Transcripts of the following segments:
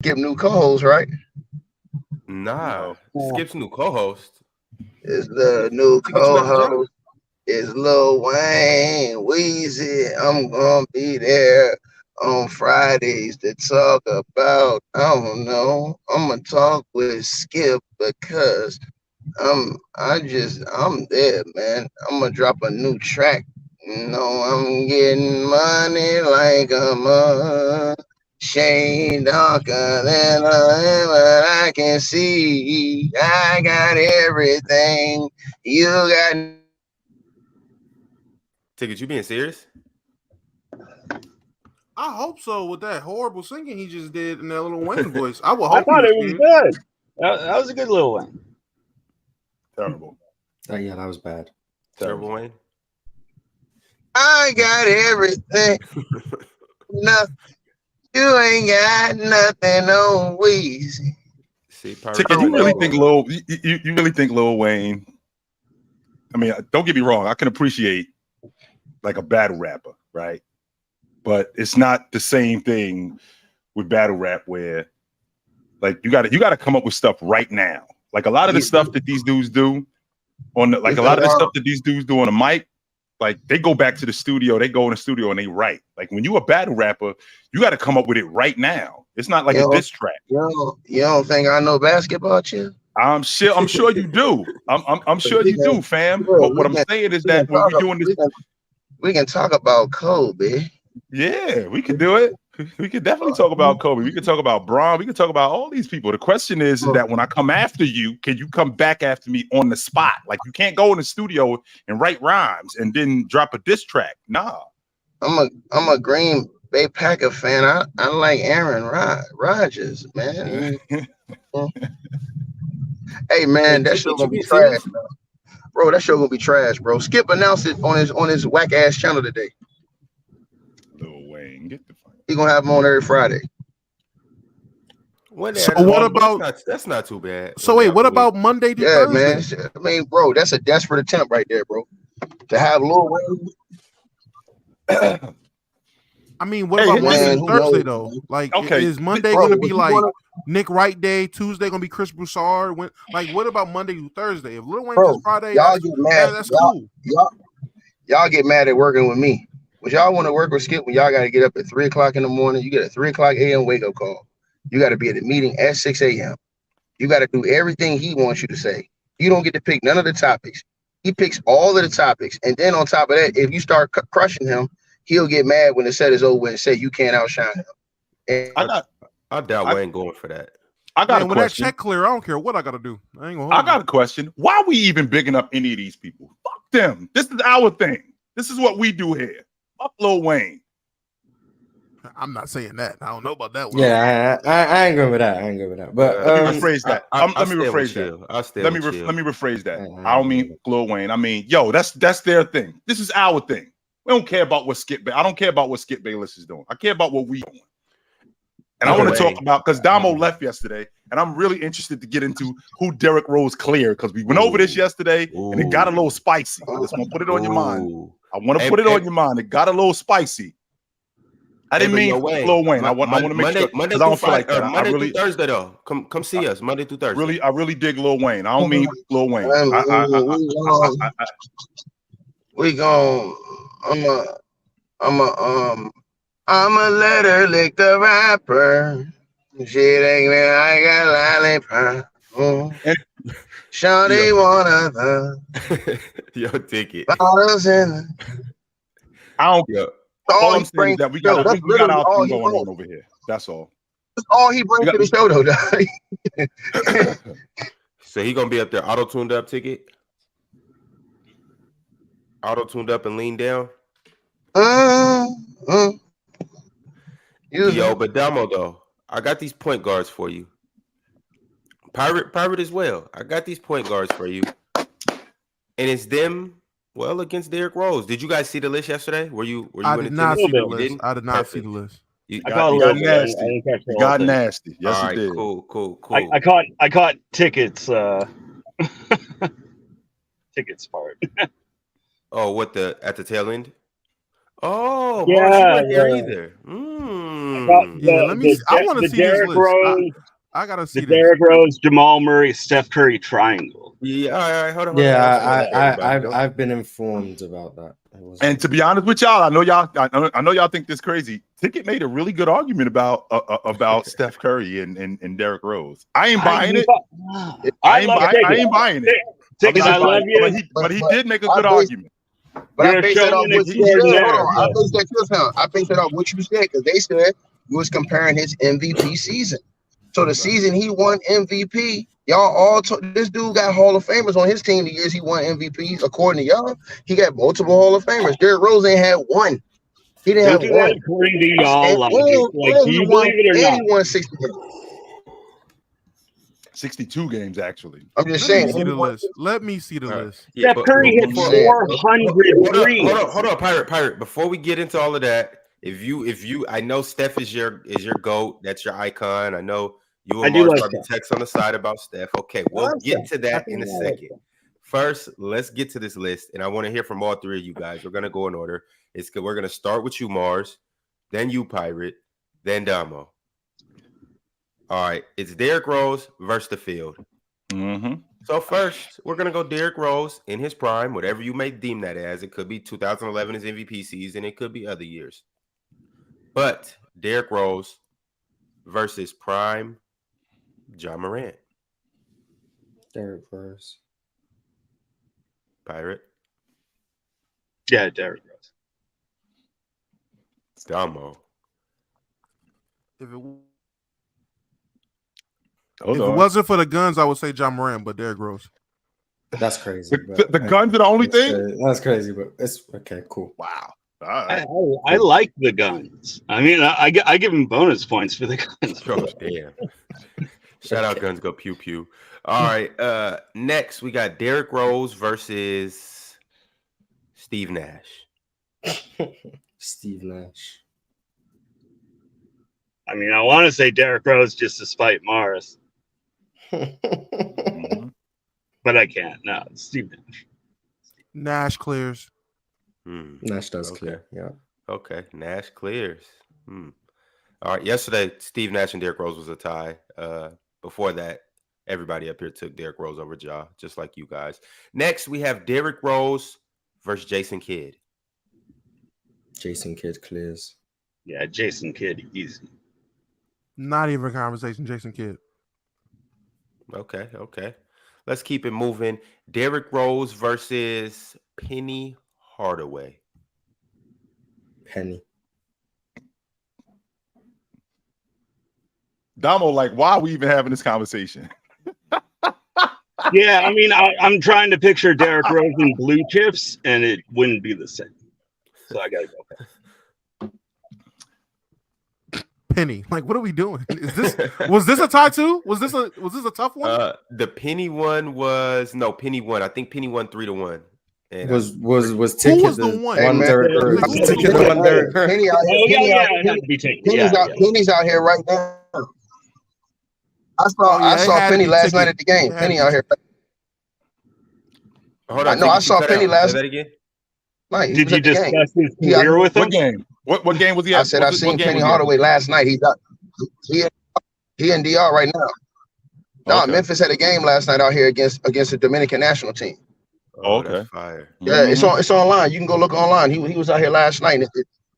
Skip new co-host, right? Nah, No. Skip's new co-host. Is the new To get you out the job. co-host is Lil Wayne Weezy. I'm gonna be there on Fridays to talk about. I don't know. I'm gonna talk with Skip because I'm there, man. I'm gonna drop a new track. I'm getting money like a shade darker than but I can see. I got everything. You got Ticket, you being serious? I hope so with that horrible singing he just did in that Lil Wayne voice. I would I hope he thought was it was serious. good. That was a good little one. Terrible. Yeah, that was bad. Terrible Wayne. I got everything. No, you ain't got nothing on Weezy. See, Pirate Ticket, you really think you really think Lil Wayne? I mean, don't get me wrong. I can appreciate like a battle rapper, right? But it's not the same thing with battle rap where like you got to come up with stuff right now. Like a lot of the stuff that these dudes do on the, like a lot of the stuff that these dudes do on the mic, like they go back to the studio, they go in the studio and they write. Like when you a battle rapper, you got to come up with it right now. It's not like a diss track. You don't think I know basketball, Chill? I'm sure you do. I'm sure you do, fam. But what I'm saying is that when we're doing this, we can talk about Kobe. Yeah, we can do it. We can definitely talk about Kobe. We can talk about Braun. We can talk about all these people. The question is that when I come after you, can you come back after me on the spot? Like you can't go in the studio and write rhymes and then drop a diss track. Nah. I'm a Green Bay Packer fan. I like Aaron Rodgers, man. Hey man, that show gonna be trash, bro. That show gonna be trash, bro. Skip announced it on his whack ass channel today. Lil Wayne, get the fuck. He gonna have him on every Friday. So what about that's not too bad. So wait, what about Monday to Thursday? Man. I mean, bro, that's a desperate attempt right there, bro. To have Lil Wayne. I mean, what about Monday to Thursday though? Like, is Monday gonna be like Nick Wright Day? Tuesday gonna be Chris Broussard? Like, what about Monday to Thursday? If Lil Wayne is Friday, y'all get mad. That's cool. Y'all get mad at working with me. But y'all want to work with Skip when y'all got to get up at 3 o'clock in the morning. You get a 3 o'clock a.m. wake up call. You got to be at the meeting at 6 a.m. You got to do everything he wants you to say. You don't get to pick none of the topics. He picks all of the topics. And then on top of that, if you start crushing him, he'll get mad when the set is over and say you can't outshine him. And I doubt Wayne going for that. I got a when question. that check clear, I don't care what I got to do. I got a question. Why are we even bigging up any of these people? Fuck them. This is our thing. This is what we do here. Fuck Lil Wayne. I'm not saying that. I don't know about that one. Yeah, I ain't going with that. I ain't going with that. But let me rephrase that. Let me rephrase that. Let me rephrase that. I don't mean Lil Wayne. I mean, yo, that's their thing. This is our thing. We don't care about what I don't care about what Skip Bayless is doing. I care about what we doing. And I want to talk about because Damo left yesterday, and I'm really interested to get into who Derrick Rose cleared because we went over this yesterday and it got a little spicy. I just want to put it on your mind. I want to put it on your mind. It got a little spicy. I didn't mean Lil Wayne. I want to make sure because I don't feel like that. Monday through Thursday though. Come see us Monday through Thursday. I really dig Lil Wayne. I don't mean Lil Wayne. We gon' I'ma let her lick the rapper. She ain't me like a lollipop. Shawty one of the yo ticket. bottles in. I don't care. All I'm saying is that we got our thing going on over here. That's all. That's all he brings to the show, though. So he gonna be up there, auto tuned up, ticket. Auto tuned up and lean down. Yo, but Damo though, I got these point guards for you. Pirate as well. I got these point guards for you, and it's them. Well, against Derrick Rose. Did you guys see the list yesterday? Were you? I did not see the list. I did not see the list. I got nasty. Got nasty. Yes, all right, it did. Cool. I caught tickets. Tickets part. Oh, what at the tail end? Oh, Yeah, Mars, you weren't there yeah. either. Yeah, let me. I want to see this Derrick list. Rose, I gotta see the this. Derrick Rose, Jamal Murray, Steph Curry triangle. Yeah, all right, hold on. Yeah, I've been informed about that. And to be honest with y'all, I know y'all think this crazy. Ticket made a really good argument about Steph Curry and Derrick Rose. I ain't buying it. I ain't buying it. Ticket, I love you. But he did make a good argument. But I base that off what you said. Hold on. Yeah. I base that off what you said because they said you was comparing his MVP season. So the season he won MVP, y'all all this dude got Hall of Famers on his team the years he won MVPs. According to y'all, he got multiple Hall of Famers. Derrick Rose ain't had one. He didn't have one. According to y'all, and do you believe it or not? He won 60 games. 62 games, actually. I'm just saying. Let me see the list. Steph Curry hit 400. Hold on, Pirate. Before we get into all of that, if you, I know Steph is your GOAT. That's your icon. I know you and Mars probably text on the side about Steph. Okay, we'll get to that in a second. First, let's get to this list, and I want to hear from all three of you guys. We're gonna go in order. We're gonna start with you, Mars, then you, Pirate, then Damo. All right, it's Derrick Rose versus the field. So first, we're gonna go Derrick Rose in his prime, whatever you may deem that as. It could be 2011 his MVP season. It could be other years. But Derrick Rose versus prime Ja Morant. Derrick Rose. Pirate. Yeah, Derrick Rose. Damo. If it wasn't for the guns, I would say Ja Morant, but Derrick Rose. That's crazy. The guns are the only thing? That's crazy, but it's okay, cool. Wow. Right. I like the guns. I mean, I give him bonus points for the guns. Oh, damn. Shout out guns, go pew pew. All right. Next, we got Derrick Rose versus Steve Nash. Steve Nash. I mean, I want to say Derrick Rose just to spite Mars. But I can't. No, it's Steve Nash. Nash clears. Nash does clear. Yeah. Okay. Nash clears. All right. Yesterday, Steve Nash and Derrick Rose was a tie. Before that, everybody up here took Derrick Rose over Ja, just like you guys. Next, we have Derrick Rose versus Jason Kidd. Jason Kidd clears. Yeah, Jason Kidd, easy. Not even a conversation, Jason Kidd. Okay. Let's keep it moving. Derrick Rose versus Penny Hardaway. Penny. Damo, like, why are we even having this conversation? Yeah, I mean, I'm trying to picture Derrick Rose in blue chips, and it wouldn't be the same. So I gotta go. Penny, like, what are we doing? Was this a tie too? Was this a tough one? The Penny one was Penny won. I think Penny won 3-1. And was Who Ticket was the one? One Derrick Rose. Ticket the one Derrick Rose. Penny out here. Penny's out here right now. I saw Penny last night at the game. Penny out here. Hold on. I saw Penny last night again. Did you discuss his career with him? What game? What game was he at? I said I seen Penny Hardaway last night. He's out. He in DR right now. No, okay. Memphis had a game last night out here against the Dominican national team. Oh, okay. Fire. Yeah, it's online. You can go look online. He was out here last night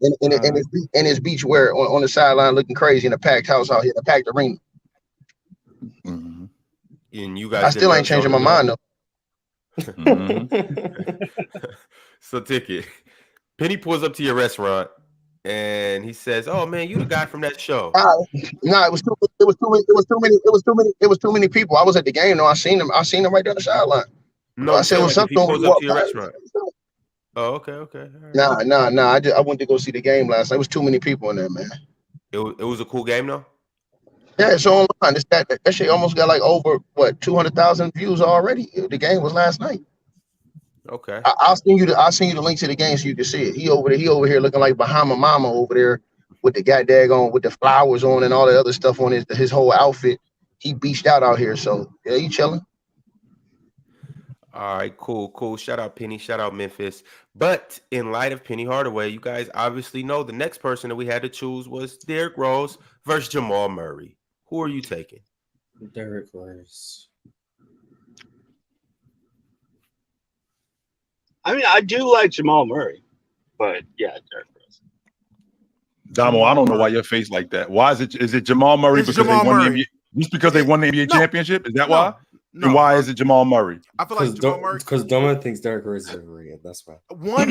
in his beach wear on the sideline looking crazy in a packed house out here, a packed arena. And you guys, I still ain't changing my mind though. So Ticket, Penny pulls up to your restaurant and he says, "Oh man, you the guy from that show." No, it was too many people. I was at the game though. I seen him right there on the sideline. No, I said, "What's up?" He pulls up to your restaurant. Oh, okay. Right. Nah. I went to go see the game last night. There was too many people in there, man. It was a cool game though. Yeah, it's online. That shit almost got like over 200,000 views already. The game was last night. Okay. I'll send you the link to the game so you can see it. He over here looking like Bahama Mama over there with the goddamn on with the flowers on and all the other stuff on his whole outfit. He beached out here, so yeah, he chilling. All right, cool. Shout out Penny, shout out Memphis. But in light of Penny Hardaway, you guys obviously know the next person that we had to choose was Derrick Rose versus Jamal Murray. Who are you taking? Derrick Rose. I mean, I do like Jamal Murray, but yeah, Derrick Rose. Damo, I don't know why your face like that. Why is it Jamal Murray because Jamal they won Murray. the NBA? Just because they won the NBA championship? Is that why? No, and why is it Jamal Murray? I feel like Jamal Murray because Domo thinks Derrick Rose is overrated. That's why. One,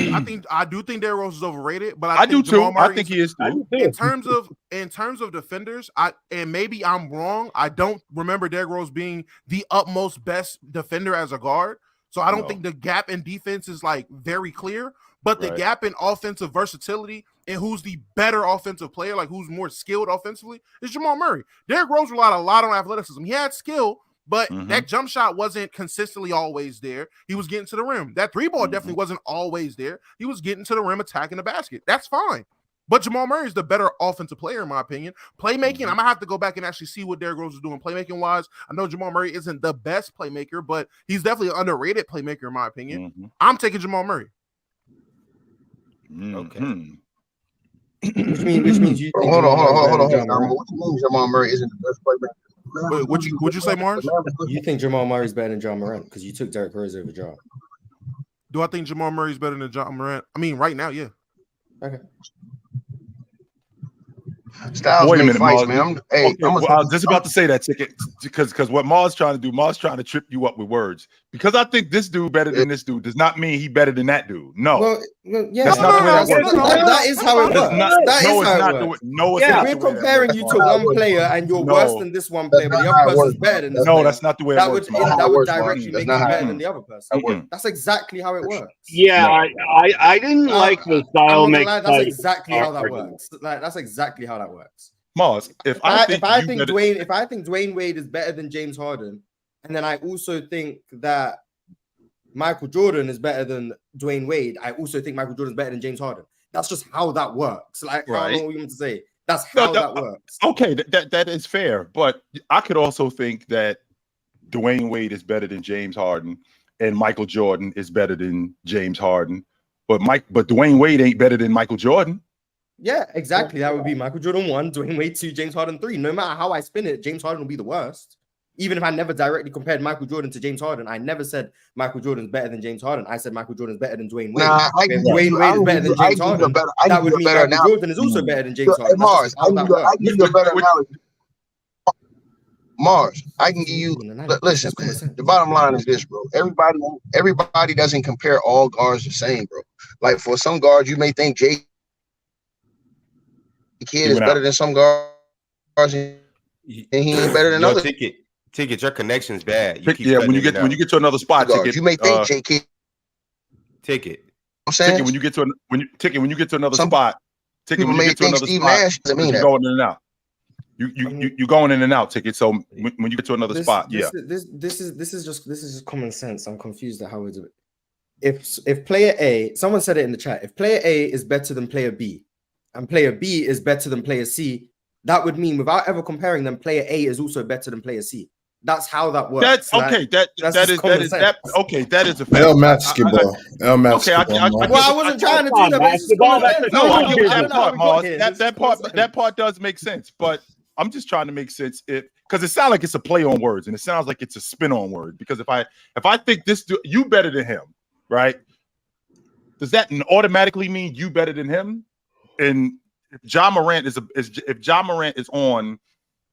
I do think Derrick Rose is overrated, but I do Jamal too. Murray I think he is too. In terms of defenders, and maybe I'm wrong. I don't remember Derrick Rose being the utmost best defender as a guard. So I don't think the gap in defense is like very clear, but the gap in offensive versatility and who's the better offensive player, like who's more skilled offensively, is Jamal Murray. Derrick Rose relied a lot on athleticism. He had skill, but that jump shot wasn't consistently always there. He was getting to the rim. That three ball definitely wasn't always there. He was getting to the rim, attacking the basket. That's fine. But Jamal Murray is the better offensive player, in my opinion. Playmaking, I'm going to have to go back and actually see what Derrick Rose is doing playmaking-wise. I know Jamal Murray isn't the best playmaker, but he's definitely an underrated playmaker, in my opinion. I'm taking Jamal Murray. Okay. Which means you think Hold on. What you mean Jamal Murray isn't the best playmaker? Wait, what'd you say, Mars? You think Jamal Murray's better than John Morant because you took Derrick Rose over John. Do I think Jamal Murray's better than John Morant? I mean, right now, yeah. Okay. Styles Wait a minute, fights, Mars. man. I was just about to say that, Ticket, because what Mars trying to do, Mars trying to trip you up with words. Because I think this dude better than this dude does not mean he better than that dude. No. Well, yeah, that's not the way that works. That is how it works. That is how it works. No, it's not. We're comparing you to one player and you're worse than this one player, but the other person's better than this player. No, that's not the way it works. That would directly make you better than the other person. That's exactly how it works. Yeah, I didn't like the style. That's exactly how that works. That's exactly how that works. Mars, if I think Dwayne Wade is better than James Harden, and then I also think that Michael Jordan is better than Dwayne Wade, I also think Michael Jordan is better than James Harden. That's just how that works. Like, I don't know what you want to say. That's how that works. Okay, that is fair, but I could also think that Dwayne Wade is better than James Harden, and Michael Jordan is better than James Harden, but Dwayne Wade ain't better than Michael Jordan. Yeah, exactly. That would be Michael Jordan 1, Dwayne Wade 2, James Harden 3. No matter how I spin it, James Harden will be the worst. Even if I never directly compared Michael Jordan to James Harden, I never said Michael Jordan's better than James Harden. I said Michael Jordan's better than Dwayne Wade. If Dwayne Wade is better than James Harden, that would mean Michael Jordan is also better than James Harden. Mars, I can give you a better analogy. Mars, I can give you. Listen, man, the bottom line is this, bro. Everybody doesn't compare all guards the same, bro. Like for some guards, you may think Jake Kid is better than some guards, and he ain't better than others. Ticket, your connection's bad. When you get to another spot, Ticket, you may think J.K. Ticket. I'm saying Ticket, when you get to another spot, Ticket, when you get to another spot, you're going in and out. You going in and out, Ticket. So when you get to another spot, this is just common sense. I'm confused at how we do it. If player A, someone said it in the chat, if player A is better than player B, and player B is better than player C, that would mean without ever comparing them, player A is also better than player C. That's how that works. That's okay. That is a fact. L basketball. Okay, I wasn't trying to do that. That part does make sense, but I'm just trying to make sense because it sounds like it's a play on words and it sounds like it's a spin on word. Because if I think this you better than him, right? Does that automatically mean you better than him? And if John Morant is on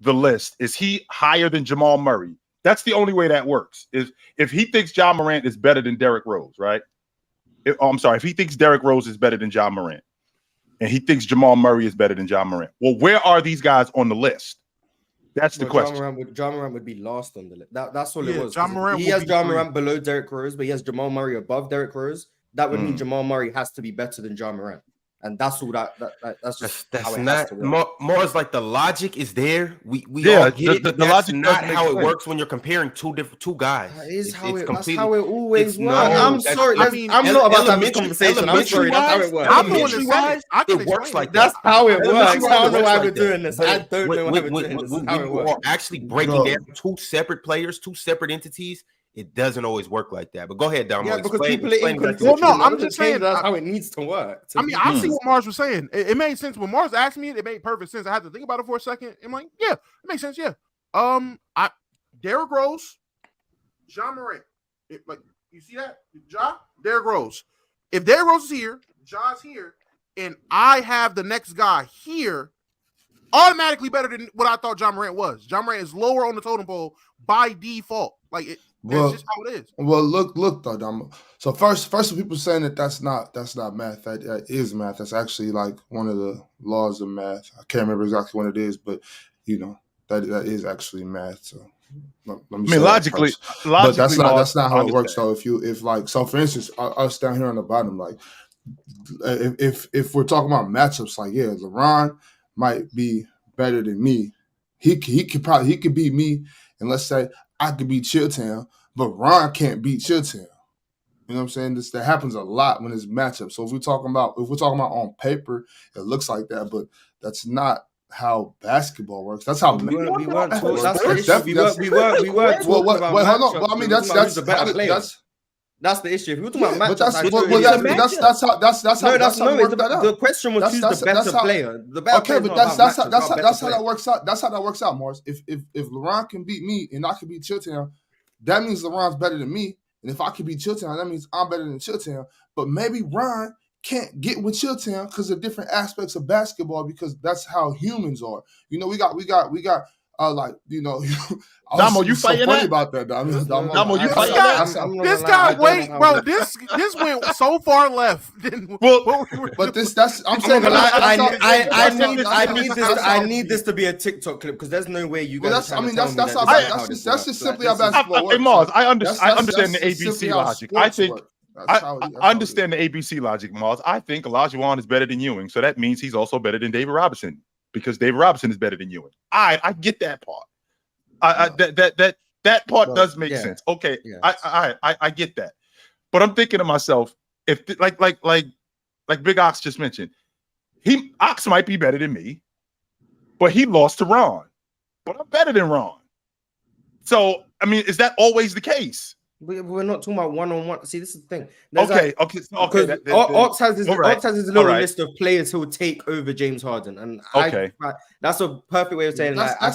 the list, is he higher than Jamal Murray? That's the only way that works. Is if he thinks John Morant is better than Derrick Rose, right? If he thinks Derrick Rose is better than John Morant, and he thinks Jamal Murray is better than John Morant, well, where are these guys on the list? That's the question. John Morant would be last on the list. That's all it was. He has John Morant below Derrick Rose, but he has Jamal Murray above Derrick Rose. That would mean Jamal Murray has to be better than John Morant. And that's all that's just how it has to work. More is like the logic is there. We all get it. The logic not how it works when you're comparing two guys. That is that's how it always works. I'm sorry. I'm not about to have this conversation. I'm sorry. That's how it works. I'm the one that said it works like that. That's how it works. I don't know why we're doing this. I don't know why we're doing this. We're actually breaking down two separate players, two separate entities. it doesn't always work like that. But go ahead, Damo. Yeah, because people are explain inconsistent. Well, no, I'm That just doesn't change saying, that's how it needs to work. I mean, I see what Mars was saying. It made sense when Mars asked me it. It made perfect sense. I had to think about it for a second. I'm like, yeah, it makes sense. Yeah. Derrick Rose, Ja Morant. Like, you see that? Ja, Derrick Rose. If Derrick Rose is here, Ja's here, and I have the next guy here, automatically better than what I thought Ja Morant was. Ja Morant is lower on the totem pole by default. Like, that's just how it is. Well, look though, Damo. So first, people saying that's not math. That is math. That's actually like one of the laws of math. I can't remember exactly what it is, but you know that is actually math. So let me say logically, but that's not how it works though. So for instance, us down here on the bottom, like if we're talking about matchups, like yeah, LeBron might be better than me. He could beat me, and let's say I could beat Chilltown, but Ron can't beat Chilltown. You know what I'm saying? That happens a lot when it's matchups. So if we're talking about on paper, it looks like that, but that's not how basketball works. That's how we weren't that's talking about wait, hold on. Well, I mean, that's the better player. That's the issue. If we're talking about matchups, that's how work that out. The question was who's the better player. The better okay, but that's how that works out. That's how that works out, Morris. If LeBron can beat me and I can beat Chilltown, that means LeBron's better than me. And if I can beat Chilltown, that means I'm better than Chilltown. But maybe Ron can't get with Chilltown because of different aspects of basketball, because that's how humans are. You know, we got like, you know, Damo, you fighting that? About that, Damo, you fighting that? This guy, wait, bro, this went so far left. But I'm saying I need this to be a TikTok clip, because there's no way you guys. That's just simply how basketball works. Hey, Mars, I understand the ABC logic. I understand the ABC logic, Mars. I think Olajuwon is better than Ewing, so that means he's also better than David Robinson, because David Robinson is better than Ewing. I get that part. That part does make sense. Okay, I get that. But I'm thinking to myself, if like Big Ox just mentioned, Ox might be better than me, but he lost to Ron. But I'm better than Ron. So I mean, is that always the case? We're not talking about one-on-one. See, this is the thing. Okay. Ox has his little list of players who will take over James Harden, and that's a perfect way of saying that. I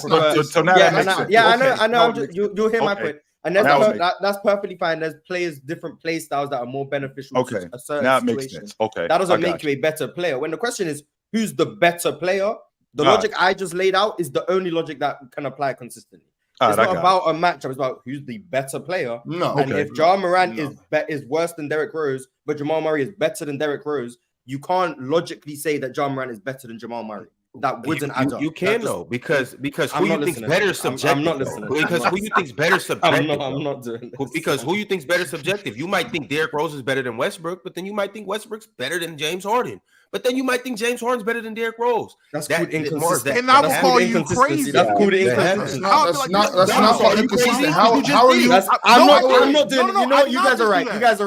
know. You'll hear my point, and that's perfectly fine. There's different play styles that are more beneficial to a certain situation. That doesn't make you a better player. When the question is who's the better player, the logic I just laid out is the only logic that can apply consistently. It's not about a matchup. It's about who's the better player. And if Ja Morant is worse than Derrick Rose, but Jamal Murray is better than Derrick Rose, you can't logically say that Ja Morant is better than Jamal Murray. That wouldn't add up. You can though, because who you think's better subjective. I'm not listening. Because who you think's better subjective. I'm not doing this. Because who you think's better subjective. You might think Derrick Rose is better than Westbrook, but then you might think Westbrook's better than James Harden. But then you might think James Harden's better than Derrick Rose. That's called inconsistent. And I will call you crazy. That's called inconsistent. That's not called inconsistent. How are you? I'm not doing it. You know what? You guys are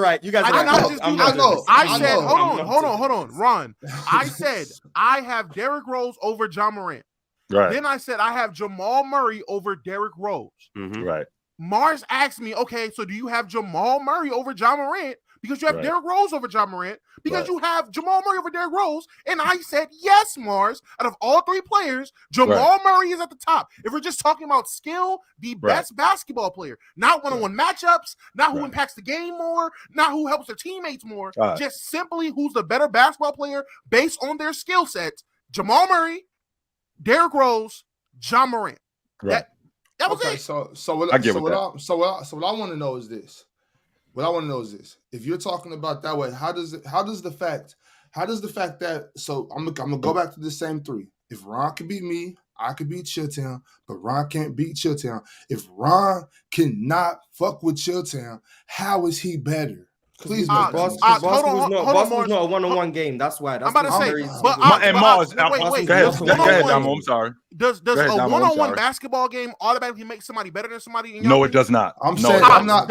right. I said, hold on, Ron. I said I have Derrick Rose over Ja Morant. Right. Then I said I have Jamal Murray over Derrick Rose. Right. Mars asked me, okay, so do you have Jamal Murray over Ja Morant? Because you have Derrick Rose over Ja Morant, because you have Jamal Murray over Derrick Rose. And I said, yes, Mars. Out of all three players, Jamal Murray is at the top. If we're just talking about skill, the best basketball player, not one-on-one matchups, not who impacts the game more, not who helps their teammates more, just simply who's the better basketball player based on their skill sets. Jamal Murray, Derrick Rose, Ja Morant. Right. That was it. So what I want to know is this. What I want to know is this: if you're talking about that way, how does the fact that I'm gonna go back to the same three. If Ron can beat me, I could beat Chilltown, but Ron can't beat Chilltown. If Ron cannot fuck with Chilltown, how is he better? Please, basketball's not a one-on-one game. That's why. That's I'm about to say, Mars. Wait. Go ahead, Damo. I'm sorry. Does a one-on-one basketball game automatically make somebody better than somebody? No, it does not. I'm not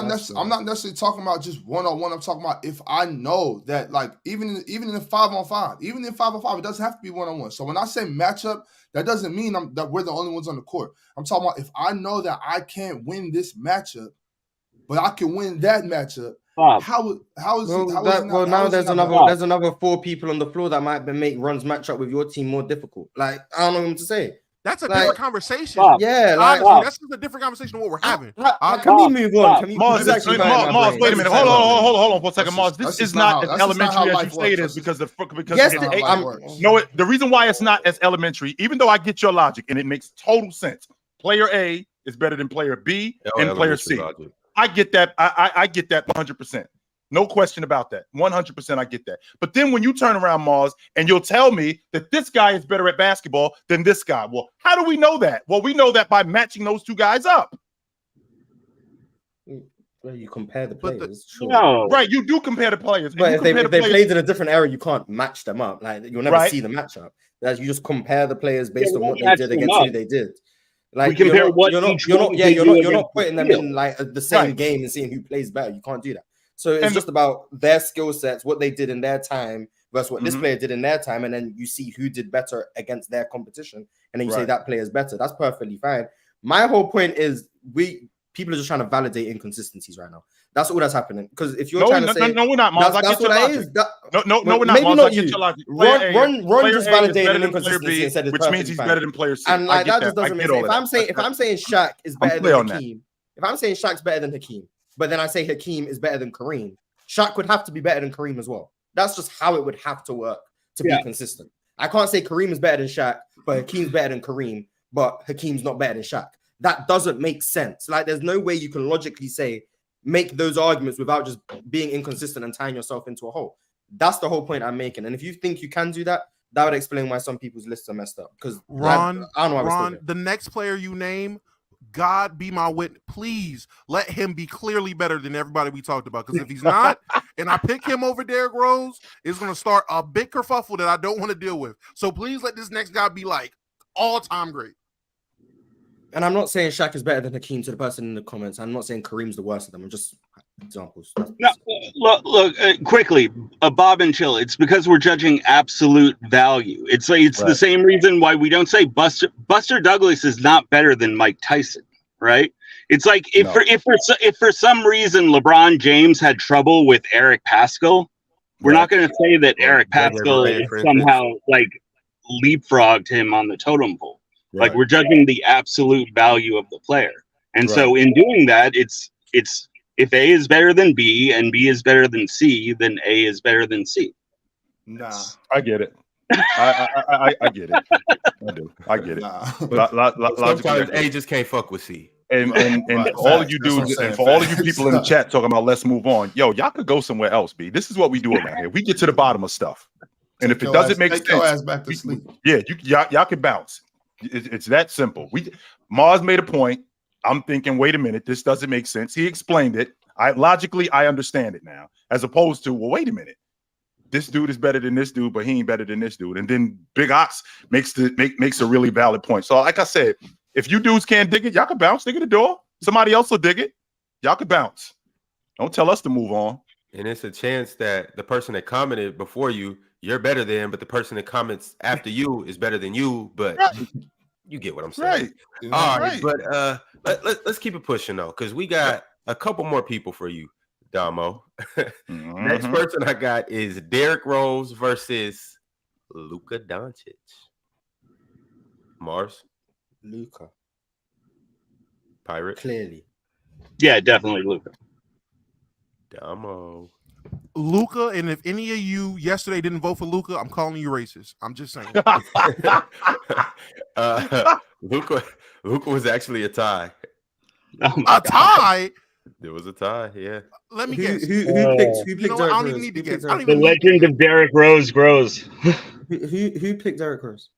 necessarily talking about just one-on-one. I'm talking about if I know that, like, even in 5-on-5, it doesn't have to be one-on-one. So when I say matchup, that doesn't mean that we're the only ones on the court. I'm talking about if I know that I can't win this matchup, but I can win that matchup. There's another 4 people on the floor that might make Ron's matchup with your team more difficult. Like, I don't know what to say. That's a different conversation. Yeah, that's just a different conversation than what we're having. Can we move on? Mars, wait a minute. Hold on for a second, Mars. This is not as elementary as you say it is because the reason why it's not as elementary, even though I get your logic and it makes total sense. Player A is better than player B and player C. Logic. I get that. I get that 100%. No question about that. 100% I get that. But then when you turn around, Mars, and you'll tell me that this guy is better at basketball than this guy. Well, how do we know that? Well, we know that by matching those 2 guys up. Well, you compare the players. Right, you do compare the players. But if they played in a different era, you can't match them up. Like, you'll never see the matchup. You just compare the players based on what they did against who they did. Like, you're not putting them in like the same game and seeing who plays better. You can't do that. So it's just about their skill sets, what they did in their time versus what this player did in their time, and then you see who did better against their competition, and then you say that player is better. That's perfectly fine. My whole point is people are just trying to validate inconsistencies right now. That's all that's happening. Because if you're trying to say we're not, Mars. That's what that is. No, we're not. Maybe Mars, not I you. get your logic. Ron just validated an inconsistency and said it's which means he's better than player C. And like that just doesn't make sense. If I'm saying Shaq is better than Hakeem, if I'm saying Shaq's better than Hakeem, but then I say Hakeem is better than Kareem, Shaq would have to be better than Kareem as well. That's just how it would have to work to be consistent. I can't say Kareem is better than Shaq, but Hakeem's better than Kareem, but Hakeem's not better than Shaq. That doesn't make sense. Like, there's no way you can logically make those arguments without just being inconsistent and tying yourself into a hole. That's the whole point I'm making. And if you think you can do that, that would explain why some people's lists are messed up. Because Ron, the next player you name, God be my witness, please let him be clearly better than everybody we talked about. Because if he's not, and I pick him over Derrick Rose, it's going to start a big kerfuffle that I don't want to deal with. So please let this next guy be like all-time great. And I'm not saying Shaq is better than Hakeem to the person in the comments. I'm not saying Kareem's the worst of them. I'm just examples. No, look quickly, Bob and Chill. It's because we're judging absolute value. It's the same reason why we don't say Buster Douglas is not better than Mike Tyson, right? It's like if for some reason LeBron James had trouble with Eric Pascal, we're not going to say that Eric Pascal somehow like leapfrogged him on the totem pole. Right. Like, we're judging the absolute value of the player. And so in doing that, it's if A is better than B and B is better than C, then A is better than C. Nah. I get it. I get it. I do. I get it. Sometimes A just can't fuck with C. And all of you dudes, and for all of you people in the chat talking about let's move on, y'all could go somewhere else, B. This is what we do around here. We get to the bottom of stuff. And if it doesn't make sense, your ass back to sleep. Y'all can bounce. It's that simple. Mars made a point. I'm thinking, wait a minute, this doesn't make sense. He explained it. Logically, I understand it now. As opposed to, well, wait a minute, this dude is better than this dude, but he ain't better than this dude. And then Big Ox makes a really valid point. So, like I said, if you dudes can't dig it, y'all can bounce. Dig at the door. Somebody else will dig it. Y'all can bounce. Don't tell us to move on. And it's a chance that the person that commented before you, you're better than, but the person that comments after you is better than you. But you get what I'm saying. Right. All right. But let's keep it pushing, though, because we got a couple more people for you, Damo. Next person I got is Derrick Rose versus Luka Doncic. Mars? Luka. Pirate? Clearly. Yeah, definitely Luka. Damo. Luka, and if any of you yesterday didn't vote for Luka, I'm calling you racist. I'm just saying. Luka was actually a tie. A tie? There was a tie, yeah. Let me guess. Who picked Derrick Rose? I don't even need to guess. The legend of Derrick Rose grows. Who picked Derrick Rose?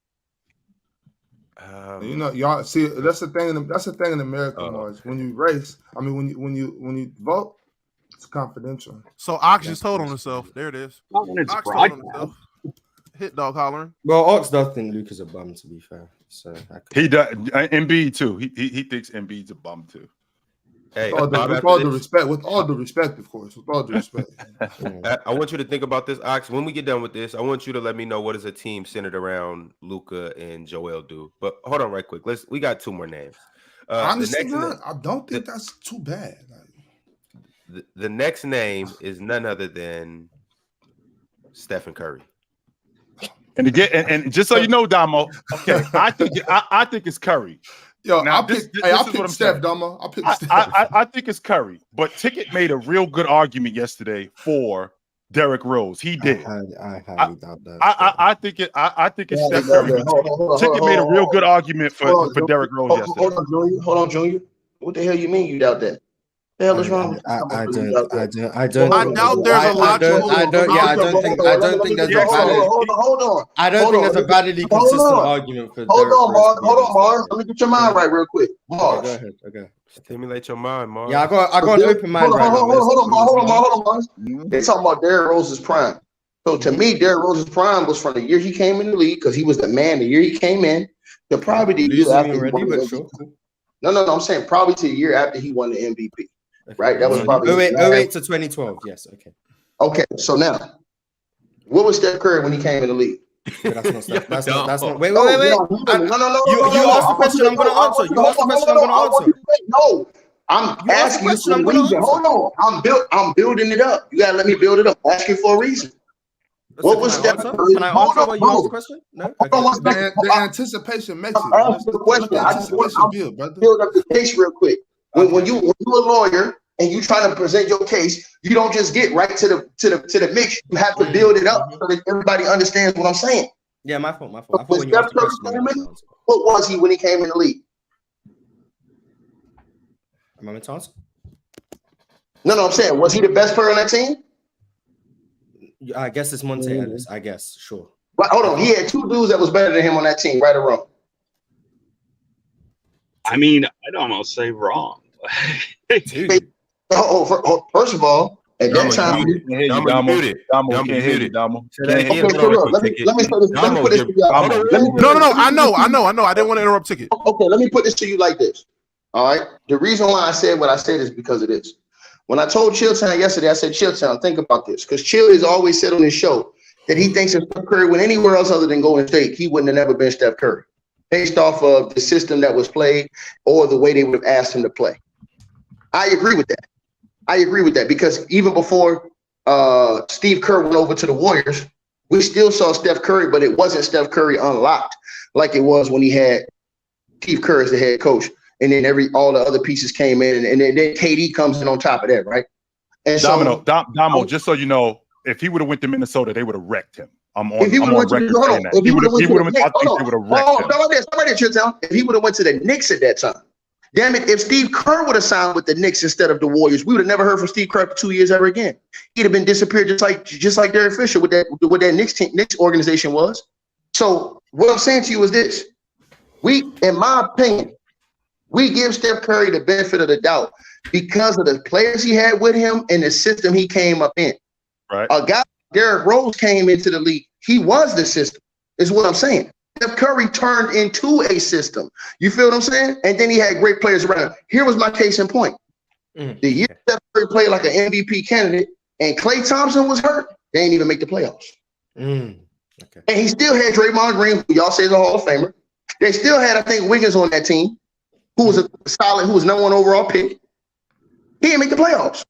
Y'all see, that's the thing in America, Mars. When you race, when you vote, It's confidential. So Ox just told on himself. There it is. Not when it's Ox told on broadcast. himself. Hit dog hollering. Well, Ox does think Luka's a bum, to be fair. So he does. Embiid too. He thinks Embiid's a bum too. Hey, with all the respect, of course. With all the respect. I want you to think about this, Ox. When we get done with this, I want you to let me know what does a team centered around Luka and Joel do. But hold on, right quick. We got 2 more names. Honestly, I don't think that's too bad. The next name is none other than Stephen Curry. And again, and just so you know, Damo, okay, I think it's Curry. Yo, I'll pick Steph, Damo. I'll pick Steph. I think it's Curry, but Ticket made a real good argument yesterday for Derrick Rose. He did. I highly doubt that. I think it's Steph Curry. Ticket made a real good argument for Derrick Rose yesterday. Hold on, Junior. What the hell you mean you doubt that? The hell is wrong? I don't. I doubt there's a lot. I don't think there's a valid. Hold on. I don't think there's a validly consistent argument for. Hold on, Mars. Let me get your mind right real quick. Mars. Go ahead. Okay. Stimulate your mind, Mars. Yeah, I got an open mind right now. Hold on, Mars. They talking about Derrick Rose's prime. So to me, Derrick Rose's prime was from the year he came in the league because he was the man. The year he came in, to probably the year after. No. I'm saying probably to the year after he won the MVP. Right, that was probably 08 to 2012. Yes, okay. So now, what was Steph Curry when he came in the league? Yeah, that's not. Wait. No. You asked the question. I'm going to answer. You asked the question. I'm going to answer. No, I'm asking you for a reason. Hold on, I'm building it up. You gotta let me build it up. Asking for a reason. What was Steph Curry? Can I answer what you asked the question? No. The anticipation makes it. I asked the question. I just want to build up the case real quick. When you're a lawyer and you trying to present your case, you don't just get right to the mix. You have to build it up so that everybody understands what I'm saying. Yeah, my fault. I thought when you asked the question, what was he when he came in the league? Am I meant to answer? No, I'm saying, was he the best player on that team? I guess it's Monte Ellis. I guess, sure. But hold on, he had 2 dudes that was better than him on that team, right or wrong? I mean, I'd almost say wrong. First of all, at that time, let me put this to you. No. I know. I didn't want to interrupt Ticket. Okay, let me put this to you like this. All right. The reason why I said what I said is because of this. When I told Chilltown yesterday, I said, Chilltown, think about this, because Chill has always said on his show that he thinks if Steph Curry went anywhere else other than Golden State, he wouldn't have never been Steph Curry, based off of the system that was played or the way they would have asked him to play. I agree with that because even before Steve Kerr went over to the Warriors, we still saw Steph Curry, but it wasn't Steph Curry unlocked like it was when he had Steve Kerr as the head coach. And then all the other pieces came in, and then KD comes in on top of that, right? And Damo, just so you know, if he would have went to Minnesota, they would have wrecked him. If he would have went to the Knicks at that time, damn it, if Steve Kerr would have signed with the Knicks instead of the Warriors, we would have never heard from Steve Kerr for 2 years ever again. He'd have been disappeared just like Derek Fisher with that Knicks organization was. So what I'm saying to you is this: in my opinion, we give Steph Curry the benefit of the doubt because of the players he had with him and the system he came up in. Right. A guy, Derrick Rose, came into the league. He was the system, is what I'm saying. Steph Curry turned into a system. You feel what I'm saying? And then he had great players around him. Here was my case in point. The year Steph Curry played like an MVP candidate and Klay Thompson was hurt, they didn't even make the playoffs. And he still had Draymond Green, who y'all say is a Hall of Famer. They still had, I think, Wiggins on that team, who was number 1 overall pick. He didn't make the playoffs.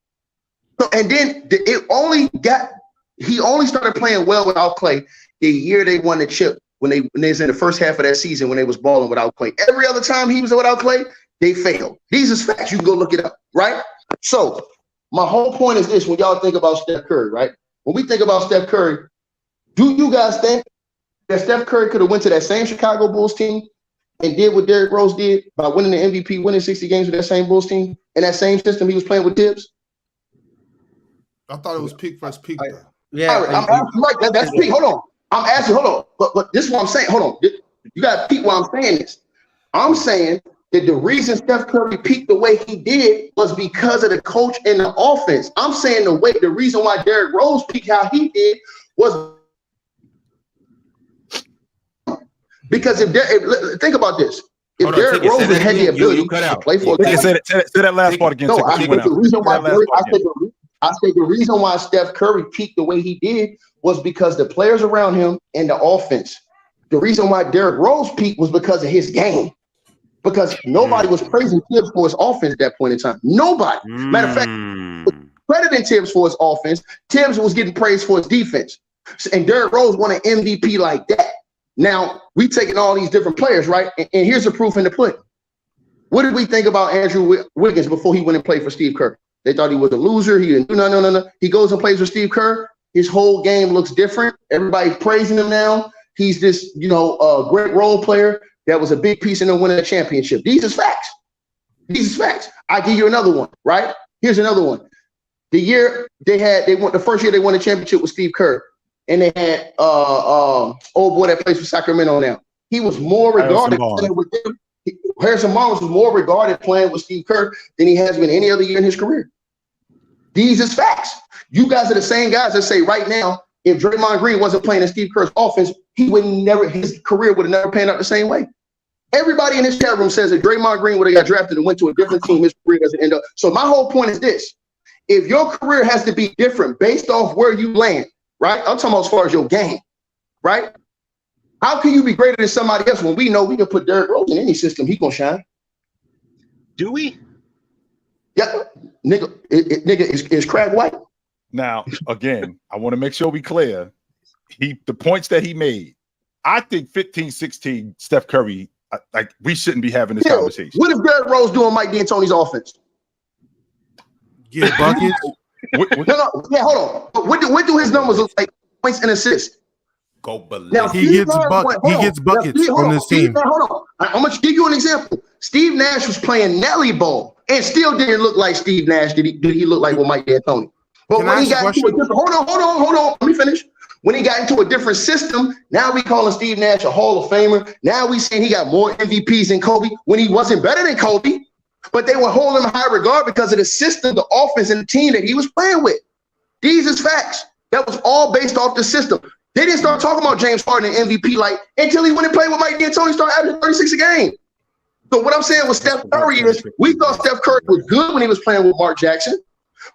So, and then he only started playing well without Klay the year they won the chip when they was in the first half of that season when they was balling without Klay. Every other time he was without Klay, they failed. These is facts. You can go look it up, right? So my whole point is this: when y'all think about Steph Curry, right? When we think about Steph Curry, do you guys think that Steph Curry could have went to that same Chicago Bulls team and did what Derrick Rose did by winning the MVP, winning 60 games with that same Bulls team and that same system he was playing with Tibbs? I thought it was peak versus peak. Yeah, I'm asking, right, that's peak. Hold on. I'm asking, hold on. But this is what I'm saying. Hold on. You got to peek while I'm saying this. I'm saying that the reason Steph Curry peaked the way he did was because of the coach and the offense. I'm saying the reason why Derrick Rose peaked how he did was because think about this. If Derrick Rose had the ability to play for a say that last part again. No, I said the reason why Steph Curry peaked the way he did was because the players around him and the offense. The reason why Derrick Rose peaked was because of his game. Because nobody was praising Tibbs for his offense at that point in time. Nobody. Matter of fact, crediting Tibbs for his offense, Tibbs was getting praised for his defense. And Derrick Rose won an MVP like that. Now, we taking all these different players, right? And here's the proof in the pudding. What did we think about Andrew Wiggins before he went and played for Steve Kerr? They thought he was a loser. He didn't do no. He goes and plays with Steve Kerr. His whole game looks different. Everybody's praising him now. He's this, great role player that was a big piece in them winning the championship. These is facts. I give you another one, right? Here's another one. The year the first year they won the championship with Steve Kerr. And they had old boy that plays for Sacramento now. He was more regarded playing with them. Harrison Barnes was more regarded playing with Steve Kerr than he has been any other year in his career. These is facts. You guys are the same guys that say right now, if Draymond Green wasn't playing in Steve Kerr's offense, his career would have never panned out the same way. Everybody in this chat room says that Draymond Green would have got drafted and went to a different team, his career doesn't end up. So my whole point is this. If your career has to be different based off where you land, right? I'm talking about as far as your game, right? How can you be greater than somebody else when we know we can put Derrick Rose in any system? He gonna shine. Do we? Yeah, nigga is Craig White. Now, again, I want to make sure we clear. The points that he made, I think 15-16 Steph Curry, we shouldn't be having this conversation. What is Derrick Rose doing Mike D'Antoni's offense? Get buckets. Hold on. What do his numbers look like? Points and assists. Go believe. Now, he gets buckets on this team. Hold on. I'm going to give you an example. Steve Nash was playing Nelly ball and still didn't look like Steve Nash. Did he look like Mike D'Antoni? But when he got into a different, hold on. Let me finish. When he got into a different system, now we calling Steve Nash a Hall of Famer. Now we saying he got more MVPs than Kobe when he wasn't better than Kobe. But they were holding him high regard because of the system, the offense, and the team that he was playing with. These is facts. That was all based off the system. They didn't start talking about James Harden and MVP until he went and played with Mike D'Antoni, started averaging 36 a game. So what I'm saying with Steph Curry is we thought Steph Curry was good when he was playing with Mark Jackson.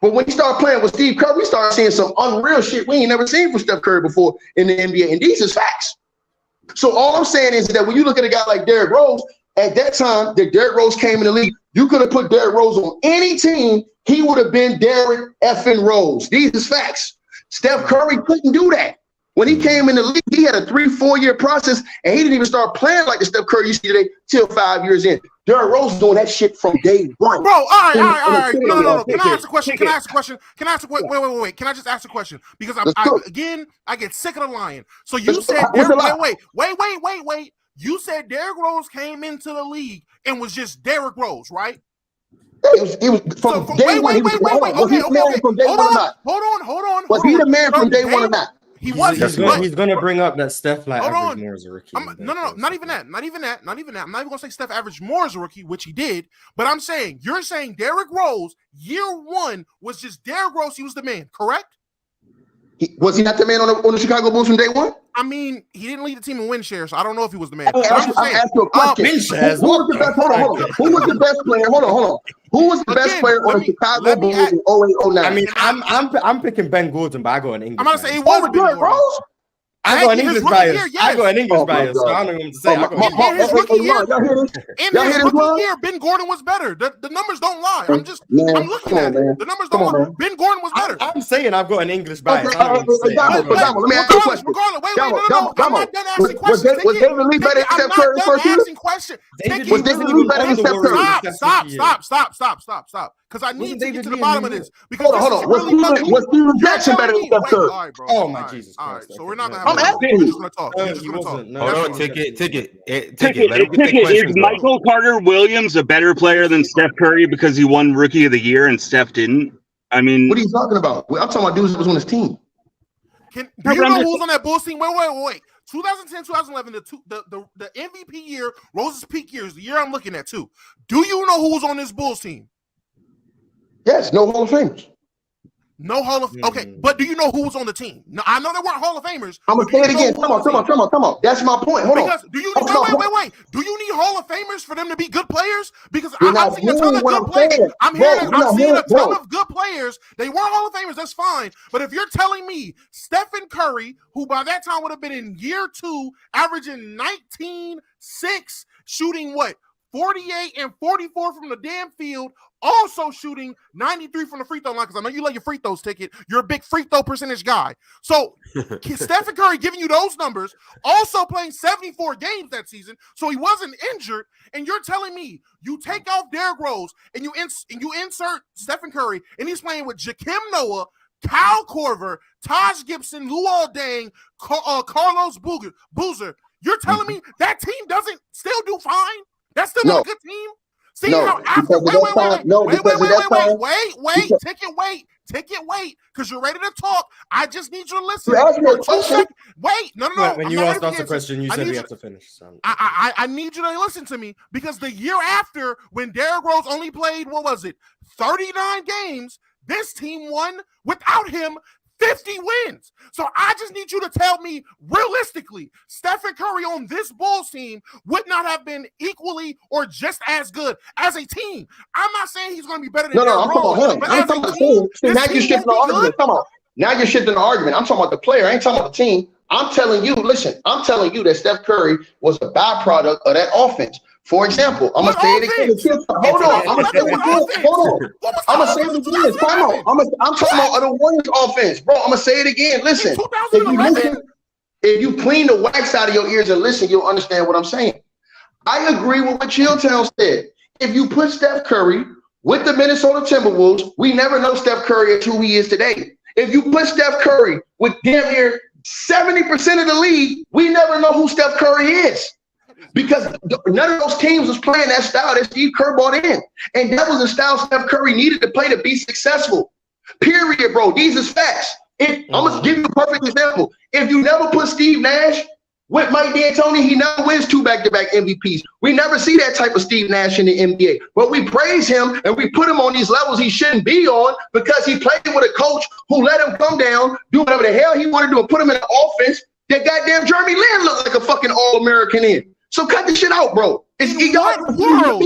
But when he started playing with Steve Kerr, we started seeing some unreal shit we ain't never seen from Steph Curry before in the NBA. And these is facts. So all I'm saying is that when you look at a guy like Derrick Rose, at that time that Derrick Rose came in the league, you could have put Derrick Rose on any team. He would have been Derrick effing Rose. These is facts. Steph Curry couldn't do that. When he came in the league, he had a 3-4 year process, and he didn't even start playing like the Steph Curry you see today till 5 years in. Derrick Rose doing that shit from day one. Bro, all right. No. Can I ask a question? Wait. Can I just ask a question? Because I get sick of the lying. So you said wait. You said Derrick Rose came into the league and was just Derrick Rose, right? It was from day one. Okay. Hold on. Was he the man from day one or not? He was. He's going to bring up that Steph averaged more as a rookie. No, not even that. I'm not even going to say Steph averaged more as a rookie, which he did. But I'm saying, you're saying Derrick Rose, year one, was just Derrick Rose. He was the man, correct? Was he not the man on the Chicago Bulls from day one? I mean, he didn't lead the team in win shares, so I don't know if he was the man. I'm asking you a question. Who was the best? Hold on. Who was the best player? Hold on. Who was the best player on the Chicago Bulls in 08-09? I mean, I'm picking Ben Gordon, but I got an English. I'm gonna say it was Derrick Rose. I got an English bias. I got an English bias. So I don't know what to say. In his rookie year, Ben Gordon was better. The numbers don't lie. I'm looking at it. The numbers don't lie. Ben Gordon was better. I'm saying I've got an English bias. Let me ask you a question. No. I'm not done asking questions. Was David Lee better than Steph Curry first year? Was David Lee better than Steph Curry? Stop. Because I need to get to the bottom of this. Hold on. Was Steven Jackson better than Steph Curry? Oh my Jesus Christ! All right, so we're not gonna have. I'm asking you. Hold on, ticket. Is Michael Carter Williams a better player than Steph Curry because he won Rookie of the Year and Steph didn't? I mean, what are you talking about? I'm talking about dudes that was on his team. Do you know who's on that Bulls team? Wait. 2010, 2011, the MVP year, Rose's peak year is the year I'm looking at too. Do you know who was on this Bulls team? Yes, no Hall of Famers. No Hall of okay, but do you know who was on the team? No, I know there weren't Hall of Famers. I'm gonna say it again. Come on. That's my point. Hold on. Do you wait? Do you need Hall of Famers for them to be good players? Because I'm seeing a ton of good players. I'm seeing a ton of good players. They weren't Hall of Famers. That's fine. But if you're telling me Stephen Curry, who by that time would have been in year 2, averaging 19-6, shooting what? 48 and 44 from the damn field, also shooting 93 from the free throw line, because I know you love your free throws, Ticket. You're a big free throw percentage guy. So Stephen Curry giving you those numbers, also playing 74 games that season, so he wasn't injured, and you're telling me you take off Derrick Rose and you insert Stephen Curry, and he's playing with Jakim Noah, Kyle Korver, Taj Gibson, Luol Deng, Carlos Boozer. You're telling me that team doesn't still do fine? That's still not a good team. See how after wait, because you're ready to talk. I just need you to listen. Wait, no. When you asked us a question, you said we have to finish. So. I need you to listen to me, because the year after, when Derrick Rose only played, 39 games, this team won without him 50 wins. So I just need you to tell me realistically, Stephen Curry on this Bulls team would not have been equally or just as good as a team. I'm not saying he's going to be better than Derrick Rose. I'm talking about the team. Now you're shifting the argument. Come on. Now you're shifting the argument. I'm talking about the player. I ain't talking about the team. I'm telling you that Steph Curry was a byproduct of that offense. For example, I'm gonna say it again. Hold on. I'm gonna say it again. Time out. I'm talking about the Warriors offense, bro. I'm gonna say it again. Listen, if you clean the wax out of your ears and listen, you'll understand what I'm saying. I agree with what Chilltown said. If you put Steph Curry with the Minnesota Timberwolves, we never know Steph Curry is who he is today. If you put Steph Curry with damn near 70% of the league, we never know who Steph Curry is. Because none of those teams was playing that style that Steve Kerr brought in. And that was the style Steph Curry needed to play to be successful. Period, bro. These is facts. I'm going to give you a perfect example. If you never put Steve Nash with Mike D'Antoni, he never wins 2 back-to-back MVPs. We never see that type of Steve Nash in the NBA. But we praise him and we put him on these levels he shouldn't be on, because he played with a coach who let him come down, do whatever the hell he wanted to do, and put him in an offense that goddamn Jeremy Lin looked like a fucking All-American in. So cut this shit out, bro. In what world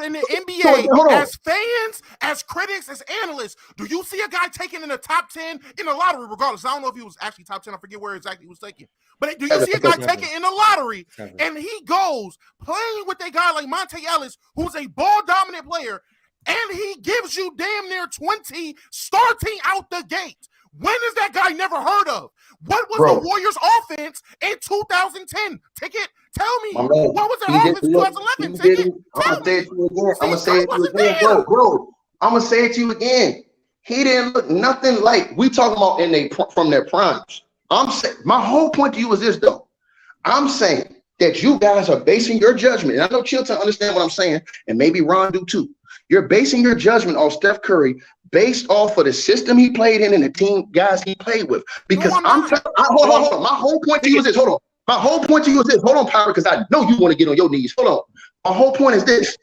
in the NBA, as fans, as critics, as analysts, do you see a guy taken in the top 10 in the lottery, regardless? I don't know if he was actually top 10. I forget where exactly he was taken. But do you see a guy taken in the lottery, and he goes playing with a guy like Monte Ellis, who's a ball-dominant player, and he gives you damn near 20 starting out the gate? When is that guy never heard of? What was the Warriors' offense in 2010? Ticket, tell me. What was their offense in 2011? Ticket, I'm going to say it to you again. I'm going to say it to you again. He didn't look nothing like we talking about from their primes. I'm saying, my whole point to you is this, though. I'm saying that you guys are basing your judgment, and I know Chilltown understand what I'm saying, and maybe Ron do too. You're basing your judgment on Steph Curry based off of the system he played in and the team guys he played with. Because hold on. My whole point to you is this. Hold on, Power, because I know you want to get on your knees. Hold on. My whole point is this.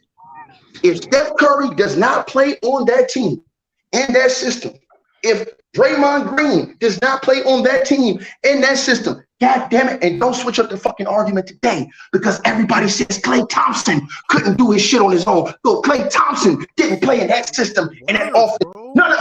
If Steph Curry does not play on that team and that system, if Draymond Green does not play on that team and that system, God damn it, and don't switch up the fucking argument today, because everybody says Klay Thompson couldn't do his shit on his own. So Klay Thompson didn't play in that system and that offense. None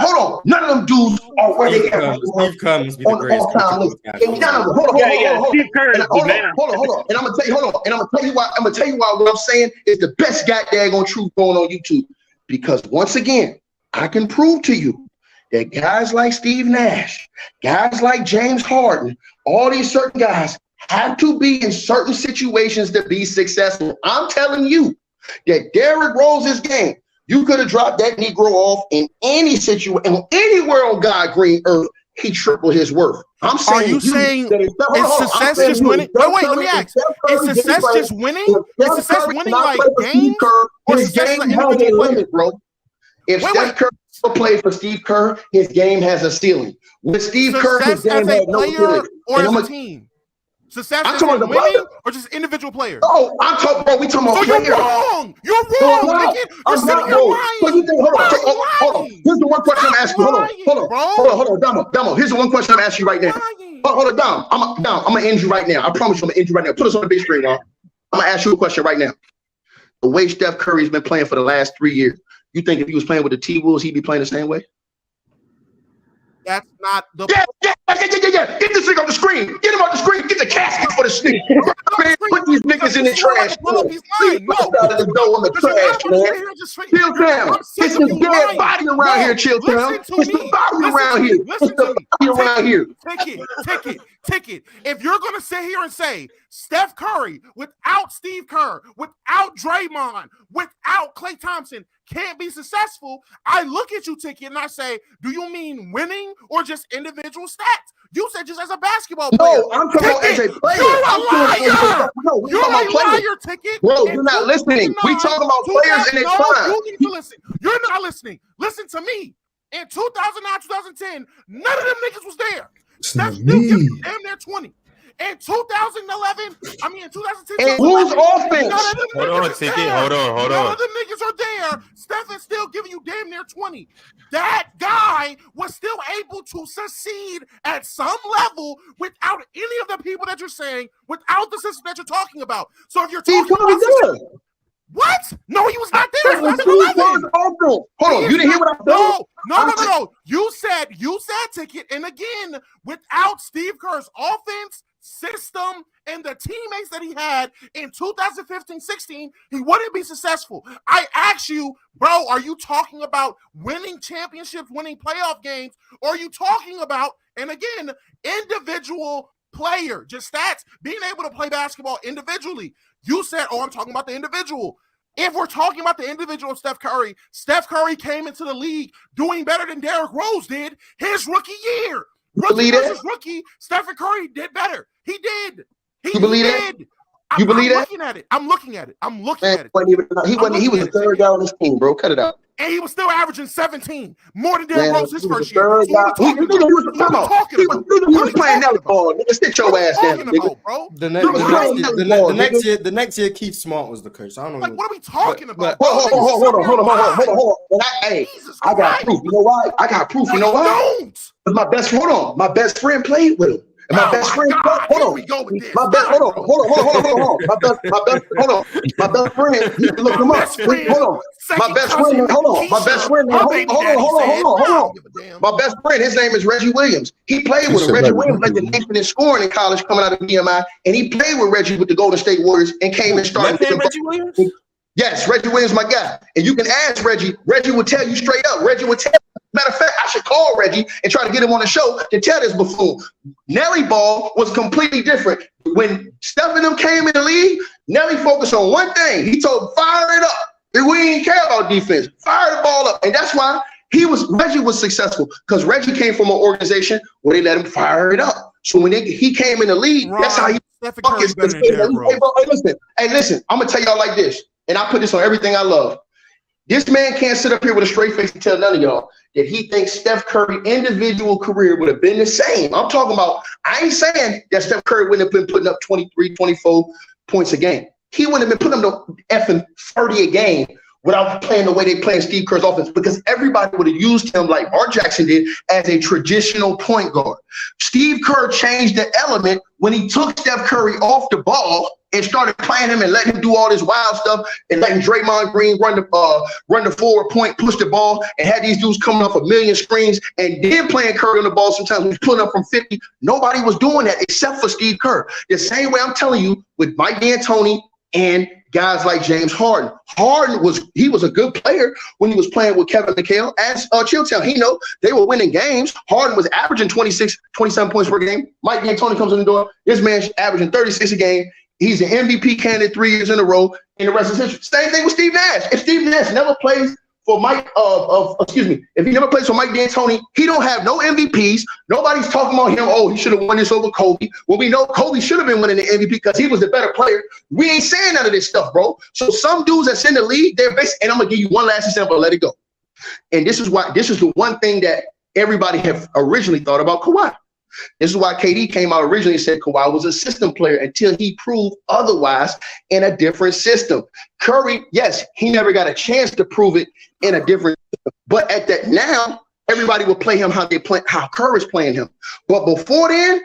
of them dudes are where they are. Steve Kerr's on the all-time list. Steve Kerr is the man. Hold on. And I'm gonna tell you why what I'm saying is the best goddamn truth going on YouTube. Because once again, I can prove to you that guys like Steve Nash, guys like James Harden, all these certain guys have to be in certain situations to be successful. I'm telling you that Derrick Rose's game, you could have dropped that Negro off in any situation, anywhere on God green earth, he tripled his worth. I'm saying, are you saying is success just winning? Wait, let me ask. Is success just winning? Is success winning like games? Or success like individual limit, bro? If Steph Curry play for Steve Kerr, his game has a ceiling. With Steve Kerr, his game has no ceiling. Or as a team? Success I'm is talking about the winning or just individual players? Oh, I'm talking, bro. We talking about players. You're wrong. You're wrong, nigga. You're sitting here lying. Hold on. Here's the one question I'm asking you. Hold on, Damo. Here's the one question I'm asking you right now. Hold on, Dom. I'm gonna end you right now. I promise you, I'm gonna end you right now. Put us on the big screen, Ron. I'm gonna ask you a question right now. The way Steph Curry's been playing for the last 3 years, you think if he was playing with the T-Wolves, he'd be playing the same way? That's not the Yeah. Get this nigga on the screen. Get him on the screen. Get the casket for the stick. Man, put these niggas in the trash. He's lying. No. Out of the door in the trash, man. Chill down. It's the dead body around here, chill down. It's the body around here. It's the body around here. Ticket. If you're going to sit here and say Steph Curry without Steve Kerr, without Draymond, without Klay Thompson can't be successful, I look at you, Ticket, and I say, do you mean winning or just individual stats? You said just as a basketball player. No, I'm talking about as a player. You're a liar. You're a liar, Ticket. Bro, you're not listening. We talking about players in their prime. You need to listen. You're not listening. Listen to me. In 2009, 2010, none of them niggas was there. Steph still giving you damn near 20. In 2011, in 2010, and who's offense? Hold on. None of the niggas are there. Steph is still giving you damn near 20. That guy was still able to succeed at some level without any of the people that you're saying, without the system that you're talking about. So if you're talking about what? No, he was not there. Hold on, you didn't hear what I said? No. You said Ticket, and again, without Steve Kerr's offense, system, and the teammates that he had in 2015-16, he wouldn't be successful. I ask you, bro, are you talking about winning championships, winning playoff games, or are you talking about, and again, individual player, just stats, being able to play basketball individually? You said, I'm talking about the individual. If we're talking about the individual of Steph Curry came into the league doing better than Derrick Rose did his rookie year. Rookie versus rookie, Stephen Curry did better. He did. You believe that? You believe that? I'm looking at it. He was the third guy on this team, bro. Cut it out. And he was still averaging 17, more than Derrick Rose his first year. He was playing Nelly ball. Nigga, sit your ass down, nigga. The next year, Keith Smart was the coach. I don't know. Like, what are we talking about? Hold on. Hey, I got proof. You know why? I got proof. You know why? My best friend played with him. And my best friend, hold on. My best friend, you can look him up. Hold on. My best friend, his name is Reggie Williams. He played with him. Reggie Williams led the nation in scoring in college coming out of VMI, and he played with Reggie with the Golden State Warriors and came and started. Reggie Williams? Yes, Reggie Williams, my guy. And you can ask Reggie. Reggie will tell you straight up. Reggie will tell you. Matter of fact, I should call Reggie and try to get him on the show to tell this buffoon. Nelly ball was completely different. When Steph and them came in the league, Nelly focused on one thing. He told fire it up. We didn't care about defense. Fire the ball up. And that's why Reggie was successful, because Reggie came from an organization where they let him fire it up. So when he came in the league, that's how he listen, I'm gonna tell y'all like this, and I put this on everything I love. This man can't sit up here with a straight face and tell none of y'all that he thinks Steph Curry's individual career would have been the same. I'm talking about, I ain't saying that Steph Curry wouldn't have been putting up 23, 24 points a game. He wouldn't have been putting up the effing 30 a game without playing the way they play in Steve Kerr's offense, because everybody would have used him like Art Jackson did as a traditional point guard. Steve Kerr changed the element when he took Steph Curry off the ball and started playing him and letting him do all this wild stuff and letting Draymond Green run the forward point, push the ball, and had these dudes coming off a million screens, and then playing Curry on the ball sometimes when he's pulling up from 50. Nobody was doing that except for Steve Kerr. The same way I'm telling you with Mike D'Antoni and guys like James Harden. Harden was a good player when he was playing with Kevin McHale. As Chilltown, he know they were winning games. Harden was averaging 26, 27 points per game. Mike D'Antoni comes in the door. This man's averaging 36 a game. He's an MVP candidate 3 years in a row, and the rest is history. Same thing with Steve Nash. If Steve Nash never plays for if he never plays for Mike D'Antoni, he don't have no MVPs. Nobody's talking about him. Oh, he should have won this over Kobe. Well, we know Kobe should have been winning the MVP because he was the better player. We ain't saying none of this stuff, bro. So some dudes that's in the league, they're basically, and I'm gonna give you one last example. Let it go. And this is the one thing that everybody have originally thought about Kawhi. This is why KD came out originally and said Kawhi was a system player until he proved otherwise in a different system. Curry, yes, he never got a chance to prove it in a different system. But at that now, everybody will play him how Curry's playing him. But before then,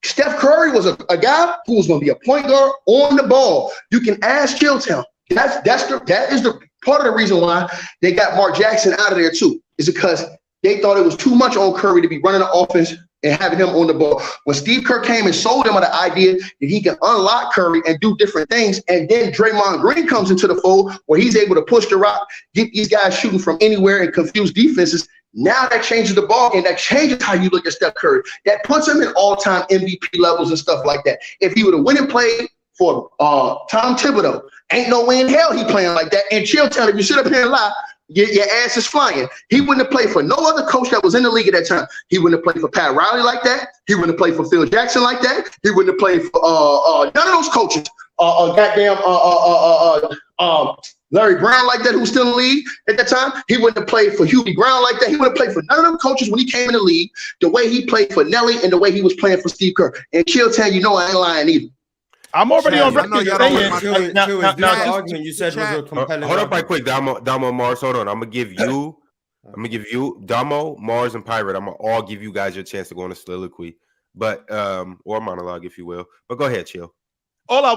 Steph Curry was a guy who was going to be a point guard on the ball. You can ask Chilltown. That is the part of the reason why they got Mark Jackson out of there too, is because they thought it was too much on Curry to be running the offense and having him on the ball. When Steve Kerr came and sold him the idea that he can unlock Curry and do different things, and then Draymond Green comes into the fold where he's able to push the rock, get these guys shooting from anywhere and confuse defenses. Now that changes the ball game. That changes how you look at Steph Curry. That puts him in all-time MVP levels and stuff like that. If he would have went and played for Tom Thibodeau, ain't no way in hell he playing like that. And Chilltown, if you sit up here and lie, your ass is flying. He wouldn't have played for no other coach that was in the league at that time. He wouldn't have played for Pat Riley like that. He wouldn't have played for Phil Jackson like that. He wouldn't have played for none of those coaches. Larry Brown like that, who was still in the league at that time. He wouldn't have played for Hubie Brown like that. He wouldn't have played for none of them coaches when he came in the league, the way he played for Nelly and the way he was playing for Steve Kerr. And Chilltown, you know I ain't lying either. I'm already on record saying argument you said was a compelling. Hold up right quick, Damo, Mars. Hold on. I'm gonna give you Damo, Mars, and Pirate. I'm gonna all give you guys your chance to go on a soliloquy, but or monologue, if you will. But go ahead, Chill. All I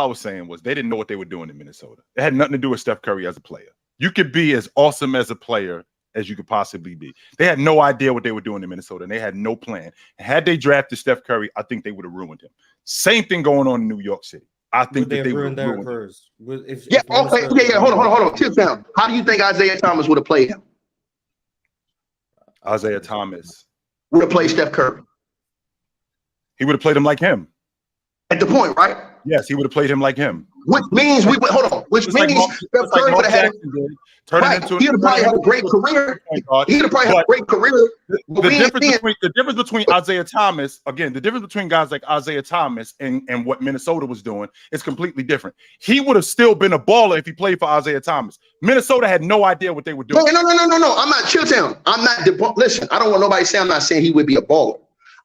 was saying was they didn't know what they were doing in Minnesota. It had nothing to do with Steph Curry as a player. You could be as awesome as a player as you could possibly be. They had no idea what they were doing in Minnesota, and they had no plan. Had they drafted Steph Curry, I think they would have ruined him. Same thing going on in New York City. I think that they would have ruined him. Hold on. Chilltown. How do you think Isaiah Thomas would have played him? Isaiah Thomas would have played Steph Curry. He would have played him like him. At the point, right? Yes, he would have played him like him. Which means Steph Curry would have had he'd have probably had a great career. He'd have probably had a great career. The difference between Isaiah Thomas, again, the difference between guys like Isaiah Thomas and what Minnesota was doing is completely different. He would have still been a baller if he played for Isaiah Thomas. Minnesota had no idea what they were doing. No. I'm not Chilltown. I'm not. Listen, I don't want nobody to say I'm not saying he would be a baller.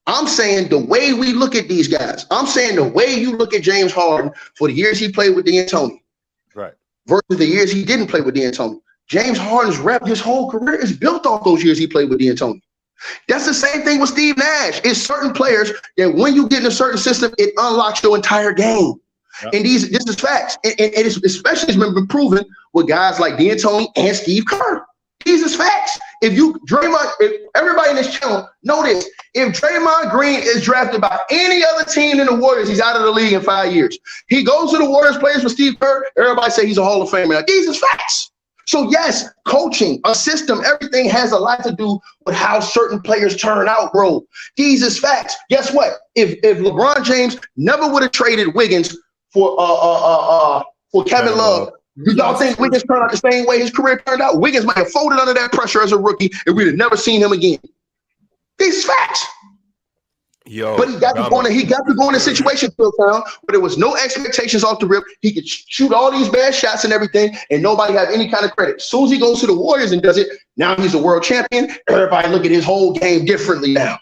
I'm saying the way we look at these guys. I'm saying the way you look at James Harden for the years he played with D'Antoni, right, versus the years he didn't play with D'Antoni. James Harden's his whole career is built off those years he played with D'Antoni. That's the same thing with Steve Nash. It's certain players that when you get in a certain system, it unlocks your entire game. Yep. And this is facts. And it's especially has been proven with guys like D'Antoni and Steve Kerr. These is facts. If everybody in this channel know this, if Draymond Green is drafted by any other team in the Warriors, he's out of the league in 5 years. He goes to the Warriors, plays for Steve Kerr. Everybody say he's a Hall of Famer. Now, these is facts. So yes, coaching, a system, everything has a lot to do with how certain players turn out, bro. These is facts. Guess what? If LeBron James never would have traded Wiggins for Kevin Love, do y'all think Wiggins turned out the same way his career turned out? Wiggins might have folded under that pressure as a rookie, and we'd have never seen him again. These is facts. But he got to go in a situation, where there was no expectations off the rip. He could shoot all these bad shots and everything, and nobody have any kind of credit. As soon as he goes to the Warriors and does it, now he's a world champion. Everybody look at his whole game differently now.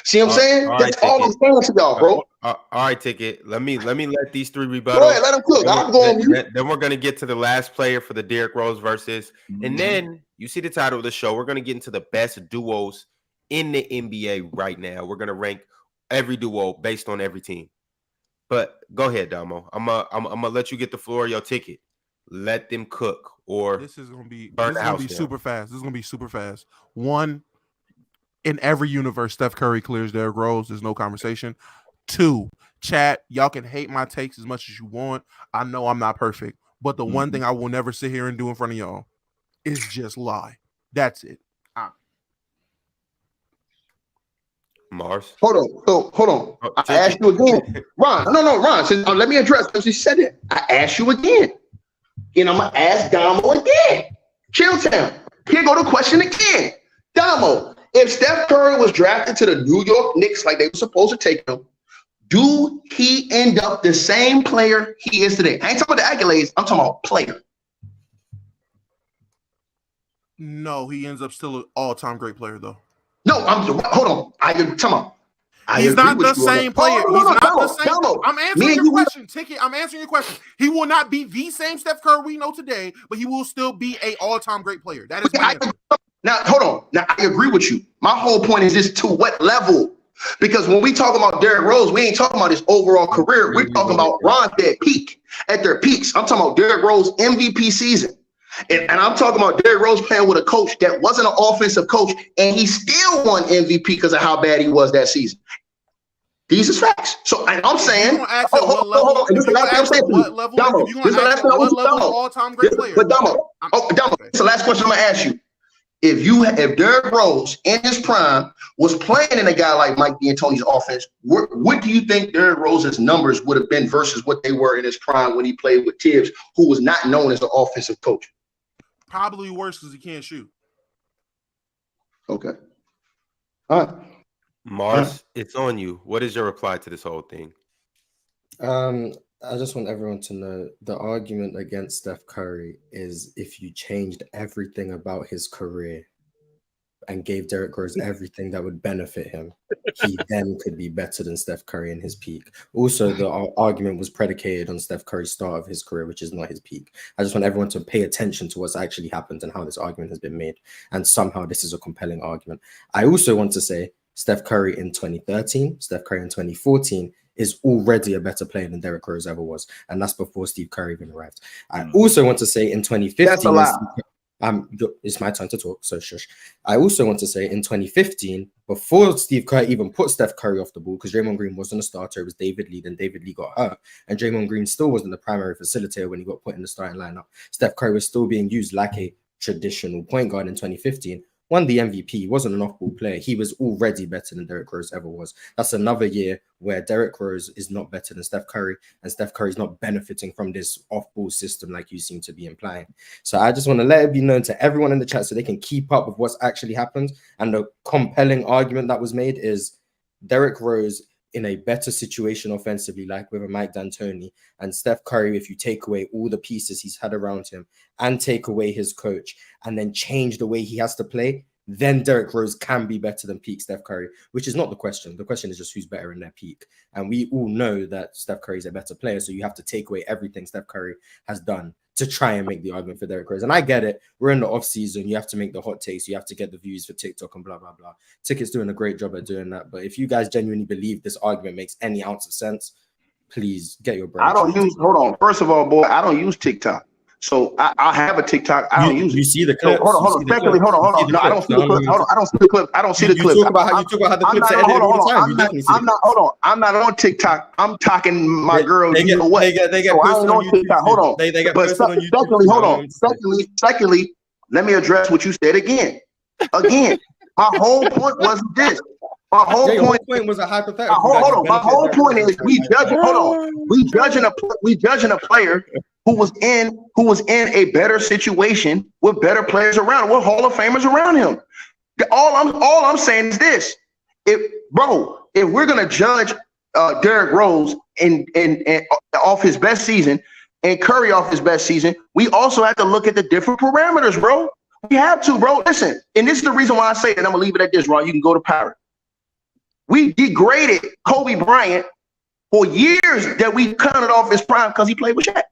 See what I'm saying? That's all I'm saying to y'all, bro. All right, Ticket. Let me let these three rebuttal. Go ahead, let them cook. I'm going. Then we're gonna get to the last player for the Derrick Rose versus, and then you see the title of the show. We're gonna get into the best duos in the NBA right now. We're gonna rank every duo based on every team. But go ahead, Damo. I'm gonna let you get the floor. Your Ticket. Let them cook. Or this is gonna be super fast. This is gonna be super fast. One. In every universe, Steph Curry clears Derrick Rose. There's no conversation. Two, chat, y'all can hate my takes as much as you want. I know I'm not perfect, but the one thing I will never sit here and do in front of y'all is just lie. That's it. Mars. Hold on. I asked you again. Ron, Ron. So, let me address this. He said it. I asked you again. And I'm going to ask Damo again. Chilltown. Here go the question again. Damo. If Steph Curry was drafted to the New York Knicks like they were supposed to take him, do he end up the same player he is today? I ain't talking about the accolades. I'm talking about player. No, he ends up still an all-time great player, though. No, hold on. I'm talking about He's not the same player. He's not the same. I'm answering your question, Ticket. I'm answering your question. He will not be the same Steph Curry we know today, but he will still be an all-time great player. That is my answer. Now, hold on. Now, I agree with you. My whole point is this: to what level? Because when we talk about Derrick Rose, we ain't talking about his overall career. We're talking about Ron at their peaks. I'm talking about Derrick Rose MVP season. And I'm talking about Derrick Rose playing with a coach that wasn't an offensive coach, and he still won MVP because of how bad he was that season. These is facts. So I'm saying, hold on. This is the last thing I'm saying to you. Damo, this is the last thing I want you to know. All-time great player. But Damo, this is the last question I'm gonna ask you. If Derrick Rose in his prime was playing in a guy like Mike D'Antoni's offense, what do you think Derrick Rose's numbers would have been versus what they were in his prime when he played with Tibbs, who was not known as an offensive coach? Probably worse because he can't shoot. Okay. All right. Mars, it's on you. What is your reply to this whole thing? I just want everyone to know the argument against Steph Curry is if you changed everything about his career and gave Derrick Rose everything that would benefit him, he then could be better than Steph Curry in his peak. Also, the argument was predicated on Steph Curry's start of his career, which is not his peak. I just want everyone to pay attention to what's actually happened and how this argument has been made. And somehow this is a compelling argument. I also want to say Steph Curry in 2013, Steph Curry in 2014 is already a better player than Derrick Rose ever was. And that's before Steve Curry even arrived. I also want to say in 2015, that's a lot. It's my time to talk, so shush. I also want to say in 2015, before Steve Kerr even put Steph Curry off the ball, because Draymond Green wasn't a starter, it was David Lee, then David Lee got hurt, and Draymond Green still wasn't the primary facilitator when he got put in the starting lineup. Steph Curry was still being used like a traditional point guard in 2015. Won the MVP, he wasn't an off-ball player. He was already better than Derrick Rose ever was. That's another year where Derrick Rose is not better than Steph Curry, and Steph Curry is not benefiting from this off-ball system like you seem to be implying. So I just want to let it be known to everyone in the chat so they can keep up with what's actually happened. And the compelling argument that was made is Derrick Rose in a better situation offensively, like with a Mike D'Antoni, and Steph Curry, if you take away all the pieces he's had around him and take away his coach and then change the way he has to play, then Derrick Rose can be better than peak Steph Curry, which is not the question. The question is just who's better in their peak. And we all know that Steph Curry is a better player, so you have to take away everything Steph Curry has done to try and make the argument for Derrick Rose. And I get it. We're in the off season. You have to make the hot takes. You have to get the views for TikTok and blah, blah, blah. Ticket's doing a great job at doing that. But if you guys genuinely believe this argument makes any ounce of sense, please get your brain. Hold on. First of all, boy, I don't use TikTok. So I have a TikTok. I don't use it. You see the clips. Hold on. Secondly, hold on. No, I don't see the clip. I don't see the clip. I don't see the clip. You talk about how the clips are edited all the time. I'm not on TikTok. I'm talking my girl. They get posted on TikTok. Hold on. They get posted on YouTube. Hold on. Secondly, let me address what you said again. My whole point was this. My whole point was a hypothetical. Hold on. My whole point is we judging a player who was in a better situation with better players around, with Hall of Famers around him. All I'm saying is this: if we're gonna judge Derrick Rose and off his best season and Curry off his best season, we also have to look at the different parameters, bro. We have to, bro. Listen, and this is the reason why I say it. And I'm gonna leave it at this, Ron. You can go to Pirate. We degraded Kobe Bryant for years that we counted off his prime because he played with Shaq.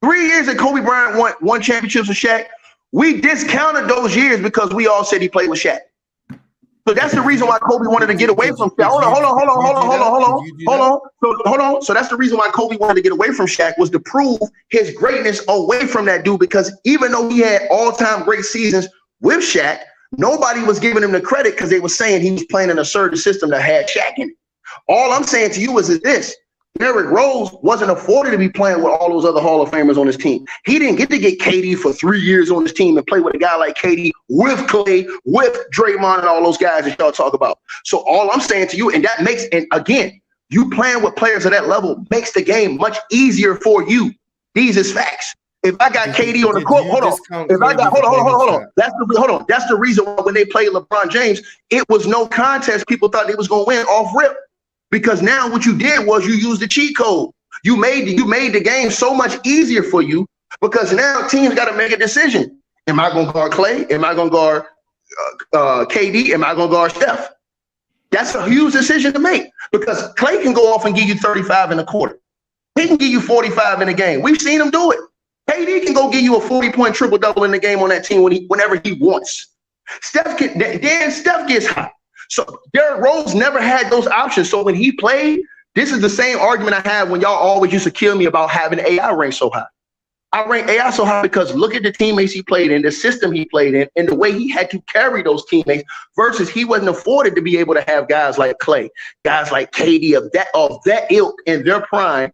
3 years that Kobe Bryant won championships with Shaq, we discounted those years because we all said he played with Shaq. So that's the reason why Kobe wanted to get away from Shaq. Hold on. So that's the reason why Kobe wanted to get away from Shaq, was to prove his greatness away from that dude, because even though he had all-time great seasons with Shaq, nobody was giving him the credit because they were saying he was playing in a certain system that had Shaq in it. All I'm saying to you is this: Derrick Rose wasn't afforded to be playing with all those other Hall of Famers on his team. He didn't get to get KD for 3 years on his team and play with a guy like KD, with Clay, with Draymond, and all those guys that y'all talk about. So all I'm saying to you, and again, you playing with players at that level makes the game much easier for you. These is facts. If I got KD on the court, hold on. That's the reason why when they played LeBron James, it was no contest. People thought they was gonna win off rip. Because now what you did was you used the cheat code. You made the game so much easier for you, because now teams got to make a decision. Am I going to guard Clay? Am I going to guard KD? Am I going to guard Steph? That's a huge decision to make because Klay can go off and give you 35 in a quarter. He can give you 45 in a game. We've seen him do it. KD can go give you a 40-point triple-double in the game on that team whenever he wants. Steph gets hot. So Derrick Rose never had those options. So when he played, this is the same argument I had when y'all always used to kill me about having AI ranked so high. I rank AI so high because look at the teammates he played in, the system he played in, and the way he had to carry those teammates versus he wasn't afforded to be able to have guys like Klay, guys like KD of that ilk in their prime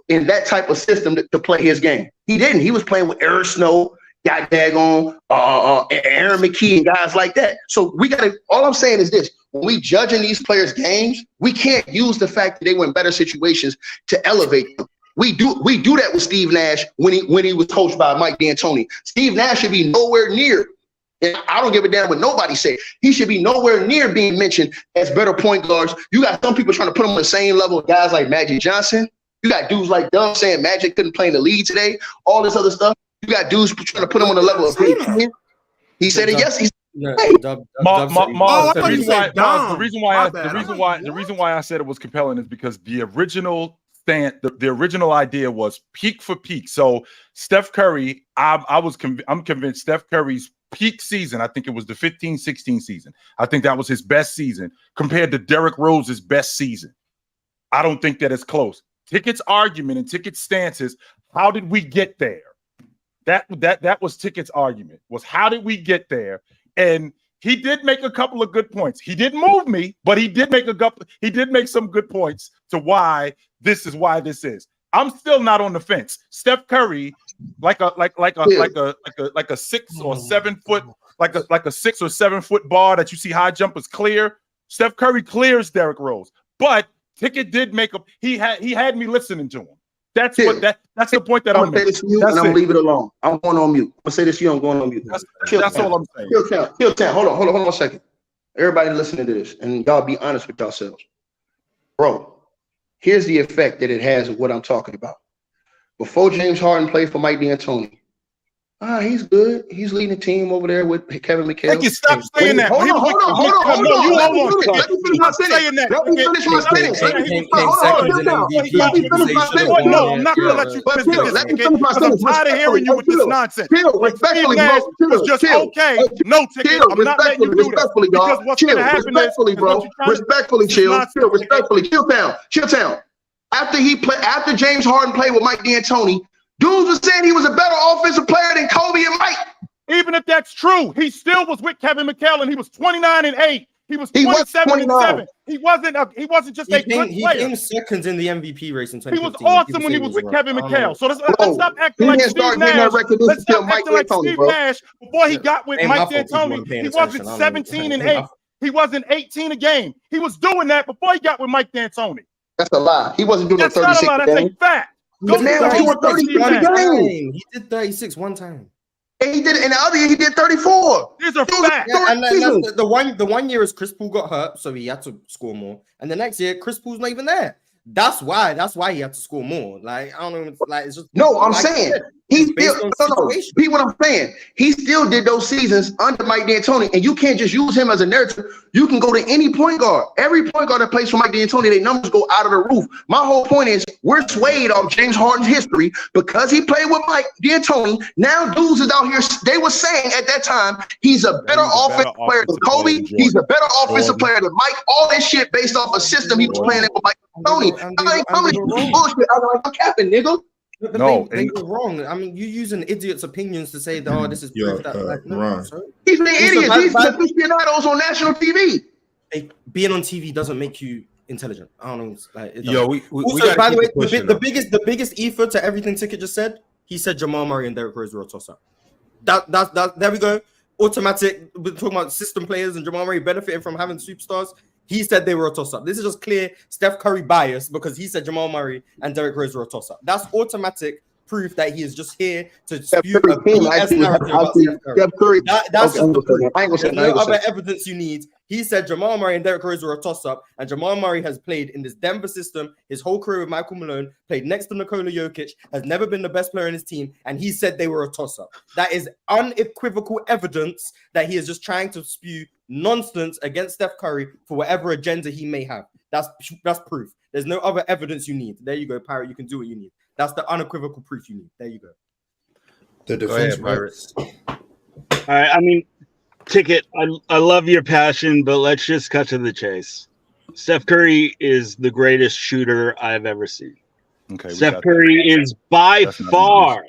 in that type of system to play his game. He didn't. He was playing with Eric Snow, got daggone Aaron McKee and guys like that. So we got to, all I'm saying is this, when we judging these players' games, we can't use the fact that they were in better situations to elevate them. We do that with Steve Nash when he was coached by Mike D'Antoni. Steve Nash should be nowhere near, and I don't give a damn what nobody say. He should be nowhere near being mentioned as better point guards. You got some people trying to put him on the same level of guys like Magic Johnson. You got dudes like Dumb saying Magic couldn't play in the league today. All this other stuff. You got dudes trying to put him on the level of He said it. Yes, he's. The reason why I said it was compelling is because the original idea was peak for peak. So Steph Curry, I'm convinced Steph Curry's peak season, I think it was the 15-16 season. I think that was his best season compared to Derrick Rose's best season. I don't think that it's close. Ticket's argument and Ticket's stances, how did we get there? That was Ticket's argument, was how did we get there? And he did make a couple of good points. He didn't move me, but he did make some good points to why this is why this is. I'm still not on the fence. Steph Curry, like a 6 or 7 foot, like a 6 or 7 foot bar that you see high jumpers clear. Steph Curry clears Derrick Rose, but Ticket did make up. He had me listening to him. That's the point that I'm making. I'm gonna leave it alone. I'm going on mute. I'm gonna say this to you. I'm going on mute. That's all I'm saying. Kill Town. Hold on one second. Everybody listening to this, and y'all be honest with yourselves, bro. Here's the effect that it has of what I'm talking about. Before James Harden played for Mike D'Antoni, he's good. He's leading the team over there with Kevin McHale. Thank you. Stop saying that. Hold on. Let me finish my sentence. No, I'm not going to let you finish this. I'm tired of hearing you with this nonsense. Respectfully, was just okay. No, Ticket. I'm not letting you do this. Because what's going to happen is, respectfully, Chill Town. After James Harden played with Mike D'Antoni, dudes was saying he was a better offensive player than Kobe and Mike. Even if that's true, he still was with Kevin McHale, and he was 29-8. He was 27-7. He wasn't just a good player. He came second in the MVP race in 2015. He was awesome when he was with Kevin McHale. So let's stop acting like Steve Nash. Let's stop acting like Steve Nash before he got with Mike D'Antoni. He wasn't 17-8. He wasn't 18 a game. He was doing that before he got with Mike D'Antoni. That's a lie. He wasn't doing 36 a lie. That's a fact. The man was doing 36 a game. He did 36 one time. And he did it in the other year. He did 34. These are facts. Yeah, and the one year is Chris Paul got hurt, so he had to score more. And the next year, Chris Paul's not even there. That's why he had to score more. Like I don't know. Like it's just I'm saying he still. Be what I'm saying. He still did those seasons under Mike D'Antoni, and you can't just use him as a narrative. You can go to any point guard. Every point guard that plays for Mike D'Antoni, their numbers go out of the roof. My whole point is we're swayed off James Harden's history because he played with Mike D'Antoni. Now dudes is out here. They were saying at that time he's a better offensive player than Kobe. He's a better offensive player than Mike. All this shit based off a system he was playing with Mike D'Antoni. I ain't coming to bullshit. I'm capping, nigga. No, they were wrong. I mean, you using idiots' opinions to say, "Oh, this is proof that." He's an idiot. He's aficionados on national TV. Being on TV doesn't make you intelligent. I don't know. Like, we also, by the way, the biggest ether to everything Ticket just said. He said Jamal Murray and Derrick Rose were a toss-up. That there we go. Automatic. We're talking about system players and Jamal Murray benefiting from having superstars. He said they were a toss-up. This is just clear Steph Curry bias because he said Jamal Murray and Derrick Rose were a toss-up. That's automatic proof that he is just here to spew a BS narrative about Steph Curry. That's just the proof. No other evidence you need. He said Jamal Murray and Derrick Rose were a toss-up, and Jamal Murray has played in this Denver system his whole career with Michael Malone, played next to Nikola Jokic, has never been the best player in his team, and he said they were a toss-up. That is unequivocal evidence that he is just trying to spew nonsense against Steph Curry for whatever agenda he may have. That's proof. There's no other evidence you need. There you go, Pirate. You can do what you need. That's the unequivocal proof you need. There you go. The defense Pirates. All right, I mean, Ticket, I love your passion, but let's just cut to the chase. Steph Curry is the greatest shooter I've ever seen. Okay, Steph Curry is by far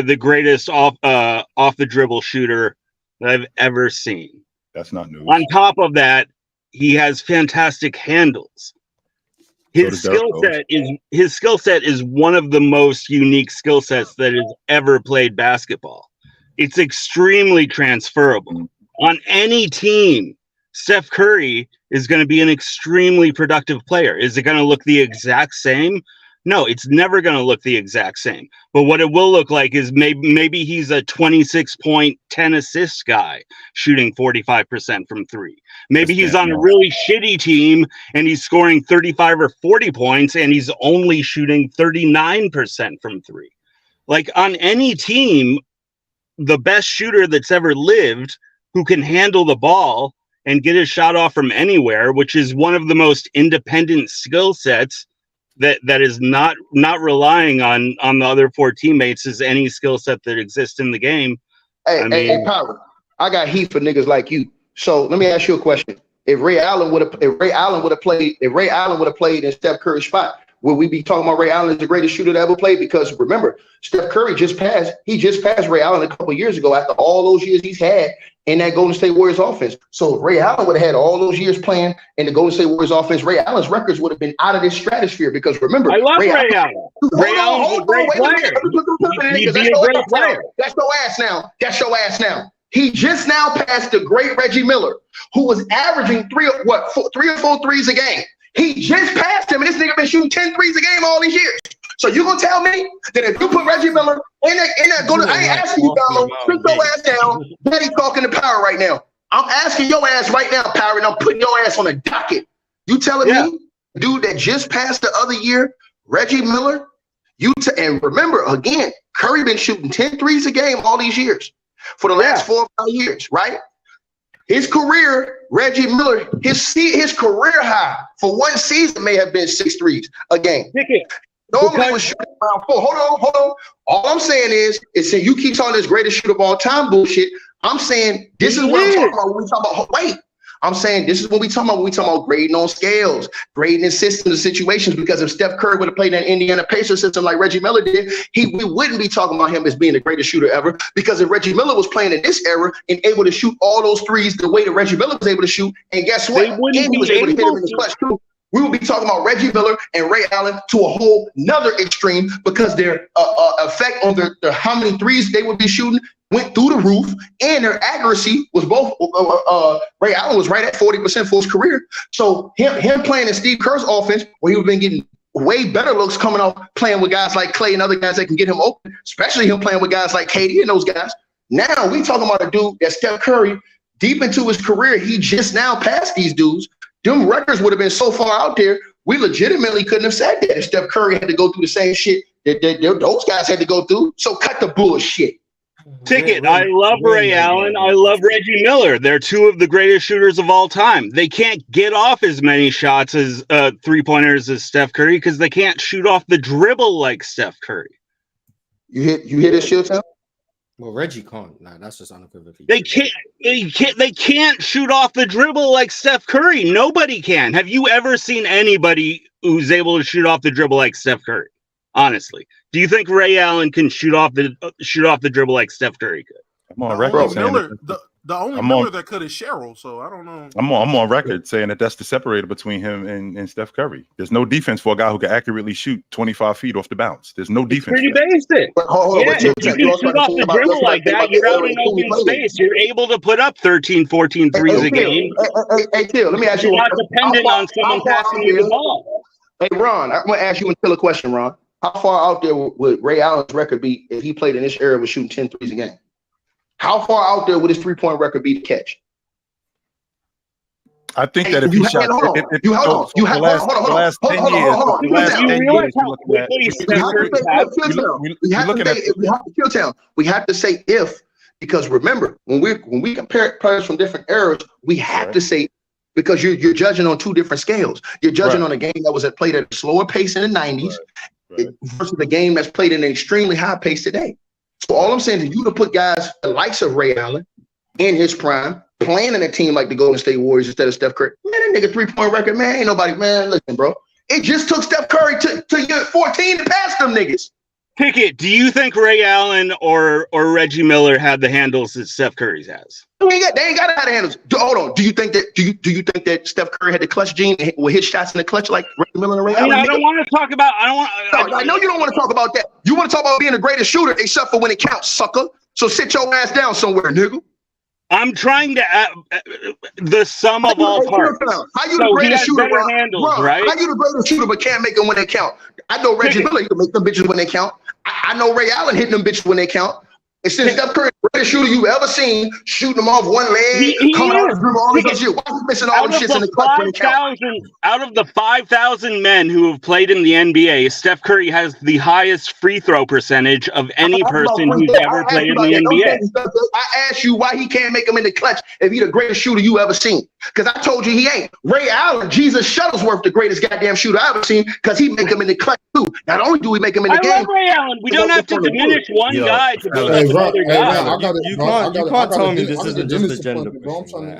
the greatest off the dribble shooter that I've ever seen. That's not news. On top of that, he has fantastic handles. His skill set is one of the most unique skill sets that has ever played basketball. It's extremely transferable. On any team, Steph Curry is going to be an extremely productive player. Is it going to look the exact same? No, it's never going to look the exact same. But what it will look like is maybe he's a 26-point, 10-assist guy shooting 45% from three. Maybe he's on a really shitty team and he's scoring 35 or 40 points and he's only shooting 39% from three. Like on any team, the best shooter that's ever lived who can handle the ball and get his shot off from anywhere, which is one of the most independent skill sets that is not relying on the other four teammates as any skill set that exists in the game. Hey, Power, I got heat for niggas like you. So let me ask you a question. If Ray Allen would have played in Steph Curry's spot, would we be talking about Ray Allen as the greatest shooter to ever play? Because remember, Steph Curry just passed Ray Allen a couple of years ago after all those years he's had in that Golden State Warriors offense. So if Ray Allen would have had all those years playing in the Golden State Warriors offense, Ray Allen's records would have been out of this stratosphere. Because remember, I love Ray Allen. Ray Allen's a great player. He'd be a great player. That's your ass now. He just now passed the great Reggie Miller, who was averaging three or four threes a game. He just passed him, and this nigga been shooting 10 threes a game all these years. So you gonna tell me that if you put Reggie Miller in that I ain't asking you, Donald, put your ass down. Daddy talking to Power right now. I'm asking your ass right now, Power, and I'm putting your ass on a docket. You telling me, dude, that just passed the other year, Reggie Miller? And remember, again, Curry been shooting 10 threes a game all these years for the last 4 or 5 years, right? His career, Reggie Miller, his career high for one season may have been 6 threes a game. Normally was shooting around 4. Hold on. All I'm saying is saying you keep talking this greatest shooter of all time bullshit. I'm saying this is what I'm talking about when we talk about. Wait, I'm saying this is what we talking about when we talking about grading on scales, grading in systems and situations. Because if Steph Curry would have played in that Indiana Pacers system like Reggie Miller did, we wouldn't be talking about him as being the greatest shooter ever. Because if Reggie Miller was playing in this era and able to shoot all those threes the way that Reggie Miller was able to shoot, and guess what? And he was able to hit him in the clutch too. We will be talking about Reggie Miller and Ray Allen to a whole nother extreme because their effect on their how many threes they would be shooting went through the roof, and their accuracy was both. Ray Allen was right at 40% for his career. So him playing in Steve Kerr's offense, where he would have been getting way better looks coming off playing with guys like Clay and other guys that can get him open, especially him playing with guys like KD and those guys. Now we talking about a dude that Steph Curry, deep into his career, he just now passed these dudes. Them records would have been so far out there, we legitimately couldn't have said that if Steph Curry had to go through the same shit that those guys had to go through. So cut the bullshit. Ticket, I love Ray Allen. I love Reggie Miller. They're two of the greatest shooters of all time. They can't get off as many shots as three-pointers as Steph Curry because they can't shoot off the dribble like Steph Curry. You hit his shield town? Well, Reggie can't. Nah, that's just unequivocally. They can't shoot off the dribble like Steph Curry. Nobody can. Have you ever seen anybody who's able to shoot off the dribble like Steph Curry? Honestly, do you think Ray Allen can shoot off the dribble like Steph Curry could? I'm on record saying the only Miller that could is Cheryl, so I don't know. I'm on record saying that that's the separator between him and Steph Curry. There's no defense for a guy who can accurately shoot 25, feet off the bounce. There's no defense. Pretty basic. If you can shoot off the dribble like that, you're out in open space. You're able to put up 13, 14 threes a game. Hey, Till, let me ask you. You're not dependent on someone passing you the ball. Hey, Ron, I'm going to ask you a question, Ron. How far out there would Ray Allen's record be if he played in this era with shooting 10 threes a game? How far out there would his three-point record be to catch? I think that if he shot, the last 10 years, we have to say if Because remember, when we compare players from different eras, we have to say, because you're judging on two different scales. You're judging on a game that was played at a slower pace in the 90s versus the game that's played at an extremely high pace today. So all I'm saying is you to put guys the likes of Ray Allen in his prime, playing in a team like the Golden State Warriors instead of Steph Curry. Man, that nigga 3-point record, man, ain't nobody, man, listen, bro. It just took Steph Curry to year 14 to pass them niggas. Pickett, do you think Ray Allen or Reggie Miller had the handles that Steph Curry's has? They ain't got to have the handles. Hold on. Do you think that Steph Curry had the clutch gene and will hit shots in the clutch like Reggie Miller and Ray Allen? I don't want to talk about. I know you don't want to talk about that. You want to talk about being the greatest shooter, except for when it counts, sucker. So sit your ass down somewhere, nigga. I'm trying to the sum of all parts. How you the greatest shooter, bro? Right? How you the greatest shooter but can't make them when they count? I know Reggie Miller, you can make them bitches when they count. I know Ray Allen hitting them bitches when they count. And since Steph Curry, the greatest shooter you ever seen, shooting them off one leg, coming out and all this shit. Why are you missing all them shits in the clutch when they count? Out of the 5,000 men who have played in the NBA, Steph Curry has the highest free throw percentage of any person who's ever played in the NBA. I asked you why he can't make them in the clutch if he's the greatest shooter you ever seen. Because I told you he ain't. Ray Allen, Jesus Shuttlesworth, the greatest goddamn shooter I ever seen, because he make them in the clutch too. Not only do we make him in the game. I love Ray Allen. We don't have to diminish one guy to build up another guy. You can't tell me this isn't just a gender pushing.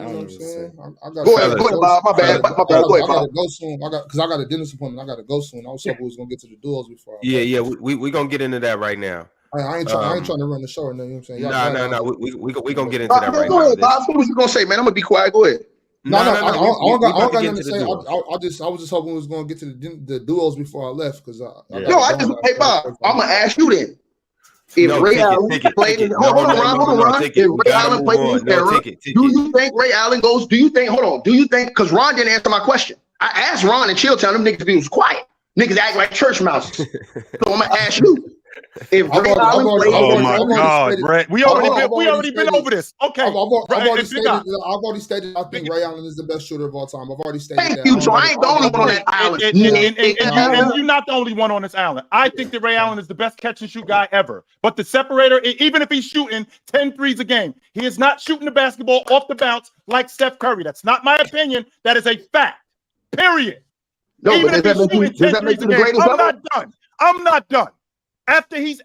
Go ahead, Bob. My bad. I gotta go soon. Because I got a dentist appointment. I gotta go soon. I was hoping we was gonna get to the duels before. Yeah. We gonna get into that right now. I ain't trying to run the show or nothing. You know what I'm saying? No. We gonna get into that right now. Go ahead, Bob. What was you gonna say, man? I'm gonna be quiet. Go ahead. I don't got nothing to say. I was just hoping we was gonna get to the duels before I left. Because hey Bob, I'm gonna ask you then. If Ray Allen played in, hold on. If Ray Allen played in this era, do you think Ray Allen goes? Do you think? Because Ron didn't answer my question. I asked Ron and Chilltown, them niggas was quiet. Niggas act like church mouses. So I'm gonna ask you. Oh my God, Brett! We already been over this. Okay, I've already stated. I think Ray Allen is the best shooter of all time. I've already stated that. Thank you. So I ain't the only one on that island. And you're not the only one on this island. I think that Ray Allen is the best catch and shoot guy ever. But the separator, even if he's shooting 10 threes a game, he is not shooting the basketball off the bounce like Steph Curry. That's not my opinion. That is a fact. Period. No, even if he's shooting 10 threes a game, I'm not done. After he's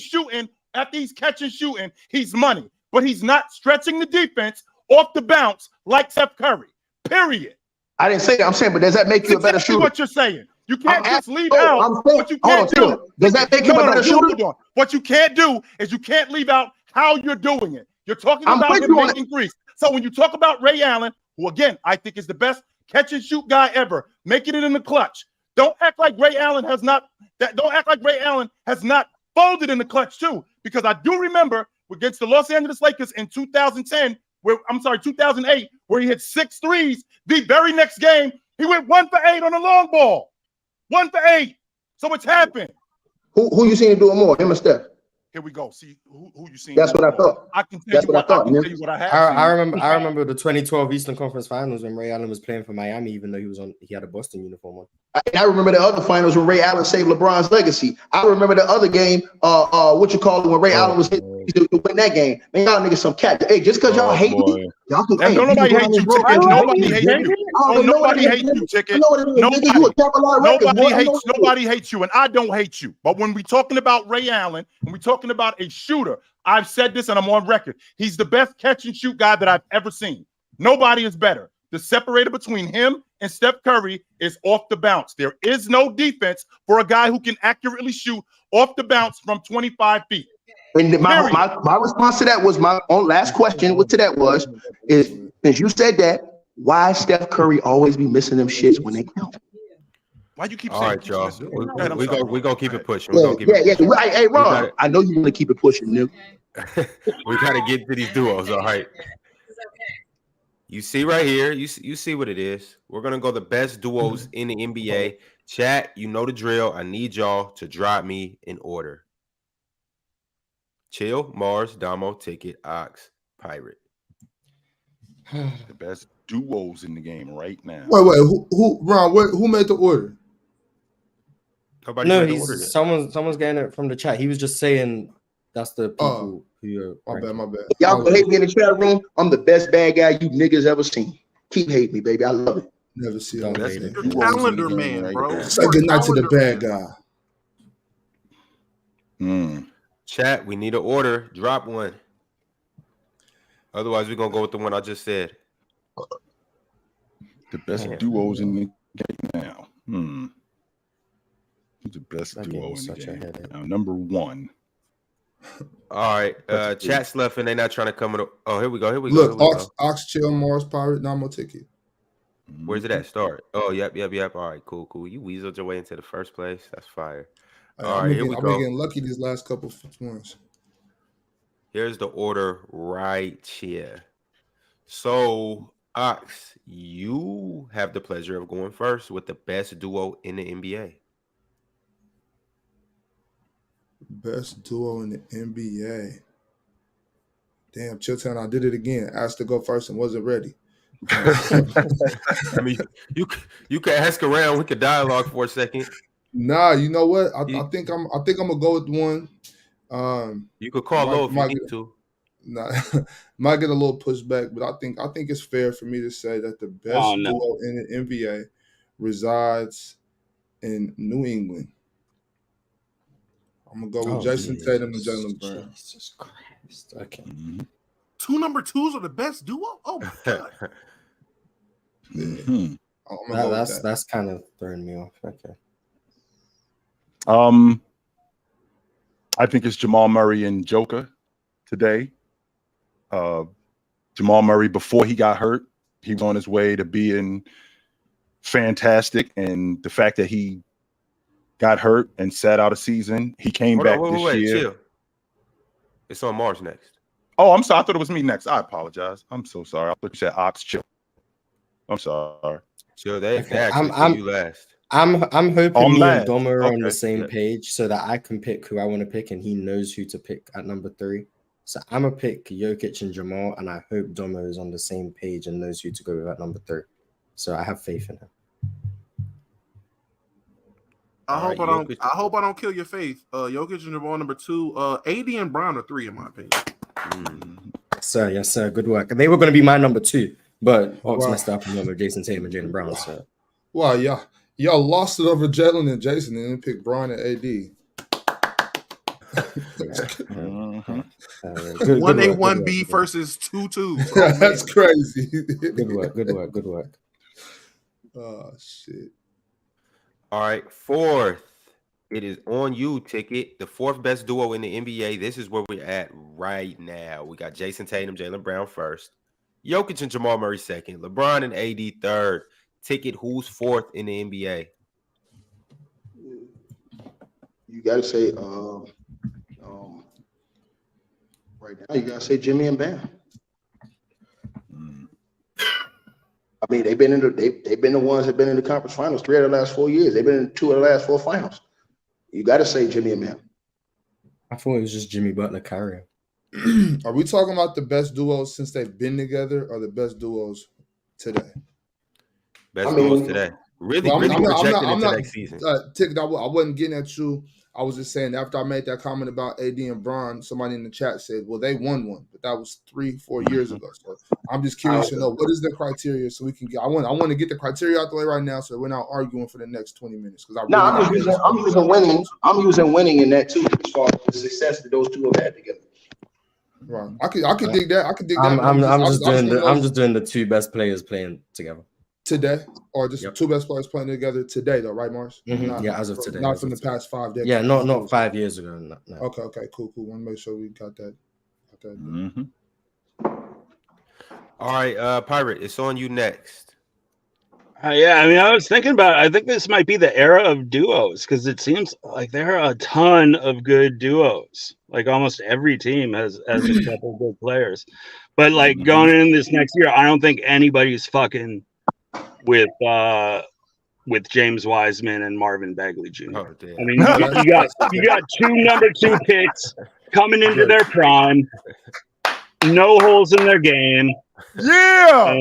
shooting, after he's catching shooting, he's money. But he's not stretching the defense off the bounce like Steph Curry. Period. I didn't say that. I'm saying, but does that make you a better shooter? What you're saying. You can't just leave out what you can't do. Does that make you a better shooter? What you can't do is you can't leave out how you're doing it. You're talking about him making threes. So when you talk about Ray Allen, who again I think is the best catch and shoot guy ever, making it in the clutch. Don't act like Ray Allen has not. Don't act like Ray Allen has not folded in the clutch too, because I do remember against the Los Angeles Lakers in 2008, where he hit 6 threes. The very next game, he went 1 for 8 on a long ball. 1 for 8. So it's happened. Who you seen do it more, him or Steph? Here we go. See who you seen. That's what I thought. I can tell you what I have. I remember the 2012 Eastern Conference Finals when Ray Allen was playing for Miami, even though he had a Boston uniform on. I remember the other finals when Ray Allen saved LeBron's legacy. I remember the other game, when Ray Allen was hit to win that game. Man, y'all niggas some cat. Hey, just because y'all hate me, y'all can. Hey, nobody hates you, Chicken. Nobody hates you. Nobody hates you, Chicken. Nobody hates you, and I don't hate you. But when we're talking about Ray Allen, when we're talking about a shooter, I've said this and I'm on record. He's the best catch and shoot guy that I've ever seen. Nobody is better. The separator between him and Steph Curry is off the bounce. There is no defense for a guy who can accurately shoot off the bounce from 25 feet. And my response to that was my own last question. What to that was is since you said that, why Steph Curry always be missing them shits when they count? Why you keep saying? All right, y'all. We're gonna keep it pushing. Hey, Ron, I know you're gonna keep it pushing, nigga. We gotta get to these duos. All right. You see right here, you see what it is. We're going to go the best duos in the NBA. Chat, you know the drill. I need y'all to drop me in order. Chill, Mars, Damo, Ticket, Ox, Pirate. The best duos in the game right now. Wait, who Ron, who made the order? Someone's getting it from the chat. He was just saying That's the people who are. My bad. Y'all gonna hate me in the chat room. I'm the best bad guy you niggas ever seen. Keep hating me, baby. I love it. Never see Don't him. hate it. You're calendar man, bro. Say good night to the bad guy. Chat, we need an order. Drop one. Otherwise, we're gonna go with the one I just said. The best duos in the game now. Who's the best duo in the game? Now, number one. All right. Chat's left and they're not trying to come in. Oh, here we go. Look, Ox Chill, Mars Pirate, Namo Ticket. Where's it at? Start. Oh, yep. All right, cool. You weaseled your way into the first place. That's fire. All right, here we go. I've been getting lucky these last couple of ones. Here's the order right here. So, Ox, you have the pleasure of going first with the best duo in the NBA. Best duo in the NBA. Damn, Chilltown, I did it again. Asked to go first and wasn't ready. I mean, you can ask around. We could dialogue for a second. Nah, you know what? I think I'm gonna go with one. You could call low if you need to. Nah, might get a little pushback, but I think it's fair for me to say that the best duo in the NBA resides in New England. I'm gonna go with Jason Tatum and Jaylen Brown. Jesus Christ. Okay. Two number twos are the best duo? Oh my god. That's kind of throwing me off. Okay. I think it's Jamal Murray and Joker today. Jamal Murray, before he got hurt, he was on his way to being fantastic, and the fact that he got hurt and sat out a season, he came back this year. Chill. It's on Mars next. Oh, I'm sorry. I thought it was me next. I apologize. I'm so sorry. I thought you said Ox Chill. I'm sorry. Chill. They actually you last. I'm hoping me and Doma are on the same page so that I can pick who I want to pick and he knows who to pick at number 3. So I'm going to pick Jokic and Jamal, and I hope Doma is on the same page and knows who to go with at number 3. So I have faith in him. I hope I don't kill your faith. Jokic and Jamal number 2. AD and Brown are 3 in my opinion. Yes, sir. Good work. They were going to be my number 2, but Hawks messed up and number Jason Tatum and Jaylen Brown. So. Wow, y'all lost it over Jaylen and Jason and then picked Brown and AD. 1A, 1B versus 2-2. Oh, that's crazy. Good work. Oh, shit. All right, 4th. It is on you, Ticket. The 4th best duo in the NBA. This is where we're at right now. We got Jason Tatum, Jaylen Brown first. Jokic and Jamal Murray second. LeBron and AD third. Ticket, who's 4th in the NBA? You got to say, right now, you got to say Jimmy and Bam. I mean, they've been the ones that have been in the conference finals 3 out of the last 4 years. They've been in 2 of the last 4 finals. You got to say Jimmy and Bam. I thought it was just Jimmy Butler carrying. Are we talking about the best duos since they've been together, or the best duos today? Best duos today. Really projecting into next season. Ticket, I wasn't getting at you. I was just saying, after I made that comment about AD and Bron, somebody in the chat said, well, they won one, but that was 3-4 years ago. So I'm just curious to know, what is the criteria so we can get – I want to get the criteria out the way right now so we're not arguing for the next 20 minutes. I'm using winning. I'm using winning in that too, as far as the success that those two have had together. Right. I could dig that. I'm just doing the 2 best players playing together. Today, or just 2 best players playing together today, though, right, Mars? Mm-hmm. Yeah, as of today. Not from the past 5 decades. Yeah, not 5 years ago. No. Okay, cool. Want to make sure we got that. Mm-hmm. All right, Pirate, it's on you next. I was thinking about it. I think this might be the era of duos because it seems like there are a ton of good duos. Like almost every team has a couple of good players. But like going in this next year, I don't think anybody's fucking with James Wiseman and Marvin Bagley Jr. Oh, I mean, you got 2 number 2 picks coming into their prime, no holes in their game. Yeah,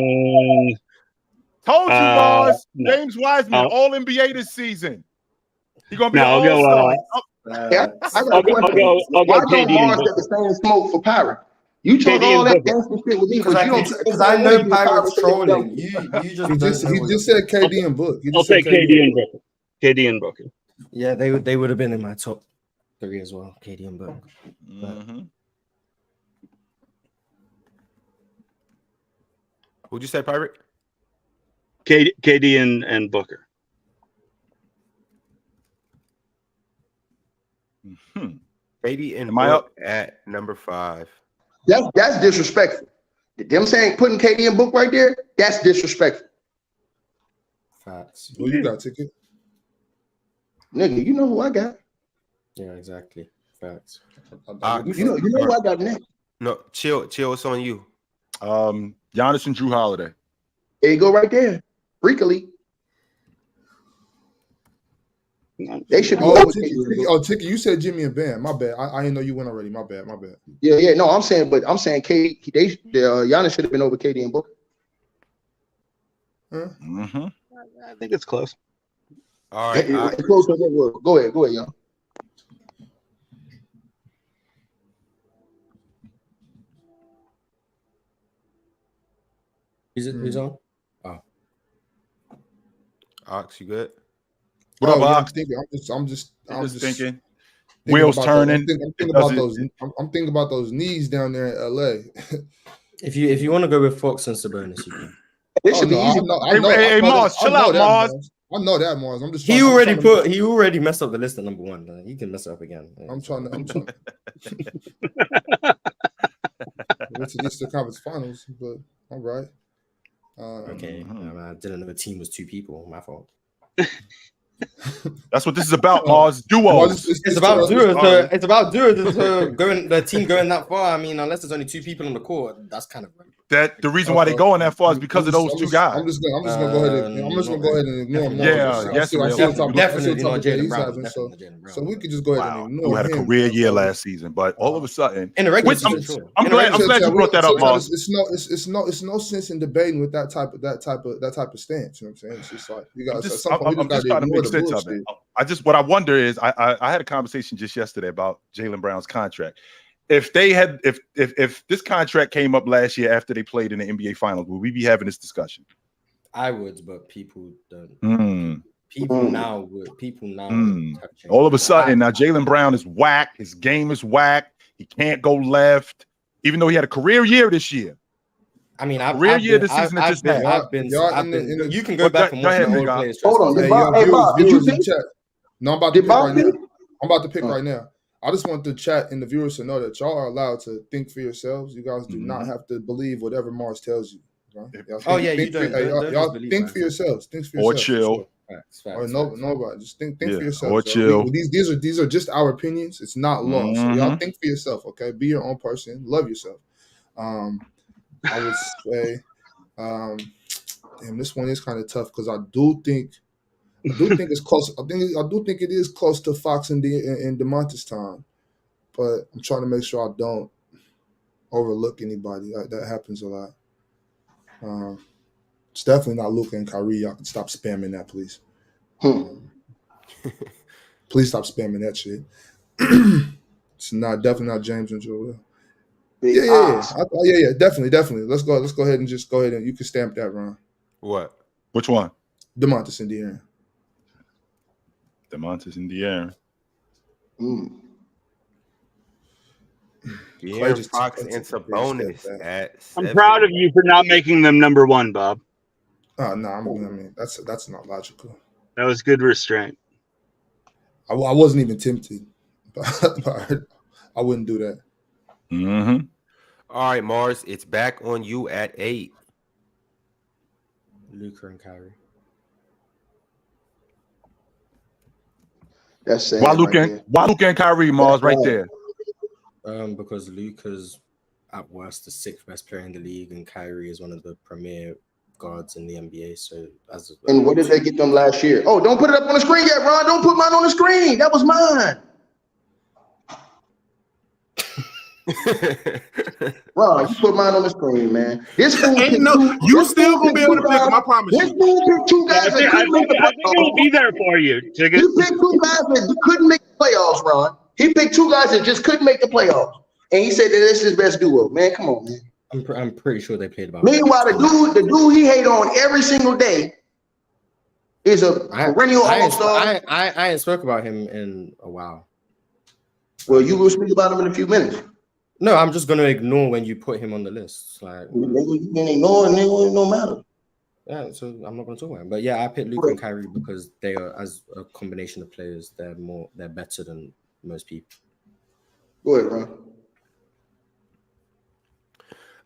told you, boss. James Wiseman, All NBA this season. He's gonna be All-Star. Yeah, I got a question. Why don't Mars get the same smoke for Pirate? You talk all that gangster shit with me, but you don't. Because I know Pirate's trolling. You just he just said KD and Book. I'll say KD and Booker. KD and Booker. Yeah, they would have been in my top 3 as well. KD and Book. Mm-hmm. Who'd you say, Pirate? KD and Booker. KD and Book at number 5. That's disrespectful. Them saying putting KD and Book right there, that's disrespectful. Facts. Who you got, Ticket? Nigga, you know who I got. Yeah, exactly. Facts. You know who I got next. No, chill. It's on you. Giannis and Drew Holiday. There you go, right there. Freakily. They should be. Ticket, you said Jimmy and Bam. My bad. I didn't know you went already. My bad. Yeah. No, I'm saying KD. Giannis should have been over KD and Booker. Mm-hmm. I think it's close. All right. It's close to that word. Go ahead, y'all. Who's on? Oh. Ox, you good? What up, Ox? I'm just thinking. Wheels turning. I'm thinking about those knees down there in LA. If you want to go with Fox and Sabonis, you can. It should be easy. Hey, Mars, chill out, Mars. I know that, Mars. I'm just. He already messed up the list at number 1. He can mess it up again. I'm trying to. Went to the Eastern Conference Finals, but all right. Okay, I didn't know the team was 2 people. My fault. That's what this is about, Mars. Duos. It's about duos. It's about duos. The team going that far. I mean, unless there's only 2 people on the court, that's kind of that. The reason why they going that far is because of those 2 guys. I'm just gonna go ahead and ignore him. Definitely not Jaylen Brown. So we could just go ahead and ignore him. Who had a career year last season, but all of a sudden, in the regular season, I'm glad you brought that up, Mars. It's no sense in debating with that type of stance. You know what I'm saying? It's just like you got. I'm just trying to make sense of it. What I wonder is, I had a conversation just yesterday about Jaylen Brown's contract. If this contract came up last year after they played in the NBA Finals, would we be having this discussion? I would, but people don't. People now would. All of a sudden, now Jaylen Brown is whack. His game is whack. He can't go left, even though he had a career year this year. I mean, this season just I've been. You can go back and watch the old players. Hold on, Bob, did you pick? No, I'm about to pick right now. I'm about to pick right now. I just want the chat and the viewers to know that y'all are allowed to think for yourselves. You guys do not have to believe whatever Mars tells you. Right? You don't. Y'all think for yourselves. Think for yourselves. Or chill. Or nobody. Just think for yourselves. Or chill. These are just our opinions. It's not law. So y'all think for yourself. Okay, be your own person. Love yourself. I would say, damn, this one is kind of tough because I do think it's close. I do think it is close to Fox and DeMontis time, but I'm trying to make sure I don't overlook anybody. That happens a lot. It's definitely not Luka and Kyrie. Y'all can stop spamming that, please. Please stop spamming that shit. It's definitely not James and Joel. Yeah, definitely. Let's go ahead and you can stamp that, Ron. What? Which one? DeMontis and De'Aaron. DeMontis and De'Aaron. De'Aaron Fox and Sabonis at 7. I'm proud of you for not making them number 1, Bob. Oh no, I mean that's not logical. That was good restraint. I wasn't even tempted, but I wouldn't do that. Mm-hmm. All right, Mars, it's back on you at 8. Luka and Kyrie. That's sad. Why Luka and Kyrie, Mars, right there? Because Luka's at worst the 6th best player in the league, and Kyrie is one of the premier guards in the NBA. So and what did they get them last year? Oh, don't put it up on the screen yet, Ron. Don't put mine on the screen. That was mine. Ron, you put mine on the screen, man. This fool you still gonna be able to pick him. I promise you. This fool picked 2 guys that couldn't make the playoffs. I think it'll be there for you. He picked 2 guys that couldn't make the playoffs, Ron. He picked two guys that just couldn't make the playoffs, and he said that this is his best duo. Man, come on, man. I'm pretty sure they played about. Meanwhile, the dude he hate on every single day is a perennial all-star. I ain't spoke about him in a while. Well, you will speak about him in a few minutes. No, I'm just gonna ignore when you put him on the list. Like you can ignore and it no matter. Yeah, so I'm not gonna talk about him. But yeah, I picked Luka and Kyrie because they are, as a combination of players, they're better than most people. Go ahead,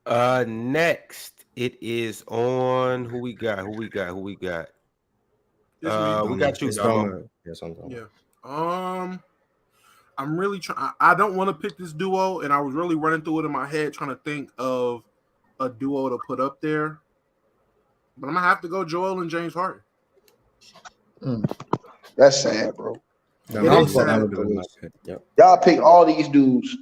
Ron. Next it is on who we got. We got you, Damo. Yes, I'm Damo. Yeah. I'm really trying. I don't want to pick this duo, and I was really running through it in my head, trying to think of a duo to put up there. But I'm gonna have to go Joel and James Harden. That's sad, bro. Y'all pick all these dudes.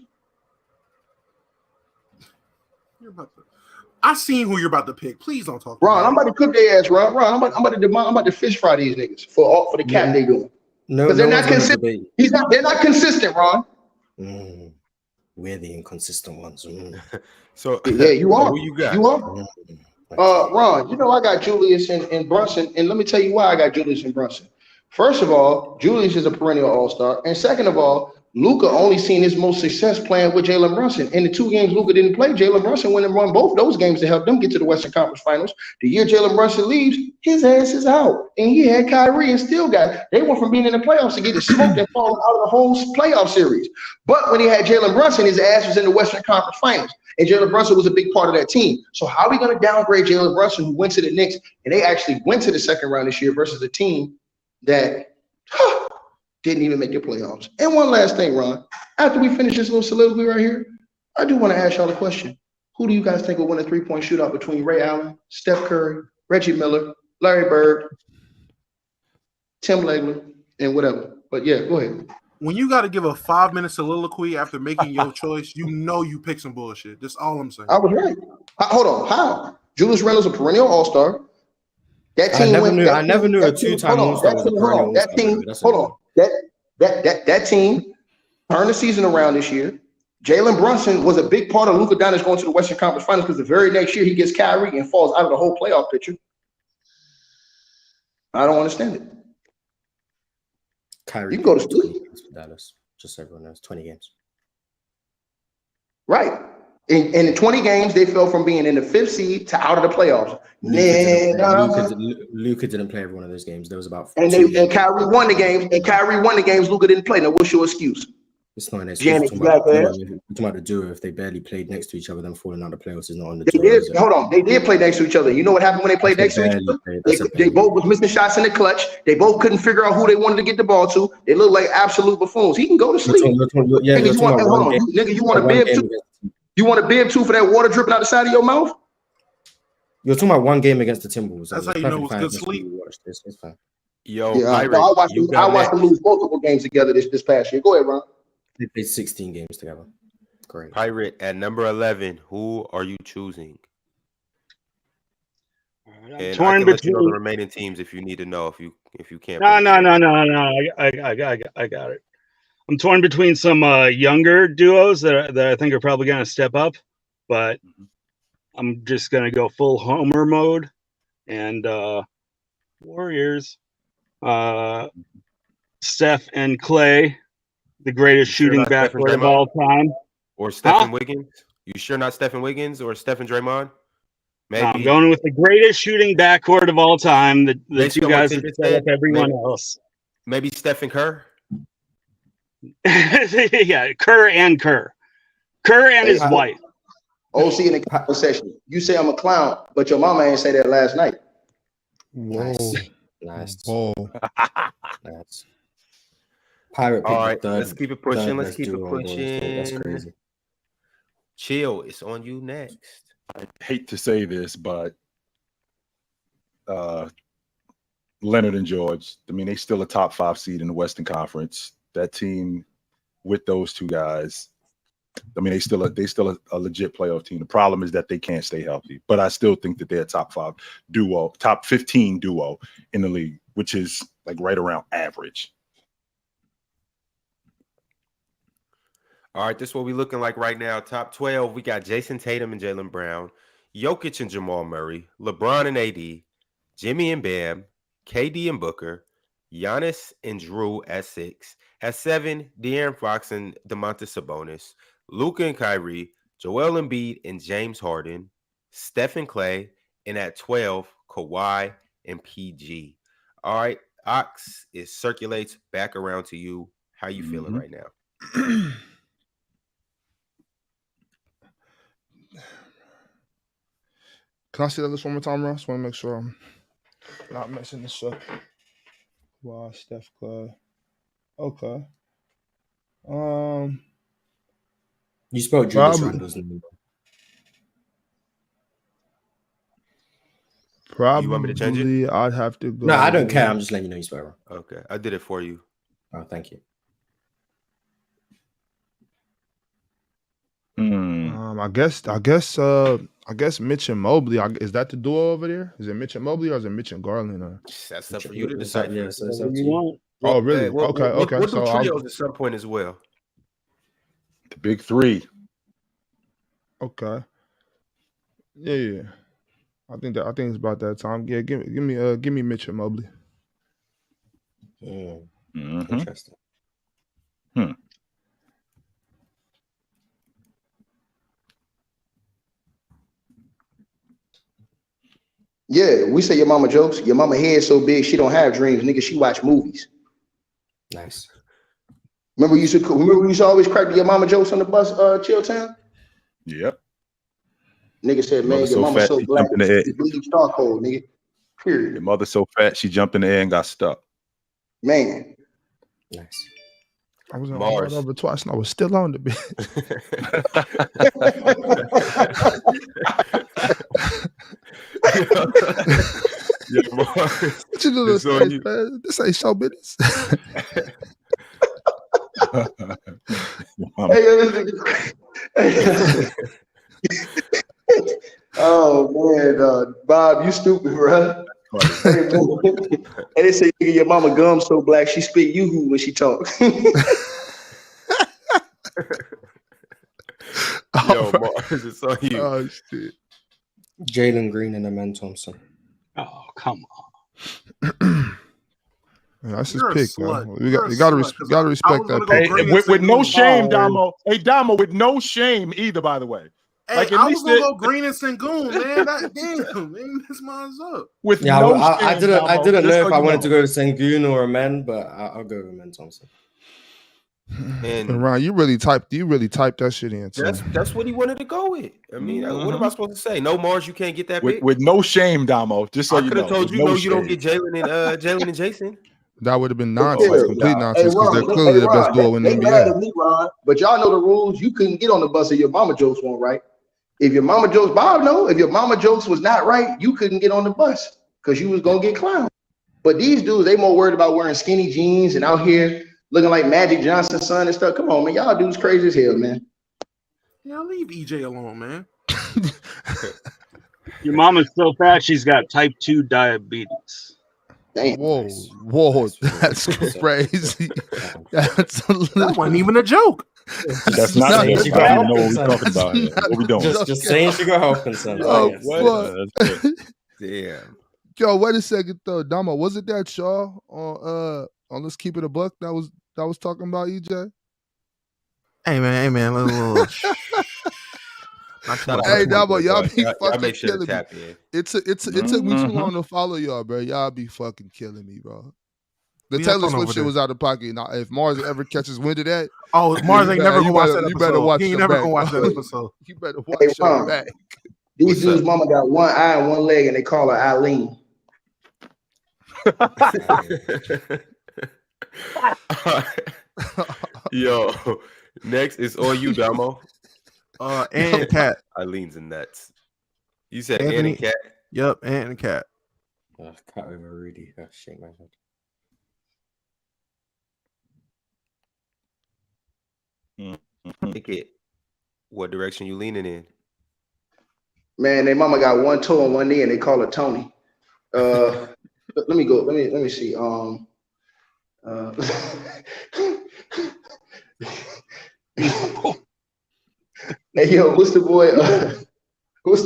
I seen who you're about to pick. Please don't talk. Ron, I'm about to cook their ass, Ron. I'm about to fish fry these niggas for the cap they doing. No, because they're not consistent. They're not consistent, Ron. We're the inconsistent ones. So yeah, you are. Who you got? You are. Ron, you know I got Julius and Brunson, and let me tell you why I got Julius and Brunson. First of all, Julius is a perennial all-star, and second of all, Luka only seen his most success playing with Jalen Brunson. In the two games Luka didn't play, Jalen Brunson went and won both those games to help them get to the Western Conference Finals. The year Jalen Brunson leaves, his ass is out, and he had Kyrie and still got. They went from being in the playoffs to getting smoked and falling out of the whole playoff series. But when he had Jalen Brunson, his ass was in the Western Conference Finals. And Jalen Brunson was a big part of that team. So how are we going to downgrade Jalen Brunson, who went to the Knicks, and they actually went to the second round this year versus a team that didn't even make the playoffs? And one last thing, Ron. After we finish this little soliloquy right here, I do want to ask y'all a question. Who do you guys think will win a three-point shootout between Ray Allen, Steph Curry, Reggie Miller, Larry Bird, Tim Legler, and whatever? But yeah, go ahead. When you got to give a 5-minute soliloquy after making your choice, you know you pick some bullshit. That's all I'm saying. I was right. Hold on. How? Julius Randle's a perennial all-star. That team I never knew a two-time all-star was a perennial all-star. That team turned the season around this year. Jalen Brunson was a big part of Luka Doncic going to the Western Conference Finals because the very next year he gets Kyrie and falls out of the whole playoff picture. I don't understand it. Kyrie, you can go to sleep. Dallas, just so everyone knows, 20 games. Right. In 20 games, they fell from being in the 5th seed to out of the playoffs. Luka didn't play every one of those games. There was about and Kyrie won the games. And Kyrie won the games. Luka didn't play. Now, what's your excuse? It's not an excuse. Talking about the duo, if they barely played next to each other, then falling out of the playoffs is not on the duo. Hold on. They did play next to each other. You know what happened when they played next to each other? They both was missing shots in the clutch. They both couldn't figure out who they wanted to get the ball to. They looked like absolute buffoons. He can go to sleep. Nigga, you want a bib too? You want a bib too for that water dripping out the side of your mouth? You're talking about one game against the Timberwolves. That's how you know it's good sleep. It's fine. Yo, yeah, I watched them lose multiple games together this past year. Go ahead, Ron. They played 16 games together. Great. Pirate at number 11. Who are you choosing? And I can let you know the remaining teams if you need to know. If you can't. No. I got it. I'm torn between some younger duos that I think are probably going to step up, but I'm just going to go full homer mode and Warriors. Steph and Clay, the greatest shooting backcourt of all time. Or Stephen Wiggins? You sure not Stephen Wiggins or Stephen Draymond? Maybe. I'm going with the greatest shooting backcourt of all time. The two guys that set up everyone else. Maybe Stephen Kerr? Yeah, Kerr and his wife. OC in the conversation. You say I'm a clown, but your mama ain't say that last night. Whoa. Nice. Whoa. Nice. Pirate. All right, let's keep it pushing. Let's keep it pushing. That's crazy. Chill. It's on you next. I hate to say this, but Leonard and George, I mean, they still a top 5 seed in the Western Conference. That team with those two guys, I mean, they still a legit playoff team. The problem is that they can't stay healthy. But I still think that they're a top 5 duo, top 15 duo in the league, which is like right around average. All right, this is what we looking like right now. Top 12, we got Jason Tatum and Jaylen Brown, Jokic and Jamal Murray, LeBron and AD, Jimmy and Bam, KD and Booker, Giannis and Drew at 6. At 7, De'Aaron Fox and Domantas Sabonis, Luka and Kyrie, Joel Embiid and James Harden, Steph and Clay, and at 12, Kawhi and PG. All right, Ox, it circulates back around to you. How you feeling right now? Can I see that list one more time, Ross? Want to make sure I'm not messing this up. Wow, Steph Clay. Okay. You spelled Julius Randle's name. Probably. You want me to change it? I'd have to go. No, I don't care. I'm just letting you know you spelled wrong. Okay, I did it for you. Oh, thank you. I guess Mitch and Mobley. Is that the duo over there? Is it Mitch and Mobley or is it Mitch and Garland? That's up for you to decide. Yeah, so you want. Oh, really? Okay. We'll so do trios at some point as well. The big three. Okay. Yeah. I think it's about that time. Yeah, give me Mitch and Mobley. Interesting. Yeah, we say your mama jokes. Your mama head so big she don't have dreams, nigga. She watch movies. Nice. Remember you used to always crack your mama jokes on the bus, Chilltown? Yep. Nigga said, man, your mama so black, she bleeds charcoal, nigga. Period. Your mother so fat she jumped in the air and got stuck. Man. Nice. I was on over twice and I was still on the bed. What you do this, man? This ain't show business. Oh man, Bob, you stupid, bro. And they say your mama gum so black she spit yoo-hoo when she talk. Yo, Mars, it's on you. Oh shit. Jalen Green and Amen Thompson. Oh, come on. Yeah, that's his pick, man. You gotta respect that pick. With no shame, Damo. Hey, Damo, with no shame either, by the way. Hey, like I was gonna go Green and Sengun, man. Damn, man, this mine's up. With no shame, I didn't know if I wanted to go Sengun or Amen, but I'll go with Amen Thompson. And Ryan, you really typed that shit in. That's what he wanted to go with. I mean, what am I supposed to say? No, Mars, you can't get that pick. With no shame, Damo. Just so I you know. could have told you, no, you don't get Jalen and Jason. That would have been nonsense, complete nonsense, because they're clearly the best duo in the NBA. Mad at me, Ron, but y'all know the rules. You couldn't get on the bus if your mama jokes weren't right. If your mama jokes, Bob, no. If your mama jokes was not right, you couldn't get on the bus because you was gonna get clowned. But these dudes, they more worried about wearing skinny jeans and out here looking like Magic Johnson's son and stuff. Come on, man. Y'all dudes crazy as hell, man. Yeah, leave EJ alone, man. Your mama's so fat she's got type 2 diabetes. Damn. Whoa, that's crazy. That wasn't even a joke. That's not I don't know what we're talking about here. What we doing? Just saying she got health concerns. Damn. Yo, wait a second though, Damo. Was it that Shaw on Let's Keep It a Buck that was talking about EJ? Hey man, little. Hey, Damo, y'all be fucking make sure killing to me. It took me too long to follow y'all, bro. Y'all be fucking killing me, bro. The Taylor Swift shit was out of pocket. Now, if Mars ever catches wind of that, Mars ain't never gonna watch that episode. You better watch. He ain't never gonna watch that episode. You better watch your back. These dudes' mama got one eye and one leg, and they call her Eileen. Yo, next is all you, Damo. And Cat. Eileen's and nuts. You said Anthony, and Cat? Yep, and Cat. Cat over Rudy. Oh, shake my head. Pick it. What direction you leaning in? Man, their mama got one toe on one knee, and they call her Tony. Let me go. Let me see. Hey, yo, what's the boy? What's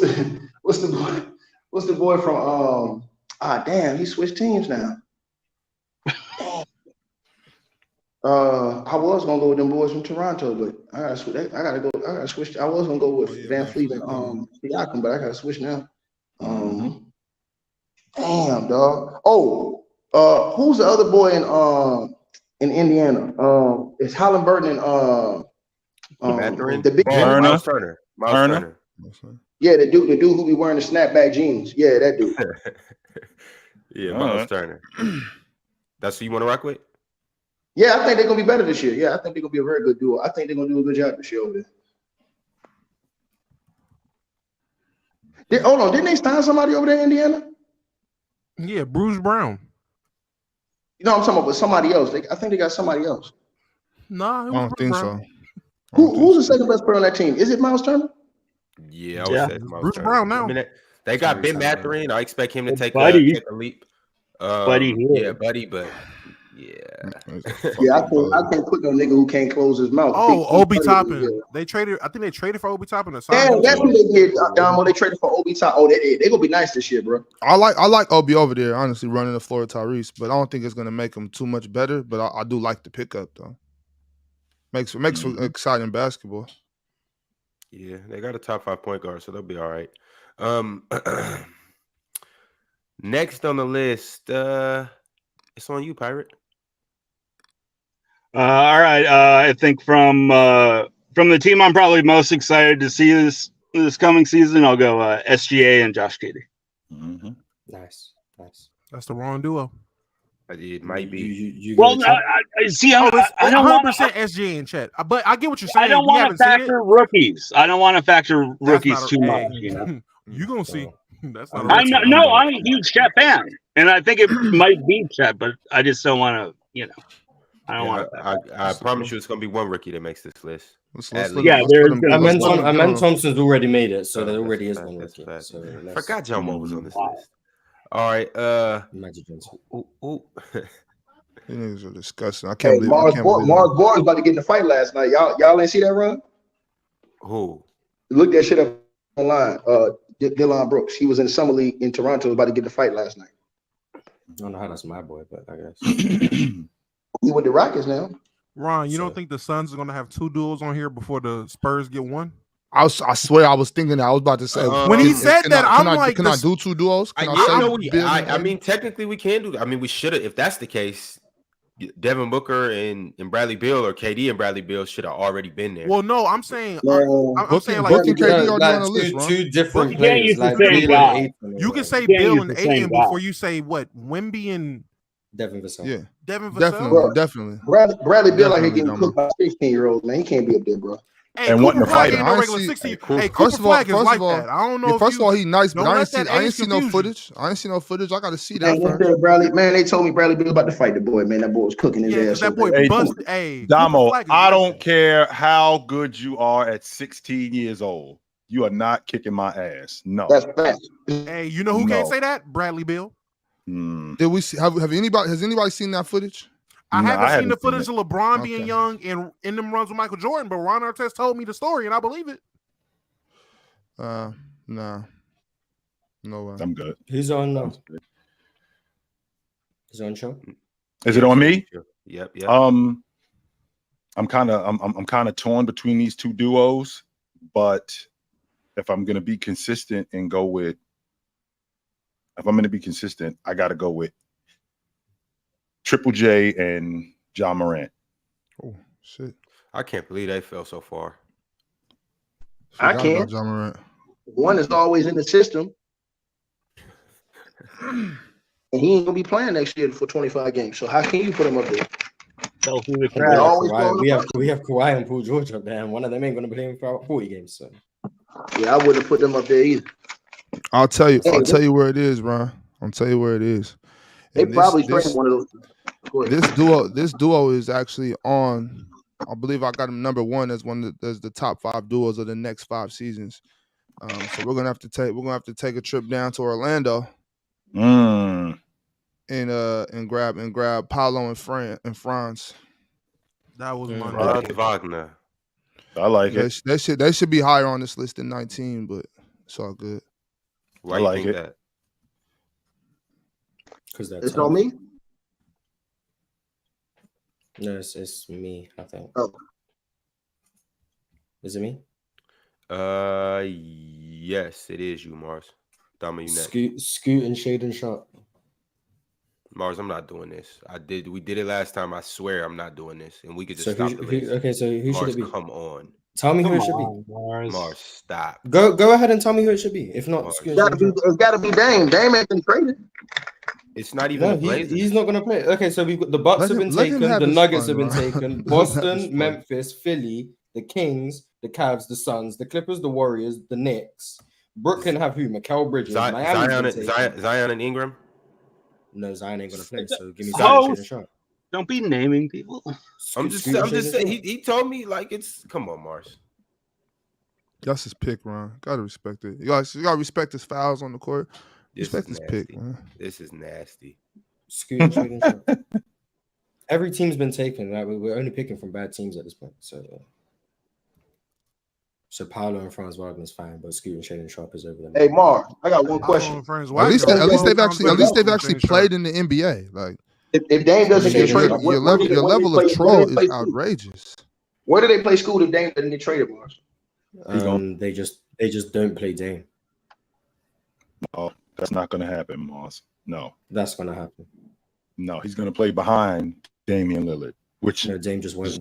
the boy from? Damn, he switched teams now. I was gonna go with them boys from Toronto, but I gotta switch. I gotta switch. I was gonna go with Van Fleet and Siakam, but I gotta switch now. Damn, dog. Oh, who's the other boy in Indiana? It's Halliburton and the big Miles Turner. Yeah, the dude who be wearing the snapback jeans. Yeah, that dude. Yeah, Miles Turner. That's who you want to rock with? Yeah, I think they're gonna be better this year. Yeah, I think they're gonna be a very good duo. I think they're gonna do a good job this year over there. Hold on, didn't they sign somebody over there in Indiana? Yeah, Bruce Brown. You know what I'm talking about, but somebody else. I think they got somebody else. Nah, I don't think so. Who's the second best player on that team? Is it Miles Turner? Yeah, I would say Bruce Brown now. I mean, they got Ben Mathurin. I expect him to take a leap. Buddy, but yeah. Yeah, I can't put no nigga who can't close his mouth. Oh, Obi Toppin. I think they traded for Obi Toppin. Damn, that's what they did, Damo. They traded for Obi Toppin. Oh, they gonna be nice this year, bro. I like Obi over there, honestly, running the floor with Tyrese, but I don't think it's gonna make him too much better. But I do like the pickup though. Makes for exciting basketball. Yeah, they got a top 5 point guard, so they'll be all right. Next on the list, it's on you, Pirate. All right. I think from the team I'm probably most excited to see this coming season, I'll go SGA and Josh Giddey. Mm-hmm. Nice. That's the wrong duo. It might be. Well, I see. I don't 100% SGA and Chet, but I get what you're saying. I don't want to factor rookies. I don't want to factor rookies too much. You know, you're gonna see. That's not. I'm a huge Chet fan, and I think it might be Chet, but I just don't want to. You know, I don't want to. I promise you, it's gonna be one rookie that makes this list. I meant Thompson's already made it, so there already is one rookie. So forgot John Wall was on this list. All right. You niggas are disgusting. I can't believe Mars Bourne's about to get in the fight last night. Y'all ain't see that run? Who? Look that shit up online. Dillon Brooks. He was in the summer league in Toronto, about to get in the fight last night. I don't know how that's my boy, but I guess he with the Rockets now. Ron, you don't think the Suns are gonna have 2 duels on here before the Spurs get one? I swear I was thinking that. I was about to say when he said that, I'm like, can I do 2 duos? I mean, technically we can do that. I mean, we should have. If that's the case, Devin Booker and Bradley Beal, or KD and Bradley Beal should have already been there. Well, no, I'm saying, I'm saying like Booker and KD already on the list, two different players. You can say Beal and Ayton before you say what Wemby and Devin Vassell. Yeah, Devin Vassell. Definitely. Bradley Beal out here getting cooked by 16-year-olds, man. He can't be up there, bro. Hey, and wanting to fight him. No regular 16. Hey, first of all, that. I don't know. First of all, he's nice, but I ain't seen no footage. I got to see that. Bradley, man, they told me Bradley Beal about to fight the boy. Man, that boy was cooking his ass. That boy busted. Hey, Damo, I don't care how good you are at 16 years old. You are not kicking my ass. No, that's fast. Hey, you know who can't say that? Bradley Beal. Did we see? Has anybody seen that footage? I haven't seen the footage of LeBron being young and in them runs with Michael Jordan, but Ron Artest told me the story, and I believe it. No way. I'm good. He's on. He's on show. Is it on me? Yep. I'm kind of torn between these 2 duos, but if I'm gonna be consistent and go with, I got to go with Triple J and John Morant. Oh shit! I can't believe they fell so far. I can't. John Morant. One is always in the system, and he ain't gonna be playing next year for 25 games. So how can you put him up there? We have Kawhi and Paul George up there, and one of them ain't gonna be playing for 40 games. So yeah, I wouldn't put them up there either. I'll tell you where it is, Ron. I'll tell you where it is. They probably trade one of those. This duo is actually on. I believe I got him number 1 as the top 5 duos of the next 5 seasons. So we're gonna have to take a trip down to Orlando, and grab Paolo and Franz. That was my Wagner. I like it. They should be higher on this list than 19, but it's all good. Why do you think that? Because it's on me. No, it's me. I think. Oh, is it me? Yes, it is you, Mars. Dama, you next. Scoot and Shaden Sharp. Mars, I'm not doing this. We did it last time. I swear I'm not doing this. And we could just so stop the race. Okay, so who Mars, should it be? Come on. Tell me who it should be. Mars, stop. Go ahead and tell me who it should be. If not, it's gotta be Dame. Dame ain't been traded. It's not even he's not gonna play. Okay, so we've got the Bucks have been taken, the Nuggets have been taken, Boston, Memphis, Philly, the Kings, the Cavs, the Suns, the Clippers, the Warriors, the Knicks. Brooklyn have who? Mikal Bridges. Zion and Ingram. No, Zion ain't gonna play. So give me Zion. Don't be naming people. I'm just saying. He told me like it's. Come on, Mars. That's his pick, Ron. Gotta respect it. You gotta respect his fouls on the court. Respect his pick, man. This is nasty. Every team's been taken. Right? We're only picking from bad teams at this point. So Paolo and Franz Wagner's fine, but Scoot and Shaden Sharp is over them. Hey, Mark, I got one question. At least they've actually played in the NBA. Like if Dame doesn't get traded, your level of troll is outrageous. Where do they play Scoot if Dame doesn't get traded, Mars? They just don't play Dame. Oh, that's not going to happen, Moss. No, that's going to happen. No, he's going to play behind Damian Lillard, which Dame just won't.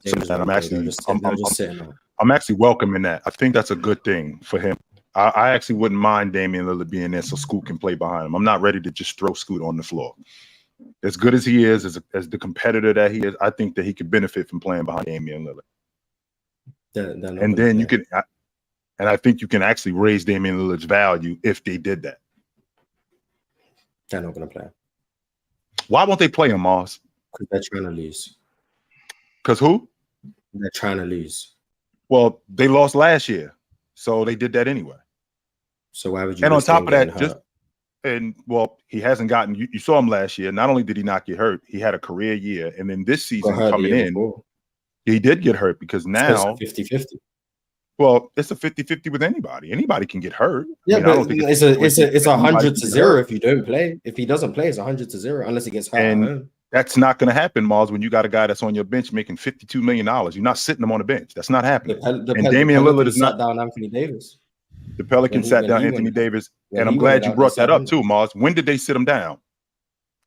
I'm actually welcoming that. I think that's a good thing for him. I actually wouldn't mind Damian Lillard being there so Scoot can play behind him. I'm not ready to just throw Scoot on the floor. As good as he is, as the competitor that he is, I think that he could benefit from playing behind Damian Lillard. And then you can, and I think you can actually raise Damian Lillard's value if they did that. They're not going to play. Why won't they play him, Moss? Because they're trying to lose. Because who? They're trying to lose. Well, they lost last year, so they did that anyway. So why would you? And on top of that, he hasn't gotten. You saw him last year. Not only did he not get hurt, he had a career year, and then this season coming in, he did get hurt because now 50-50. Well, it's a 50-50 with anybody. Anybody can get hurt. Yeah, but I don't think it's 100 to 0 if you don't play. If he doesn't play, it's 100 to 0 unless he gets hurt. And that's not going to happen, Miles, when you got a guy that's on your bench making $52 million. You're not sitting him on the bench. That's not happening. And Damian Lillard is not down Anthony Davis. The Pelicans sat down Anthony Davis, and I'm glad you brought that up too, Miles. When did they sit him down?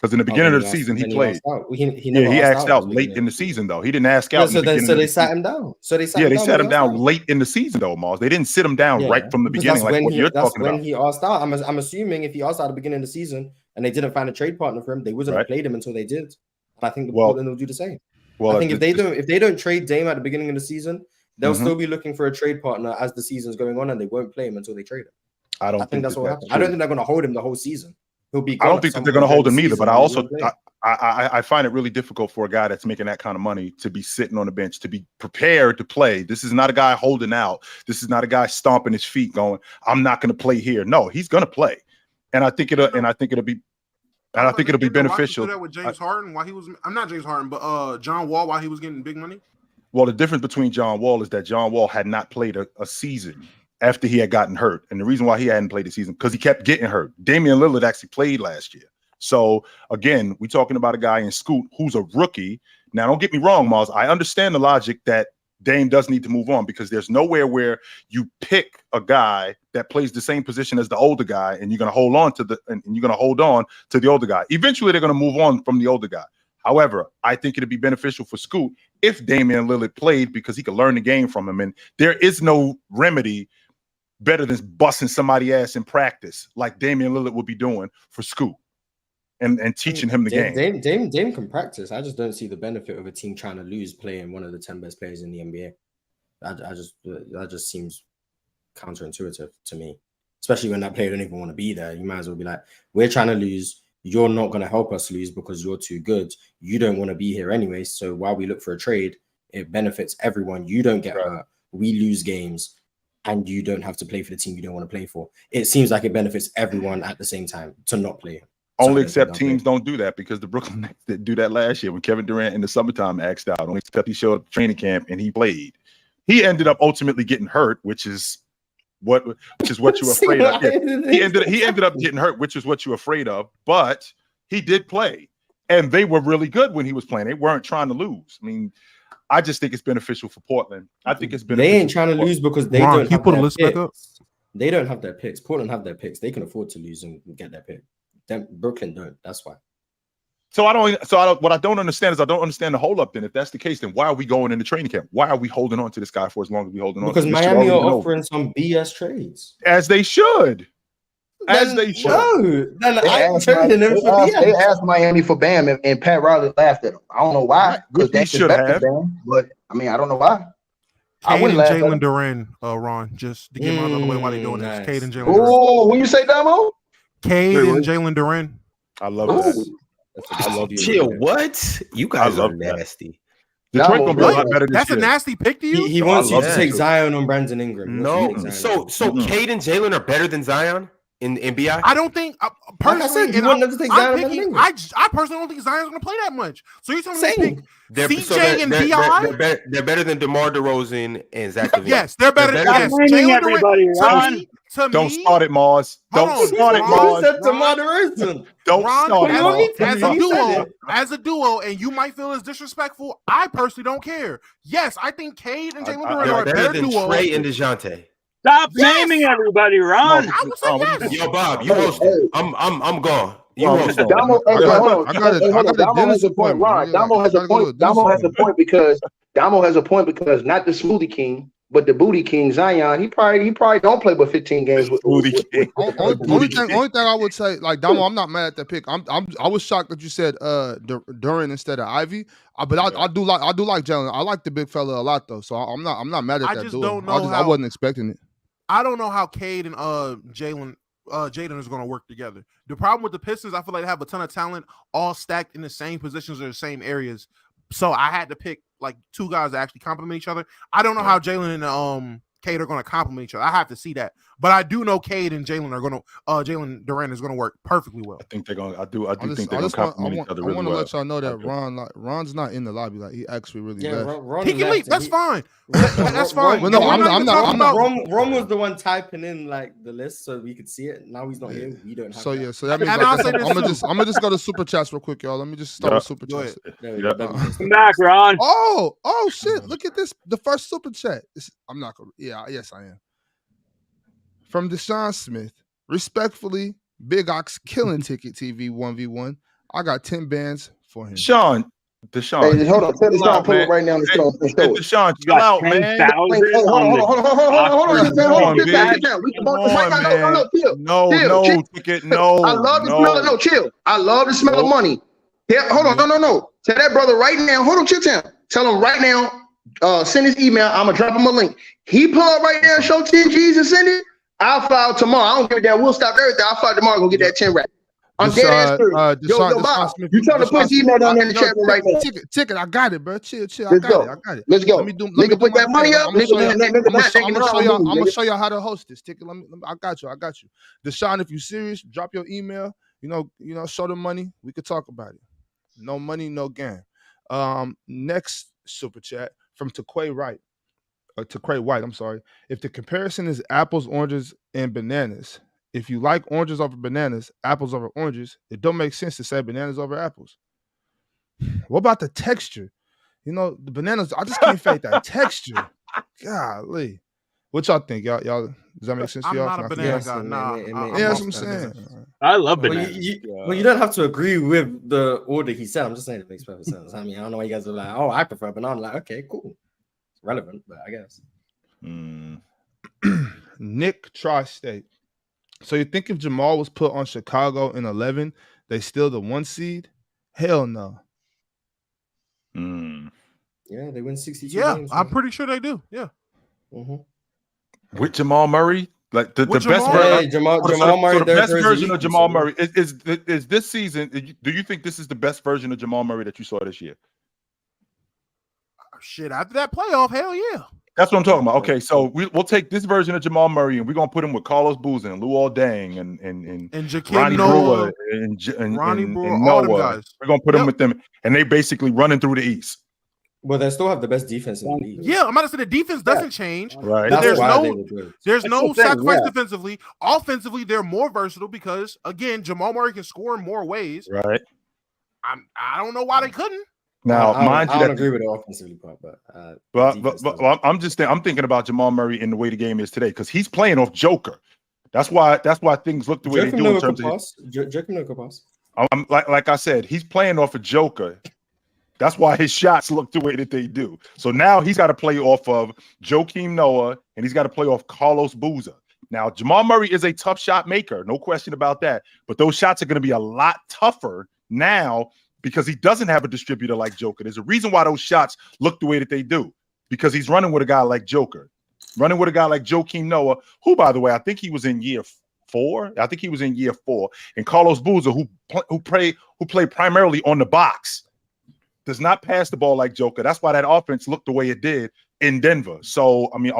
Because in the beginning of the season, he played. He asked out late in the season, though. He didn't ask out. So they sat him down. They sat him down late in the season, though, Miles. They didn't sit him down right from the beginning, like what you're talking about. That's when he asked out. I'm assuming if he asked out at the beginning of the season and they didn't find a trade partner for him, they wouldn't have played him until they did. And I think the Portland will do the same. Well, I think if they don't trade Dame at the beginning of the season, they'll still be looking for a trade partner as the season's going on, and they won't play him until they trade him. I think that's what will happen. I don't think they're going to hold him the whole season. He'll be. I don't think that they're going to hold him either. But I find it really difficult for a guy that's making that kind of money to be sitting on the bench, to be prepared to play. This is not a guy holding out. This is not a guy stomping his feet going, I'm not going to play here. No, he's going to play. And I think it'll be beneficial. That with James Harden while he was, I'm not James Harden, but John Wall while he was getting big money. Well, the difference between John Wall is that John Wall had not played a season after he had gotten hurt. And the reason why he hadn't played the season, because he kept getting hurt. Damian Lillard actually played last year. So again, we're talking about a guy in Scoot who's a rookie. Now, don't get me wrong, Miles. I understand the logic that Dame does need to move on, because there's nowhere where you pick a guy that plays the same position as the older guy and you're going to hold on to the older guy. Eventually, they're going to move on from the older guy. However, I think it'd be beneficial for Scoot if Damian Lillard played, because he could learn the game from him. And there is no remedy better than busting somebody's ass in practice like Damian Lillard would be doing for Scoot and teaching him the game. Dame can practice. I just don't see the benefit of a team trying to lose playing one of the 10 best players in the NBA. That just seems counterintuitive to me, especially when that player don't even want to be there. You might as well be like, we're trying to lose. You're not going to help us lose because you're too good. You don't want to be here anyway. So while we look for a trade, it benefits everyone. You don't get hurt. We lose games. And you don't have to play for the team you don't want to play for. It seems like it benefits everyone at the same time to not play. Only except teams don't do that, because the Brooklyn Nets didn't do that last year when Kevin Durant in the summertime axed out. Only except he showed up at training camp and he played. He ended up ultimately getting hurt, which is what you're afraid of. Yeah. He ended up getting hurt, which is what you're afraid of. But he did play, and they were really good when he was playing. They weren't trying to lose. I mean, I just think it's beneficial for Portland. I think it's beneficial. They ain't trying to lose because they don't have their picks. They don't have their picks. Portland have their picks. They can afford to lose and get their pick. Brooklyn don't. That's why. What I don't understand is I don't understand the hold up. Then, if that's the case, then why are we going into training camp? Why are we holding on to this guy for as long as we holding on? Because Miami are offering some BS trades, as they should. They asked Miami for Bam, and Pat Riley laughed at him. I don't know why. Because they should have. Bam, but I mean, I don't know why. Cade and Jalen Duren, Ron, just to get him out of the way while they're doing this. Cade and Jalen. Oh, when you say Damo, Cade and Jalen Duren. I love that. I love chill. What? You guys are nasty. Detroit gonna be a lot better this That's year. A nasty pick to you. He wants you to take Zion on Brandon Ingram. No, so Cade and Jalen are better than Zion in NBA. I don't think personally. I personally don't think Zion's gonna play that much. So you're telling me CJ and Bi? They're better than DeMar DeRozan and Zach LaVine. Yes, they're better. Yes, everybody. Don't start it, Mars. Don't start it, Mars. Don't start it. As a duo, and you might feel as disrespectful. I personally don't care. Yes, I think Cade and Jalen Duren are better than Trey and DeJounte. Stop naming everybody, Ron. I would say yes. Yo, Bob, you hosted. I'm gone. You hosted. Damo has a point. Ron, Damo has a point. Damo has a point because not the Smoothie King, but the Booty King, Zion. He probably don't play but 15 games with Booty King. Only thing I would say, like Damo, I'm not mad at that pick. I was shocked that you said Duren instead of Ivy. But I do like Jalen. I like the big fella a lot though. So I'm not mad at that. I just don't know. I wasn't expecting it. I don't know how Cade and Jaden is going to work together. The problem with the Pistons, I feel like they have a ton of talent, all stacked in the same positions or the same areas. So I had to pick like two guys that actually complement each other. I don't know how Jalen and Cade are going to complement each other. I have to see that, but I do know Cade and Jalen are going to. Jalen Duren is going to work perfectly well. I think they're going. I do think they're going to complement each other really well. I want to let y'all know that Ron's not in the lobby. Like he actually really left. He can leave. That's fine. That's fine. Well, no, I'm not. Ron was the one typing in like the list so we could see it. Now he's not here. We don't have. So that. So that means I'm gonna just go to super chats real quick, y'all. Let me just start with super chats. Come back, Ron. Oh shit! Look at this. The first super chat. I'm not gonna. Yeah, yes, I am. From Deshaun Smith, respectfully, Big Ox killing Ticket TV 1v1. I got 10 bands for him. Deshaun. Hey, hold on. Tell Deshaun pull it right now. Deshaun, chill out, man. No, Ticket, no. I love the smell. No, chill. I love the smell of money. Yeah, hold on. No. Tell that brother right now. Hold on, chill. Tell him right now. Send his email. I'm gonna drop him a link. He pull up right now, show 10 G's and send it. I'll file tomorrow. I don't give a damn. We'll stop everything. I'll file tomorrow. Go get that 10 rack. I'm dead ass serious. Yo, Bob, you trying to put his email down there in the chat room right now? Ticket, I got it, bro. Chill. I got it. Let's go. Nigga, put that money up. I'm gonna show y'all how to host this. Ticket, I got you. Deshaun, if you serious, drop your email. You know, show the money. We could talk about it. No money, no game. Next super chat from Taquay White. I'm sorry. If the comparison is apples, oranges, and bananas, if you like oranges over bananas, apples over oranges, it don't make sense to say bananas over apples. What about the texture? You know, the bananas, I just can't fake that texture. Golly. What y'all think? Y'all, does that make sense to y'all? I'm not a banana guy. Nah. Yeah, that's what I'm saying. I love bananas. Well, you don't have to agree with the order he said. I'm just saying it makes perfect sense. I mean, I don't know why you guys are like, oh, I prefer banana. I'm like, okay, cool. It's relevant, but I guess. Nick Tri-State. So you think if Jamal was put on Chicago in 11, they still the 1 seed? Hell no. Yeah, they win 62 games. I'm pretty sure they do. Yeah. With Jamal Murray? Like the best version. Jamal Murray. So the best version of Jamal Murray is this season. Do you think this is the best version of Jamal Murray that you saw this year? Shit, after that playoff, hell yeah. That's what I'm talking about. Okay, so we'll take this version of Jamal Murray and we're gonna put him with Carlos Boozer and Luol Deng and Ronnie Brewer and Ronnie Brewer, and Noah. all them guys. We're gonna put him with them, and they basically running through the East. Well, they still have the best defense in the league. Yeah, I'm about to say the defense doesn't change. Right. That's why There's no sacrifice defensively. Offensively, they're more versatile because, again, Jamal Murray can score in more ways. Right. I don't know why they couldn't. Now, I don't agree with the offensively part, but I'm thinking about Jamal Murray in the way the game is today because he's playing off Joker. That's why things look the way they do in terms of. I'm like I said, he's playing off a Joker. That's why his shots look the way that they do. So now he's got to play off of Joakim Noah and he's got to play off Carlos Boozer. Now, Jamal Murray is a tough shot maker, no question about that. But those shots are going to be a lot tougher now because he doesn't have a distributor like Joker. There's a reason why those shots look the way that they do because he's running with a guy like Joker, running with a guy like Joakim Noah, who, by the way, I think he was in year 4. I think he was in year 4. And Carlos Boozer, who played primarily on the box, does not pass the ball like Joker. That's why that offense looked the way it did in Denver. So, I mean,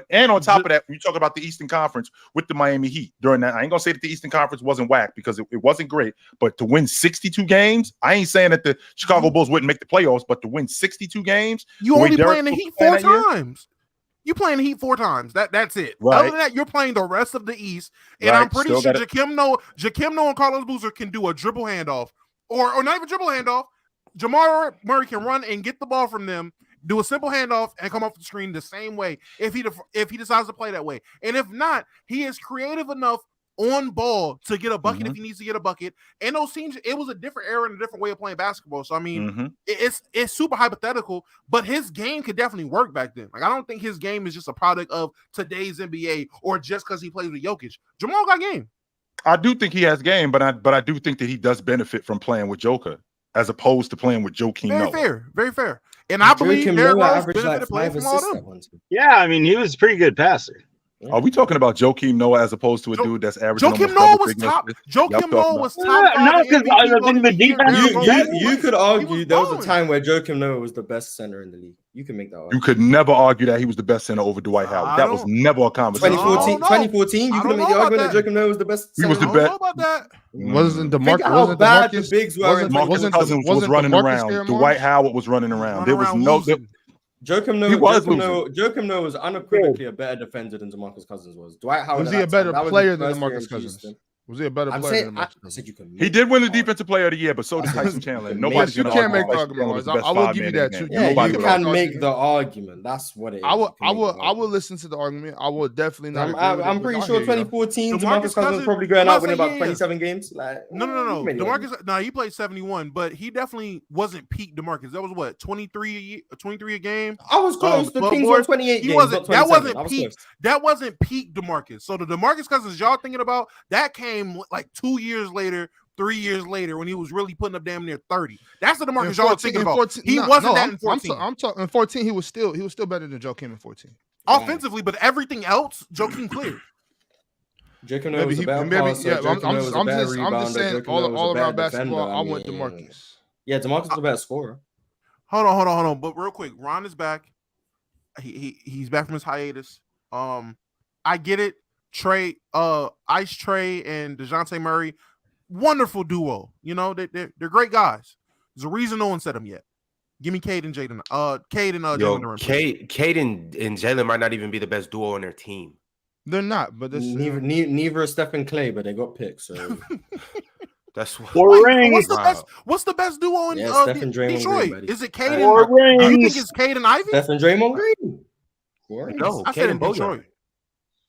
and on top of that, when you talk about the Eastern Conference with the Miami Heat during that, I ain't going to say that the Eastern Conference wasn't whack because it wasn't great, but to win 62 games, I ain't saying that the Chicago Bulls wouldn't make the playoffs, but to win 62 games. You only playing the Heat 4 times. You playing the Heat 4 times. That's it. Right. Other than that, you're playing the rest of the East, and right. I'm pretty sure Joakim Noah and Carlos Boozer can do a dribble handoff or not even dribble handoff. Jamal Murray can run and get the ball from them, do a simple handoff, and come off the screen the same way if he decides to play that way. And if not, he is creative enough on ball to get a bucket if he needs to get a bucket. And those teams, it was a different era and a different way of playing basketball. So I mean, it's super hypothetical, but his game could definitely work back then. Like I don't think his game is just a product of today's NBA or just because he plays with Jokic. Jamal got game. I do think he has game, but I do think that he does benefit from playing with Joker as opposed to playing with Joakim Noah. Very fair. And I believe Derrick Rose benefited playing from all them. Yeah, I mean, he was a pretty good passer. Are we talking about Joakim Noah as opposed to a dude that's averaging? Joakim Noah was top. Joakim Noah was top. No, because the defense. You could argue there was a time where Joakim Noah was the best center in the league. You can make that argument. You could never argue that he was the best center over Dwight Howard. That was never a conversation. 2014, you could make the argument that Joakim Noah was the best center. He was the best. About that. Wasn't DeMarcus Bigs Cousins was running around. Dwight Howard was running around. There was no. Joakim Noah was unequivocally a better defender than DeMarcus Cousins was. Dwight Howard was he a better player than DeMarcus Cousins? Was he a better player than DeMarcus Cousins? He did win the Defensive Player of the Year, but so did Tyson Chandler. You can't make the argument. I will give you that too. Yeah, you can make the argument. That's what it is. I will listen to the argument. I will definitely not. I'm pretty sure 2014 DeMarcus Cousins probably going out winning about 27 games. No. DeMarcus, he played 71, but he definitely wasn't peak DeMarcus. That was what 23 a game. I was close. The Kings won 28 games. That wasn't peak. That wasn't peak DeMarcus. So the DeMarcus Cousins y'all thinking about that came like 2 years later, 3 years later when he was really putting up damn near 30. That's the DeMarcus y'all thinking about. 14, he wasn't that in 14. I'm talking in 14. He was still better than Joakim in 14 offensively, but everything else Joakim cleared. Joakim Noah was a better passer. I'm just saying all around basketball. I want DeMarcus. Yeah, DeMarcus is a better scorer. Hold on. But real quick, Ron is back. He's back from his hiatus. I get it. Ice Trey and DeJounte Murray, wonderful duo. You know, they're great guys. There's a reason no one said them yet. Give me Cade and Jaden. Cade and Jalen might not even be the best duo on their team. They're not, but neither is Steph and Clay, but they got picked. So that's what's the best duo in Detroit? Green, is it Cade and Ivy? You think it's Cade and Ivy? Steph and Draymond Green. No, I said in Detroit.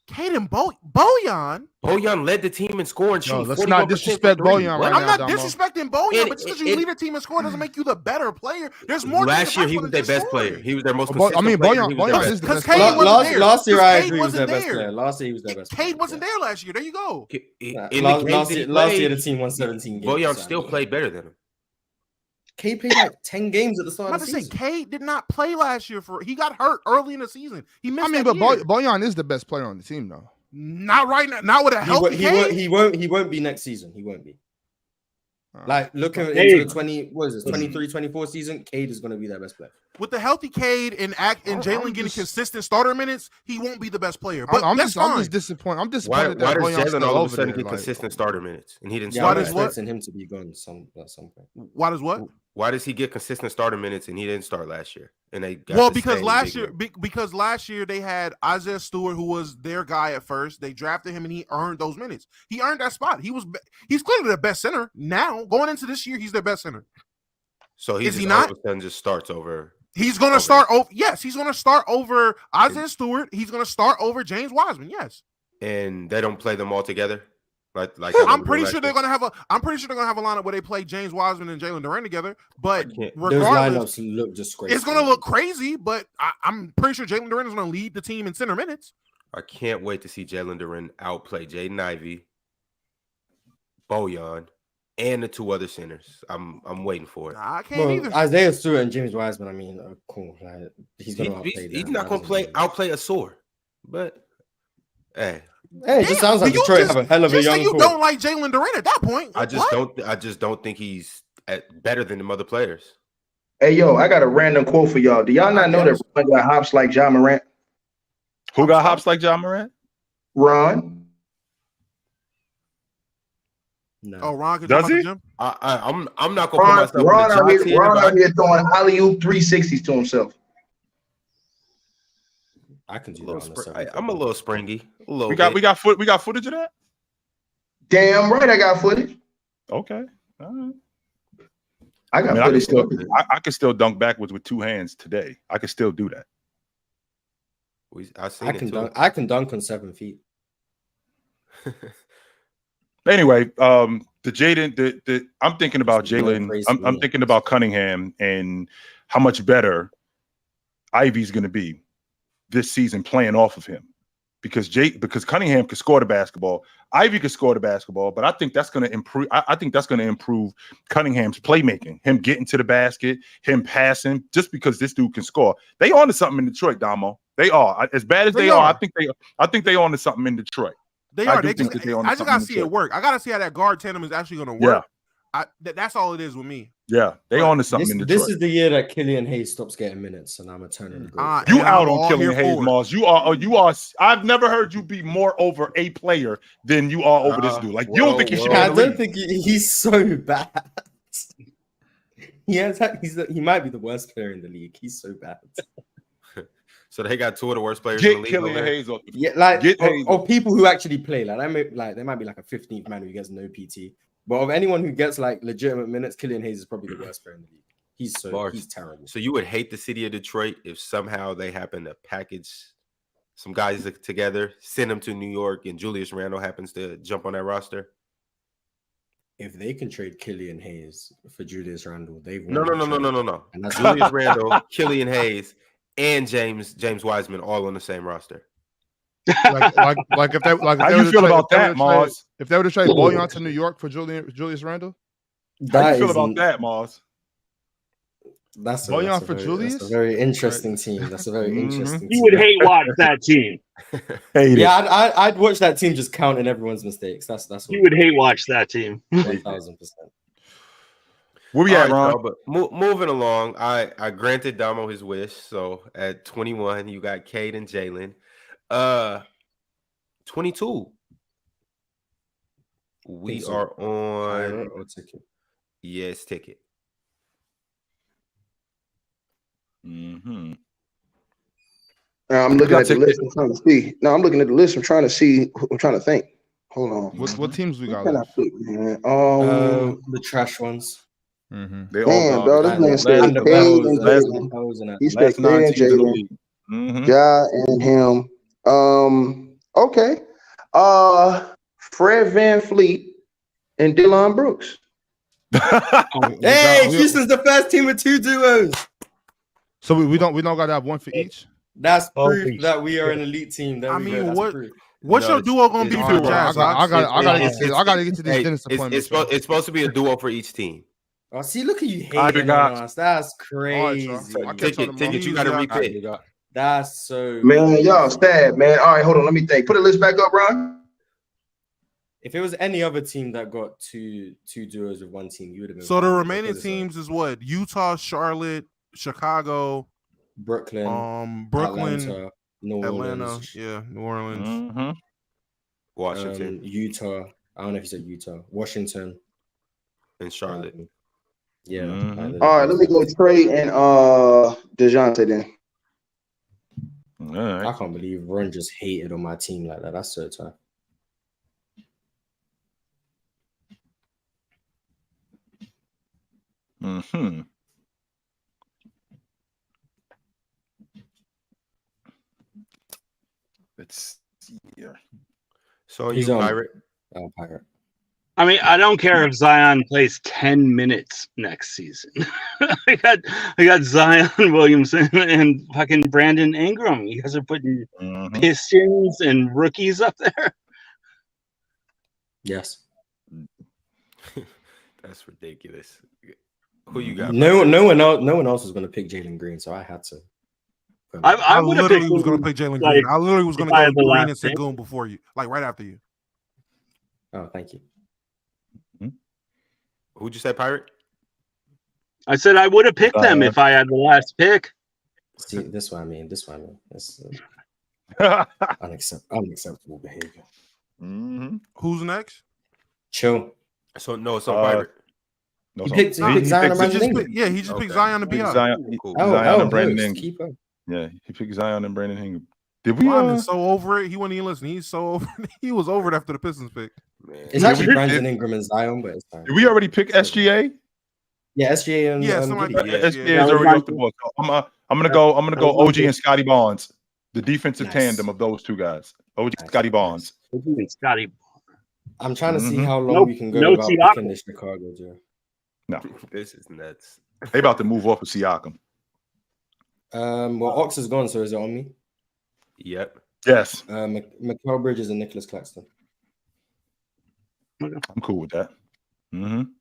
Cade and Bojan. Bojan led the team in scoring. No, let's not disrespect Bojan right now. I'm not disrespecting Bojan, but just because you lead a team in scoring doesn't make you the better player. There's more. Last year, he was their best player. He was their most consistent player. Bojan is the best player. Last year, I agree, he was their best player. Last year, he was their best player. Cade wasn't there last year. There you go. Last year, the team won 17 games. Bojan still played better than him. Cade played like 10 games at the start of the season. Cade did not play last year. He got hurt early in the season. He missed. Bojan is the best player on the team, though. Not right now. Not with a healthy Cade. He won't be next season. He won't be. Like looking into the 23-24 season, Cade is going to be their best player. With the healthy Cade and Jalen getting consistent starter minutes, he won't be the best player. But I'm just disappointed. I'm disappointed that Jalen all of a sudden get consistent starter minutes and he didn't. Yeah, I'm expecting him to be gone some point. Why does what? Why does he get consistent starter minutes and he didn't start last year? And they got well, because last year they had Isaiah Stewart, who was their guy at first. They drafted him and he earned those minutes. He earned that spot. He's clearly the best center now. Going into this year, he's their best center. So is he not? All of a sudden just starts over. He's going to start over. Yes, he's going to start over Isaiah Stewart. He's going to start over James Wiseman. Yes. And they don't play them all together. Like I'm pretty sure they're gonna have a lineup where they play James Wiseman and Jalen Duren together. But regardless, those lineups look disgraceful. It's gonna look crazy. But I'm pretty sure Jalen Duren is gonna lead the team in center minutes. I can't wait to see Jalen Duren outplay Jaden Ivey, Bojan, and the two other centers. I'm waiting for it. I can't either. Isaiah Stewart and James Wiseman. I mean, cool. Like, he's not gonna outplay Asor, but hey. Hey, it just sounds like Detroit have a hell of a young. You don't like Jalen Duren at that point. I just don't think he's better than the other players. Hey, yo, I got a random quote for y'all. Do y'all not know that Ron got hops like Ja Morant? Who got hops like Ja Morant? Ron. No. Oh, Ron can does he? I'm not gonna put myself. Ron out here throwing alley-oop 360s to himself. I can do that. I'm a little springy. We got footage of that. Damn right, I got footage. Okay, all right. I footage. I can still dunk backwards with two hands today. I can still do that. I can dunk on 7 feet. Anyway, I'm thinking about Jalen. I'm thinking about Cunningham and how much better Ivy's going to be this season playing off of him, because Cunningham could score the basketball, Ivy could score the basketball, but I think that's going to improve. I think that's going to improve Cunningham's playmaking, him getting to the basket, him passing. Just because this dude can score, they on to something in Detroit, Damo. They are as bad as they are. I think they on to something in Detroit. They are. I just gotta see it work. I gotta see how that guard tandem is actually going to work. Yeah. That's all it is with me. Yeah, they on to something in Detroit. This is the year that Killian Hayes stops getting minutes, and I'm a turn and go. You out on Killian Hayes, Mars. You are. I've never heard you be more over a player than you are over this dude. Like, you don't think he should be in the league. I don't think he's so bad. He might be the worst player in the league. He's so bad. So they got two of the worst players in the league. Killian Hayes off. Yeah, or people who actually play. There might be like a 15th man who gets no PT. But of anyone who gets like legitimate minutes, Killian Hayes is probably the worst player in the league. He's terrible. So you would hate the city of Detroit if somehow they happen to package some guys together, send them to New York, and Julius Randle happens to jump on that roster? If they can trade Killian Hayes for Julius Randle, they've no. And that's Julius Randle, Killian Hayes, and James Wiseman all on the same roster. Like if they how you feel about that, Mars? If they were to trade Bojan to New York for Julius Randle, how you feel about that, Mars? That's Bojan for Julius. That's a very interesting team. That's a very interesting. You would hate watch that team. Yeah, I'd watch that team just counting everyone's mistakes. That's what you would hate watch that team. 1,000%. Where we at, Ron? But moving along, I granted Damo his wish. So at 21, you got Cade and Jalen. 22. We are on ticket. Yes, ticket. I'm looking at the list. I'm trying to see. No, I'm looking at the list. I'm trying to see. I'm trying to think. Hold on. What teams we got? The trash ones. Mm-hmm. They all bro. This man said he said Cade and Jalen, Ja and him. Okay. Fred VanVleet and Dillon Brooks. Hey, Houston's the first team with two duos. So we don't got to have one for each. That's proof that we are an elite team. What's your duo gonna be for the Jazz? I gotta get to these Dennis appointments. It's supposed to be a duo for each team. Oh, see, look at you hating on us. That's crazy. Ticket, you gotta repick. That's so man, y'all sad, man. All right, hold on. Let me think. Put the list back up, Ron. If it was any other team that got two duos with one team, you would have been. So the remaining teams is what? Utah, Charlotte, Chicago, Brooklyn, Atlanta, New Orleans. New Orleans, Washington, Utah. I don't know if you said Utah, Washington, and Charlotte. Yeah. Mhm. All right, let me go Trey and DeJounte then. All right. I can't believe Ron just hated on my team like that. That's so tough. Mm-hmm. Let's see here. So He's you on Pirate. Pirate. I mean, I don't care if Zion plays 10 minutes next season. I got Zion Williamson and fucking Brandon Ingram. You guys are putting Pistons and rookies up there. Yes. That's ridiculous. Who you got? No one else was going to pick Jalen Green, so I had to. I literally was going to pick Jalen Green. I literally was going to go Green and Sengun before you, like right after you. Oh, thank you. Who'd you say, Pirate? I said I would have picked them if I had the last pick. See, this one I mean. That's unacceptable behavior. Mm-hmm. Who's next? Chill. So Pirate. No, he picked Zion and Brandon Ingram. Yeah, he just picked Zion and BI. Zion and Brandon Ingram. Yeah, he picked Zion and Brandon Ingram. Did we? Ron is so over it. He wasn't even listening. He's so over. He was over it after the Pistons pick. Man. It's actually Brandon Ingram and Zion, but it's fine. Did we already pick SGA? Yeah, SGA and SGA is already off the board. So I'm gonna go OG and Scotty Barnes, the defensive tandem of those two guys. OG Scotty Barnes. Scotty. I'm trying to see how long we can go without picking this Chicago, Joe. No, this is nuts. They about to move off of Siakam. Well, Ox is gone, so is it on me? Yep. Yes. Mikal Bridges and Nicholas Claxton. I'm cool with that. I'm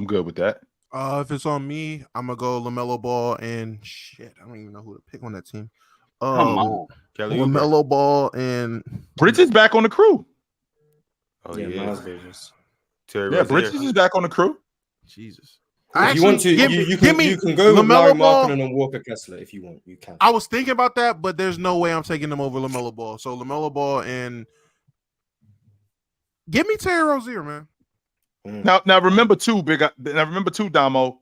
good with that. If it's on me, I'm gonna go LaMelo Ball and shit. I don't even know who to pick on that team. Come on, LaMelo Ball and Bridges back on the crew. Oh yeah, Miles Bridges. Bridges is back on the crew. Jesus. If you want to, you can go with Larry Markkinen and Walker Kessler if you want. You can. I was thinking about that, but there's no way I'm taking them over LaMelo Ball. So LaMelo Ball and give me Terry Rozier, man. Now remember too, Damo.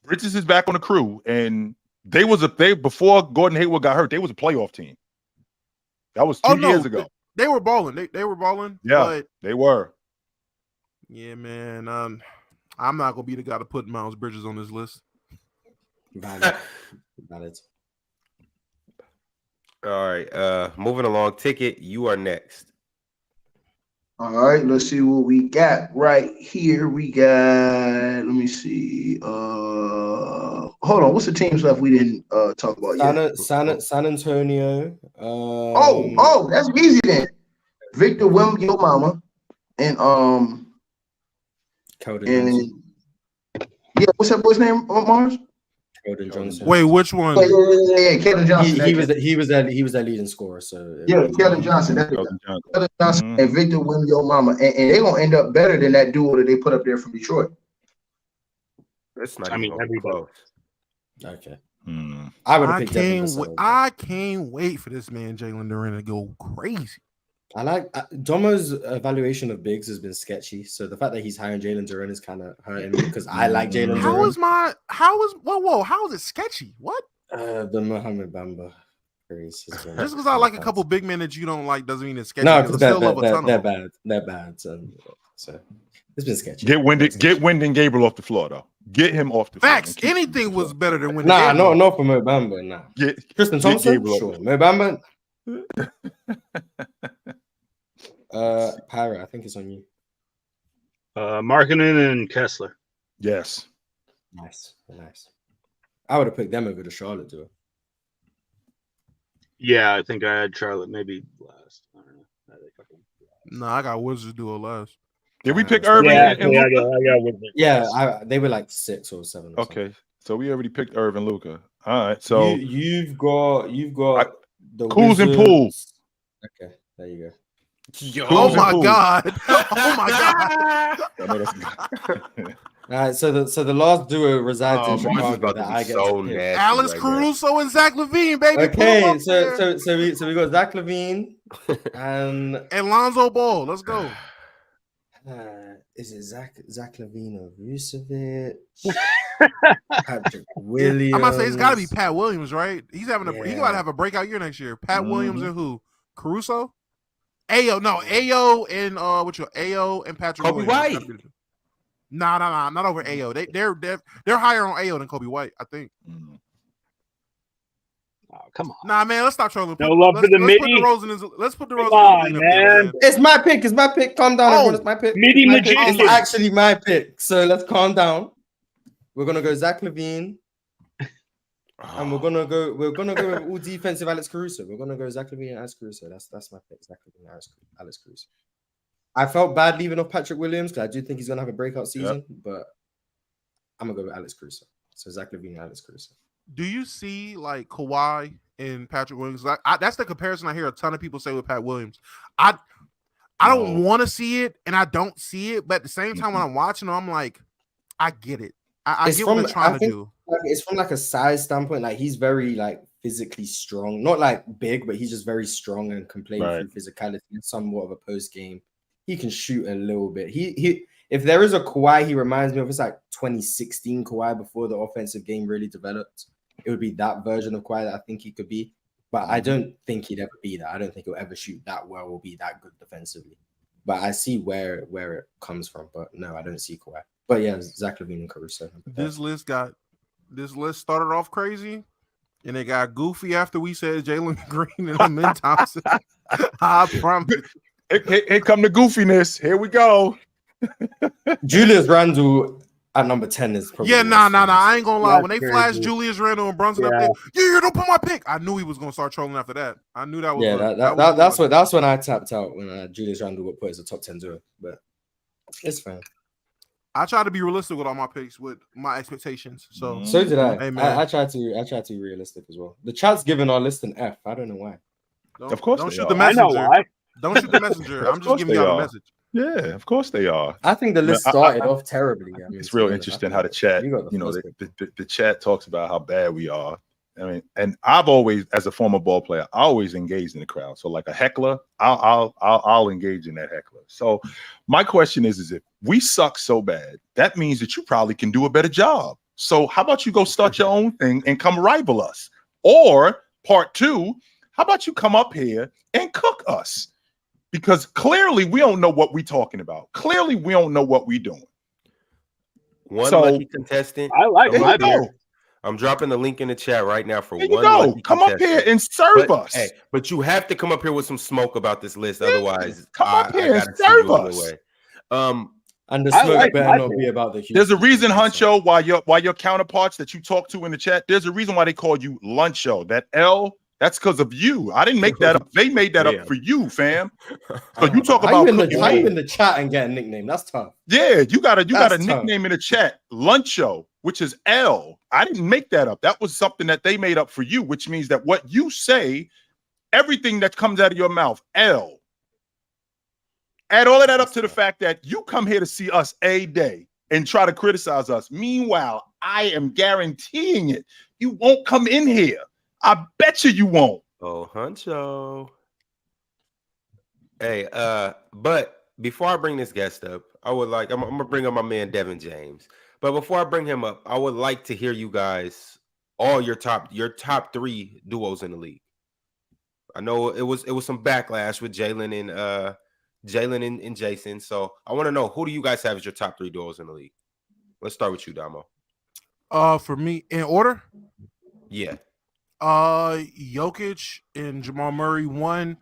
Bridges is back on the crew, and they before Gordon Hayward got hurt. They was a playoff team. That was 2 years ago. They were balling. They were balling. Yeah, but they were. Yeah, man. I'm not gonna be the guy to put Miles Bridges on this list. Valid. All right. Moving along. Ticket, you are next. All right, let's see what we got right here. We got, let me see. Hold on, what's the teams left we didn't talk about yet? San Antonio. Oh, that's easy then. Victor Wembanyama and Keldon yeah, what's that boy's name? Mars? Keldon Johnson. Wait, which one? Yeah, Keldon Johnson. He was their leading scorer. So yeah, Keldon Johnson. That's Keldon Johnson and Victor Wembanyama, and they're gonna end up better than that duo that they put up there from Detroit. That's not even close. Okay. I would have picked I can't wait for this man Jalen Duren to go crazy. I like Domo's evaluation of bigs has been sketchy. So the fact that he's hiring Jalen Duren is kind of hurting me because I like Jalen Duren. How is it sketchy? What? The Mohamed Bamba craze. Just because I like a couple big men that you don't like doesn't mean it's sketchy. No, because they're bad. They're bad. So it's been sketchy. Get Wyndon Gabriel off the floor though. Get him off the floor. Facts. Anything was better than Wyndon. Nah, not for Mo Bamba. Nah. Tristan Thompson. Sure. Mo Bamba. Pyra, I think it's on you. Markkinen and Kessler. Yes. Nice. I would have picked them over the Charlotte duo. Yeah, I think I had Charlotte maybe last. I don't know. No, I got Wizards duo last. Did we pick Irving? I got Wizards. Yeah, they were like 6 or 7. Or okay, so we already picked Irving, Luka. All right, so you've got the Kuz and Poole. Okay, there you go. Yo. Oh my god! Oh my god! I know that's All right, so the last duo resides in Mars is Chicago about that to be I get so to pick. nasty. Alex right Caruso and Zach LaVine, baby. Okay, so we got Zach LaVine and Lonzo Ball. Let's go. Is it Zach LaVine or Vucevic? Patrick Williams. I'm about to say it's got to be Pat Williams, right? He's having a he got to Yeah. have a breakout year next year. Pat Williams and who? Caruso? Ayo and Ayo and Patrick Kobe Williams. White. Nah, not over Ayo. They're higher on Ayo than Kobe White, I think. Oh, come on. Nah, man, let's stop trolling. No love for the midi. Let's put the Come Rose on, in there, man. It's my pick. It's my pick. Calm down, everyone. It's my pick. Midi My pick. magician. It's actually my pick. So let's calm down. We're gonna go Zach LaVine. And we're gonna go with all defensive Alex Caruso. We're gonna go Zach LaVine and Alex Caruso. That's my pick. Zach LaVine and Alex Caruso. I felt bad leaving off Patrick Williams because I do think he's gonna have a breakout season, but I'm gonna go with Alex Caruso. So Zach LaVine and Alex Caruso. Do you see like Kawhi and Patrick Williams? That's the comparison I hear a ton of people say with Pat Williams. I don't want to see it, and I don't see it, but at the same time, when I'm watching them, I'm like, I get it. I get what they're trying to do. Like, it's from like a size standpoint. Like he's very like physically strong, not like big, but he's just very strong and can play through physicality and somewhat of a post game. He can shoot a little bit. He if there is a Kawhi, he reminds me of it's like 2016 Kawhi before the offensive game really developed. It would be that version of Kawhi that I think he could be, but I don't think he'd ever be that. I don't think he'll ever shoot that well or be that good defensively. But I see where it comes from. But no, I don't see Kawhi. But yeah, Zach LaVine and Caruso. This list started off crazy, and it got goofy after we said Jalen Green and Amen Thompson. I promise. Here come the goofiness. Here we go. Julius Randle at number 10 is probably nah. I ain't gonna lie. When they flashed Julius Randle and Brunson up there, don't put my pick. I knew he was gonna start trolling after that. I knew that was that's when I tapped out when Julius Randle got put as a top 10 duo. But it's fine. I try to be realistic with all my picks, with my expectations. So did I. Hey, I try to be realistic as well. The chat's giving our list an F. I don't know why. Of course, don't they shoot are. the messenger. I know why. Don't shoot the messenger. I'm just giving y'all a message. Yeah, of course they are. I think the list started off terribly. I mean, it's real interesting how the chat, the chat talks about how bad we are. I mean, and I've always, as a former ball player, I always engaged in the crowd. So like a heckler, I'll engage in that heckler. So my question is if we suck so bad, that means that you probably can do a better job. So how about you go start your own thing and come rival us? Or part two, how about you come up here and cook us? Because clearly we don't know what we're talking about. Clearly we don't know what we're doing. One lucky contestant. I like my beer. I'm dropping the link in the chat right now for there one. You go. Come up here and serve us. Hey, but you have to come up here with some smoke about this list. Yeah, otherwise, come up here and serve us. And the smoke better not be about the Houston. There's a reason, Huncho, why your counterparts that you talk to in the chat, there's a reason why they call you Luncho. That L, that's because of you. I didn't make that up. They made that up for you, fam. So you talk about how you in the chat and get a nickname. That's tough. Yeah, you got a nickname in the chat, Luncho, which is L. I didn't make that up. That was something that they made up for you, which means that what you say, everything that comes out of your mouth, L. Add all of that up to the fact that you come here to see us a day and try to criticize us. Meanwhile, I am guaranteeing it. You won't come in here. I bet you won't. Oh, Huncho. Hey, but before I bring this guest up, I'm gonna bring up my man Devin James. But before I bring him up, I would like to hear you guys, all your top three duos in the league. I know it was some backlash with Jalen and Jason. So I want to know, who do you guys have as your top three duos in the league? Let's start with you, Damo. For me, in order? Yeah. Jokic and Jamal Murray 1,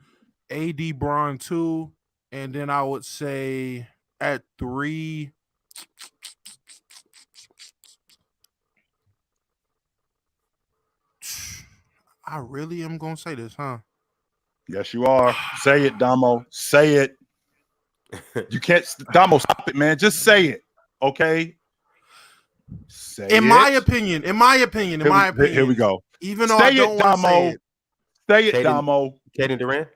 AD Bron 2, and then I would say at 3. I really am gonna say this, huh? Yes, you are. Say it, Damo. Say it. You can't, Damo, stop it, man. Just say it. Okay. In my opinion. Here we go. Even though I don't want to say it. Say it, Damo. Caden Durant?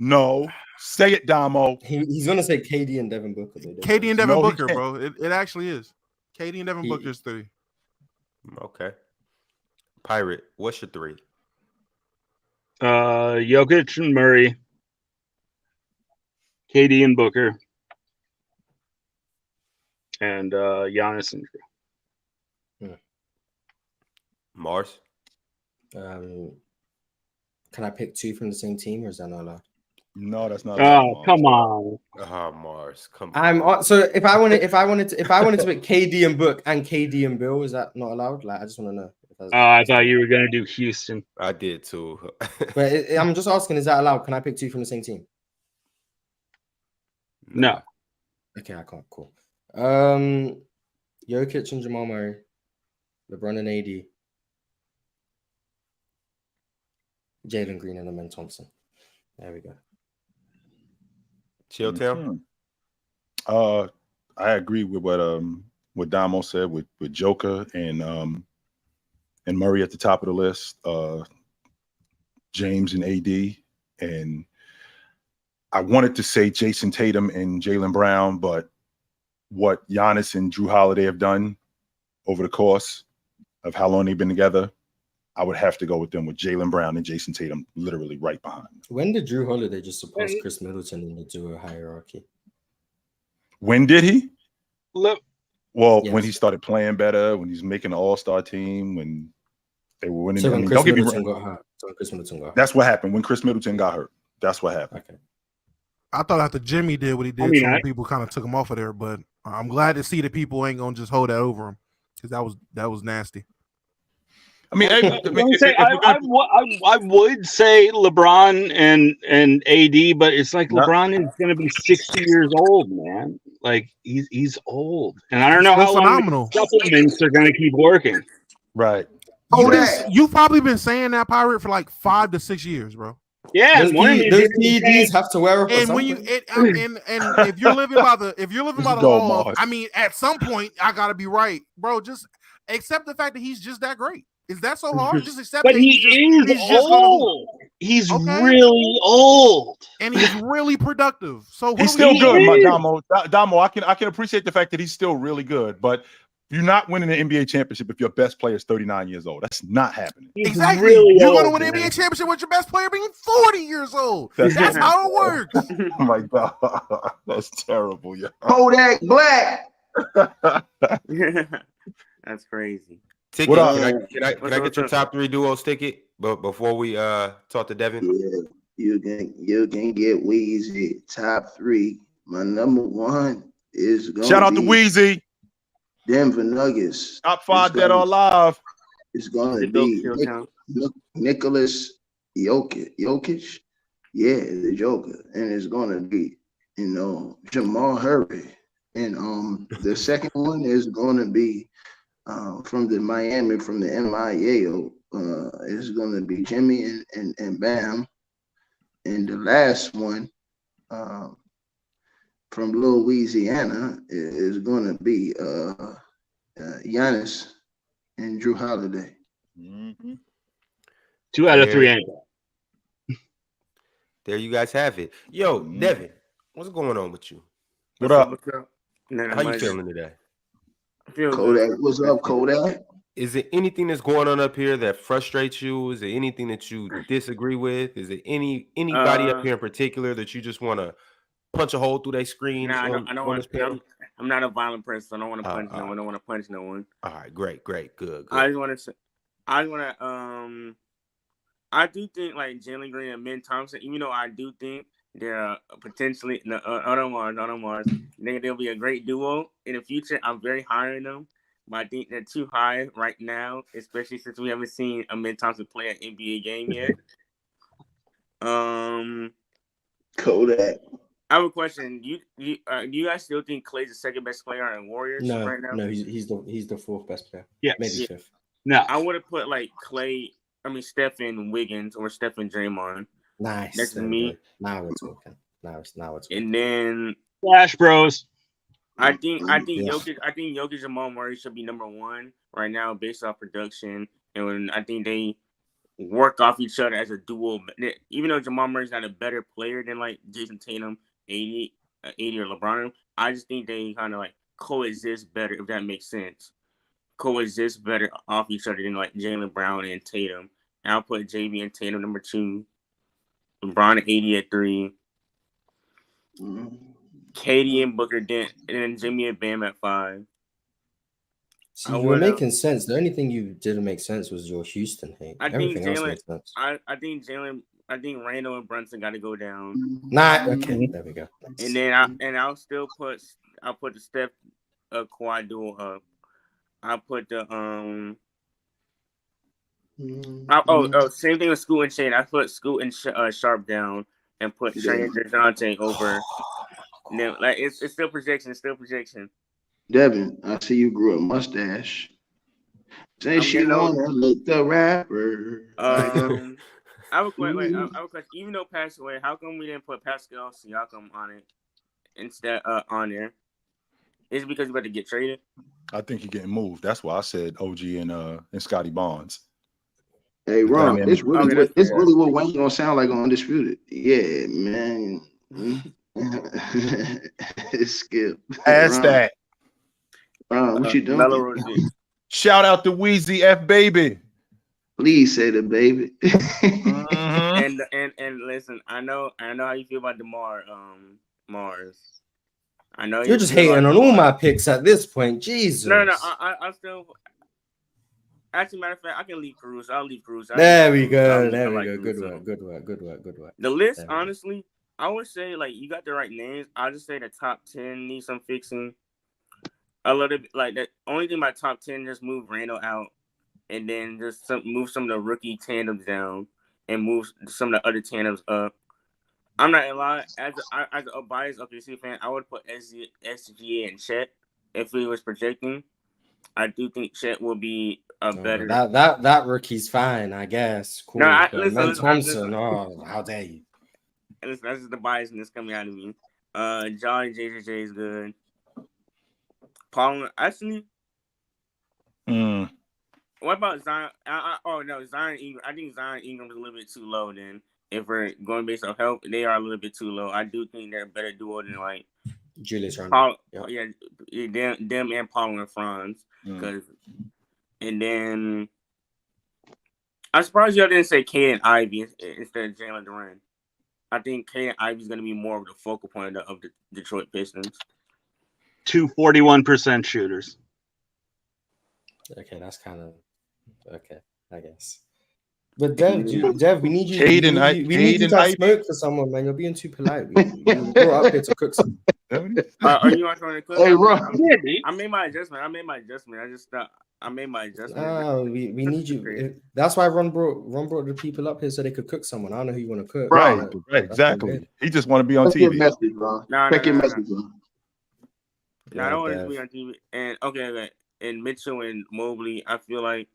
No. Say it, Damo. He's gonna say KD and Devin Booker. KD and Devin No, he Booker, can't. bro. It actually is. KD and Devin Booker's 3. Okay. Pirate, what's your 3? Jokic and Murray, KD and Booker, and Giannis and Drew. Mars? Can I pick 2 from the same team, or is that not allowed? No, that's not. Oh, come on. Mars, come on. So if I wanted to pick KD and Book and KD and Bill, is that not allowed? Like, I just want to know. I thought you were gonna do Houston. I did too. But I'm just asking, is that allowed? Can I pick 2 from the same team? No. Okay, I can't. Cool. Jokic and Jamal Murray, LeBron and AD, Jalen Green and Amen Thompson. There we go. Chilltown. I agree with what Damo said with Joker and Murray at the top of the list. James and AD, and I wanted to say Jason Tatum and Jaylen Brown, but what Giannis and Drew Holiday have done over the course of how long they've been together, I would have to go with them with Jaylen Brown and Jason Tatum literally right behind them. When did Drew Holiday just surpass Chris Middleton in the duo hierarchy? When did he? Well, Yes. when he started playing better, when he's making an all-star team, when they were winning. So I when mean, Chris don't get me Middleton wrong. got hurt. That's what happened when Chris Middleton got hurt. That's what happened. Okay. I thought after Jimmy did what he did, some people kind of took him off of there. But I'm glad to see that people ain't gonna just hold that over him, because that was nasty. I mean, I would say LeBron and AD, but it's like LeBron is going to be 60 years old, man. Like he's old, and I don't know how long the supplements are going to keep working. Right. You've probably been saying that, Pirate, for like 5 to 6 years, bro. Yeah, those PEDs have to wear. And when you and if you're living by the law, I mean, at some point I gotta be right, bro. Just accept the fact that he's just that great. Is that so hard? Just accept but that he's old. He's really old, and he's really productive. So he's still good, Damo. I can appreciate the fact that he's still really good, but you're not winning an NBA championship if your best player is 39 years old. That's not happening. Exactly. Really you're going to win an NBA championship with your best player being 40 years old. That's how it works. Oh my God, that's terrible, yeah. Kodak Black. That's crazy. Ticket, can I get your top 3 duos ticket? But before we talk to Devin, yeah, you can get Weezy top 3. My number 1 is going. Shout out to Weezy. Denver Nuggets. Top 5 dead or alive. It's going to be Nicholas Jokic. Yeah, the Joker. And it's going to be, Jamal Murray. And the second one is going to be from the MIA. It's going to be Jimmy and Bam. And the last one from Louisiana is going to be Giannis and Drew Holiday. Mm-hmm. 2 out of 3 ain't. There you guys have it. Yo, Devin, what's going on with you? What up? How you feeling today? Kodak, what's up, Kodak? Is there anything that's going on up here that frustrates you? Is there anything that you disagree with? Is there anybody up here in particular that you just want to punch a hole through their screen? Nah, I don't want to. I'm not a violent person. So I don't want to punch no one. I don't want to punch no one. All right, great, good. I do think like Jalen Green and Ben Thompson, even though I do think they're potentially Mars. They'll be a great duo in the future. I'm very high on them, but I think they're too high right now, especially since we haven't seen Ben Thompson play an NBA game yet. Kodak. I have a question. Do you guys still think Klay's the second best player in Warriors right now? No, he's the 4th best player. Yeah, maybe 5th. No, I would have put like Steph and Wiggins or Steph and Draymond. Nice. That's me. Now we're talking. Now it's talking. And then Flash Bros. I think Jokic and Jamal Murray should be number 1 right now based off production. And I think they work off each other as a duo. Even though Jamal Murray's not a better player than like Jason Tatum, 80 or LeBron, I just think they kind of like coexist better, if that makes sense. Coexist better off each other than like Jaylen Brown and Tatum. And I'll put JB and Tatum number 2, LeBron at 80 at 3, Katie and Booker Dent, and then Jimmy and Bam at 5. See, you were making sense. The only thing you didn't make sense was your Houston hate. Everything else makes sense. I think Randall and Brunson got to go down. Okay, there we go. And then I'll put the Steph Kawhi duo up. I'll put the same thing with Scoot and Shane. I put Scoot and Sharp down and put Trey and DeJounte over. Now, like it's still projection. Devin, I see you grew a mustache. Say she wanna look the rapper. I have a question. Even though passed away, how come we didn't put Pascal Siakam on it instead on there? Is it because we about to get traded? I think you're getting moved. That's why I said OG and Scotty Barnes. Hey, Ron, it's really what Wayne gonna sound like on Undisputed. Yeah, man. Skip. Ask that. What you doing? Shout out to Weezy F Baby. Please say the baby. And listen, I know how you feel about DeMar Mars. I know you're just hating on all my picks at this point. Jesus. No, I still. Actually, matter of fact, I can leave Cruz. I'll leave Cruz. There we go. Good work. The list, honestly, I would say like you got the right names. I'll just say the top 10 needs some fixing. A little bit like that. Only thing my top 10 just move Randall out, and then just move some of the rookie tandems down, and move some of the other tandems up. I'm not gonna lie. As a biased OKC fan, I would put SGA and Chet if we was projecting. I do think Chet will be a better. That rookie's fine, I guess. Cool. No, listen, Thompson. Oh, how dare you? Listen, that's just the biasness coming out of me. John and JJJ is good. Paul, actually. What about Zion? Zion Ingram. I think Zion Ingram's a little bit too low. Then, if we're going based on health, they are a little bit too low. I do think they're a better duo than like Julius Randle. Them and Paul and Franz. And then I'm surprised y'all didn't say Cade and Ivy instead of Jalen Duran. I think Cade and Ivy is going to be more of the focal point of the Detroit Pistons. 41% shooters. Okay, that's kind of okay, I guess. But Dev, we need you. We need you to smoke for someone, man. You're being too polite. We brought up here to cook some. Are you not trying to cook? Hey, bro. I made my adjustment. I made my adjustment. No, we need you. That's why Ron brought the people up here so they could cook someone. I don't know who you want to cook. Right, exactly. He just want to be on TV. Check your message, bro. Check your message, bro. No, I don't want to be on TV. And okay. And Mitchell and Mobley, I feel like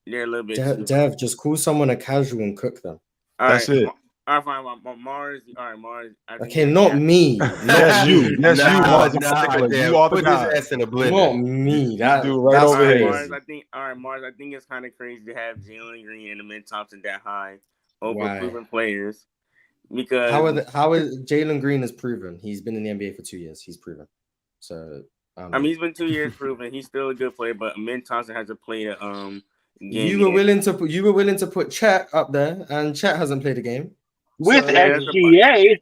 they're a little bit. Dev, just call someone a casual and cook them. That's it. All right, fine. Mars. All right, Mars. Okay, not me. That's you. That's you. You are the guy. Put his ass in a blender. Not me. That dude right over here. Mars, I think it's kind of crazy to have Jalen Green and Amen Thompson that high over proven players. Because how is Jalen Green is proven? He's been in the NBA for 2 years. He's proven. So he's been 2 years proven. He's still a good player, but Amen Thompson hasn't played a game. You were willing to put Chet up there, and Chet hasn't played a game. With SGA.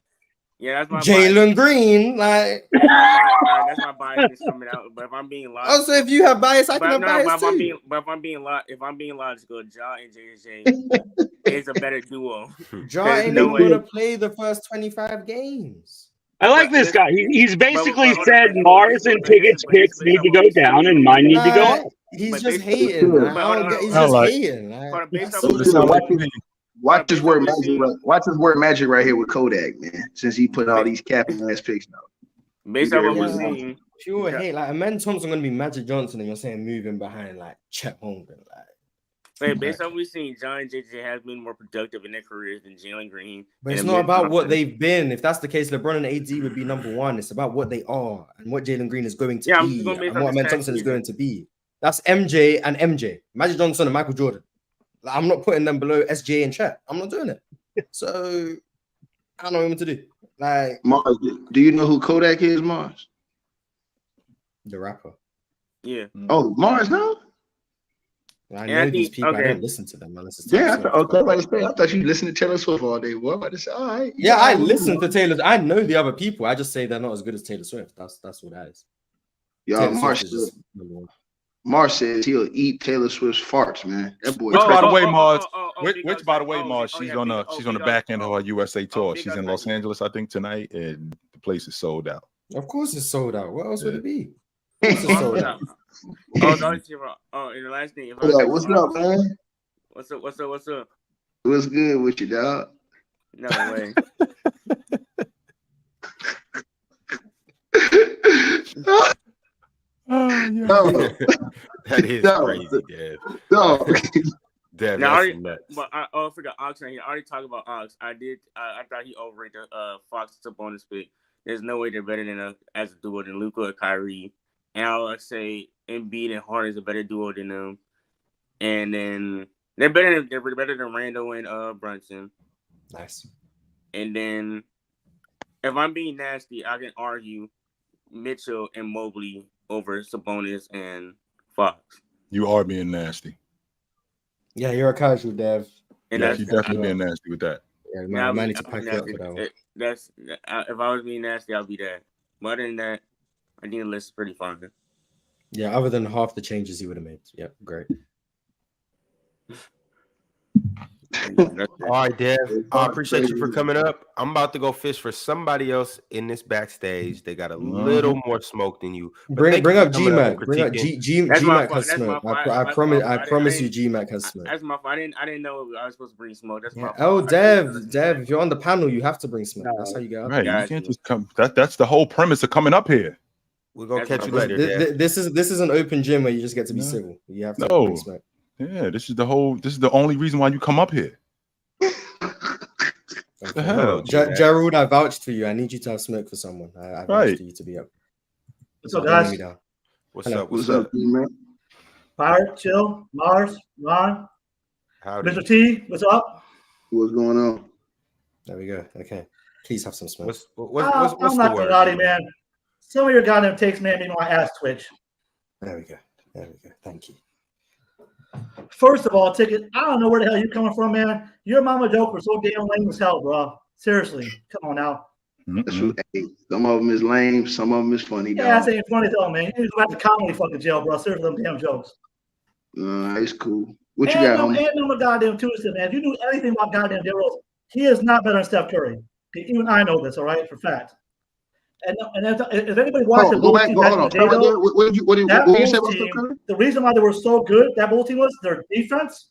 Yeah, that's my Jalen Green, like that's my bias coming out. But if I'm being logical, so if you have bias, I can have bias too. If I'm being logical, Ja and JJ is a better duo. Ja ain't going to play the first 25 games. I like this guy. He's basically said Mars and Pickett's picks need to go down and mine need to go up. He's just hating. He's just hating. Watch his word magic. Watch his word magic right here with Kodak, man. Since he put all these capping ass picks now. Based on what we're seeing, pure hate. Like Amen Thompson gonna be Magic Johnson, and you're saying moving behind like Chet Holmgren. Based on what we've seen, John and JJ have been more productive in their careers than Jalen Green. But it's not about what they've been. If that's the case, LeBron and AD would be number one. It's about what they are and what Jalen Green is going to be and what Amen Thompson is going to be. That's MJ and MJ. Magic Johnson and Michael Jordan. Like, I'm not putting them below SGA and Chet. I'm not doing it. So I don't know what to do. Like Mars, do you know who Kodak is, Mars? The rapper. Yeah. Oh, Mars, no? I know these people. I don't listen to them unless it's I thought you listened to Taylor Swift all day. What about to say? All right. Yeah, I listen to Taylor. I know the other people. I just say they're not as good as Taylor Swift. That's what that is. Yo, Mars says he'll eat Taylor Swift's farts, man. That boy. Which, by the way, Mars. Which, by the way, Mars. She's on the back end of her USA tour. She's in Los Angeles, I think, tonight, and the place is sold out. Of course, it's sold out. What else would it be? It's sold out. And the last thing. What's up, man? What's up? What's good with you, dog? No way. No. That is crazy, Dev. No. Dev, now, that's nuts. But I forgot Ox right here. I already talked about Ox. I thought he overrated Fox's bonus pick. There's no way they're better than as a duo than Luka or Kyrie. And I'll say Embiid and Harden is a better duo than them. And then they're better than Randall and Brunson. Nice. And then if I'm being nasty, I can argue Mitchell and Mobley over Sabonis and Fox. You are being nasty. Yeah, you're a casual, Dev. And yeah, you're definitely being nasty with that. Yeah, you might need to pack it up for that one. If I was being nasty, I'll be that. But other than that, I think the list is pretty fun. Yeah, other than half the changes he would have made. Yep, great. All right, Dev. I appreciate you for coming up. I'm about to go fish for somebody else in this backstage. They got a little more smoke than you. Bring up GMAC. Bring up GMAC has smoke. I promise you, GMAC has smoke. That's my fault. I didn't know I was supposed to bring smoke. That's my fault. Oh, Dev, if you're on the panel, you have to bring smoke. That's how you get up. Right, you can't just come. That's the whole premise of coming up here. We're gonna catch you later. This is an open gym where you just get to be civil. You have to bring smoke. Yeah, this is the only reason why you come up here. What the hell? Gerald, I vouched for you. I need you to have smoke for someone. I vouched for you to be up. What's up, guys? What's up, man? Pirate, Chill, Mars, Ron, Howdy. Mr. T, what's up? What's going on? There we go. Okay. Please have some smoke. What's I'm not gonna lie to you, man. Some of your goddamn takes made me my ass twitch. There we go. Thank you. First of all, Ticket, I don't know where the hell you're coming from, man. Your mama joke was so damn lame as hell, bro. Seriously, come on now. Hey, some of them is lame, some of them is funny. Yeah, that ain't funny though, man. You need to go back to comedy fucking jail, bro. Seriously, them damn jokes. It's cool. What you got, homie? And number goddamn Tuesday, man. If you knew anything about goddamn Derrick Rose, he is not better than Steph Curry. Even I know this, all right, for fact. And if anybody watched the Bulls team back in the day, what you say about Steph Curry? The reason why they were so good, that Bulls team was their defense,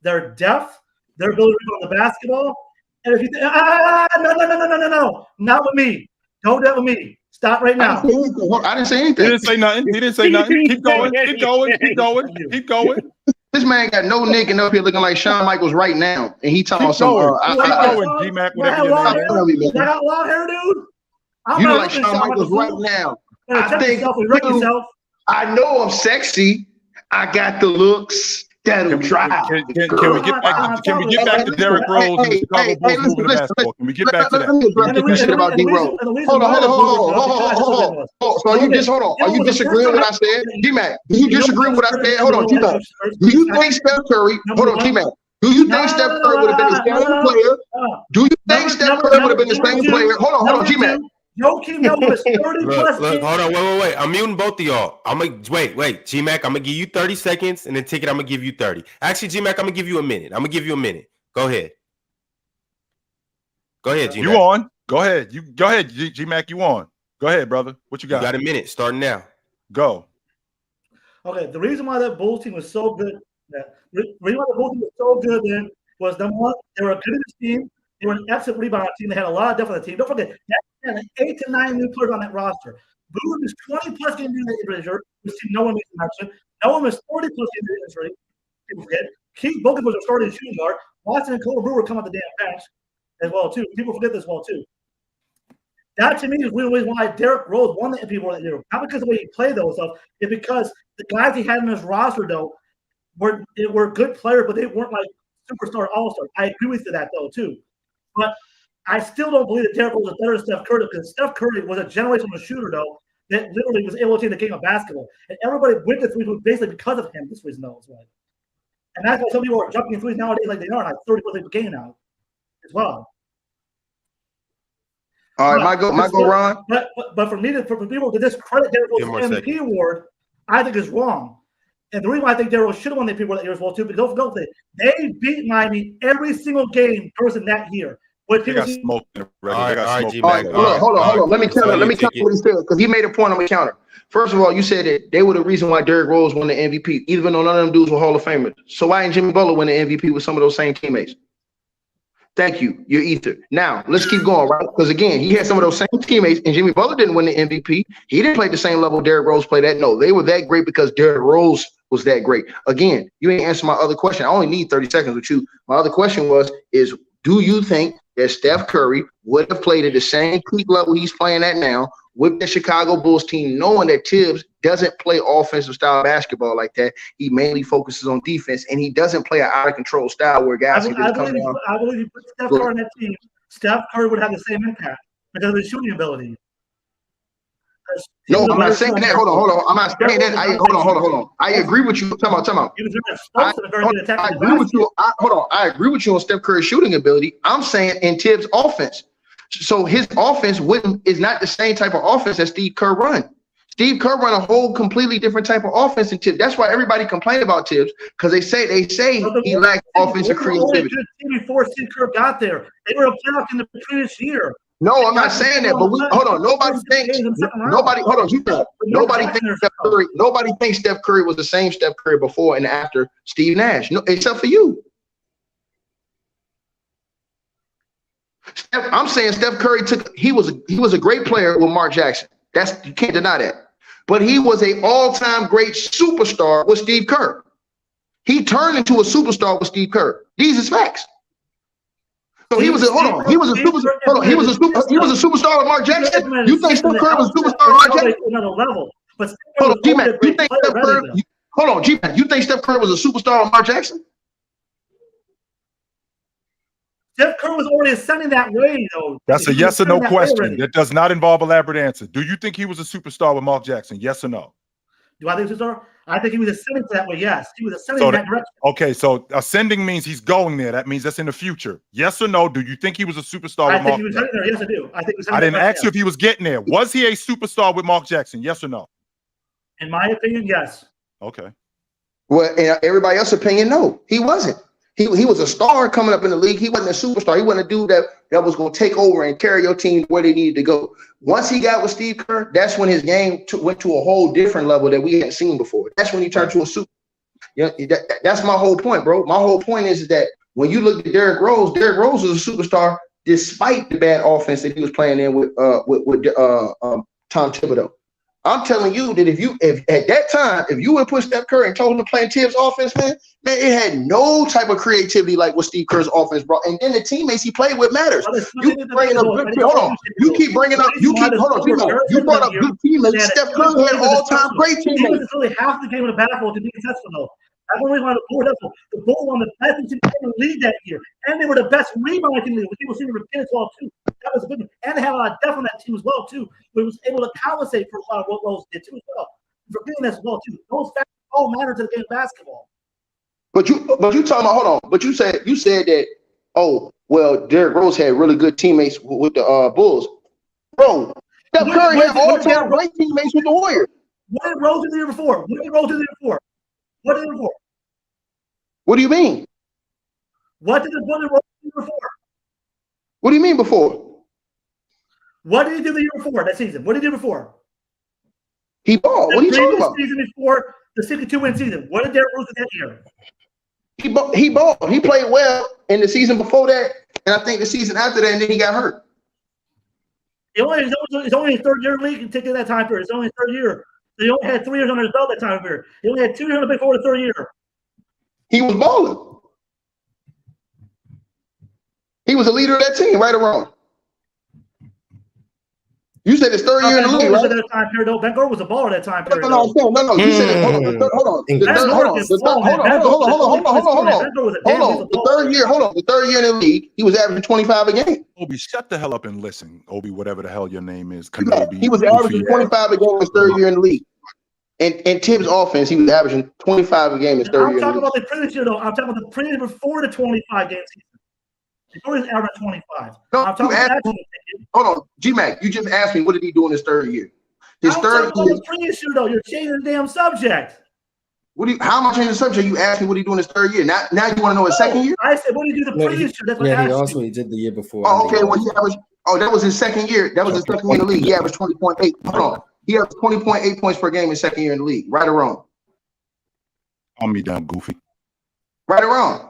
their depth, their ability to rebound the basketball. And if you no, not with me. Don't do that with me. Stop right now. I didn't say anything. He didn't say nothing. Keep going. This man got no naked up here looking like Shawn Michaels right now, and he talking about some. G-Mac, whatever your name is. I got long hair, dude. You look like Shawn Michaels right now. I know I'm sexy. I got the looks that'll drive. Can we get back to Derrick Rose and the Chicago Bulls moving the basketball? Can we get back to that? Let me shit about D-Rose. Hold on. So are you disagreeing with what I said? G-Mac, do you disagree with what I said? Hold on, G-Mac. Do you think Steph Curry, hold on, G-Mac. Do you think Steph Curry would have been the same player? Do you think Steph Curry would have been the same player? Hold on, G-Mac. No King was 30 plus. Look, hold on, wait. I'm muting both of y'all. I'm gonna wait, G-Mac. I'm gonna give you 30 seconds, and then Ticket, I'm gonna give you 30. Actually, G-Mac, I'm gonna give you a minute. Go ahead, G-Mac. You on? Go ahead. G-Mac. You on? Go ahead, brother. What you got? You got a minute. Starting now. Go. Okay. The reason why that Bulls team was so good, then was number one, they were a good team. They were an excellent rebound team. They had a lot of depth on the team. Don't forget, they had 8 to 9 new players on that roster. Boone is 20 plus games in the injury, which no one makes mention. No one was 40 plus games in the injury. People forget. Keith Bogan was a starting shooting guard. Watson and Cole Brewer come off the damn bench as well, too. People forget this well, too. That, to me, is one of the reasons why Derrick Rose won the MVP award that year. Not because of the way he played those stuff. It's because the guys he had in his roster, though, were good players, but they weren't like superstar all-stars. I agree with you that though too, but I still don't believe that Derrick Rose was better than Steph Curry because Steph Curry was a generational shooter though that literally was able to take the game of basketball, and everybody went to threes basically because of him. This reason though, as well, and that's why some people are jumping threes nowadays like they are like 30% per game now, as well. All right, Michael, Ron. But for people to discredit Derrick Rose's MVP award, I think is wrong. And the reason why I think Derrick Rose should have won the MVP award that year as well too, because don't forget they beat Miami every single game person that year. They got smoked in the regular. Hold on. Let me tell you what he said because he made a point on the counter. First of all, you said that they were the reason why Derrick Rose won the MVP, even though none of them dudes were Hall of Famers. So why didn't Jimmy Butler win the MVP with some of those same teammates? Thank you. You're ether. Now, let's keep going, right? Because, again, he had some of those same teammates, and Jimmy Butler didn't win the MVP. He didn't play the same level Derrick Rose played at. No, they were that great because Derrick Rose was that great. Again, you ain't answered my other question. I only need 30 seconds with you. My other question is do you think that Steph Curry would have played at the same peak level he's playing at now with the Chicago Bulls team, knowing that Tibbs doesn't play offensive style basketball like that? He mainly focuses on defense, and he doesn't play an out-of-control style where guys can just come down. I believe you put Steph Curry on that team, Steph Curry would have the same impact because of his shooting ability. No, I'm not saying that. Hold on. I'm not saying that. Hold on. I agree with you. Time out. I agree with you. I agree with you on Steph Curry's shooting ability. I'm saying in Tibbs' offense. So his offense is not the same type of offense that Steve Kerr run. Steve Kerr run a whole completely different type of offense than Tibbs. That's why everybody complained about Tibbs because they say he lacked offensive creativity. Before Steve Kerr got there, they were a playoff in the previous year. No, I'm not saying that, but hold on. Nobody thinks Steph Curry was the same Steph Curry before and after Steve Nash, no, except for you. I'm saying Steph Curry he was a great player with Mark Jackson. You can't deny that. But he was an all-time great superstar with Steve Kerr. He turned into a superstar with Steve Kerr. These is facts. So he was a superstar with Mark Jackson. You think Steph Curry was a superstar with Mark Jackson? Another level. But hold on, G-Man. You think Steph Curry was a superstar with Mark Jackson? Steph Curry was already ascending that way, though. That's a yes or no question. That does not involve elaborate answer. Do you think he was a superstar with Mark Jackson? Yes or no? Do I think he's a superstar? I think he was ascending to that way. Yes, he was ascending in that direction. Okay, so ascending means he's going there. That means that's in the future. Yes or no? Do you think he was a superstar with Mark Jackson? Yes, I do. I think. I didn't ask you if he was getting there. Was he a superstar with Mark Jackson? Yes or no? In my opinion, yes. Okay. Well, in everybody else's opinion, no, he wasn't. He was a star coming up in the league. He wasn't a superstar. He wasn't a dude that was going to take over and carry your team where they needed to go. Once he got with Steve Kerr, that's when his game went to a whole different level that we hadn't seen before. That's when he turned to a super. Yeah, that's my whole point, bro. My whole point is that when you look at Derrick Rose was a superstar despite the bad offense that he was playing in with Tom Thibodeau. I'm telling you that if at that time, if you would put Steph Curry and told him to play in Tibbs' offense, man, it had no type of creativity like what Steve Kerr's offense brought. And then the teammates he played with matters. You keep bringing up good teammates. Steph Curry had all-time great teammates. He was really half the game of the basketball to be successful. That's the reason why the Bulls won the best team in the league that year. And they were the best rebounding team in the league. People seem to forget as well, too. That was a good one. And they had a lot of depth on that team as well, too. But it was able to compensate for a lot of what Rose did, too, as well. Forgetting that as well, too. Those factors all matter to the game of basketball. But you talking about, hold on. But you said that, oh, well, Derrick Rose had really good teammates with the Bulls. Bro, Steph Curry had all-time great teammates with the Warriors. What did Rose do the year before? What did he do before? What do you mean? What did Rose do before? What do you mean before? What did he do the year before that season? What did he do before? He balled. What are you talking about? The season before the 62-win season. What did Derrick Rose do that year? He balled. He played well in the season before that, and I think the season after that, and then he got hurt. It's only his third year in the league and taking that time period. It's only his third year. So he only had 3 years under his belt that time period. He only had 2 years before the third year. He was balling. He was a leader of that team, right or wrong? You said his third year in the league, right? That time period, though. Ben Gordon was a baller that time period. No. You said it. Hold on. The third year in the league, he was averaging 25 a game. Obi, shut the hell up and listen. Obi, whatever the hell your name is. Kenobi, he was averaging 25 a game his third year in the league. And Tibbs' offense, he was averaging 25 a game his third year. I'm talking about the previous year, though. I'm talking about the previous before the 25 game season. Before he was averaging 25. No, I'm talking about that. Hold on, G-Mac, you just asked me what did he do in his third year? His third year. The previous year, though, you're changing the damn subject. How am I changing the subject? You asked me what he do in his third year. Now you want to know his second year? I said, what did he do the previous year? That's what I asked you. He did the year before. Oh, okay. Well, he averaged. Oh, that was his second year. That was his second year in the league. He averaged 20.8. Hold on. He averaged 20.8 points per game his second year in the league. Right or wrong? Calm me down, Goofy. Right or wrong?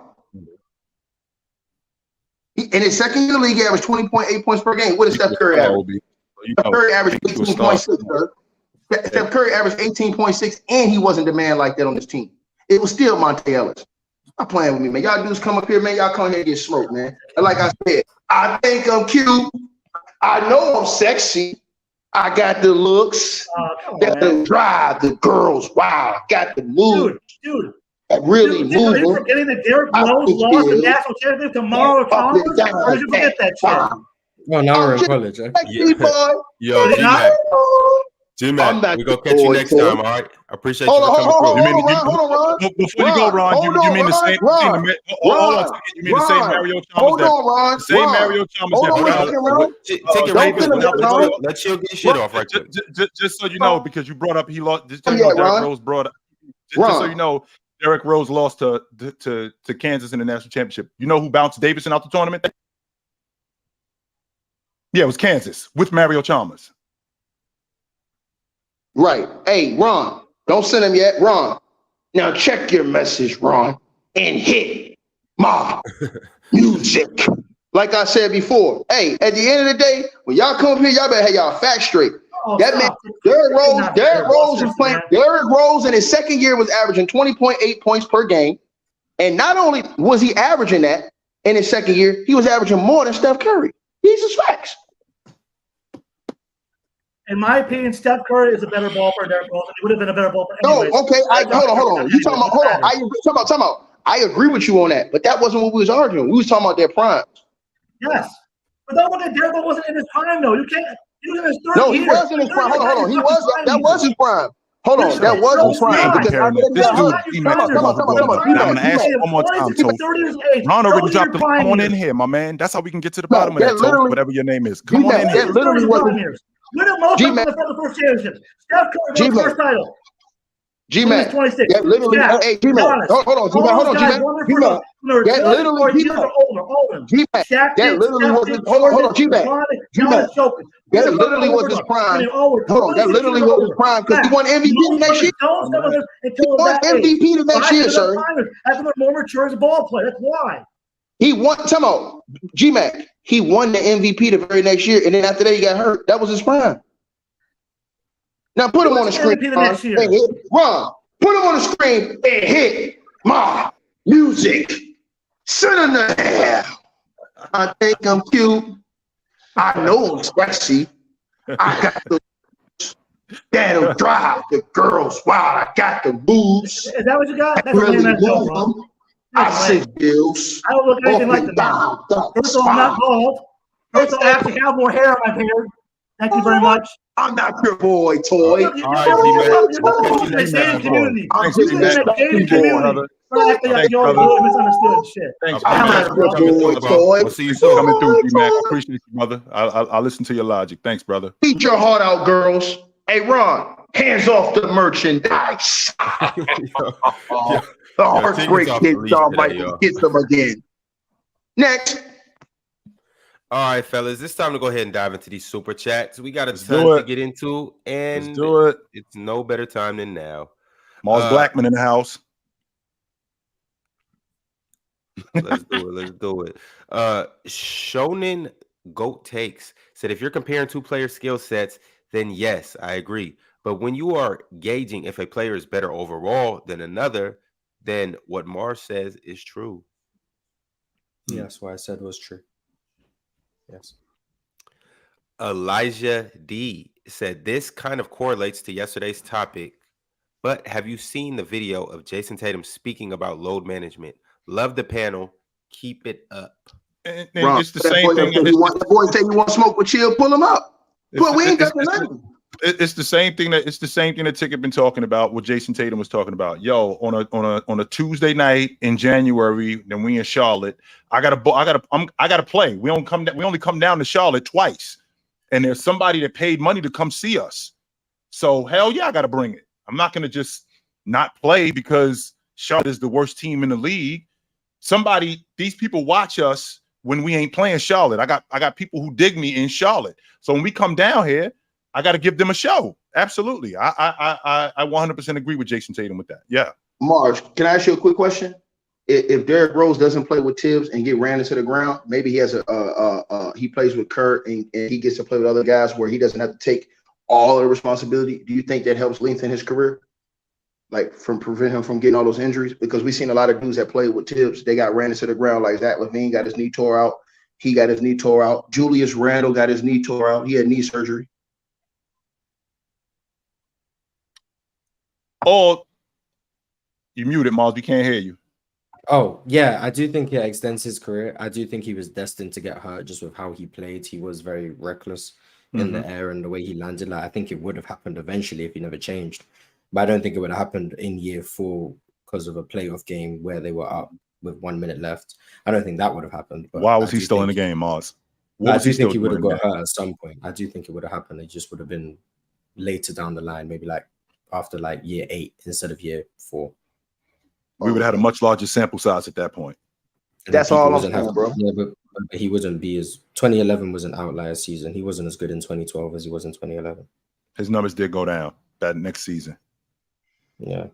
In his second year in the league, he averaged 20.8 points per game. What did Steph Curry average? Steph Curry averaged 18.6, sir. Steph Curry averaged 18.6, and he wasn't the man like that on his team. It was still Monte Ellis. Stop playing with me, man. Y'all dudes come up here, man. Y'all come here and get smoked, man. And like I said, I think I'm cute. I know I'm sexy. I got the looks. Got the drive, the girls. Wow, I got the moves. Dude. Really moving. Are you forgetting that Derrick Rose lost the national championship to Mario Chalmers? Or did you forget that shit? Well, now we're in college. Yo, G-Mac, we're going to catch you next time, all right? I appreciate you coming through. Hold on, Before you go, Ron, you mean the same you mean the same Mario Chalmers? Same Mario Chalmers. Take it, let you get shit off right quick. Just so you know, because you brought up, he lost, just so you know, Derrick Rose brought up, just so you know, Derrick Rose lost to Kansas in the national championship. You know who bounced Davidson out the tournament? Yeah, it was Kansas with Mario Chalmers. Right. Hey, Ron, don't send him yet. Ron, now check your message, Ron, and hit my music. Like I said before, hey, at the end of the day, when y'all come up here, y'all better have y'all facts straight. That man, Derrick Rose is playing. Derrick Rose in his second year was averaging 20.8 points per game. And not only was he averaging that in his second year, he was averaging more than Steph Curry. These are facts. In my opinion, Steph Curry is a better ball player than Derrick Rose. He would have been a better ball player. No, okay. Hold on. You talking about? Hold on. Time out. I agree with you on that, but that wasn't what we was arguing. We was talking about their primes. Yes, but don't look at Derrick Rose wasn't in his prime though. You can't. He was in his third No, year. he was in his prime. Hold on. That was his prime. Hold on, that was his prime. I'm gonna ask you one more time. So Ron already dropped the. Come on in here, my man. That's how we can get to the bottom of that. So whatever your name is, come on in here. That literally wasn't. We're the most from the first championship. Steph Curry won the first title. G-Mac. 26. That literally, hey, G-Mac. Hold on, G-Mac. That literally, G-Mac. That literally was his, hold on, G-Mac. That literally was his prime. Hold on, that literally was his prime because he won MVP the next year. He won MVP the next year, sir. That's when more mature as a ball player. That's why. He won, come on, G-Mac. He won the MVP the very next year, and then after that, he got hurt. That was his prime. Now put him on the screen, Ron. Put him on the screen and hit my music. Sit in the hell. I think I'm cute. I know I'm sexy. I got the that'll drive the girls wild. I got the moves. Is that what you got? That's really move them. I said bills. I don't look anything like the man. First of all, I'm not bald. First of all, I actually have more hair on my beard. Thank you very much. I'm not your boy, Toy. All right, G-Man. Community. I'm just in that gated community. Thanks, brother. Misunderstood shit. Thanks, Toy. We'll see you soon. Coming through, G-Mac. I appreciate you, brother. I'll listen to your logic. Thanks, brother. Beat your heart out, girls. Hey, Ron, hands off the merchandise. The heartbreak hits y'all might get them again. Next. All right, fellas, it's time to go ahead and dive into these super chats. We got a ton to get into, and let's do it. It's no better time than now. Mars Blackman in the house. Let's do it. Shonen Goat Takes said, if you're comparing two player skill sets, then yes, I agree. But when you are gauging if a player is better overall than another, then what Mars says is true. Yeah, that's what I said was true. Yes. Elijah D said this kind of correlates to yesterday's topic, but have you seen the video of Jason Tatum speaking about load management? Love the panel. Keep it up. And it's the same thing. The boy say you want smoke with Chill, pull him up. But we ain't got nothing. It's the same thing that Ticket been talking about. What Jason Tatum was talking about. Yo, on a Tuesday night in January, then we in Charlotte. I gotta play. We only come down to Charlotte twice, and there's somebody that paid money to come see us. So hell yeah, I gotta bring it. I'm not gonna just not play because Charlotte is the worst team in the league. These people watch us when we ain't playing Charlotte. I got people who dig me in Charlotte. So when we come down here, I got to give them a show. Absolutely. I 100% agree with Jason Tatum with that. Yeah. Marge, can I ask you a quick question? If Derrick Rose doesn't play with Tibbs and get ran into the ground, maybe he has he plays with Kurt and he gets to play with other guys where he doesn't have to take all the responsibility. Do you think that helps lengthen his career? Like prevent him from getting all those injuries? Because we've seen a lot of dudes that played with Tibbs, they got ran into the ground. Like Zach LaVine got his knee tore out. He got his knee tore out. Julius Randle got his knee tore out. He had knee surgery. Oh, you muted, Miles. We can't hear you. Oh, yeah, I do think it extends his career. I do think he was destined to get hurt just with how he played. He was very reckless in the air and the way he landed. Like, I think it would have happened eventually if he never changed. But I don't think it would have happened in year 4 because of a playoff game where they were up with 1 minute left. I don't think that would have happened. But why was he still in the game, Miles? I do think he would have got hurt at some point. I do think it would have happened. It just would have been later down the line, maybe like after like year 8 instead of year 4. We would have had a much larger sample size at that point. And that's all I'm saying, bro. Yeah, but he wouldn't be as 2011 was an outlier season. He wasn't as good in 2012 as he was in 2011. His numbers did go down that next season. Yeah.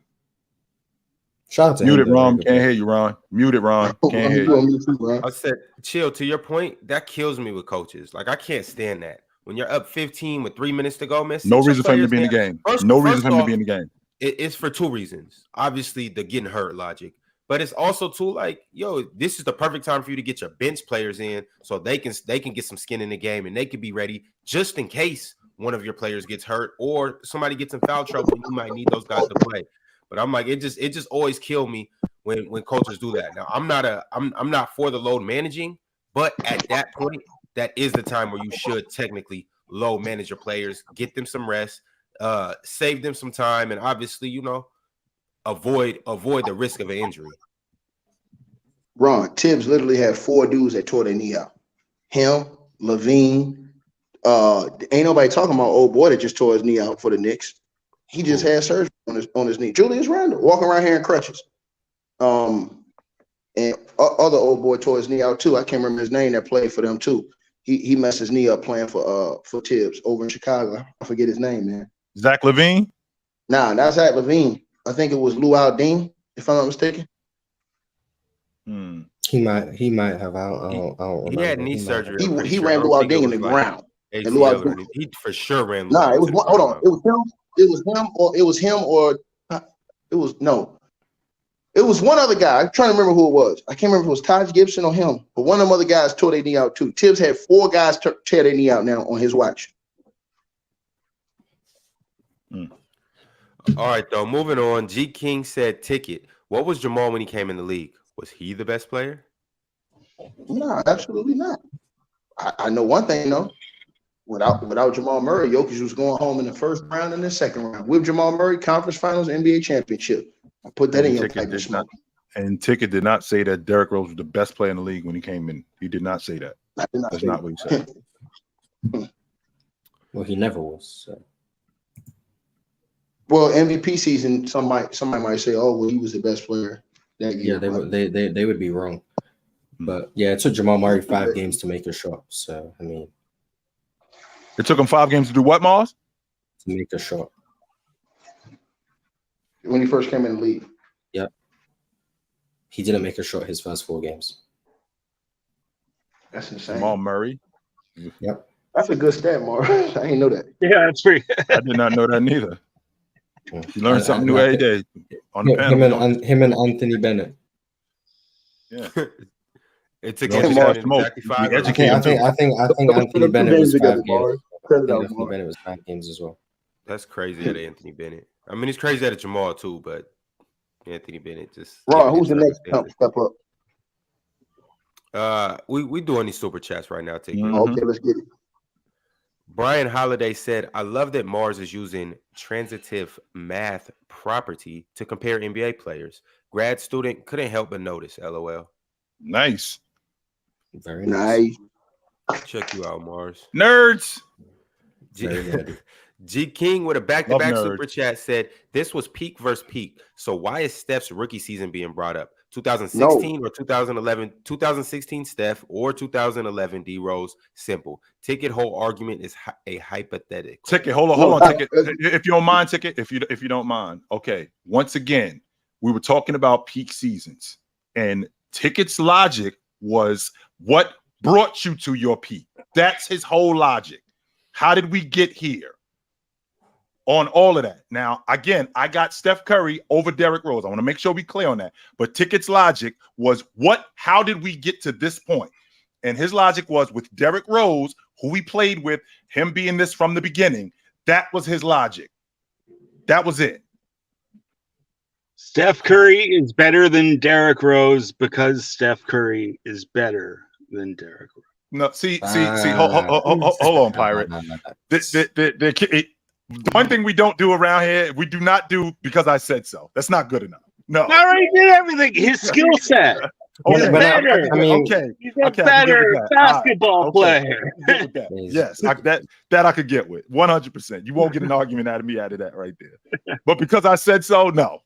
Shout out to Mute it, Ron. Can't hear you, Ron. Mute it, Ron. Can't hear you. I said, Chill, to your point, that kills me with coaches. Like, I can't stand that. When you're up 15 with 3 minutes to go, man. No reason for him to be in the game. No reason for him to be in the game. It's for 2 reasons. Obviously, the getting hurt logic. But it's also too like, yo, this is the perfect time for you to get your bench players in so they can get some skin in the game and they can be ready just in case one of your players gets hurt or somebody gets in foul trouble and you might need those guys to play. But I'm like, it just always kill me when coaches do that. Now, I'm not for the load managing, but at that point, that is the time where you should technically load manage your players, get them some rest, save them some time, and obviously, you know, avoid the risk of an injury. Ron, Tibbs literally had 4 dudes that tore their knee out. Him, Levine, ain't nobody talking about old boy that just tore his knee out for the Knicks. He just had surgery on his knee. Julius Randle walking around here in crutches. And other old boy tore his knee out too. I can't remember his name that played for them too. He messed his knee up playing for Tibbs over in Chicago. I forget his name, man. Zach LaVine? Nah, not Zach LaVine. I think it was Lou Aldine, if I'm not mistaken. He might have. I don't remember. He had knee surgery. He ran Lou Aldine in the ground. He for sure ran. Nah, it was hold on. It was one other guy. I'm trying to remember who it was. I can't remember if it was Taj Gibson or him, but one of them other guys tore their knee out too. Tibbs had 4 guys tear their knee out now on his watch. All right, though. Moving on. G King said, "Ticket. What was Jamal when he came in the league? Was he the best player?" No, absolutely not. I know one thing though. Without Jamal Murray, Jokic was going home in the first round and the second round. With Jamal Murray, conference finals, NBA championship. I put that in your pipe this morning. And Ticket did not say that Derrick Rose was the best player in the league when he came in. He did not say that. That's not what he said. Well, he never was. So. Well, MVP season, somebody might say, "Oh, well, he was the best player that year." Yeah, they would be wrong. But yeah, it took Jamal Murray 5 games to make a shot. So I mean, it took him 5 games to do what, Mars? To make a shot. When he first came in the league. Yep. He didn't make a shot his first 4 games. That's insane. Jamal Murray. Yep. That's a good stat, Mark. I didn't know that. Yeah, that's pretty. I did not know that neither. You learn something new every day on the panel. Him and Anthony Bennett. Yeah. It took Anthony Bennett exactly 5. I think Anthony Bennett was 5 games. Anthony Bennett was 5 games as well. That's crazy at Anthony Bennett. I mean, it's crazy at Jamal too, but Anthony Bennett just. Ron, who's the next step up? We doing these super chats right now. Okay, let's get it. Brian Holiday said, "I love that Mars is using transitive math property to compare NBA players. Grad student couldn't help but notice. LOL." Nice. Very nice. Check you out, Mars. Nerds. G King with a back-to-back super chat said, "This was peak versus peak. So why is Steph's rookie season being brought up? 2016 or 2011? 2016 Steph or 2011 D Rose? Simple. Ticket whole argument is a hypothetical." Ticket, hold on. Ticket. If you don't mind, Ticket. If you don't mind, okay. Once again, we were talking about peak seasons, and Ticket's logic was what brought you to your peak. That's his whole logic. How did we get here? On all of that. Now, again, I got Steph Curry over Derrick Rose. I want to make sure we clear on that. But Ticket's logic was how did we get to this point? And his logic was with Derrick Rose, who we played with, him being this from the beginning. That was his logic. That was it. Steph Curry is better than Derrick Rose because Steph Curry is better than Derrick Rose. No, see, hold on, Pirate. One thing we don't do around here, we do not do because I said so. That's not good enough. No. I already did everything. His skill set. He's better. He's a better basketball player. Yes, that I could get with 100%. You won't get an argument out of me out of that right there. But because I said so, no.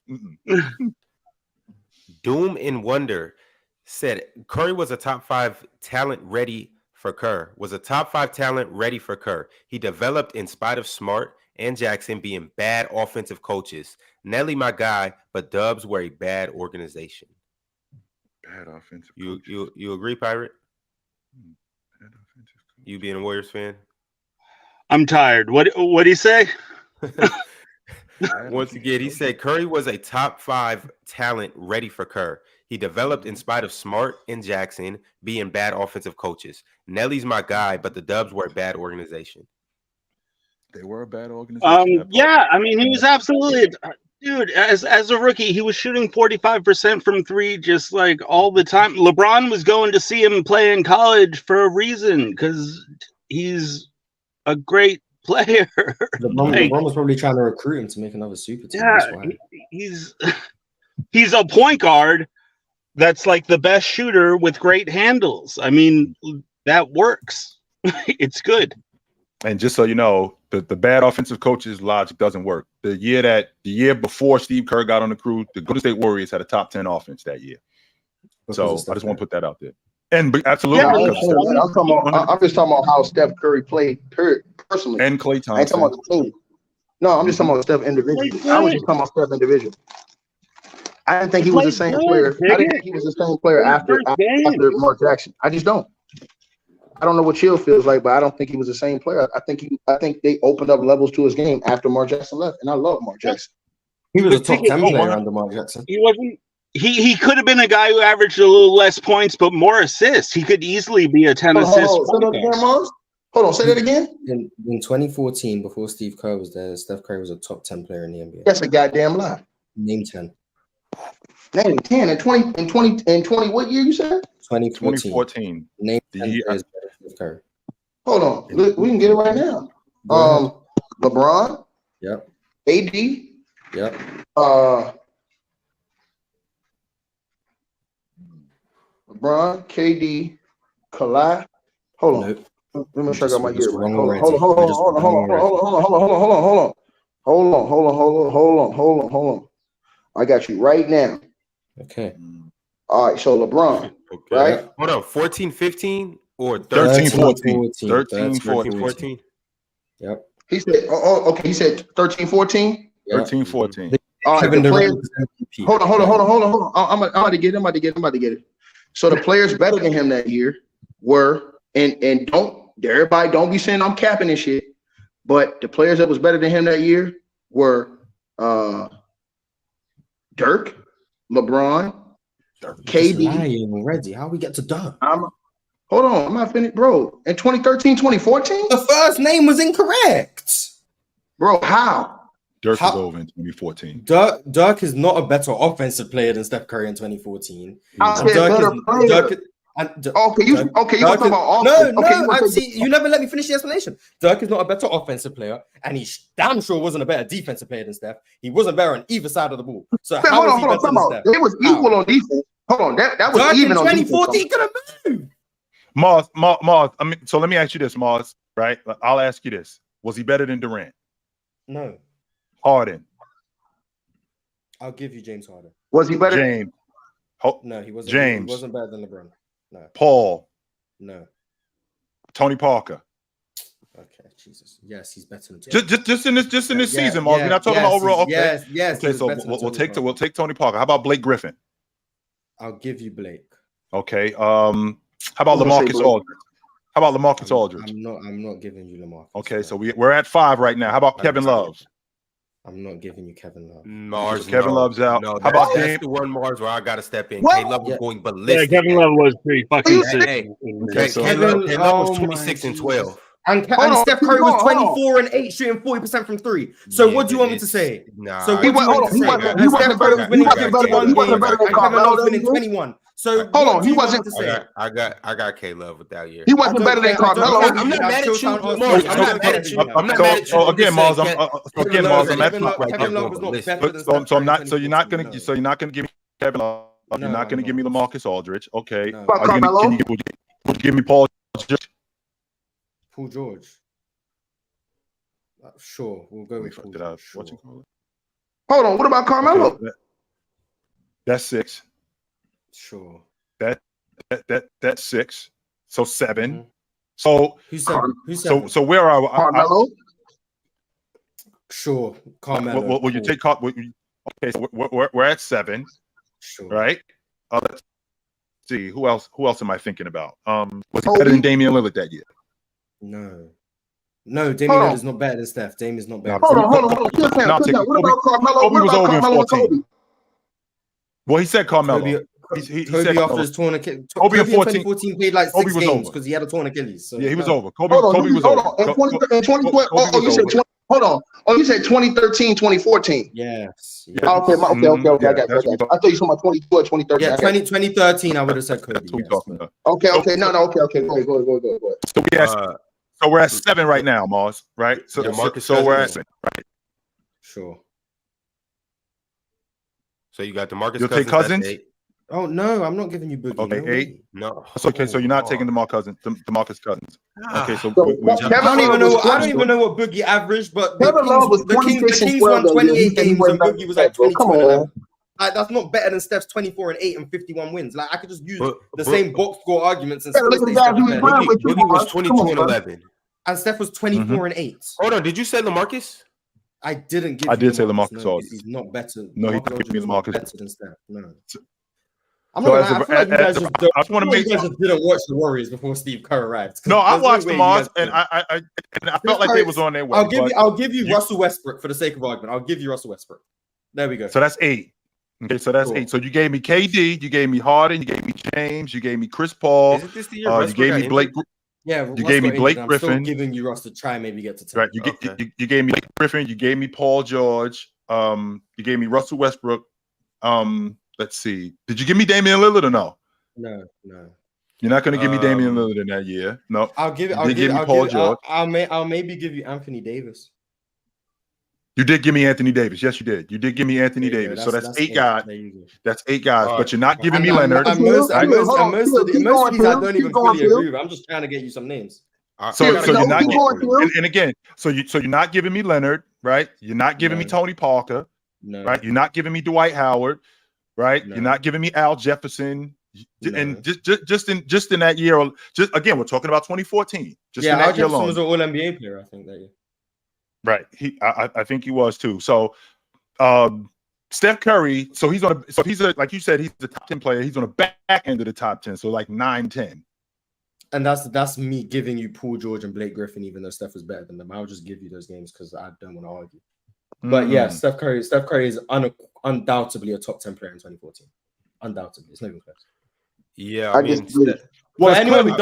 Doom in Wonder said Curry was a top 5 talent ready for Kerr. Was a top 5 talent ready for Kerr. He developed in spite of Smart and Jackson being bad offensive coaches. Nelly, my guy, but Dubs were a bad organization. Bad offensive. You agree, Pirate? Bad offensive. You being a Warriors fan? I'm tired. What did he say? Once again, he said Curry was a top 5 talent ready for Kerr. He developed in spite of Smart and Jackson being bad offensive coaches. Nelly's my guy, but the Dubs were a bad organization. They were a bad organization. Yeah, I mean, he was absolutely, dude. As a rookie, he was shooting 45% from 3, just like all the time. LeBron was going to see him play in college for a reason because he's a great player. LeBron was probably trying to recruit him to make another super team. Yeah, he's a point guard that's like the best shooter with great handles. I mean, that works. It's good. And just so you know, the bad offensive coach's logic doesn't work. The year before Steve Kerr got on the crew, the Golden State Warriors had a top 10 offense that year. So I just want to put that out there. And absolutely, I'm just talking about how Steph Curry played personally, and Klay Thompson. I ain't talking about the team. No, I'm just talking about Steph individually. I was just talking about Steph individually. I didn't think he was the same player. I didn't think he was the same player after Mark Jackson. I just don't. I don't know what Chill feels like, but I don't think he was the same player. I think they opened up levels to his game after Mark Jackson left, and I love Mark Jackson. He was a top 10 player under Mark Jackson. He wasn't. He could have been a guy who averaged a little less points, but more assists. He could easily be a 10 assist. Hold on, say that again. In 2014, before Steve Kerr was there, Steph Curry was a top 10 player in the NBA. That's a goddamn lie. Name 10. Name 10 and 20. What year you said? 2014. Name 10 players better than Steph Curry. Hold on, look, we can get it right now. LeBron. Yep. AD. Yep. LeBron, KD, Kawhi. Hold on. Nope. Let me check out my year. Hold on. I got you right now. Okay. All right, so LeBron, right? Hold on, 14, 15 or 13, 14. 13, 14. Yep. He said, okay, he said 13, 14? 13, 14. All right, the players, hold on. I'm about to get it. So the players better than him that year were, and don't be saying I'm capping and shit, but the players that was better than him that year were Dirk, LeBron, KD. Lying already. How we get to Dirk? Hold on, I'm not finished, bro. In 2013, 2014? The first name was incorrect. Bro, how? Dirk was over in 2014. Dirk is not a better offensive player than Steph Curry in 2014. I said better player. Okay, you talk about offense. You never let me finish the explanation. Dirk is not a better offensive player, and he damn sure wasn't a better defensive player than Steph. He wasn't better on either side of the ball. So how is he better than Steph? It was equal on defense. Hold on, that was Dirk even in on 2014 defense. could have moved. Mars. I mean, so let me ask you this, Mars. Right? I'll ask you this: was he better than Durant? No. Harden. I'll give you James Harden. Was he better? James. No, he wasn't. James. He wasn't better than LeBron. No. Paul. No. Tony Parker. Okay, Jesus. Yes, he's better than James. Just in this season, Mars. We're not talking about overall. Okay. Yes. Okay, so we'll take Tony Parker. How about Blake Griffin? I'll give you Blake. Okay. How about LaMarcus Aldridge? How about LaMarcus Aldridge? I'm not giving you LaMarcus. Okay, so we're at 5 right now. How about Kevin Love? I'm not giving you Kevin Love. Mars, Kevin Love's out. No, how about that's the one Mars where I gotta step in. What? K-Love was going ballistic. Yeah, Kevin Love was pretty fucking sick. K-Love was 26 and 12. And Steph Curry was 24 and 8, shooting 40% from 3. So what do you want me to say? Nah, so what do you want me to say? Steph Curry was winning 51 games, and Kevin Love was winning 21. So hold on, he wasn't. I got K-Love with that year. He wasn't better than Carmelo. I'm not mad at you. I'm not mad at you. I'm not mad at you. Again, Mars, I'm at 5 right Kevin Love was not better than so I'm not. So you're not gonna give me Kevin Love. You're not gonna give me LaMarcus Aldridge. Okay. Can you give me Paul George? Paul George. Sure, we'll go with Paul George. What you call it? Hold on, what about Carmelo? Okay, that's 6. Sure. That's 6. So 7. Mm-hmm. So who's 7? So where are Carmelo? Sure, Carmelo. Will you take? Okay, so we're at 7. Sure. Right. Let's see who else. Who else am I thinking about? Was he better than Damian Lillard that year? No, Damian Lillard is not better than Steph. Damian's not better. Hold on. What about Carmelo? Kobe was over in 14. Well, he said Carmelo. He Kobe said after his torn Achilles. Kobe in 2014 played like 6 games because he had a torn Achilles. So yeah, he was over. Kobe was over. In 2012, you said 20. Hold on. Oh, you said 2013, 2014. Yes. Okay. I got you. I thought you were talking about 22 or 2013. Yeah, 2013. I would have said Kobe. Okay. No. Okay. Go ahead. So we're at 7 right now, Mars. Right. So we're at 7. Right. Sure. So you got DeMarcus. You'll take Cousins. Oh no, I'm not giving you Boogie. Okay, no 8. No. Okay, so you're not taking DeMarcus Cousins. Okay, so I don't even know what Boogie averaged, but the Kings won 28 games and Boogie was like 22. Like that's not better than Steph's 24 and 8 and 51 wins. Like I could just use the same box score arguments and Boogie was 22 and 11, and Steph was 24 and 8. Hold on, did you say LaMarcus? I didn't give. I did say LaMarcus Aldridge. He's not better. No, he didn't give me LaMarcus better than Steph. No. I'm not gonna, I feel like you guys just don't. I just want to make sure you guys just didn't watch the Warriors before Steve Kerr arrived. No, I watched the Mars, and I felt like they was on their way. I'll give you Russell Westbrook for the sake of argument. I'll give you Russell Westbrook. There we go. So that's 8. Okay, so that's 8. So you gave me KD, you gave me Harden, you gave me James, you gave me Chris Paul, Isn't this the year you gave me Blake. Yeah, you gave me Blake Griffin. I'm still giving you Russ to try and maybe get to 10. Right, you gave me Blake Griffin, you gave me Paul George, you gave me Russell Westbrook. Let's see. Did you give me Damian Lillard or no? No. You're not going to give me Damian Lillard in that year. No. I'll give Paul George. I'll maybe give you Anthony Davis. You did give me Anthony Davis. Yes, you did. You did give me Anthony Davis. So that's 8 guys. That's 8 guys. But you're not giving me Leonard. Most of these I don't even fully agree with. I'm just trying to get you some names. So you're not and again, so you're not giving me Leonard, right? You're not giving me Tony Parker, right? You're not giving me Dwight Howard, right? You're not giving me Al Jefferson. And just in that year, just again, we're talking about 2014. Just in that Al year Jefferson was an All-NBA player, I think, that year. Right. I think he was too. So Steph Curry, he's like you said, he's the top 10 player. He's on the back end of the top 10. So like 9-10. And that's me giving you Paul George and Blake Griffin, even though Steph was better than them. I'll just give you those games because I don't want to argue. But yeah, Steph Curry is undoubtedly a top 10 player in 2014. undoubtedly. It's not even close. Yeah, I mean, for anyone who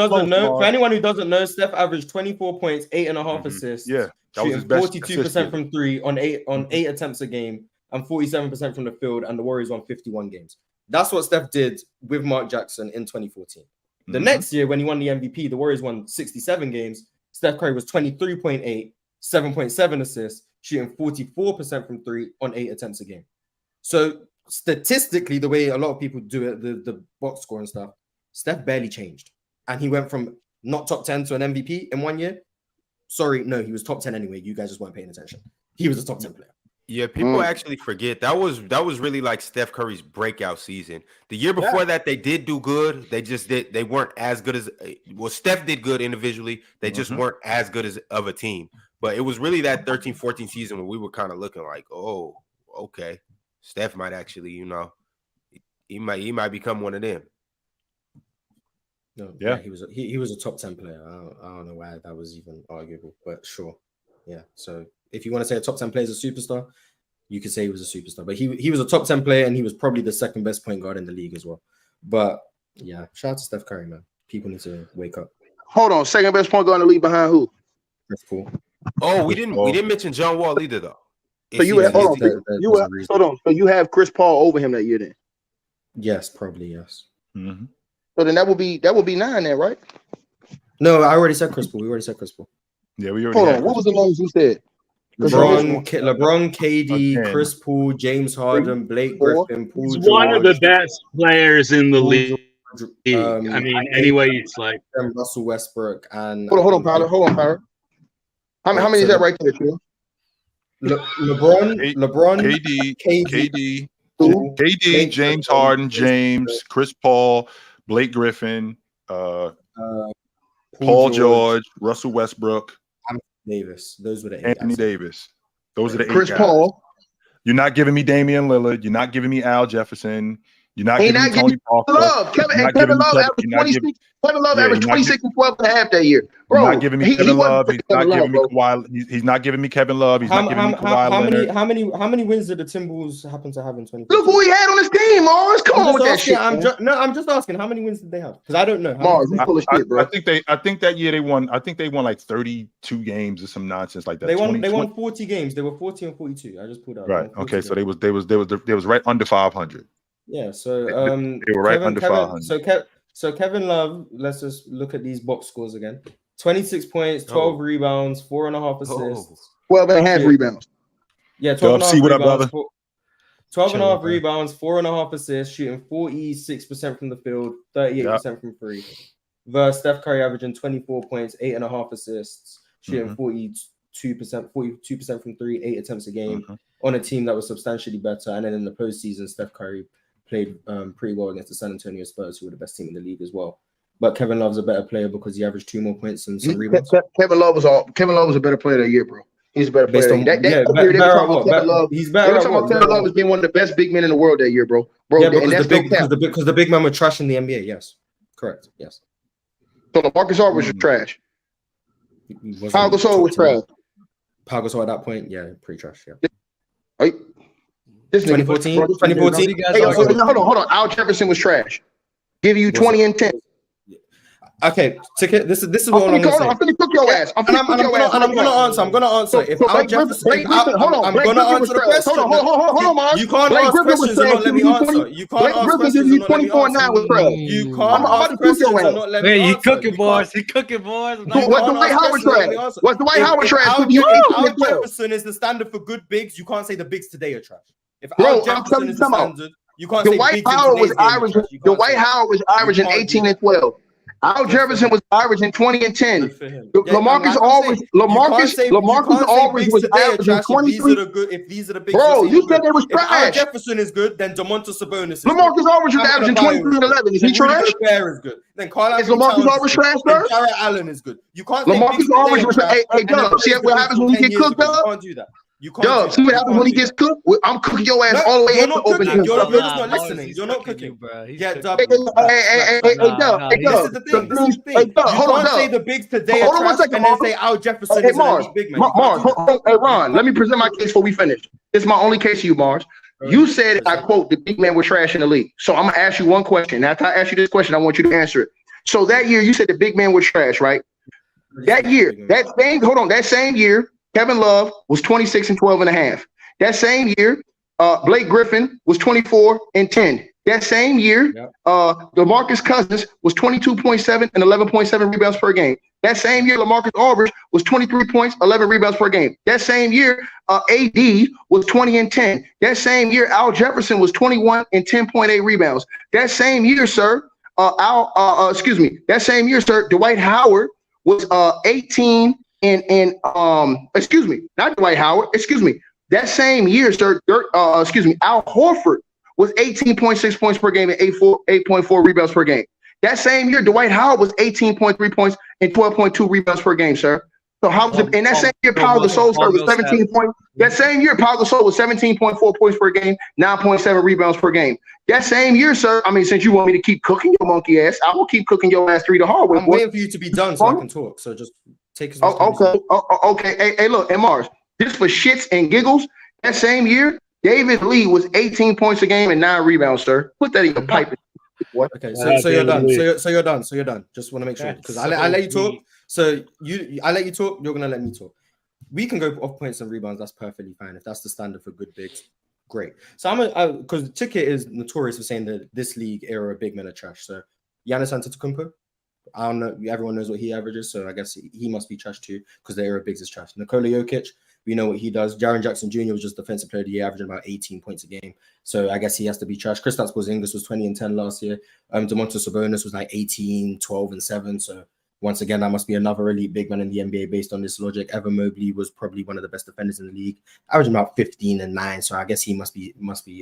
doesn't know, Steph averaged 24 points, 8.5 assists. Yeah, that was his shooting best 42% from three on eight attempts a game, and 47% from the field. And the Warriors won 51 games. That's what Steph did with Mark Jackson in 2014. The next year, when he won the MVP, the Warriors won 67 games. Steph Curry was 23.8, 7.7 assists, shooting 44% from three on 8 attempts a game. So statistically, the way a lot of people do it, the box score and stuff, Steph barely changed. And he went from not top 10 to an MVP in 1 year. Sorry, no, he was top 10 anyway. You guys just weren't paying attention. He was a top 10 player. Yeah, people actually forget that was really like Steph Curry's breakout season. The year before that, they did do good. They weren't as good as Steph did good individually. They just weren't as good as of a team. But it was really that 13-14 season when we were kind of looking like, oh, okay, Steph might actually, he might become one of them. No, yeah, he was a top 10 player. I don't know why that was even arguable, but sure, yeah. So if you want to say a top 10 player is a superstar, you could say he was a superstar. But he was a top 10 player, and he was probably the second best point guard in the league as well. But yeah, shout out to Steph Curry, man. People need to wake up. Hold on, second best point guard in the league behind who? That's cool. Oh, we didn't mention John Wall either though. So you have Chris Paul over him that year then? Yes, probably yes. Mm-hmm. So then that would be 9 then, right? No, I already said Chris Paul. We already said Chris Paul. Yeah, we already. Hold on, what was the names you said? LeBron, KD, Chris Paul, James Harden, Blake Griffin, Paul He's George, one of the best players in the league. I mean, anyway, it's like Russell Westbrook and hold on, Power. How many is that right there, Phil? LeBron, KD, James Harden, Chris Paul, Blake Griffin, Paul George, Russell Westbrook, Davis. Those were the 8 Anthony Davis. Those are the 8 Chris guys. Paul. You're not giving me Damian Lillard. You're not giving me Al Jefferson. You're not giving me Tony Parker. Kevin Love averaged 26. Kevin Love averaged 26 and 12 and a half that year. Bro, he's not giving me Kevin Love. He's not giving me Kawhi. He's not giving me Kevin Love. He's not giving me Kawhi Leonard. How many wins did the Timberwolves happen to have in 20? Look who he had on his team, Mars. Come on with that shit. I'm just asking, how many wins did they have? Because I don't know. Mars, you full of shit, bro. I think that year they won. I think they won like 32 games or some nonsense like that. They won 40 games. They were 40 and 42. I just pulled out. Right. Okay. So they was right under 500. Yeah, so they were right under 500. So Kevin Love, let's just look at these box scores again. 26 points, 12 rebounds, 4.5 assists. 12 and a half rebounds. Yeah, 12 and a half rebounds. 12 and a half rebounds, 4.5 assists, shooting 46% from the field, 38% from free. Versus Steph Curry averaging 24 points, 8.5 assists, shooting 42% from 3, 8 attempts a game on a team that was substantially better. And then in the postseason, Steph Curry played pretty well against the San Antonio Spurs, who were the best team in the league as well. But Kevin Love's a better player because he averaged 2 more points and some rebounds. Kevin Love was a better player that year, bro. He's a better player. He's better. Kevin Love as being one of the best big men in the world that year, bro. Yeah, because the big men were trash in the NBA. Yes, correct. Yes. So LaMarcus Aldridge was trash. Pau Gasol was trash. Pau Gasol at that point, yeah, pretty trash. Yeah. Right. 2014. Hey, hold on. Al Jefferson was trash. Give you 20 and 10. Okay, ticket. This is what I'm going to say. I'm going to cook your ass. I'm going to answer. If Al Jefferson, I'm going to answer the question. Hold on, Mars. You can't ask questions and not let me answer. You can't ask questions and not let me answer. You can't ask questions and not let me answer. He cooking, boys. Was Dwight Howard trash? Was Dwight Howard trash? Al Jefferson is the standard for good bigs. You can't say the bigs today are trash. If Al Jefferson is the standard, you can't say Dwight Howard was averaging 18 and 12. Al Jefferson was averaging 20 and 10. LaMarcus Aldridge was averaging 23. If these are the big, bro, you said they was trash. Al Jefferson is good, then Domantas Sabonis is LaMarcus Aldridge was averaging 23 and 11. Is he trash? Bear is good. Then is LaMarcus Aldridge trash, sir? Jarrett Allen is good. You can't. LaMarcus Aldridge was hey, Dub. See what happens when he get cooked up? You can't do that. Dub, see what happens when he gets cooked? I'm cooking your ass all the way into open. You're just not listening. You're not cooking, bro. Yeah, Dub. Hey, Dub. This is the thing. You can't say the bigs today are trash and then say Al Jefferson is an elite big man. Mars, hey, Ron, let me present my case before we finish. It's my only case to you, Mars. You said, I quote, the big men were trash in the league. So I'm gonna ask you one question. After I ask you this question, I want you to answer it. So that year, you said the big men were trash, right? That same year, Kevin Love was 26 and 12 and a half. That same year, Blake Griffin was 24 and 10. That same year, DeMarcus Cousins was 22.7 and 11.7 rebounds per game. That same year, LaMarcus Aldridge was 23 points, 11 rebounds per game. That same year, AD was 20 and 10. That same year, Al Jefferson was 21 and 10.8 rebounds. That same year, sir, that same year, sir, Dwight Howard was 18 and not Dwight Howard, that same year, sir, Al Horford was 18.6 points per game and 8.4 rebounds per game. That same year, Dwight Howard was 18.3 points and 12.2 rebounds per game, sir. So how was it? And that same year, Pau Gasol was 17 points. That same year, Pau Gasol was 17.4 points per game, 9.7 rebounds per game. That same year, sir. I mean, since you want me to keep cooking your monkey ass, I will keep cooking your ass the hard way. I'm waiting for you to be done so I can talk. So just take as much time. Okay. Hey, look, and Mars, just for shits and giggles, that same year, David Lee was 18 points a game and 9 rebounds, sir. Put that in your pipe. What? Okay, so you're done. So you're done. So you're done. Just want to make sure because I let you talk. So I let you talk. You're gonna let me talk. We can go off points and rebounds. That's perfectly fine. If that's the standard for good bigs, great. So because Ticket is notorious for saying that this league era of big men are trash. So Giannis Antetokounmpo, I don't know. Everyone knows what he averages, so I guess he must be trash too because the era of bigs is trash. Nikola Jokic, we know what he does. Jaren Jackson Jr. was just defensive player of the year, averaging about 18 points a game. So I guess he has to be trash. Kristaps Porzingis was 20 and 10 last year. Domantas Sabonis was like 18, 12 and 7. So once again, that must be another elite big man in the NBA based on this logic. Evan Mobley was probably one of the best defenders in the league, averaging about 15 and 9. So I guess he must be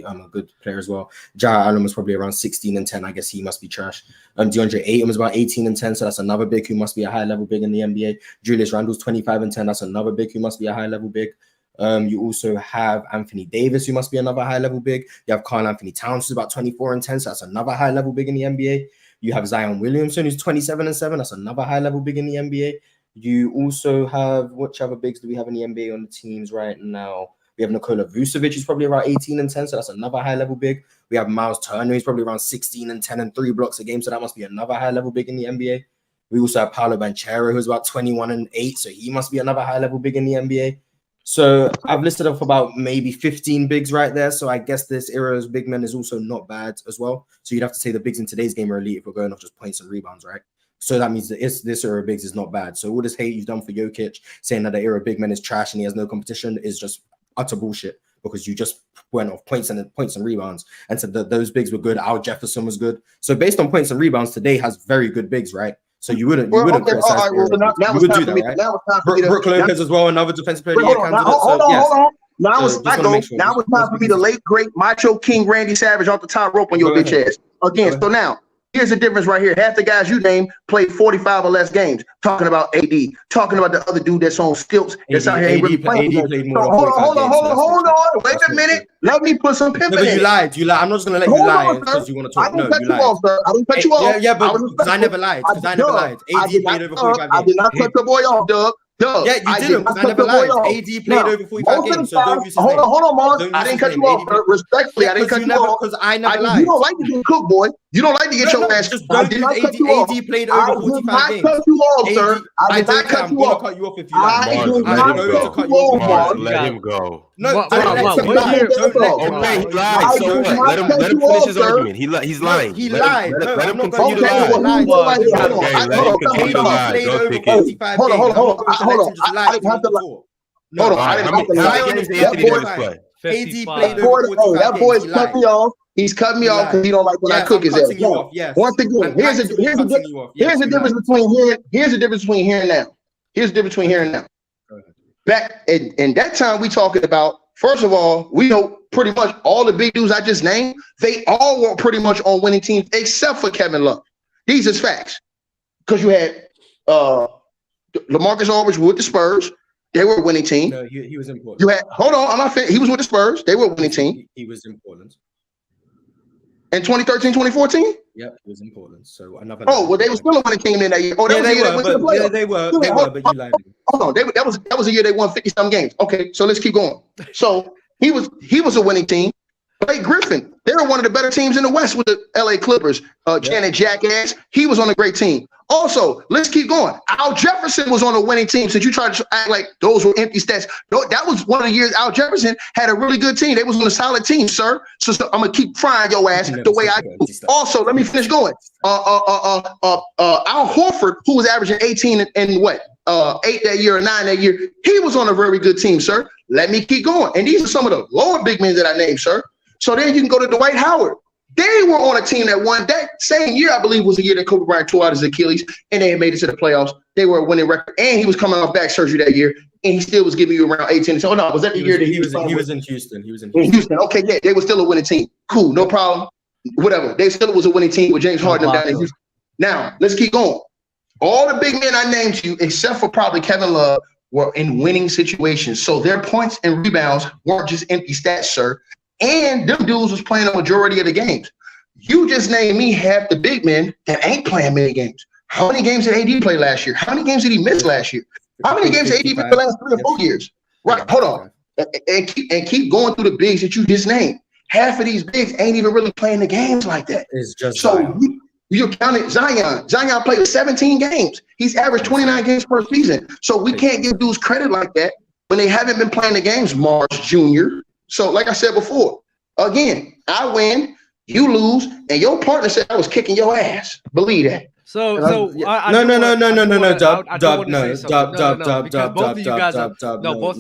a good player as well. Jarrett Allen was probably around 16 and 10. I guess he must be trash. DeAndre Ayton was about 18 and 10. So that's another big who must be a high level big in the NBA. Julius Randle's 25 and 10. That's another big who must be a high level big. You also have Anthony Davis, who must be another high level big. You have Karl Anthony Towns, who's about 24 and 10. So that's another high level big in the NBA. You have Zion Williamson, who's 27 and 7. That's another high level big in the NBA. You also have, which other bigs do we have in the NBA on the teams right now? We have Nikola Vucevic, who's probably around 18 and 10. So that's another high level big. We have Miles Turner, who's probably around 16 and 10 and 3 blocks a game. So that must be another high level big in the NBA. We also have Paolo Banchero, who's about 21 and 8. So he must be another high level big in the NBA. So I've listed off about maybe 15 bigs right there. So I guess this era's big men is also not bad as well. So you'd have to say the bigs in today's game are elite if we're going off just points and rebounds, right? So that means that this era of bigs is not bad. So all this hate you've done for Jokic, saying that the era of big men is trash and he has no competition, is just utter bullshit because you just went off points and rebounds and said that those bigs were good. Al Jefferson was good. So based on points and rebounds, today has very good bigs, right? So you wouldn't criticize. Right, well, you would do that, right? Brook Lopez as well, another defensive player. Hold on. Now it's time for me to late great Macho King Randy Savage off the top rope on your bitch ass again. So now here's the difference right here. Half the guys you name played 45 or less games. Talking about AD, talking about the other dude that's on stilts that's out here ain't really playing. Hold on. Wait a minute. Let me put some pimp in it. You lied. I'm not just gonna let you lie because you want to talk. I didn't cut you off, sir. I didn't cut you off. Yeah, but I never lied. AD played over 45 games. I did not cut your boy off, Doug. Yeah, you didn't. Because I never lied. AD played over 45 games. So don't use his name. Hold on, Mars. I didn't cut you off. Respectfully, I didn't cut you off. Because I never lied. You don't like to get cooked, boy. You don't like to get your ass. I did not cut you off. AD played over 45 games. I did not cut you off, sir. I did not cut you off. I'm going to cut you off if you like. Let him go. No, don't let him lie. So what? Let him finish his argument. He's lying. He lied. Let him continue to lie. Let him continue to lie. Go pick it. Hold on. How many games did Anthony Davis play? That boy's cut me off. He's cutting me off because he don't like when I cook his ass. Once again, here's the difference between here and now. Back in that time, we talking about, first of all, we know pretty much all the big dudes I just named, they all were pretty much on winning teams except for Kevin Love. These is facts. Because you had LaMarcus Aldridge with the Spurs. They were a winning team. No, he was in Portland. You had, hold on, I'm not fit. He was with the Spurs. They were a winning team. He was in Portland. In 2013, 2014? Yep, he was in Portland. So another. Oh, well, they were still a winning team in that year. Oh, that was the year they went to the playoffs. They were, but you lied. Hold on, that was a year they won 50-some games. Okay, so let's keep going. So he was a winning team. Blake Griffin, they were one of the better teams in the West with the LA Clippers. Janet Jackass, he was on a great team. Also, let's keep going. Al Jefferson was on a winning team. Since you tried to act like those were empty stats, that was one of the years Al Jefferson had a really good team. They was on a solid team, sir. So I'm gonna keep frying your ass the way I do. Also, let me finish going. Al Horford, who was averaging 18 and what 8 that year or 9 that year, he was on a very good team, sir. Let me keep going. And these are some of the lower big men that I named, sir. So then you can go to Dwight Howard. They were on a team that won that same year, I believe, was the year that Kobe Bryant tore out his Achilles, and they had made it to the playoffs. They were a winning record, and he was coming off back surgery that year, and he still was giving you around 18. So no, was that the year that he was in Houston? He was in Houston. Okay, yeah, they were still a winning team. Cool, no problem. Whatever. They still was a winning team with James Harden down in Houston. Now let's keep going. All the big men I named to you, except for probably Kevin Love, were in winning situations. So their points and rebounds weren't just empty stats, sir. And them dudes was playing the majority of the games. You just named me half the big men that ain't playing many games. How many games did AD play last year? How many games did he miss last year? How many games did AD play the last 3 or 4 years? Right, hold on. And keep going through the bigs that you just named. Half of these bigs ain't even really playing the games like that. It's just so you counted Zion. Zion played 17 games. He's averaged 29 games per season. So we can't give dudes credit like that when they haven't been playing the games, Mars Jr. So like I said before, again, I win, you lose, and your partner said I was kicking your ass. Believe that. So no, both of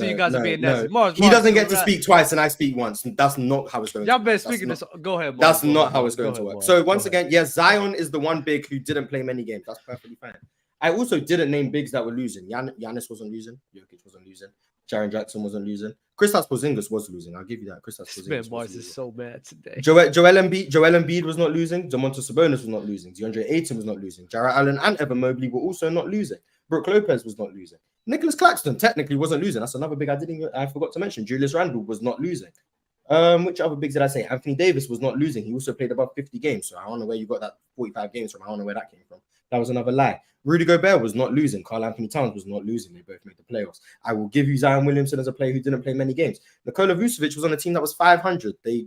you guys are being nasty. He doesn't get to speak twice and I speak once. That's not how it's going to work. Y'all been speaking this. Go ahead, That's not how it's going to work. So once again, yes, Zion is the one big who didn't play many games. That's perfectly fine. I also didn't name bigs that were losing. Giannis wasn't losing. Jokic wasn't losing. Jaren Jackson wasn't losing. Kristaps Porzingis was losing. I'll give you that. Kristaps Porzingis. Mars is so mad today. Joel Embiid was not losing. Domantas Sabonis was not losing. DeAndre Ayton was not losing. Jarrett Allen and Evan Mobley were also not losing. Brook Lopez was not losing. Nicholas Claxton technically wasn't losing. That's another big I forgot to mention. Julius Randle was not losing. Which other bigs did I say? Anthony Davis was not losing. He also played above 50 games. So I don't know where you got that 45 games from. I don't know where that came from. That was another lie. Rudy Gobert was not losing. Karl Anthony Towns was not losing. They both made the playoffs. I will give you Zion Williamson as a player who didn't play many games. Nikola Vucevic was on a team that was 500. They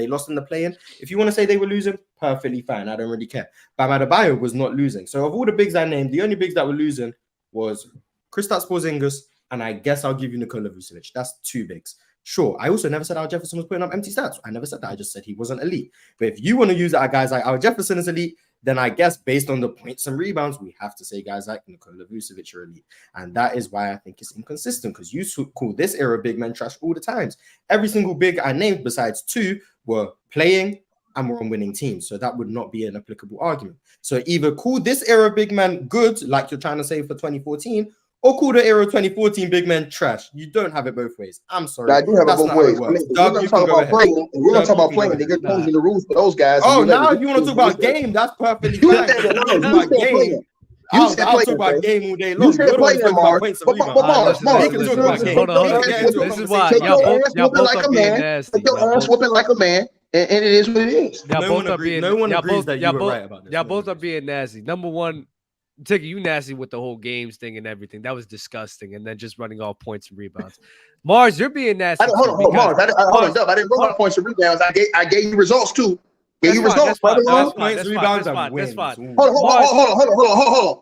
lost in the play-in. If you want to say they were losing, perfectly fine. I don't really care. Bam Adebayo was not losing. So of all the bigs I named, the only bigs that were losing was Kristaps Porzingis, and I guess I'll give you Nikola Vucevic. That's 2 bigs. Sure, I also never said Al Jefferson was putting up empty stats. I never said that. I just said he wasn't elite. But if you want to use that guys like Al Jefferson is elite, then I guess based on the points and rebounds, we have to say guys like Nikola Vucevic are elite. And that is why I think it's inconsistent, because you call this era big men trash all the times. Every single big I named besides 2 were playing and were on winning teams. So that would not be an applicable argument. So either call this era big man good, like you're trying to say for 2014, or call the era 2014 big men trash. You don't have it both ways. I'm sorry. I do have it both ways. I mean, we're going to talk about playing. We're going to talk about playing. They're changing the rules for those guys. Oh, now if you want to talk about game, that's perfectly fine. You said I'll talk about game all day long. You said playing, Mark. This is why y'all both are being nasty. Your ass whooping like a man, and it is what it is. No one agrees that you were right about this. Y'all both are being nasty. Number one, Tigger, you nasty with the whole games thing and everything. That was disgusting. And then just running all points and rebounds. Mars, you're being nasty. Hold on, Mars. I didn't run my points and rebounds. I gave you results too. Gave you results. That's fine. Hold on.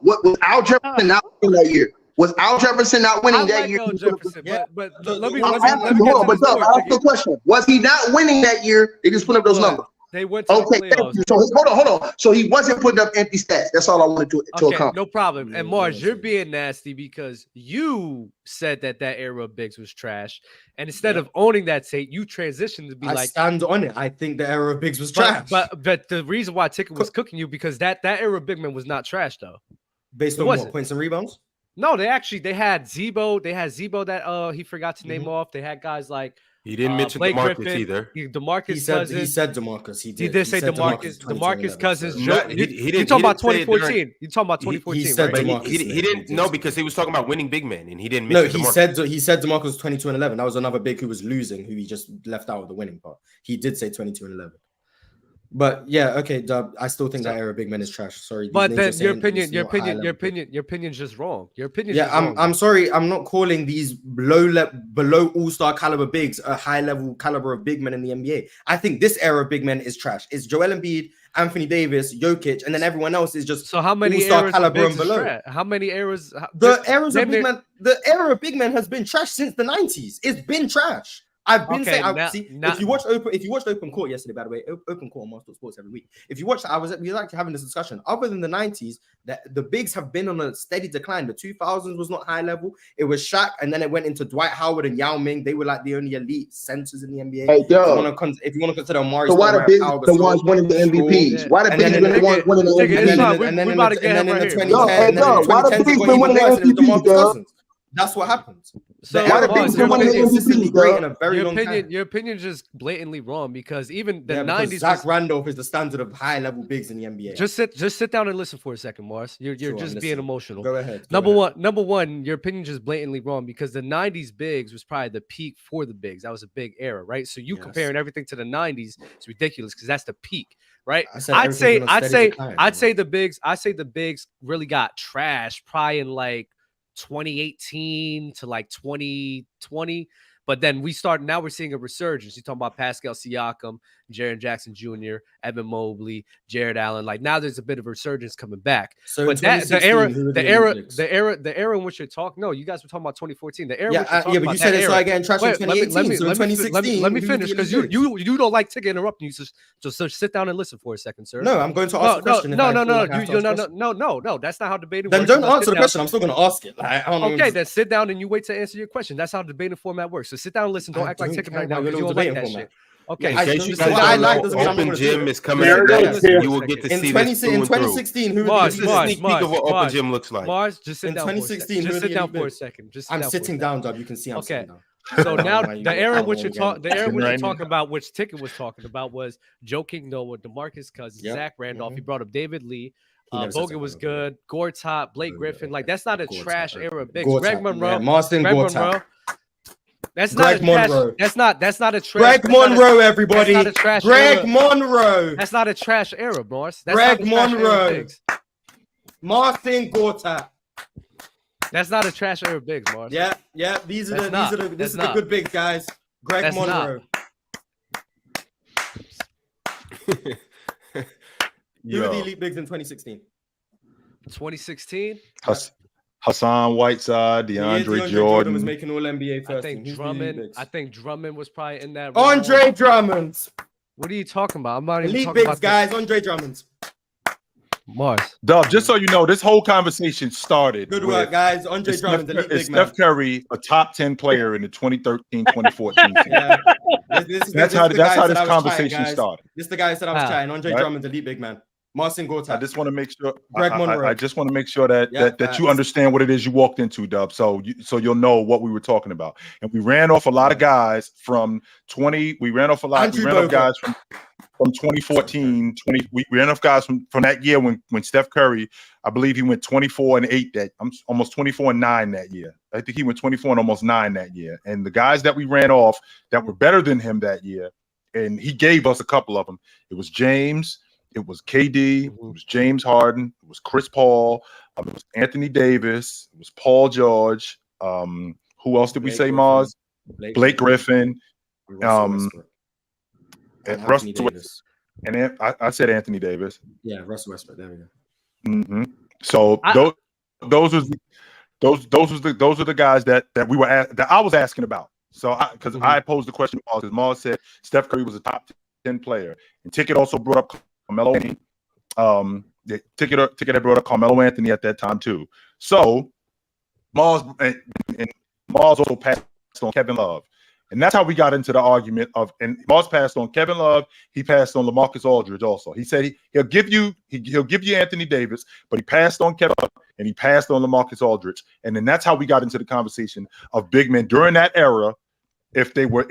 What was Al Jefferson not winning that year? Was Al Jefferson not winning that year? But let me hold on. But I'll ask the question. Was he not winning that year? They just put up those numbers. They went to the playoffs. So hold on. So he wasn't putting up empty stats. That's all I wanted to accomplish. No problem. And Mars, you're being nasty because you said that era of bigs was trash, and instead of owning that take, you transitioned to be I stand on it. I think the era of bigs was trash. But the reason why Ticket was cooking you because that era of big man was not trash though. Based on what, points and rebounds? No, they had Zebo. They had Zebo that he forgot to name off. They had guys like. He didn't mention Blake DeMarcus Griffin, either. DeMarcus Cousins. He said DeMarcus. He did say DeMarcus Cousins. He didn't. You talking about 2014? You talking about 2014? He said he didn't know because he was talking about winning big men, and he didn't. No, he said DeMarcus was 22 and 11. That was another big who was losing, who he just left out of the winning part. He did say 22 and 11. But yeah, okay, Dub. I still think that era big men is trash. Sorry, but then your opinion's just wrong. Your opinion's just wrong. I'm sorry. I'm not calling these below all-star caliber bigs a high level caliber of big men in the NBA. I think this era of big men is trash. It's Joel Embiid, Anthony Davis, Jokic, and then everyone else is just so how many all-star caliber and below. How many eras? The era of big men has been trash since the 90s. It's been trash. I've been saying, if you watched Open Court yesterday, by the way, Open Court on Master Sports every week. If you watched, we were actually having this discussion. Other than the 90s, the bigs have been on a steady decline. The 2000s was not high level. It was Shaq, and then it went into Dwight Howard and Yao Ming. They were like the only elite centers in the NBA. Hey, if you want to consider Amari, so why the bigs the ones winning the MVPs? Why the bigs been the ones winning the MVPs? And then in the 2010s, bigs been winning the MVPs? That's what happens. So your opinion is just blatantly wrong because even the 90s. Zach Randolph is the standard of high level bigs in the NBA. Just sit down and listen for a second, Mars. You're just being emotional. Go ahead. Number one, your opinion is just blatantly wrong because the 90s bigs was probably the peak for the bigs. That was a big era, right? So you comparing everything to the 90s is ridiculous because that's the peak. Right, I'd say the bigs really got trashed probably in like 2018 to like 2020, but then we're seeing a resurgence. You're talking about Pascal Siakam, Jaren Jackson Jr., Evan Mobley, Jared Allen. Like now there's a bit of a resurgence coming back. So but the era in which you're talking, no, you guys were talking about 2014. The era but you said it started getting trash in 2018. So 2016. Let me finish because you don't like to interrupt you. So sit down and listen for a second, sir. No, I'm going to ask a question. No. That's not how debating works. Then don't answer the question. I'm still going to ask it. Okay, then sit down and you wait to answer your question. That's how the debating format works. So sit down and listen. Don't act like chicken right now because you don't like that shit. Okay, in case you open gym is coming up next, you will get to see this in 2016. Who Mars, this is a sneak peek of what open gym looks like. Mars, just sit down. 2016, just sit down for a second. I'm sitting down, Dub. You can see I'm sitting down. So now the era which you're talking about, which Ticket was talking about, was Joe King Noah, DeMarcus Cousins, Zach Randolph. He brought up David Lee. Bogut was good. Gortat, Blake Griffin. Like that's not a trash era. Big Greg Monroe, Monroe. That's not a trash. That's not a trash. Greg Monroe, everybody. That's not a trash Greg Monroe. That's not a trash era, Morris. Greg Monroe. Martin Gortat. That's not a trash era bigs, Morris. Yeah. This is the good bigs, guys. Greg Monroe. Who are the elite bigs in 2016? 2016? Hassan Whiteside, DeAndre Jordan was making all NBA first. I think Drummond was probably in that. Andre Drummond. What are you talking about? I'm not even talking about elite bigs, guys. This. Andre Drummond. Mars. Dub, just so you know, this whole conversation started. Good work, guys. Andre Drummond, elite big man. Steph Curry, a top 10 player in the 2013-2014 season. That's how this conversation started. This is the guy who said I was trying. Andre Drummond, elite big man. Marcin Gortat. I just want to make sure. Greg Monroe. I just want to make sure that you understand what it is you walked into, Dub. So you'll know what we were talking about. And we ran off a lot of guys from 20. We ran off a lot. We ran off guys from 2014. We ran off guys from that year when Steph Curry, I believe he went 24-8 that. I'm almost 24-9 that year. I think he went 24 and almost 9 that year. And the guys that we ran off that were better than him that year, and he gave us a couple of them. It was James. It was KD, it was James Harden, it was Chris Paul, it was Anthony Davis, it was Paul George. Who else did we say, Mars? Blake Griffin. And Russell Davis. And then I said Anthony Davis. Yeah, Russell Westbrook. There we go. Mm-hmm. So those are the guys that I was asking about. So because I posed the question to Mars, because Mars said Steph Curry was a top 10 player, and Ticket also brought up Carmelo Anthony. The Ticket had brought up Carmelo Anthony at that time too. So Mars and Mars also passed on Kevin Love, and that's how we got into the argument of. And Mars passed on Kevin Love. He passed on LaMarcus Aldridge also. He said he'll give you Anthony Davis, but he passed on Kevin Love and he passed on LaMarcus Aldridge. And then that's how we got into the conversation of big men during that era. If they were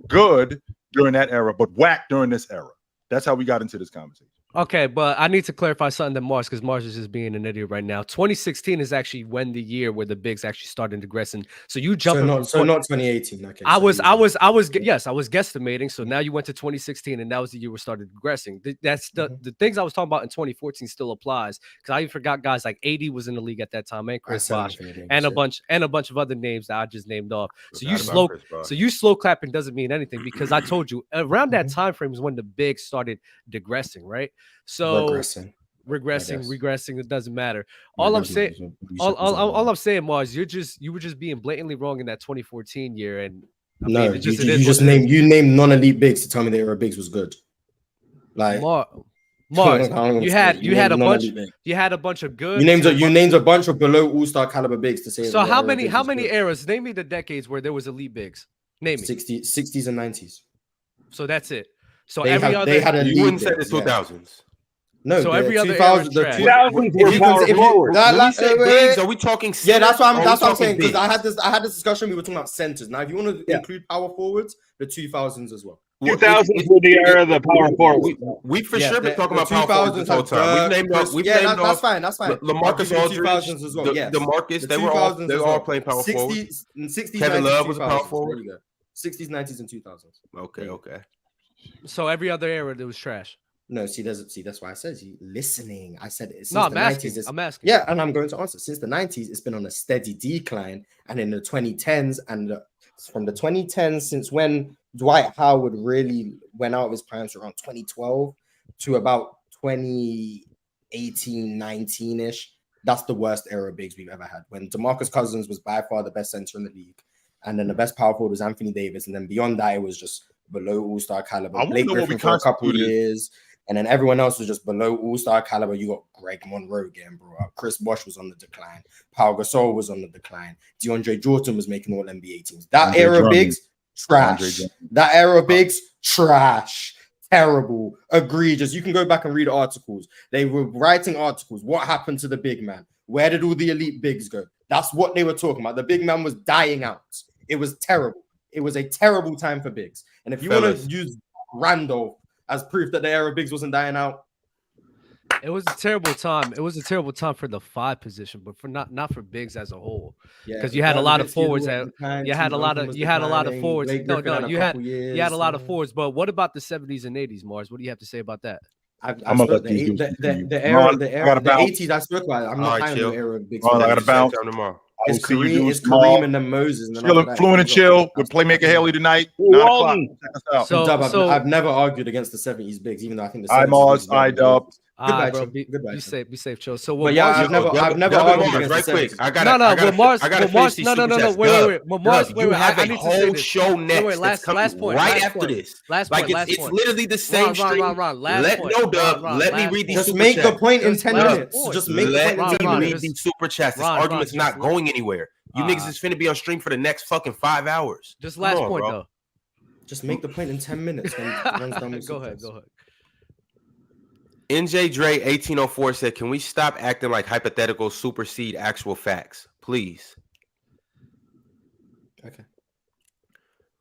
good during that era, but whack during this era. That's how we got into this conversation. Okay, but I need to clarify something to Mars because Mars is just being an idiot right now. 2016 is actually when the year where the bigs actually started digressing. So you jumping not 2018. Okay, I was guesstimating. So now you went to 2016, and that was the year we started digressing. That's the things I was talking about in 2014 still applies because I even forgot guys like AD was in the league at that time, and Chris Bosh, and a bunch of other names that I just named off. So you slow clapping doesn't mean anything because I told you around that time frame is when the bigs started digressing, right? So regressing, it doesn't matter. All I'm saying, Mars, you were just being blatantly wrong in that 2014 year, and you just named non-elite bigs to tell me the era bigs was good. Like Mars, you had a bunch of good. You named a bunch of below all-star caliber bigs to say. So how many eras? Name me the decades where there was elite bigs. Name me 60s and 90s. So that's it. So they had a you wouldn't say the 2000s. No, so every other 2000s were power forward. Are we talking? Yeah, that's what I'm saying. Because I had this discussion. We were talking about centers. Now, if you want to include power forwards, the 2000s as well. 2000s were the era of the power forward. We for sure been talking about power forwards this whole time. That's fine. LaMarcus Aldridge as well. The Marcus, they were all playing power forwards. 60s, Kevin 90s, Love was a 2000s. power forward. There you go. 60s, 90s, and 2000s. Okay. So every other era that was trash. No, that's why I said listening. I said it. No, I'm asking. Yeah, and I'm going to answer. Since the 90s, it's been on a steady decline, and in the 2010s, and from the 2010s, since when Dwight Howard really went out of his prime, around 2012 to about 2018, 19-ish, that's the worst era of bigs we've ever had. When DeMarcus Cousins was by far the best center in the league, and then the best power forward was Anthony Davis, and then beyond that, it was just below all-star caliber. Blake Griffin for a couple of years. And then everyone else was just below all-star caliber. You got Greg Monroe getting brought up. Chris Bosh was on the decline. Pau Gasol was on the decline. DeAndre Jordan was making all NBA teams. That era of bigs, trash. That era of bigs, trash. Terrible. Egregious. You can go back and read articles. They were writing articles. What happened to the big man? Where did all the elite bigs go? That's what they were talking about. The big man was dying out. It was terrible. It was a terrible time for bigs. And if you want to use Randolph as proof that the era of bigs wasn't dying out, it was a terrible time. It was a terrible time for the 5 position, but for not for bigs as a whole. Because you had a lot of forwards. You had a lot of forwards. You had a lot of forwards. But what about the 70s and 80s, Mars? What do you have to say about that? I'm gonna let the era, the 80s I spoke about. I'm not high on the era of bigs. I gotta bounce. It's Kareem and then Moses. And then Fluent and chill with Playmaker Haley tonight. 9 o'clock. So I've never argued against the 70s bigs, even though I think the 70s. Mars, Dub. Goodbye, bro. Be safe, chill. So what? Yeah, I've never argued against the 70s. I wait. You have a whole show next. Last point. Right after this. Last point. It's literally the same stream. Let me read these. Just make the point in 10 minutes. Just make the point in 10 minutes. Read these super chats. This argument's not going anywhere. You niggas is finna be on stream for the next fucking 5 hours. Just last point though. Just make the point in 10 minutes. Go ahead. NJ Dre 1804 said, "Can we stop acting like hypotheticals supersede actual facts, please?" Okay.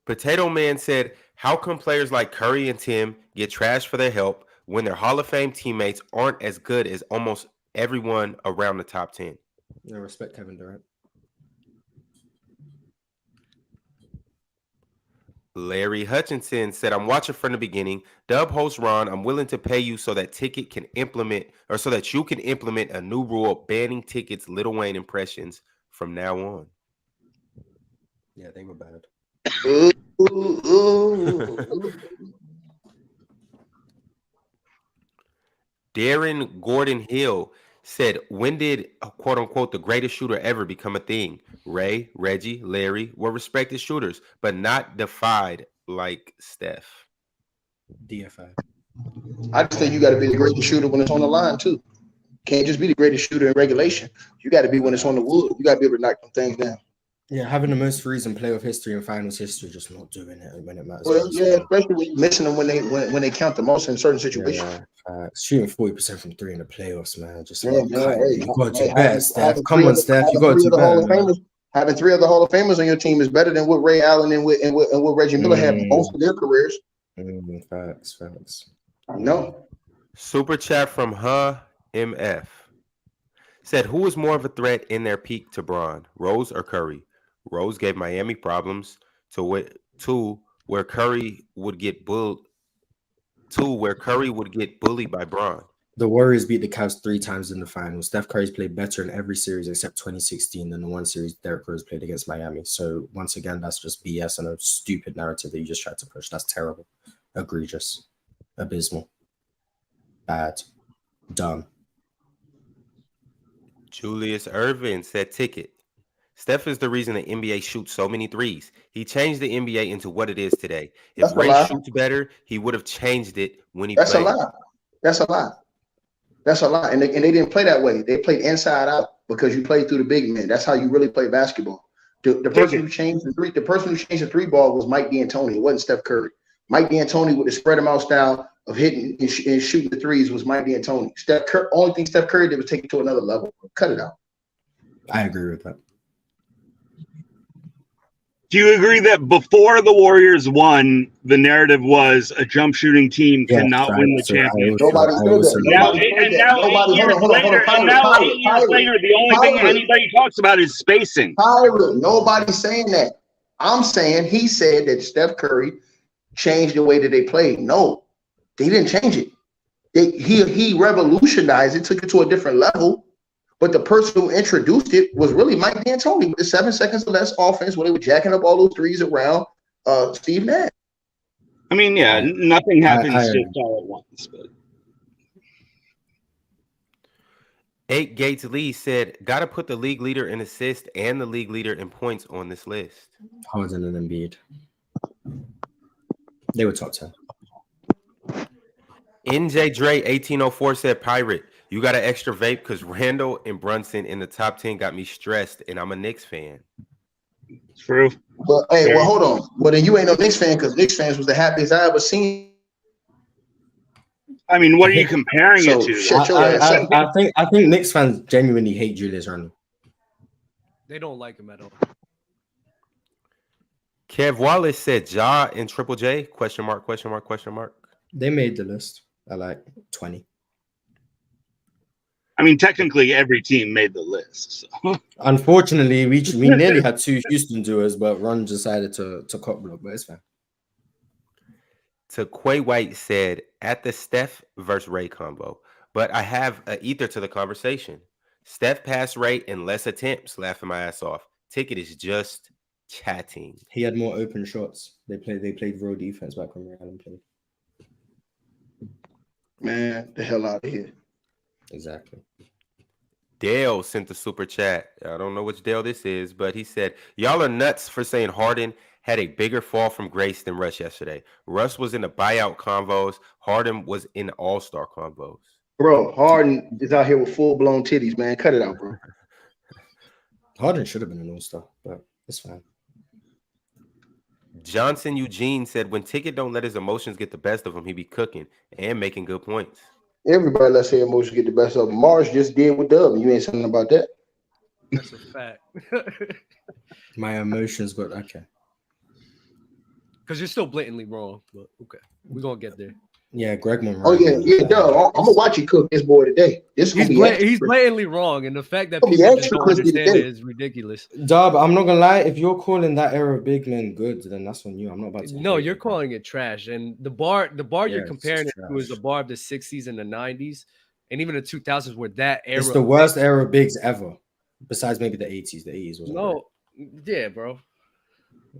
Potato Man said, "How come players like Curry and Tim get trashed for their help when their Hall of Fame teammates aren't as good as almost everyone around the top 10?" I respect Kevin Durant. Larry Hutchinson said, "I'm watching from the beginning. Dub host Ron, I'm willing to pay you so that you can implement a new rule banning tickets Lil Wayne impressions from now on." Yeah, they were bad. Darren Gordon Hill said, "When did quote unquote the greatest shooter ever become a thing? Ray, Reggie, Larry were respected shooters, but not defied like Steph." DFI. I just think you got to be the greatest shooter when it's on the line too. Can't just be the greatest shooter in regulation. You got to be when it's on the wood. You got to be able to knock them things down. Yeah, having the most threes in playoff history and finals history, just not doing it when it matters. Well, yeah, especially when you're missing them when they count the most in certain situations. Shooting 40% from 3 in the playoffs, man. Just you got to do better, Steph. Come on, Steph, you got to do better. Having 3 of the Hall of Famers on your team is better than what Ray Allen and what Reggie Miller had most of their careers. Facts. No. Super chat from MF said, "Who was more of a threat in their peak to Bron, Rose or Curry? Rose gave Miami problems where Curry would get bullied by Bron." The Warriors beat the Cavs 3 times in the finals. Steph Curry's played better in every series except 2016 than the one series Derrick Rose played against Miami. So once again, that's just BS and a stupid narrative that you just tried to push. That's terrible, egregious, abysmal, bad, dumb. Julius Irvin said, "Ticket. Steph is the reason the NBA shoots so many threes. He changed the NBA into what it is today. If Ray shoots better, he would have changed it when he played." That's a lie. That's a lie. That's a lie. And they didn't play that way. They played inside out because you played through the big men. That's how you really play basketball. The person who changed the three ball was Mike D'Antoni. It wasn't Steph Curry. Mike D'Antoni with the spread them out style of hitting and shooting the threes was Mike D'Antoni. Only thing Steph Curry did was take it to another level. Cut it out. I agree with that. Do you agree that before the Warriors won, the narrative was a jump shooting team cannot win the championship? Nobody said that. Now 8 years later, the only thing anybody talks about is spacing. Nobody's saying that. I'm saying he said that Steph Curry changed the way that they played. No, they didn't change it. He revolutionized it, took it to a different level. But the person who introduced it was really Mike D'Antoni with the 7 seconds or less offense when they were jacking up all those threes around Steve Nash. I mean, yeah, nothing happens just all at once. But 8 Gates Lee said, "Gotta put the league leader in assists and the league leader in points on this list." Harden and Embiid. They were top 10. NJ Dre 1804 said, "Pirate, you got an extra vape because Randall and Brunson in the top 10 got me stressed, and I'm a Knicks fan." True. But hey, well, hold on. Well, then you ain't no Knicks fan because Knicks fans was the happiest I ever seen. I mean, what are you comparing it to? I think Knicks fans genuinely hate Julius Randle. They don't like him at all. Kev Wallace said, "Ja and Triple J?" Question mark, question mark, question mark. They made the list at like 20. I mean, technically, every team made the list. So. Unfortunately, we nearly had 2 Houston duos, but Ron decided to cop block, but it's fine. Quay White said, "At the Steph versus Ray combo, but I have an ether to the conversation. Steph passed Ray in less attempts, laughing my ass off. Ticket is just chatting." He had more open shots. They played real defense back when Ray Allen played. Man, the hell out of here. Exactly. Dale sent the super chat. I don't know which Dale this is, but he said, "Y'all are nuts for saying Harden had a bigger fall from grace than Russ yesterday. Russ was in the buyout convos. Harden was in the all-star convos." Bro, Harden is out here with full-blown titties, man. Cut it out, bro. Harden should have been an all-star, but it's fine. Johnson Eugene said, "When Ticket don't let his emotions get the best of him, he be cooking and making good points." Everybody lets their emotions get the best of them. Mars just did with Dub. You ain't saying about that. That's a fact. My emotions got okay. Because you're still blatantly wrong, but okay, we're gonna get there. Yeah, Greg Monroe. Oh yeah, Dub. I'm gonna watch you cook this boy today. He's blatantly wrong, and the fact that people just don't understand it is ridiculous. Dub, I'm not gonna lie. If you're calling that era of big men good, then that's on you. I'm not about to. No, you're calling it trash, and the bar you're comparing it to is the bar of the 60s and the 90s, and even the 2000s, where that era. It's the worst era of bigs ever, besides maybe the 80s. The 80s was yeah, bro.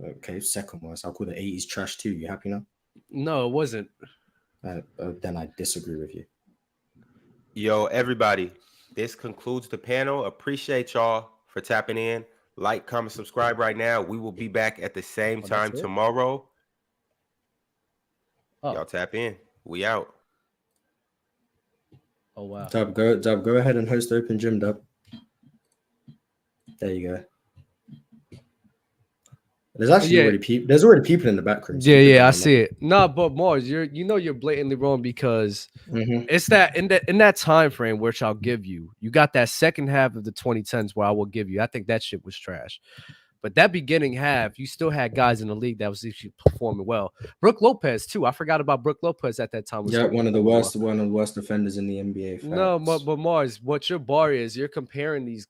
Okay, second worst. I'll call the 80s trash too. You happy now? No, it wasn't. Then I disagree with you. Yo, everybody, this concludes the panel. Appreciate y'all for tapping in. Like, comment, subscribe right now. We will be back at the same time tomorrow. Y'all tap in. We out. Oh wow. Dub, go ahead and host Open Gym, Dub. There you go. There's actually already people. There's already people in the background. Yeah, I see it. No, but Mars, you're blatantly wrong because it's that in that time frame which I'll give you. You got that second half of the 2010s where I will give you. I think that shit was trash. But that beginning half, you still had guys in the league that was actually performing well. Brook Lopez too. I forgot about Brook Lopez at that time. Yeah, one of the worst defenders in the NBA. Facts. No, but Mars, what your bar is, you're comparing these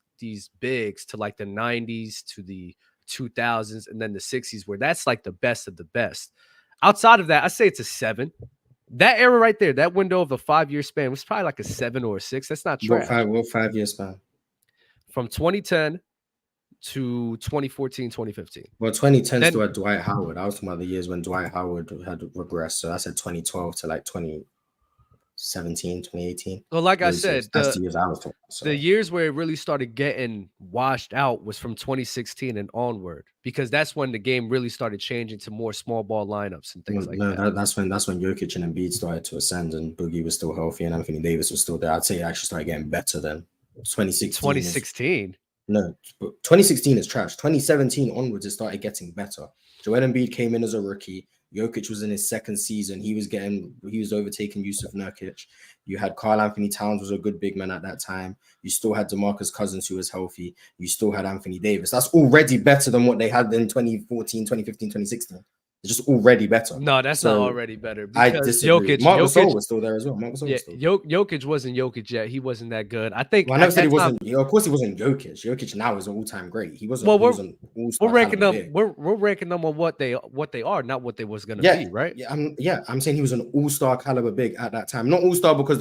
bigs to like the 90s to the 2000s and then the 60s, where that's like the best of the best. Outside of that, I say it's a 7. That era right there, that window of a 5-year span was probably like a 7 or a 6. That's not trash. What 5-year span? From 2010 to 2014, 2015. Well, 2010 still had Dwight Howard. I was talking about the years when Dwight Howard had regressed. So I said 2012 to like 2017, 2018. Well, like I said, that's the years I was talking about. So. The years where it really started getting washed out was from 2016 and onward, because that's when the game really started changing to more small ball lineups and things that. That's when Jokic and Embiid started to ascend, and Boogie was still healthy, and Anthony Davis was still there. I'd say it actually started getting better then. 2016. No, but 2016 is trash. 2017 onwards, it started getting better. Joel Embiid came in as a rookie. Jokic was in his second season. He was overtaking Yusuf Nurkic. You had Karl Anthony Towns was a good big man at that time. You still had DeMarcus Cousins, who was healthy. You still had Anthony Davis. That's already better than what they had in 2014, 2015, 2016. It's just already better. No, that's not already better. I disagree. Marc Gasol was still there as well. Jokic wasn't Jokic yet. He wasn't that good. I think. Well, I never said he wasn't. Of course, he wasn't Jokic. Jokic now is an all-time great. He wasn't. Well, we're ranking them. We're ranking them on what they are, not what they was gonna be, right? I'm saying he was an all-star caliber big at that time. Not all-star because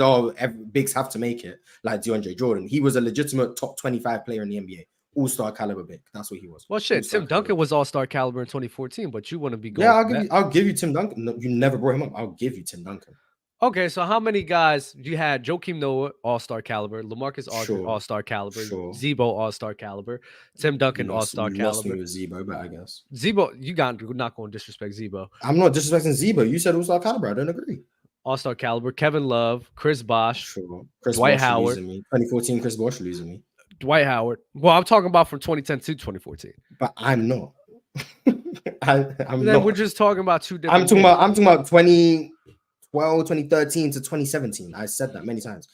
bigs have to make it, like DeAndre Jordan. He was a legitimate top 25 player in the NBA. All-star caliber big. That's what he was. Well, shit, all-star Tim Duncan was all-star caliber in 2014, but you want to be going. Yeah, I'll give you Tim Duncan. No, you never brought him up. I'll give you Tim Duncan. Okay, so how many guys you had? Joakim Noah, all-star caliber. LaMarcus Aldridge, all-star caliber. Zebo, all-star caliber. Tim Duncan, all-star caliber. Lost me with Zebo, but I guess Zebo, you're not going to disrespect Zebo. I'm not disrespecting Zebo. You said all-star caliber. I don't agree. All-star caliber. Kevin Love, Chris Bosh, Chris Dwight Bosh Howard. 2014, Chris Bosh losing me. Dwight Howard. Well, I'm talking about from 2010 to 2014. But I'm not. I'm then not. We're just talking about two different. I'm talking about 2012, 2013 to 2017. I said that many times.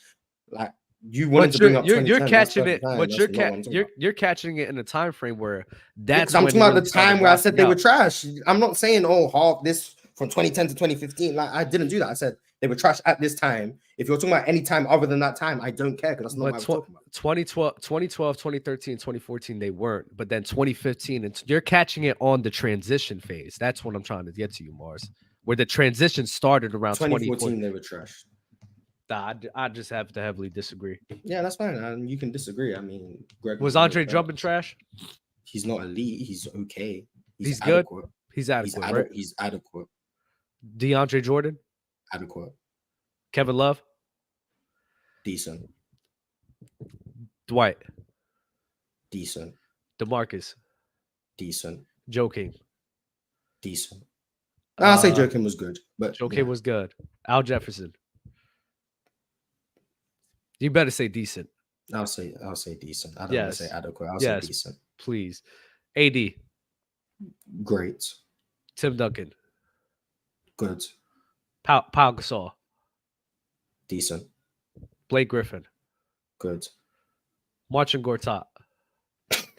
Like you wanted to bring up. You're catching it, but you're catching it in a time frame where that's. I'm talking about the time where I said they were trash. I'm not saying half this from 2010 to 2015. Like I didn't do that. I said they were trash at this time. If you're talking about any time other than that time, I don't care because that's not what I was talking about. 2012, 2013, 2014, they weren't. But then 2015, and you're catching it on the transition phase. That's what I'm trying to get to you, Mars. Where the transition started around 2014, they were trash. I just have to heavily disagree. Yeah, that's fine. You can disagree. I mean, Greg was Andre Drummond trash? He's not elite. He's okay. He's good. Adequate. He's adequate. Right? He's adequate. DeAndre Jordan? Adequate. Kevin Love? Decent. Dwight? Decent. DeMarcus? Decent. Joakim? Decent. I'll say Joakim was good, but Joakim was good. Al Jefferson? You better say decent. I'll say decent. I don't want to say adequate. I'll say decent. Please. AD? Great. Tim Duncan? Good. Pau Gasol? Decent. Blake Griffin? Good. Marcin Gortat?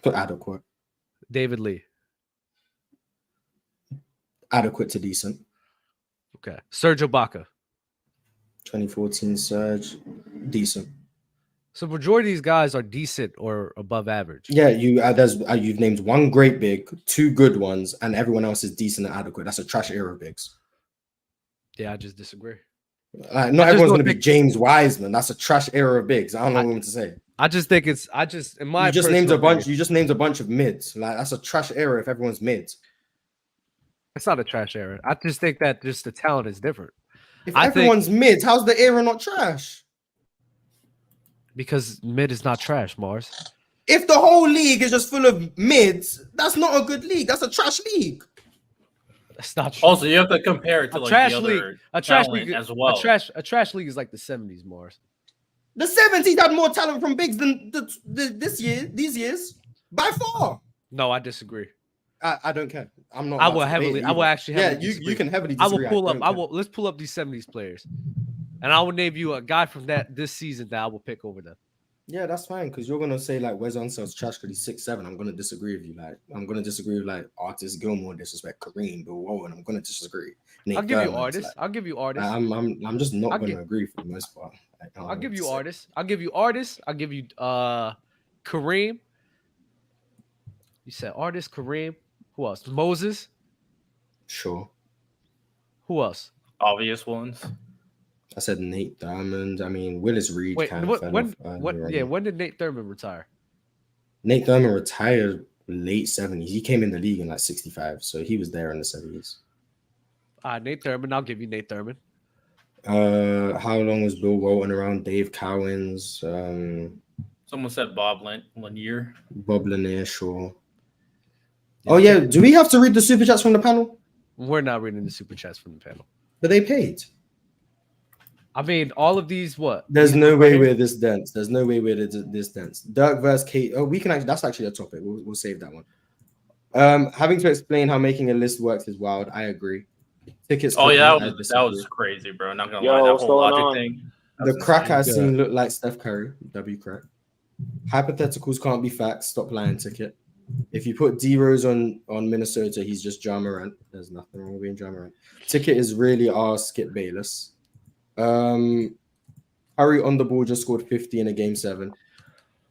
Adequate. David Lee? Adequate to decent. Okay. Serge Ibaka? 2014 Serge, decent. So majority of these guys are decent or above average. Yeah, you've named one great big, two good ones, and everyone else is decent and adequate. That's a trash era of bigs. Yeah, I just disagree. Not everyone's going to be James Wiseman. That's a trash era of bigs. I don't know what to say. I just think it's. In my you just named a bunch. You just named a bunch of mids. Like that's a trash era if everyone's mids. It's not a trash era. I just think that just the talent is different. If everyone's mids, how's the era not trash? Because mid is not trash, Mars. If the whole league is just full of mids, that's not a good league. That's a trash league. That's not true. Also, you have to compare it to like trash the league. other A trash talent league as well. A trash league is like the 70s, Mars. The 70s had more talent from bigs than these years by far. No, I disagree. I don't care. I'm not. I will actually. You can heavily disagree. Let's pull up these 70s players, and I will name you a guy from this season that I will pick over them. Yeah, that's fine because you're gonna say like Wes Unsell's trash because he's 6'7". I'm gonna disagree with you. Like I'm gonna disagree with like Artis Gilmore disrespect Kareem, Bill Walton. I'm gonna disagree. I'll give you artists. I'll give you artists. I'm just not gonna agree for the most part. I'll give you artists. I'll give you artists. I'll give you Kareem. You said artist Kareem. Who else? Moses. Sure. Who else? Obvious ones. I said Nate Diamond. I mean, Willis Reed. Wait, when did Nate Thurman retire? Nate Thurman retired late 70s. He came in the league in like 65, so he was there in the 70s. Nate Thurman. I'll give you Nate Thurman. How long was Bill Walton around? Dave Cowens. Someone said Bob Lanier. Bob Lanier, sure. Oh yeah, do we have to read the super chats from the panel? We're not reading the super chats from the panel. But they paid. I mean, all of these, what? There's no way we're this dense. There's no way we're this dense. Dirk versus Kate. Oh, we can actually, that's actually a topic. We'll save that one. Having to explain how making a list works is wild. I agree. Tickets. Oh, yeah, that was crazy, bro. Not gonna lie. That whole logic thing. The crack I've seen look like Steph Curry. W crack. Hypotheticals can't be facts. Stop lying, Ticket. If you put D Rose on Minnesota, he's just Ja Morant. There's nothing wrong with being Ja Morant. Ticket is really our Skip Bayless. Harry on the ball just scored 50 in a game 7.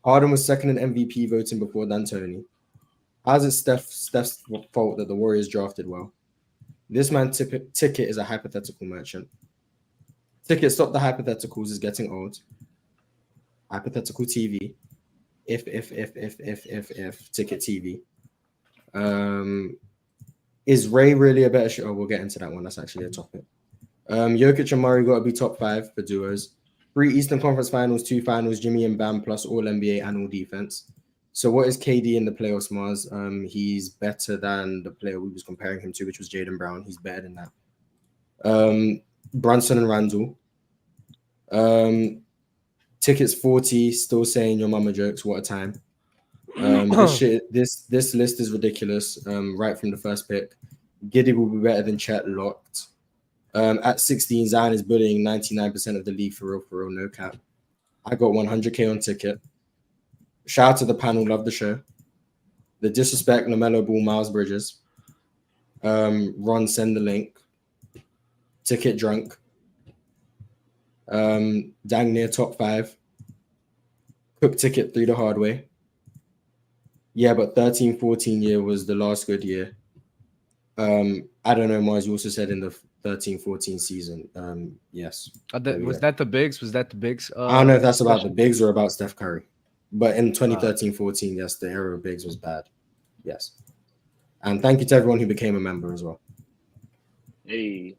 Harden was second in MVP voting before D'Antoni. How's it Steph's fault that the Warriors drafted well? This man Ticket is a hypothetical merchant. Ticket, stop the hypotheticals, is getting old. Hypothetical TV. If Ticket TV. Is Ray really a better shooter? Oh, we'll get into that one. That's actually a topic. Jokic and Murray got to be top 5 for duos. 3 Eastern Conference Finals, 2 Finals, Jimmy and Bam plus all NBA and all defense. So what is KD in the playoffs, Mars? He's better than the player we was comparing him to, which was Jayden Brown. He's better than that. Brunson and Randall. Tickets 40, still saying your mama jokes. What a time. This list is ridiculous. Right from the first pick. Giddy will be better than Chet locked. At 16, Zion is bullying 99% of the league for real, no cap. I got 100K on Ticket. Shout out to the panel, love the show. The disrespect, LaMelo Ball, Miles Bridges. Ron, send the link. Ticket drunk. Dang near top 5. Cook Ticket through the hard way. Yeah, but 13-14 year was the last good year. I don't know, Mars, you also said in the 13-14 season. Yes. Was that the bigs? Was that the bigs? I don't know if that's about the bigs or about Steph Curry. But in 2013-14, yes, the era of bigs was bad. Yes. And thank you to everyone who became a member as well. Hey.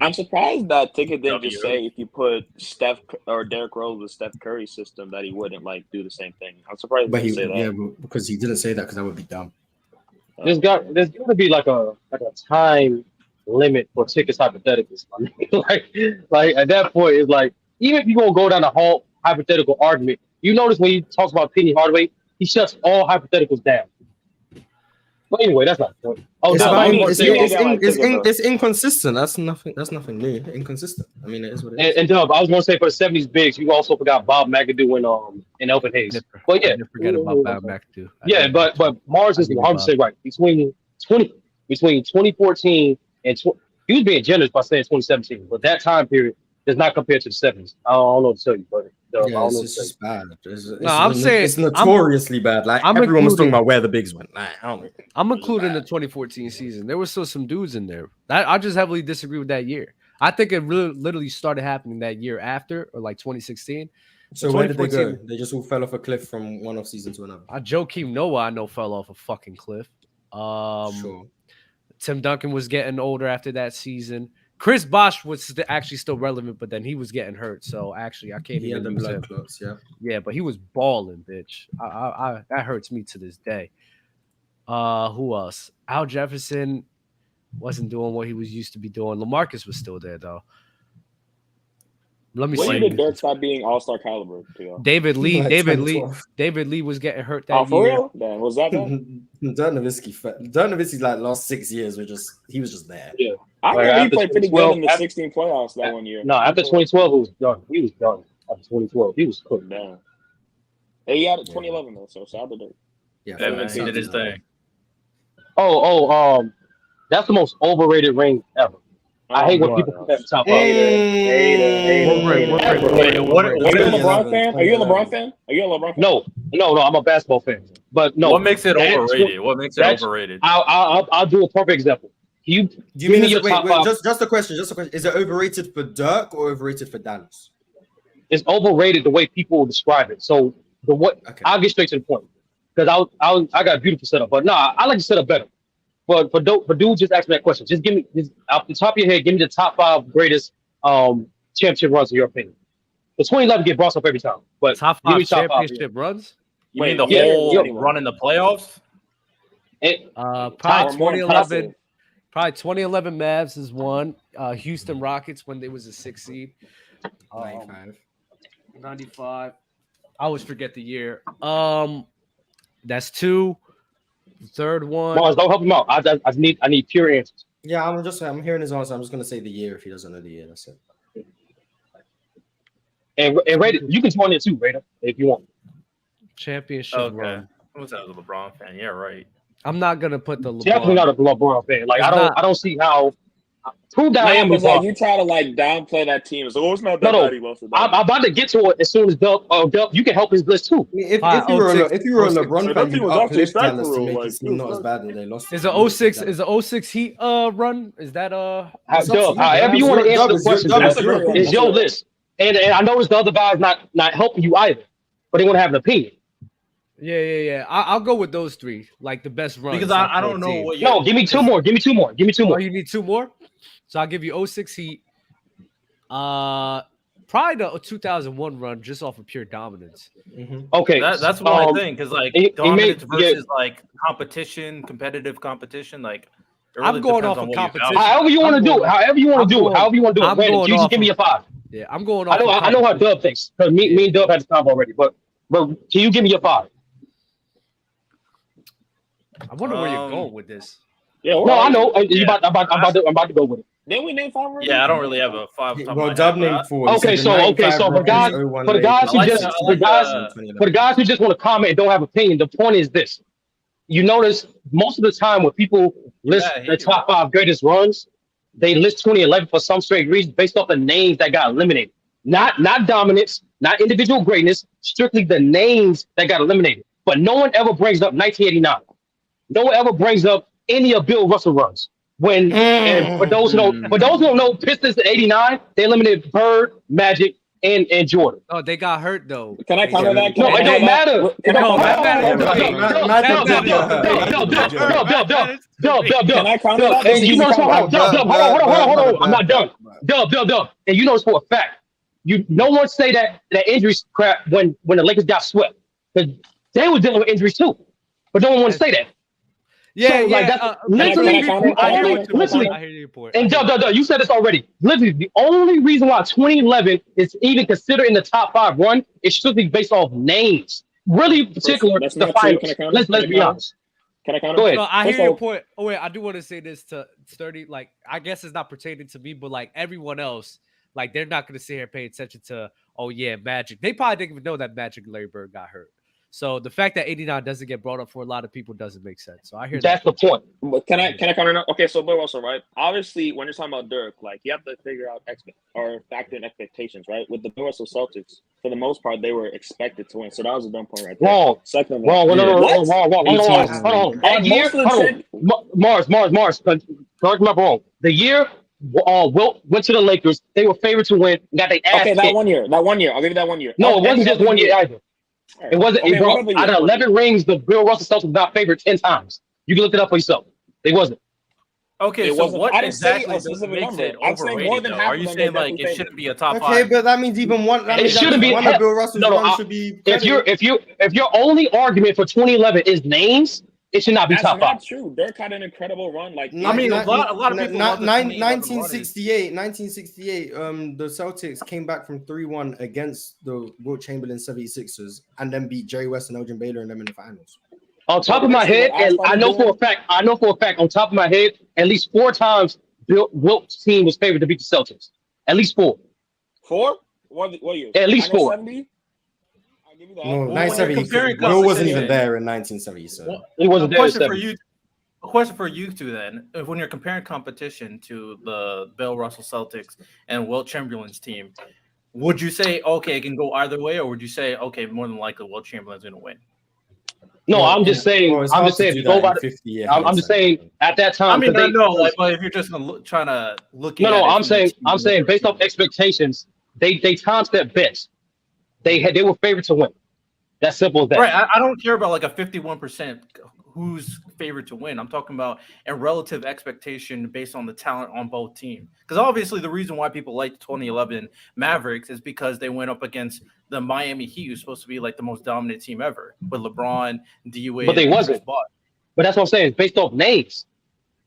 I'm surprised that Ticket didn't just say if you put Steph or Derrick Rose with Steph Curry's system that he wouldn't like do the same thing. I'm surprised he didn't say that. Yeah, because he didn't say that because that would be dumb. There's got to be like a time limit for Ticket's hypotheticals. I mean, like at that point, it's like even if you gonna go down the whole hypothetical argument, you notice when he talks about Penny Hardaway, he shuts all hypotheticals down. But anyway, that's not the point. Oh, it's inconsistent. That's nothing new. Inconsistent. I mean, it is what it is. And Dub, I was going to say for the 70s bigs, you also forgot Bob McAdoo and Elvin Hayes. But yeah, forget about Bob McAdoo. Yeah, but Mars is 100% right. Between 2014 and he was being generous by saying 2017, but that time period does not compare to the 70s. I don't know what to tell you, but it's just bad. It's notoriously bad. Like I'm everyone was talking about where the bigs went. Like, I'm including the 2014 season. There were still some dudes in there. I just heavily disagree with that year. I think it really literally started happening that year after, or like 2016. So where did they go? They just all fell off a cliff from one off season to another. Joakim Noah, I know, fell off a fucking cliff. Sure. Tim Duncan was getting older after that season. Chris Bosh was actually still relevant, but then he was getting hurt. So actually, I can't even use him. Clots, yeah, but he was balling, bitch. I that hurts me to this day. Who else? Al Jefferson wasn't doing what he was used to be doing. LaMarcus was still there though. Let me see. When did Dirk stop being all-star caliber? David Lee was getting hurt that year. For real? Then was that Dirk Nowitzki like last 6 years he was just there. Yeah. I remember he played pretty good in the 16 playoffs that one year. No, after 2012, he was done. He was done after 2012. He was cooked down. He had 2011 though, so shout out to Dirk. Yeah, man, he did his thing. That's the most overrated ring ever. I hate when people put that top five. Are you a LeBron fan? Are you a LeBron fan? No, I'm a basketball fan. But no. What makes it overrated? I'll do a perfect example. Do you mean your top five? Just a question. Is it overrated for Dirk or overrated for Dallas? It's overrated the way people describe it. So I'll get straight to the point because I got a beautiful setup. But I like to set up better. But for dudes, just ask me that question. Just give me off the top of your head. Give me the top 5 greatest championship runs in your opinion. The 2011 get brought up every time. But top 5 championship runs. You mean the whole run in the playoffs? Probably 2011. Probably 2011 Mavs is one. Houston Rockets when they was a 6 seed. 95. I always forget the year. That's 2. The third one. Mars, don't help him out. I need pure answers. Yeah, I'm hearing his answer. I'm just gonna say the year if he doesn't know the year. That's it. And Raider, you can join in too, Raider, if you want. Championship run. I was a LeBron fan. Yeah, right. I'm not gonna put the LeBron. Definitely not a LeBron fan. Like I don't see how. Prove that I am LeBron. Like, you try to downplay that team. So it's not that bad. He lost. I'm about to get to it as soon as Dub, you can help his list too. If you were a LeBron fan, you'd uplift Dallas to make it seem not as bad that they lost. Is the 06 is the 06 Heat run? Is that Dub, however you want to answer the question, is your list. And I noticed the other guys not helping you either, but they want to have an opinion. Yeah. I'll go with those 3, like the best runs. Because I don't know what. No, give me 2 more. Give me 2 more. Oh, you need 2 more? So I'll give you 06 Heat. Probably the 2001 run just off of pure dominance. Mm-hmm. Okay, that's what I think. Because dominance versus competition, competitive competition, really I'm going off of competition. However you want to do it. However you want to do it. Brandon, you just give me a 5. Yeah, I'm going off. I know how Dub thinks because me and Dub had this combo already. But can you give me a 5? I wonder where you're going with this. Yeah, no, I know. I'm about to go with it. Then we name 5 already? Yeah, I don't really have a 5. Well, Dub named 4. Okay, so for the guys who just want to comment and don't have opinion, the point is this. You notice most of the time when people list the top 5 greatest runs, they list 2011 for some straight reason based off the names that got eliminated. Not dominance, not individual greatness, strictly the names that got eliminated. But no one ever brings up 1989. No one ever brings up any of Bill Russell runs. And for those who don't know, Pistons in '89, they eliminated Bird, Magic, and Jordan. Oh, they got hurt though. Can I counter that? No, it don't matter. Can I counter that? And you know, hold on. I'm not done. Dub. And you know this for a fact. No one say that injuries crap when the Lakers got swept because they were dealing with injuries too, but no one want to say that. Yeah, so, that's literally. I hear your point. And Dub, you said this already. Literally, the only reason why 2011 is even considered in the top 5 run is strictly based off names. Really, particular the finals. Let's be honest. Can I Go ahead. No, I hear your point. Oh wait, I do want to say this to Sturdy. Like, I guess it's not pertaining to me, but like everyone else, like they're not going to sit here and pay attention to. Oh yeah, Magic. They probably didn't even know that Magic Larry Bird got hurt. So the fact that 89 doesn't get brought up for a lot of people doesn't make sense. So I hear that's the point. But can I counter that? Okay, so Bill Russell, right? Obviously, when you're talking about Dirk, like you have to figure out factor in expectations, right? With the Bill Russell Celtics, for the most part, they were expected to win. So that was a dumb point right there. Wrong. Second, wrong. Hold on. Mars. Correct me if I'm wrong. The year Wilt went to the Lakers, they were favored to win. Got their ass that 1 year. I'll give you that 1 year. No, it wasn't just 1 year either. It wasn't. Out of 11 rings, the Bill Russell Celtics was not favored 10 times. You can look it up for yourself. It wasn't. Okay, so what exactly makes it overrated? Though? Are you saying like it shouldn't be a top 5? Okay, but that means even one. It shouldn't be. One of Bill Russell's runs should be. If your only argument for 2011 is names, it should not be top 5. That's not true. Dirk had an incredible run. Like I mean, a lot of people. 1968. The Celtics came back from 3-1 against the Wilt Chamberlain 76ers, and then beat Jerry West and Elgin Baylor and them in the finals. On top of my head, and I know for a fact, on top of my head, at least 4 times Wilt's team was favored to beat the Celtics. At least 4. 4? What year? At least 4. 70? No, 1970. Will wasn't even there in 1977. He wasn't there. A question for you two then. If when you're comparing competition to the Bill Russell Celtics and Wilt Chamberlain's team, would you say okay, it can go either way, or would you say okay, more than likely Wilt Chamberlain's going to win? No, I'm just saying. I'm just saying. I'm just saying. At that time, I mean, I know, like, but if you're just trying to look. No, I'm saying based off expectations, they times their best. They were favored to win. That's simple as that. Right. I don't care about like a 51% who's favored to win. I'm talking about a relative expectation based on the talent on both teams. Because obviously the reason why people like the 2011 Mavericks is because they went up against the Miami Heat, who's supposed to be like the most dominant team ever with LeBron, D-Wade. But they wasn't. But that's what I'm saying. It's based off names.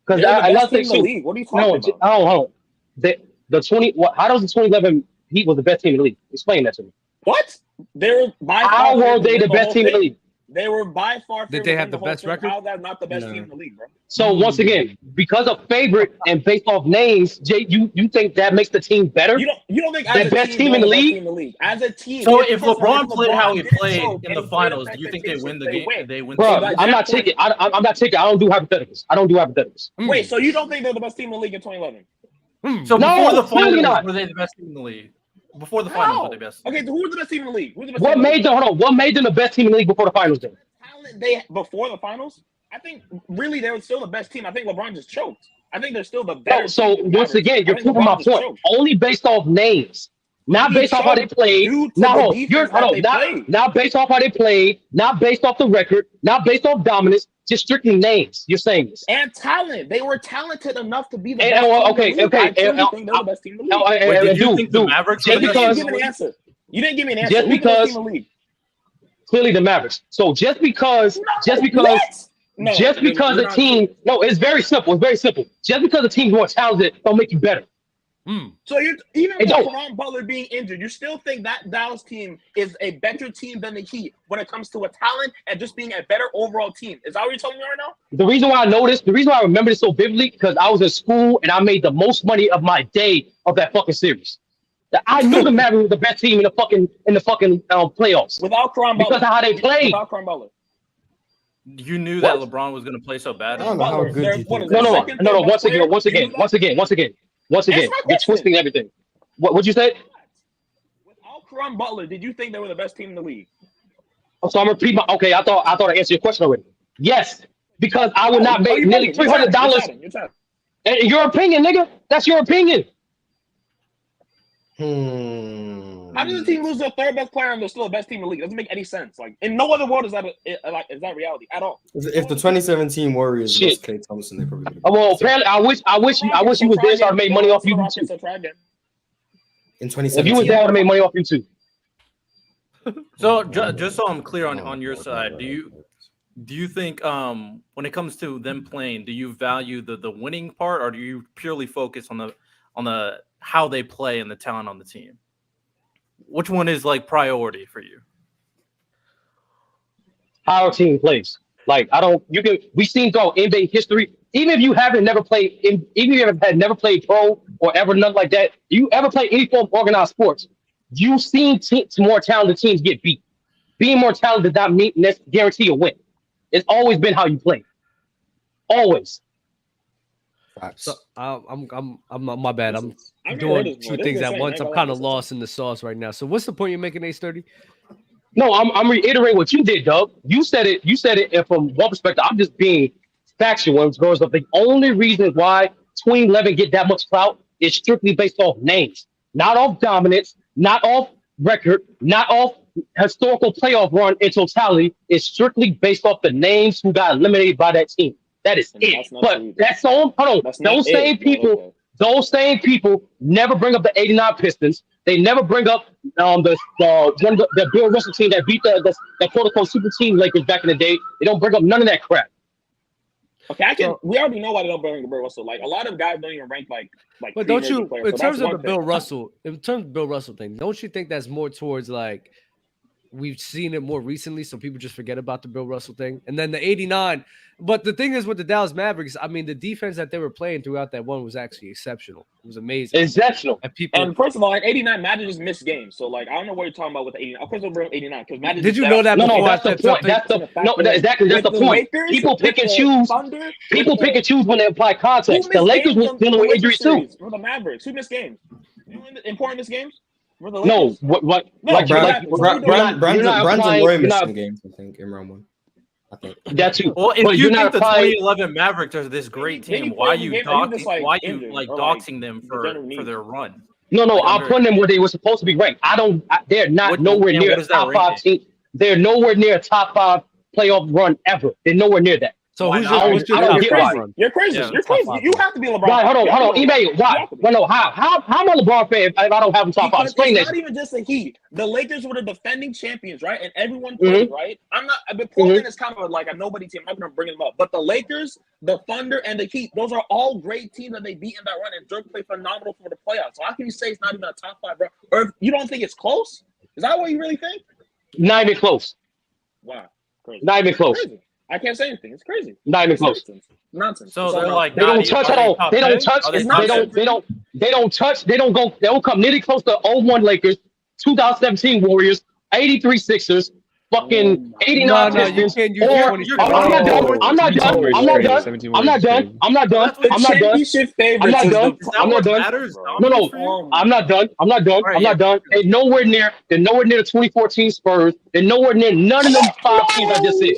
Because I think in the league. What are you talking about? Hold on. The 20. How does the 2011 Heat was the best team in the league? Explain that to me. What? They were by how were they the best team in the league? They were by far. Did they have the best record? How that's not the best team in the league, bro? So once again, because of favorite and based off names, Jay, you think that makes the team better? You don't think the best team in the league? As a team. So if LeBron played how he played in the finals, do you think they win the game? They win. Bro, I'm not taking. I'm not taking. I don't do hypotheticals. Wait, so you don't think they're the best team in the league in 2011? So before the finals, were they the best team in the league? Before the finals, were they best? Okay, so who was the best team in the league? What made them the best team in the league before the finals? Then before the finals, I think really they were still the best team. I think LeBron just choked. I think they're still the better. So once again, you're proving my point. Only based off names, not based off how they played. Not based off how they played. Not based off the record. Not based off dominance. Just strictly names. You're saying this. And talent. They were talented enough to be the best team. Okay. I think they're the best team in the league. Did you think the Mavericks? You didn't give me an answer. You didn't give me an answer. Just because clearly the Mavericks. So just because the team. No, it's very simple. Just because the team's more talented don't make you better. So even with Caron Butler being injured, you still think that Dallas team is a better team than the Heat when it comes to a talent and just being a better overall team. Is that what you're telling me right now? The reason why I remember this so vividly, because I was in school and I made the most money of my day of that fucking series. I knew the Mavericks was the best team in the fucking playoffs. Without Caron Butler. Because of how they played. Without Caron Butler. You knew that LeBron was going to play so bad. I don't know how good you think. No. Once again, you're twisting everything. What'd you say? Without Caron Butler, did you think they were the best team in the league? So I'm repeating. Okay, I thought I answered your question already. Yes, because I would not make nearly $300. And your opinion, nigga. That's your opinion. How does the team lose their third best player and they're still the best team in the league? It doesn't make any sense. Like in no other world is that reality at all. If the 2017 Warriors lost Klay Thompson, they probably. Well, apparently, I wish he was there so I made money off you too. In 2017, if you was there, I would have made money off you too. So just so I'm clear on your side, do you think when it comes to them playing, do you value the winning part, or do you purely focus on the how they play and the talent on the team? Which one is like priority for you? How our team plays. Like we seen throughout NBA history, even if you haven't never played, even if you have never played pro or ever nothing like that, you ever play any form of organized sports, you've seen more talented teams get beat. Being more talented does not guarantee a win. It's always been how you play. Always. So I'm my bad. I'm doing two things at once. I'm kind of lost in the sauce right now. So what's the point you're making, Ace 30? No, I'm reiterating what you did, Doug. You said it, and from one perspective, I'm just being factual in terms of the only reason why 2011 get that much clout is strictly based off names, not off dominance, not off record, not off historical playoff run in totality. It's strictly based off the names who got eliminated by that team. That is it. But that's all. Hold on. Those same people never bring up the '89 Pistons. They never bring up the Bill Russell team that beat the quote-unquote super team Lakers back in the day. They don't bring up none of that crap. Okay, we already know why they don't bring Bill Russell. Like a lot of guys don't even rank like. But don't you, in terms of the Bill Russell thing, don't you think that's more towards like we've seen it more recently, so people just forget about the Bill Russell thing. And then the 89. But the thing is with the Dallas Mavericks, I mean, the defense that they were playing throughout that one was actually exceptional. It was amazing. Exceptional. And first of all, like 89, Magic just missed games. So like I don't know what you're talking about with 89. Of course, we'll bring 89 because Magic. Did you know that? No, that's the point. Exactly. That's the point. People pick and choose. People pick and choose when they apply context. The Lakers was dealing with injuries too. For the Mavericks, who missed games? Important missed games. No, what? No, like Brandon Roy missed some games, I think, in round one. I think that too. Well, if you think the 2011 Mavericks are this great team, why are you doxing them for their run? No, I'm putting them where they were supposed to be ranked. They're not nowhere near a top 5 team. They're nowhere near a top 5 playoff run ever. They're nowhere near that. So who's You're crazy. You're crazy. You have to be LeBron. Right, hold on. Email. Why? Well, no. How am I LeBron fan if I don't have him top 5? Explain this. It's not even just the Heat. The Lakers were the defending champions, right? And everyone played, right? Portland is kind of like a nobody team. I'm not gonna bring them up, but the Lakers, the Thunder, and the Heat, those are all great teams that they beat in that run. And Dirk played phenomenal for the playoffs. So how can you say it's not even a top 5 run? Or if you don't think it's close? Is that what you really think? Not even close. Wow, crazy. Not even close. Crazy. I can't say anything. It's crazy. Not even close. Nonsense. So they're like they don't touch at all. They don't touch. They don't touch. They don't go. They don't come nearly close to 01 Lakers, 2017 Warriors, 83 Sixers, fucking 89 Pistons. I'm not done. They're nowhere near the 2014 Spurs. They're nowhere near none of them 5 teams I just said.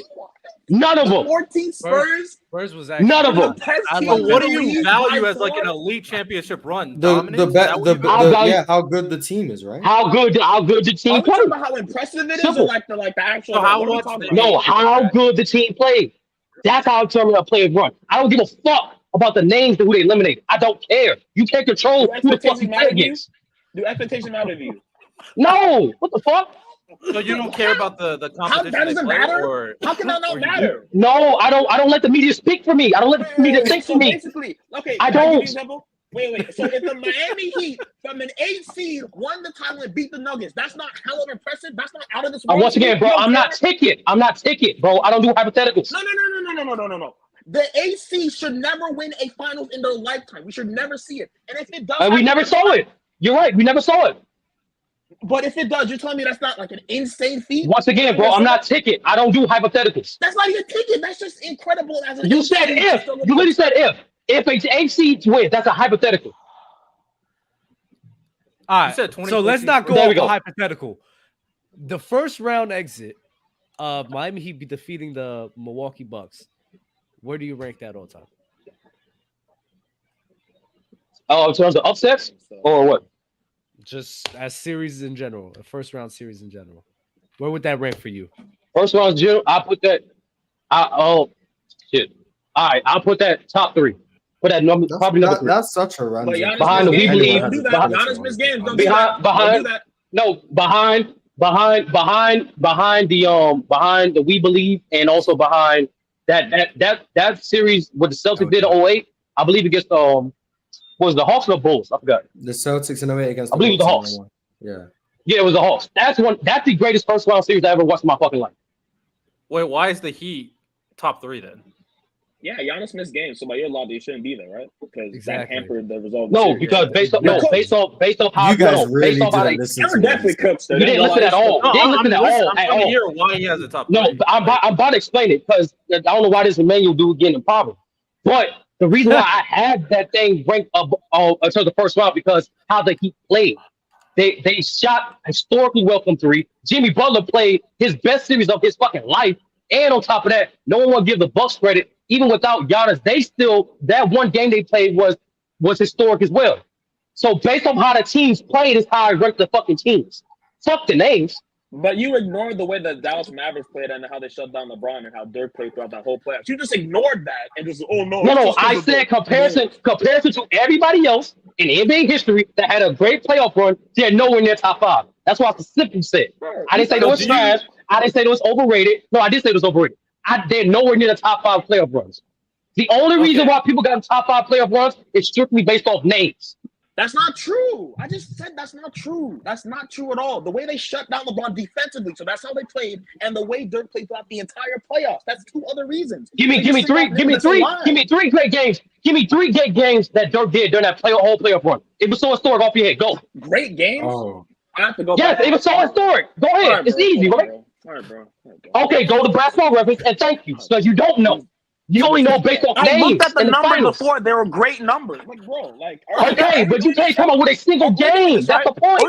None of them. 14 Spurs. Spurs was actually none of them. So what do you value as like an elite championship run? how good the team is, right? How good the team played. Talking about how impressive it is, or like the actual. So how good the team played. That's how I determine a player's run. I don't give a fuck about the names of who they eliminated. I don't care. You can't control who the fuck you play against. Do expectations matter to you? No. What the fuck? So you don't care about the competition? That doesn't matter. How can that not matter? No, I don't let the media speak for me. I don't let the media think for me. Basically, okay. I don't. Wait. So if the Miami Heat from an 8 seed won the title and beat the Nuggets, that's not hell of impressive. That's not out of this world. Once again, bro, I'm not ticket, bro. I don't do hypotheticals. No. The 8 seed should never win a finals in their lifetime. We should never see it. And if it does, we never saw it. You're right. We never saw it. But if it does, you're telling me that's not like an insane feat? Once again, bro, I'm not ticket. I don't do hypotheticals. That's not even ticket. That's just incredible. You said if. You literally said if. If an 8 seed wins, that's a hypothetical. All right. So let's not go off hypothetical. The first round exit of Miami Heat be defeating the Milwaukee Bucks. Where do you rank that all time? Oh, in terms of upsets or what? Just as series in general, a first round series in general. Where would that rank for you? First round general, I put that. All right, I'll put that top 3. Put that number probably number 3. That's such a run. Behind the We Believe. Giannis missed games. Behind the We Believe, and also behind that series what the Celtics did in 08. I believe against was the Hawks or the Bulls? I forgot. The Celtics in 08 against. I believe it was the Hawks. Yeah, it was the Hawks. That's the greatest first round series I ever watched in my fucking life. Wait, why is the Heat top 3 then? Yeah, Giannis missed games, so by your law, they shouldn't be there, right? Because that hampered the result. No, because based off how you guys really didn't listen. You're definitely cooked. You didn't listen at all. No, didn't listen at all. I'm trying to hear why he has a top 3. No, I'm about to explain it because I don't know why this Emmanuel dude getting a problem. But the reason why I had that thing ranked up until the first round because how the Heat played. They shot historically well from 3. Jimmy Butler played his best series of his fucking life. And on top of that, no one will give the Bucks credit. Even without Giannis, they still, that one game they played was historic as well. So based on how the teams played is how I rank the fucking teams. Fuck the names. But you ignored the way the Dallas Mavericks played and how they shut down LeBron and how Dirk played throughout that whole playoffs. You just ignored that and just, oh no. No, I said comparison to everybody else in NBA history that had a great playoff run, they're nowhere near top 5. That's what I specifically said. Sure. I didn't say it was trash. I didn't say it was overrated. No, I did say it was overrated. They're nowhere near the top 5 playoff runs. The only reason why people got top 5 playoff runs is strictly based off names. That's not true. I just said that's not true. That's not true at all. The way they shut down LeBron defensively, so that's how they played, and the way Dirk played throughout the entire playoffs. That's two other reasons. Give me three great games. Give me 3 great games that Dirk did during that whole playoff run. It was so historic. Off your head, go. Great games. Oh. I have to go. Yes, it was so historic. Go ahead. Right, it's easy, right? All right, bro. Okay, go to Basketball Reference and thank you, because you don't know. You only know based off names. I looked at the numbers finals. before. They were great numbers. Like, bro, like. Okay, but you can't come up with a single game. That's the point.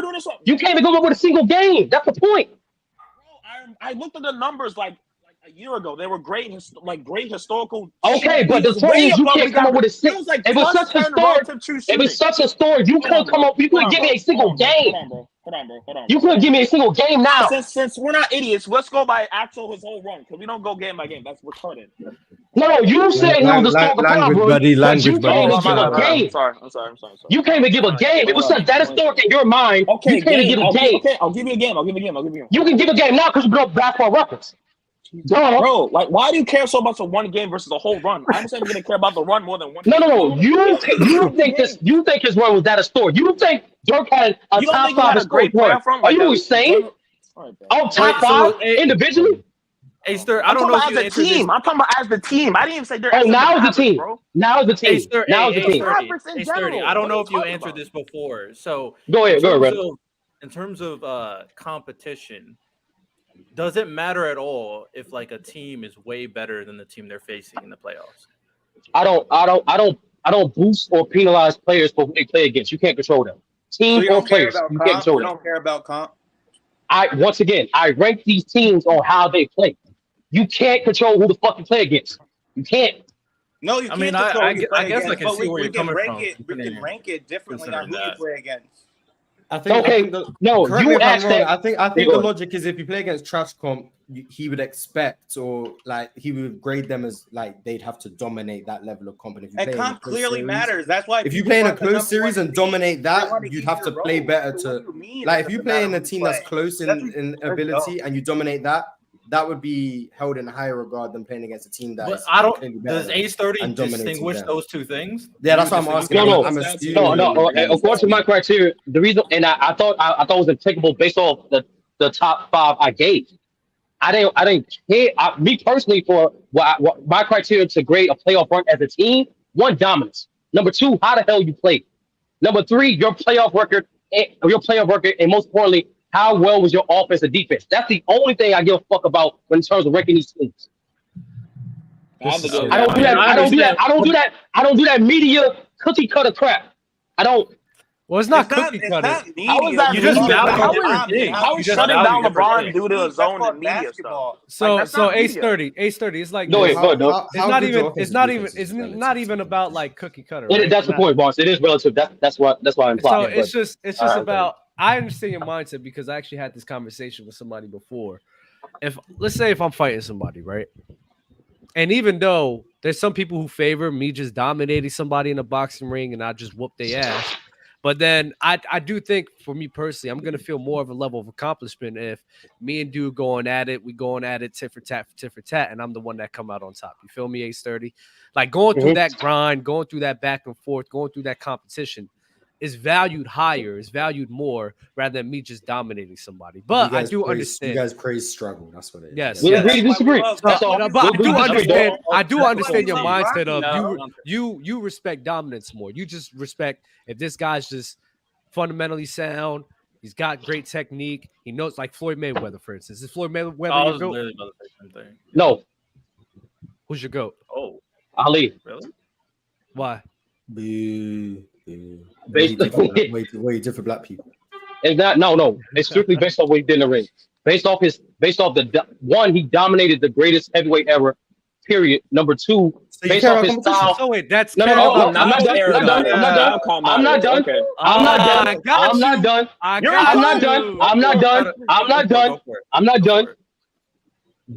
You can't even come up with a single game. That's the point. Bro, I looked at the numbers like a year ago. They were great, great historical. Okay, but the point is you can't come up with a single. It was such a story. It was such a story. You couldn't come up. You couldn't give me a single game. Hold on. You couldn't give me a single game now. Since we're not idiots, let's go by his whole run, because we don't go game by game. That's retarded. No, you said he was the stronger player, bro. But you can't even give a game. I'm sorry. You can't even give a game. It was such that historic in your mind. Okay, you can't even give a game. Okay, I'll give you a game. You can give a game now because you broke Basketball Reference. Bro, like, why do you care so much for one game versus a whole run? I'm saying we're gonna care about the run more than one. No. You think his run was that historic? You think Dirk had a top 5 historic run? Are you insane? Oh, top 5 individually? Hey, sir, I don't know if you as a team. I'm talking about as the team. I didn't even say they're. Oh, now it's the team. Now it's the team. Now it's the team. I don't know if you answered this before. So go ahead, Red. In terms of competition, does it matter at all if like a team is way better than the team they're facing in the playoffs? I don't boost or penalize players for who they play against. You can't control them. Team or players, you can't control them. You don't care about comp. I rank these teams on how they play. You can't control who the fuck you play against. You can't. No, you can't. I guess I can see where you're coming from. We can rank it differently on who you play against. I think you asked that. I think the logic is if you play against trash comp, he would expect he would grade them as like they'd have to dominate that level of comp. And comp clearly matters. That's why if you play in a close series and dominate that, you'd have to play better to like if you play in a team that's close in ability and you dominate that would be held in higher regard than playing against a team that. But I don't. Does Ace 30 distinguish those two things? Yeah, that's what I'm asking. No. According to my criteria, the reason, and I thought it was applicable based off the top 5 I gave. I didn't care. Me personally, for what my criteria to grade a playoff run as a team: 1, dominance. Number 2, how the hell you played. Number 3, your playoff record, and most importantly, how well was your offense and defense? That's the only thing I give a fuck about in terms of ranking these teams. I don't do that media cookie cutter crap. I don't. Well, it's not cookie cutter. How is shutting down LeBron due to his zone and media stuff? So Ace 30, it's like it's not even about like cookie cutter. Right? That's the point, boss. It is relative. That's why I'm implying. So it's just about. I understand your mindset because I actually had this conversation with somebody before. Let's say if I'm fighting somebody, right? And even though there's some people who favor me just dominating somebody in a boxing ring and I just whoop their ass, but then I do think for me personally, I'm gonna feel more of a level of accomplishment if me and dude going at it, tit for tat, and I'm the one that come out on top. You feel me, Ace 30? Like going through that grind, going through that back and forth, going through that competition. Is valued higher, is valued more rather than me just dominating somebody. But I do understand. You guys praise struggle. That's what it is. Yes. We agree to disagree. But I do understand your mindset of you respect dominance more. You just respect if this guy's just fundamentally sound, he's got great technique, he knows like Floyd Mayweather, for instance. Is Floyd Mayweather your GOAT? No. Who's your GOAT? Oh, Ali. Really? Why? Way different black people. It's not no. It's strictly based off what he did in the ring. Based off the 1, he dominated the greatest heavyweight ever. Period. Number 2, based off his style. So wait, that's I'm not done.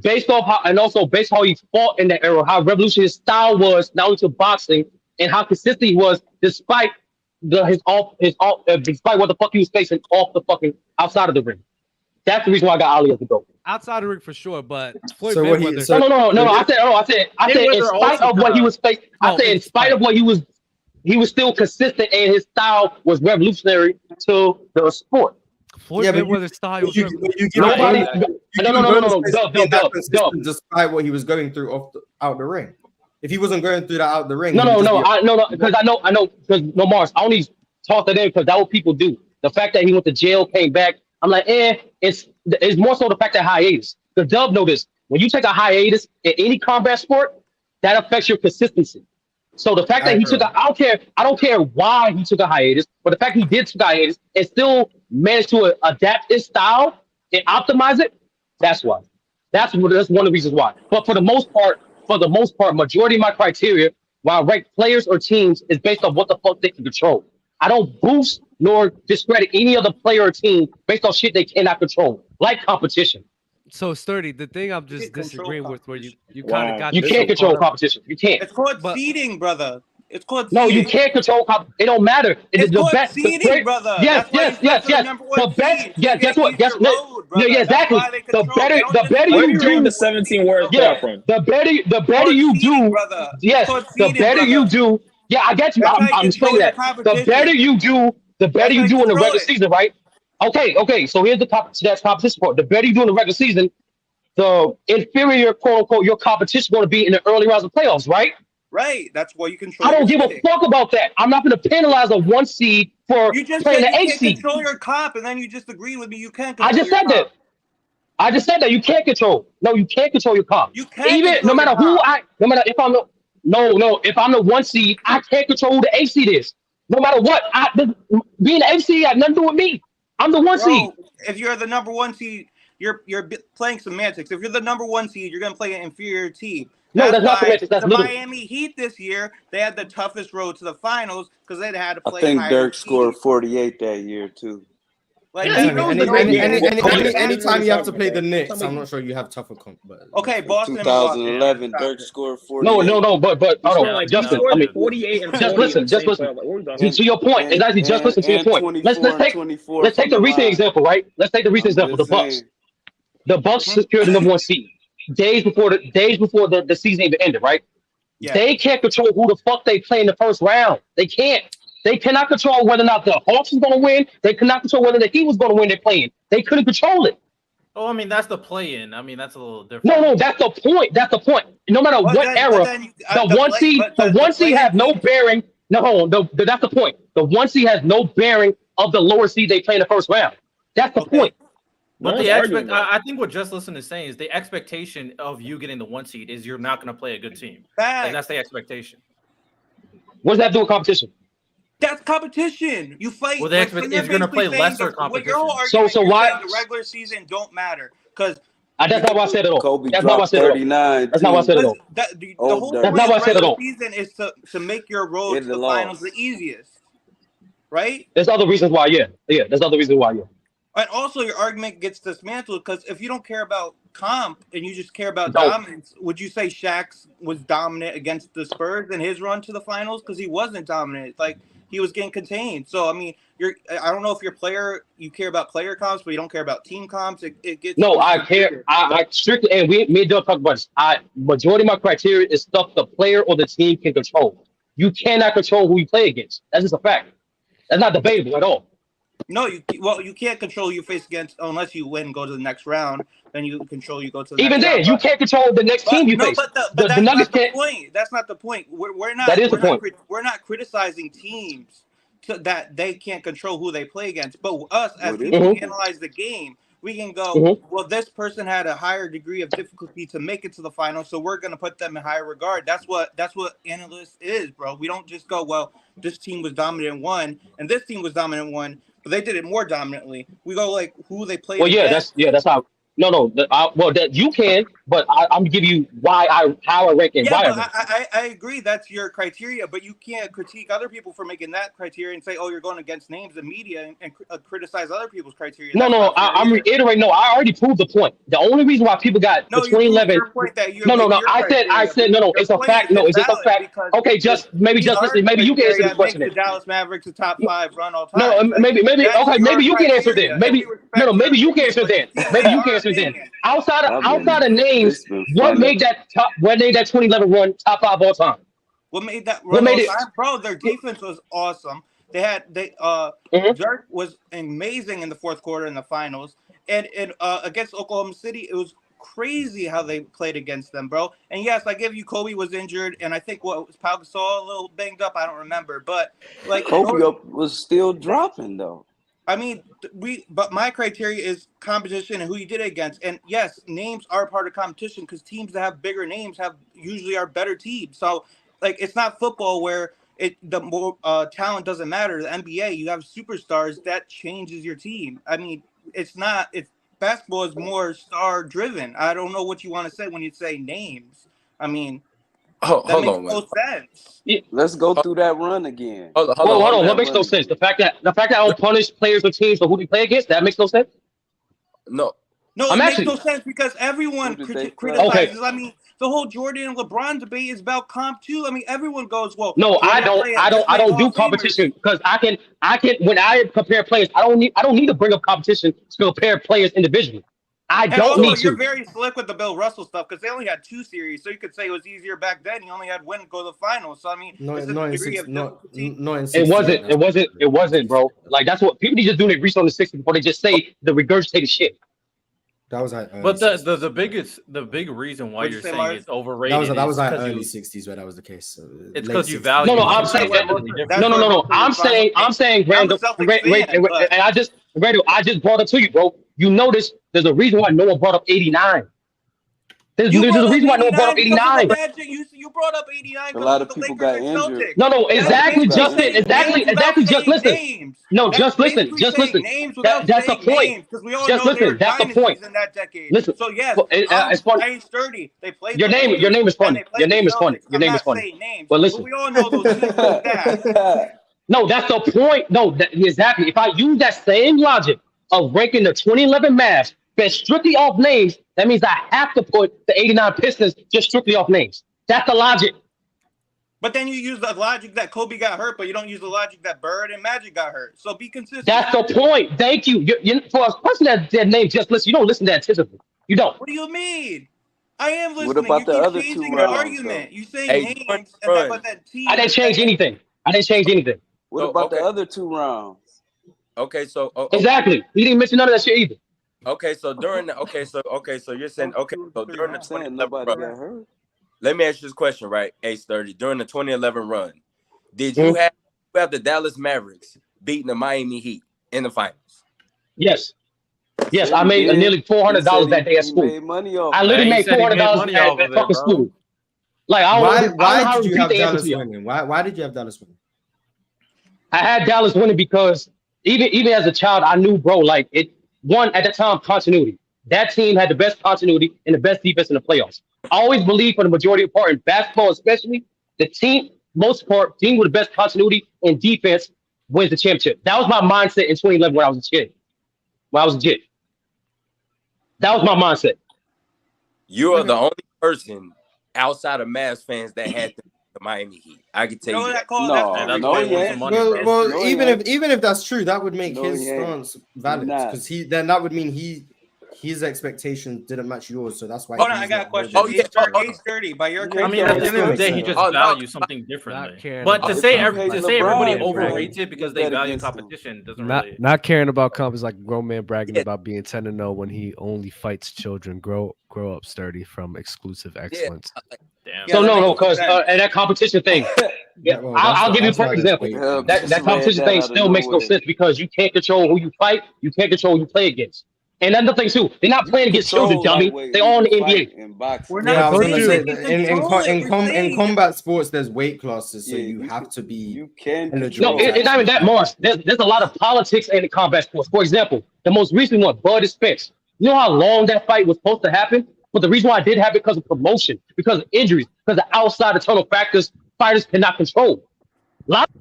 Based off how he fought in that era, how revolutionary his style was, not only to boxing, and how consistent he was, despite despite what the fuck he was facing off the fucking outside of the ring. That's the reason why I got Ali as the GOAT. Outside the ring for sure, but Floyd No. I said in spite of what he was facing. I said in spite of what he was he was still consistent, and his style was revolutionary to the sport. Floyd Mayweather's style. Nobody. No. Dub. Despite what he was going through out the ring. If he wasn't going through that out the ring, No. Because I know. Because no, Mars. I only talk to them because that's what people do. The fact that he went to jail, came back. I'm like, it's more so the fact that hiatus. Because Dub know this. When you take a hiatus in any combat sport, that affects your consistency. So the fact that he took I don't care why he took a hiatus, but the fact he did take a hiatus and still managed to adapt his style and optimize it, that's why. That's one of the reasons why. But for the most part, majority of my criteria, while I rank players or teams, is based on what the fuck they can control. I don't boost nor discredit any other player or team based on shit they cannot control, like competition. So Sturdy, the thing I'm just disagreeing with, where you kind of got you can't control competition. You can't. It's called seeding, brother. It's called no, seeding. you can't control. It don't matter. It's called seeding, brother. Yes. The best. Yeah, guess what? Yeah, exactly. The better you do. The 17 words. Yeah. The better you do. Yes. The better you do. Yeah, I get you. I'm explaining that. The better you do, the better you do in the regular season, right? Okay. So here's the competition part. The better you do in the regular season, the inferior, quote unquote, your competition is going to be in the early rounds of playoffs, right? Right. That's why you control. I don't give a fuck about that. I'm not going to penalize a 1 seed for playing the 8 seed. Control your comp, and then you just agree with me. You can't. I just said that. I just said that you can't control. No, you can't control your comp. You can't. Even no matter if I'm if I'm the 1 seed, I can't control who the 8 seed is. No matter what, being the 8 seed had nothing to do with me. I'm the 1 seed. If you're the number 1 seed, you're playing semantics. If you're the number 1 seed, you're gonna play an inferior team. That's not semantics. That's the literally. Miami Heat this year. They had the toughest road to the finals because they had to play. I think Dirk scored 48 that year too. Like anytime you have to play the Knicks, I'm not sure you have tougher comp. Okay, Boston. 2011, Dirk scored 48. No, but Justin. I mean, 48 and just listen. To your point, exactly. Just listen to your point. Let's take the recent example, right? Let's take the recent example. The Bucks. The Bucks secured the number 1 seed days before the season even ended, right? Yeah. They can't control who the fuck they play in the first round. They can't. They cannot control whether or not the Hawks was going to win. They cannot control whether the Heat was going to win. They're playing. They couldn't control it. Oh, I mean, that's the play-in. I mean, that's a little different. No, that's the point. That's the point. No matter what era, the 1 seed has no bearing. No, that's the point. The 1 seed has no bearing of the lower seed they play in the first round. That's the point. But I think what Just Listen is saying is the expectation of you getting the 1 seed is you're not going to play a good team. Like, that's the expectation. What does that do with competition? That's competition. You fight. Well, if you're going to play lesser competition. So why the regular season don't matter because that's not what I said at all. Kobe that's not what I said at all. That's not what I said at all. The whole that's not what I said at all. Season is to make your road to the finals the easiest, right? There's other reasons why. Yeah. There's other reasons why. Yeah. And also, your argument gets dismantled because if you don't care about comp and you just care about dominance, would you say Shaq was dominant against the Spurs in his run to the finals? Because he wasn't dominant. Like, he was getting contained. So, I mean, I don't know if you care about player comps, but you don't care about team comps. It gets. No, I care. I strictly, and me and Doug talk about this. Majority of my criteria is stuff the player or the team can control. You cannot control who you play against. That's just a fact. That's not debatable at all. No, you can't control who you face against unless you win and go to the next round. Then you control you go to the even next then round. You can't control the next team you face. But that's not the point. That's not the point. We're not. That is the point. We're not criticizing teams that they can't control who they play against. But us as people who analyze the game, we can go, well, this person had a higher degree of difficulty to make it to the final, so we're going to put them in higher regard. That's what analysts is, bro. We don't just go, well, this team was dominant in one, and this team was dominant in one, but they did it more dominantly. We go like who they played. Well, against. that's how. No. That you can, but I'm gonna give you how I rank it. Yeah, I agree. That's your criteria, but you can't critique other people for making that criteria and say, "Oh, you're going against names and media and criticize other people's criteria." No. I'm reiterating. No, I already proved the point. The only reason why people got the 2011. I said no. It's a fact. No, it's just a fact. Okay, maybe you can answer this question. The Dallas Mavericks a top 5 run all time. No, maybe. Okay, maybe you can answer then. Maybe you can answer then. Maybe you can answer then. Outside of names, what made that 2011 run top 5 all time? What made that run? Bro, their defense was awesome. Dirk was amazing in the fourth quarter in the finals, and against Oklahoma City, it was crazy how they played against them, bro. And yes, I give you Kobe was injured, and I think what was Pau Gasol a little banged up. I don't remember, but like Kobe was still dropping though. I mean, but my criteria is competition and who you did it against. And yes, names are part of competition because teams that have bigger names usually are better teams. So, like, it's not football where the more talent doesn't matter. The NBA, you have superstars that changes your team. I mean, it's not. It's basketball is more star driven. I don't know what you want to say when you say names. I mean. That makes no sense. Yeah. Let's go through that run again. Hold on. What makes no sense? The fact that I don't punish players or teams for who they play against, that makes no sense? No, it makes no sense because everyone criticizes. Okay. I mean, the whole Jordan and LeBron debate is about comp too. I mean, everyone goes, well. No, I don't do competition because I can when I compare players, I don't need to bring up competition to compare players individually. I don't need to. You're very slick with the Bill Russell stuff because they only had 2 series, so you could say it was easier back then. He only had one go to the finals. So I mean, it wasn't, bro. Like that's what people need to do. They reach on the 60 before they just say the regurgitated shit. That was but the big reason why you're saying it's overrated. That was early 60s where that was the case. So it's because you value. No. I'm saying I'm saying Randall, and I just brought it to you, bro. You notice there's a reason why no one brought up 89. There's a reason why no one brought up 89. You brought up 89. A lot of people got injured. No, exactly, Justin. Exactly. Just listen. No, just listen. Just listen. That's the point. Just listen. That's the point. In that decade. Listen. So yes, it's funny. Sturdy. They played. Your name is funny. Your name is funny. But listen. We all know those teams like that. No, that's the point. No, exactly. If I use that same logic of ranking the 2011 Mavs based strictly off names, that means I have to put the 89 Pistons just strictly off names. That's the logic. But then you use the logic that Kobe got hurt, but you don't use the logic that Bird and Magic got hurt. So be consistent. That's the point. Thank you. For a person that name just listen, you don't listen to attentively. You don't. What do you mean? I am listening. What about the other 2 rounds? Argument. You say names, but that team. I didn't change anything. What about the other 2 rounds? Okay, so exactly. He didn't mention none of that shit either. Okay, so during the so you're saying so during the 2011 got hurt. Let me ask you this question, right? H30 during the 2011 run, did you have the Dallas Mavericks beating the Miami Heat in the finals? Yes, I made nearly $400 that day at school. I literally made $400 at fucking school. Like why did you have Dallas winning? Why did you have Dallas winning? I had Dallas winning because even as a child, I knew, bro, like it won at the time continuity. That team had the best continuity and the best defense in the playoffs. I always believe for the majority of part in basketball, especially team with the best continuity and defense wins the championship. That was my mindset in 2011 when I was a kid. That was my mindset. You are the only person outside of Mavs fans that had the Miami Heat. I can tell you that. Well, even if that's true, that would make his stance valid because that would mean his expectations didn't match yours, so that's why. Hold on, I got a question. Ace 30 by your. I mean, at the end of the day, he just values something differently. But to say everybody overrates it because they value competition doesn't really. Not caring about comp is like a grown man bragging about being 10-0 when he only fights children. Grow up, Sturdy, from exclusive excellence. Damn. So no, because and that competition thing. I'll give you a perfect example. That competition thing still makes no sense because you can't control who you fight. You can't control who you play against. And another thing too, they're not playing against children, dummy. They're all in the NBA. We're not in combat sports, there's weight classes, so you have to be. You can. No, it's not even that, Mars. There's a lot of politics in the combat sports. For example, the most recent one, Bud and Spence. You know how long that fight was supposed to happen? But the reason why it did happen because of promotion, because of injuries, because of outside internal factors fighters cannot control. A lot of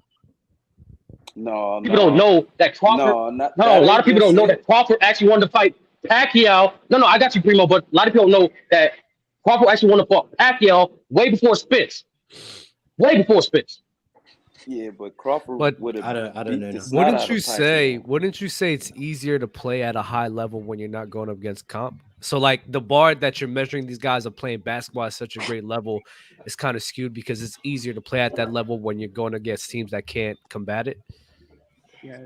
people don't know that Crawford. A lot of people don't know that Crawford actually wanted to fight Pacquiao. No, I got you, Primo. But a lot of people don't know that Crawford actually wanted to fight Pacquiao way before Spence. Yeah, but Crawford would have. I don't know. Wouldn't you say it's easier to play at a high level when you're not going up against comp? So like the bar that you're measuring these guys are playing basketball at such a great level is kind of skewed because it's easier to play at that level when you're going against teams that can't combat it. Yeah.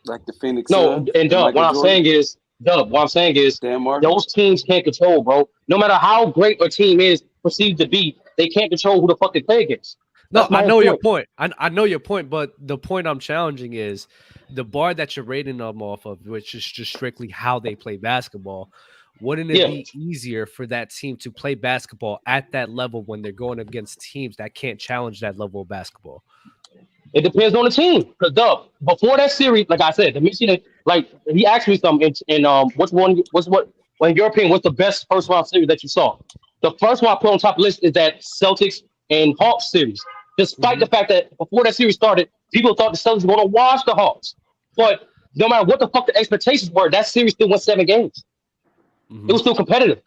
Like the Phoenix No, Suns. and Dub, what I'm saying is, those teams can't control, bro. No matter how great a team is perceived to be, they can't control who the fuck they play against. No, I know your point. I know your point, but the point I'm challenging is the bar that you're rating them off of, which is just strictly how they play basketball. Wouldn't it be easier for that team to play basketball at that level when they're going against teams that can't challenge that level of basketball? It depends on the team. Because before that series, like I said, the Michigan, like he asked me something in in your opinion, what's the best first round series that you saw? The first one I put on top of the list is that Celtics and Hawks series. Despite the fact that before that series started, people thought the Celtics were going to wash the Hawks. But no matter what the fuck the expectations were, that series still went 7 games. It was still competitive.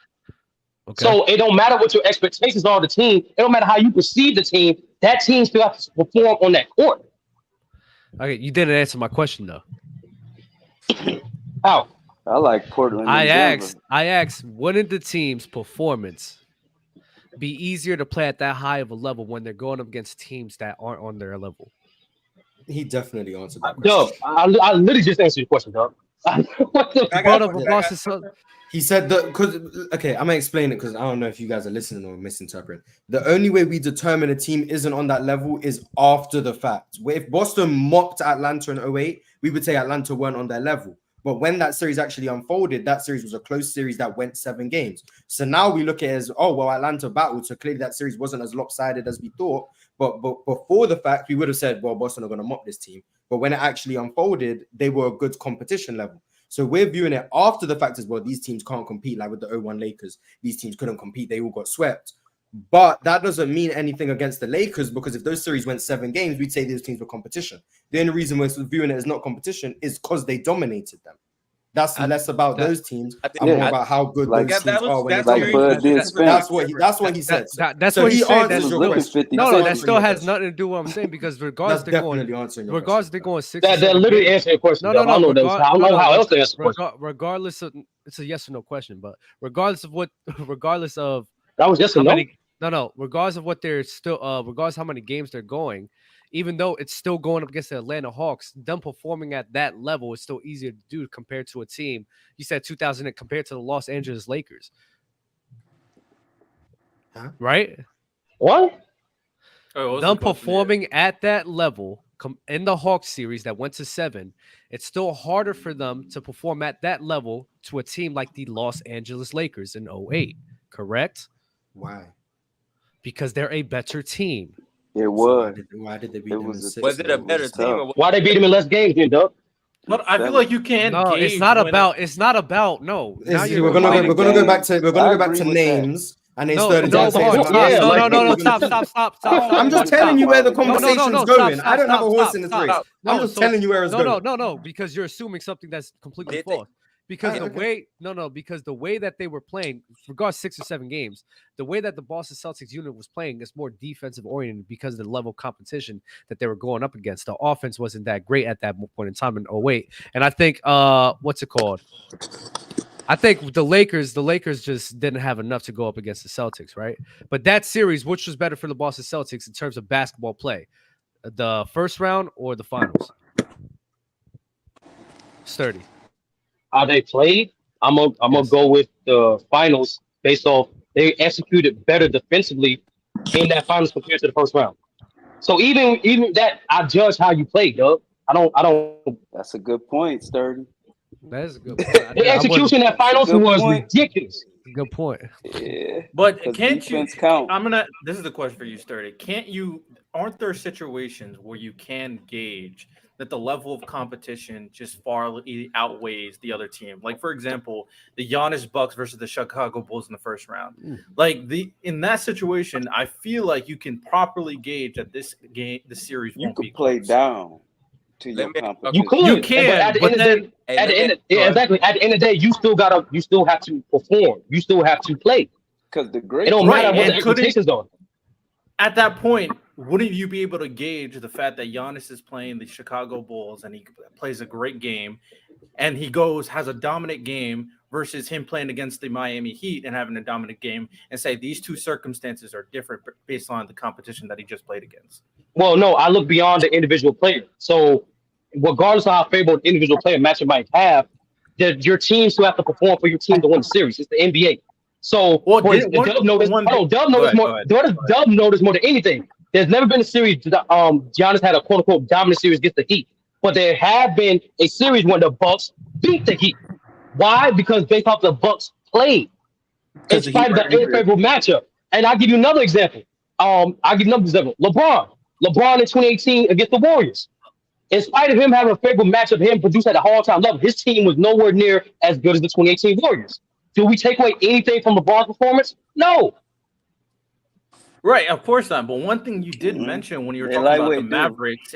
Okay. So it don't matter what your expectations are of the team. It don't matter how you perceive the team. That team still has to perform on that court. Okay, you didn't answer my question though. How? I like Portland. I asked, wouldn't the team's performance be easier to play at that high of a level when they're going up against teams that aren't on their level? He definitely answered that question. I literally just answered your question, dog. He said that because okay, I'm gonna explain it because I don't know if you guys are listening or misinterpreting. The only way we determine a team isn't on that level is after the fact. Where if Boston mopped Atlanta in 08, we would say Atlanta weren't on their level. But when that series actually unfolded, that series was a close series that went 7 games. So now we look at it as, oh, well, Atlanta battled. So clearly that series wasn't as lopsided as we thought. But before the fact, we would have said, well, Boston are going to mop this team. But when it actually unfolded, they were a good competition level. So we're viewing it after the fact as well. These teams can't compete, like with the 01 Lakers. These teams couldn't compete. They all got swept. But that doesn't mean anything against the Lakers, because if those series went 7 games, we'd say those teams were competition. The only reason we're viewing it as not competition is because they dominated them. That's less about those teams and more about how good those teams are. That's what he said. That's what he said. That's your question. No, that still has nothing to do with what I'm saying, because regardless they're going 6. That literally answered your question. I don't know how else to answer the question. Regardless of, it's a yes or no question, but regardless of that was yes or no. Regardless of what they're still, regardless how many games they're going, even though it's still going up against the Atlanta Hawks, them performing at that level is still easier to do compared to a team. You said 2000 compared to the Los Angeles Lakers. Huh? Right? What? Them performing at that level in the Hawks series that went to 7, it's still harder for them to perform at that level to a team like the Los Angeles Lakers in 08, correct? Why? Because they're a better team. It was. Why did they beat them in 6? Was it a better team? Why they beat them in less games, then, Doug? But I feel like you can't. No, it's not about. It's not about. No. We're gonna go back to names. And they started Stop. I'm just telling you where the conversation's going. I don't have a horse in this race. I'm just telling you where it's going. No, because you're assuming something that's completely false. Because because the way that they were playing, regardless 6 or 7 games, the way that the Boston Celtics unit was playing is more defensive oriented because of the level of competition that they were going up against. The offense wasn't that great at that point in time in 08. And I think what's it called? I think the Lakers just didn't have enough to go up against the Celtics, right? But that series, which was better for the Boston Celtics in terms of basketball play? The first round or the finals? Sturdy. How they played, I'm gonna go with the finals based off they executed better defensively in that finals compared to the first round. So even that, I judge how you play, Doug. I don't. That's a good point, Sturdy. That is a good point. The execution in that finals was ridiculous. Good point. Yeah, but can't you count? This is the question for you, Sturdy. Aren't there situations where you can gauge that the level of competition just far outweighs the other team? Like, for example, the Giannis Bucks versus the Chicago Bulls in the first round. In that situation, I feel like you can properly gauge that this series won't be play close. Down to your competition. You can, but at the end of the day, you still have to perform. You still have to play. Because the great, it don't matter what the expectations are. At that point, wouldn't you be able to gauge the fact that Giannis is playing the Chicago Bulls and he plays a great game, and he has a dominant game versus him playing against the Miami Heat and having a dominant game, and say these two circumstances are different based on the competition that he just played against? Well, no, I look beyond the individual player. So regardless of how favorable an individual player matchup might have, your team still have to perform for your team to win the series. It's the NBA. So Dub noticed more than anything. There's never been a series that Giannis had a quote unquote dominant series against the Heat. But there have been a series when the Bucks beat the Heat. Why? Because based off the Bucks played. In spite of the unfavorable matchup. And I'll give you another example. LeBron in 2018 against the Warriors. In spite of him having a favorable matchup, him produced at a all-time level, his team was nowhere near as good as the 2018 Warriors. Do we take away anything from LeBron's performance? No. Right, of course not. But one thing you did mention when you were talking about the Mavericks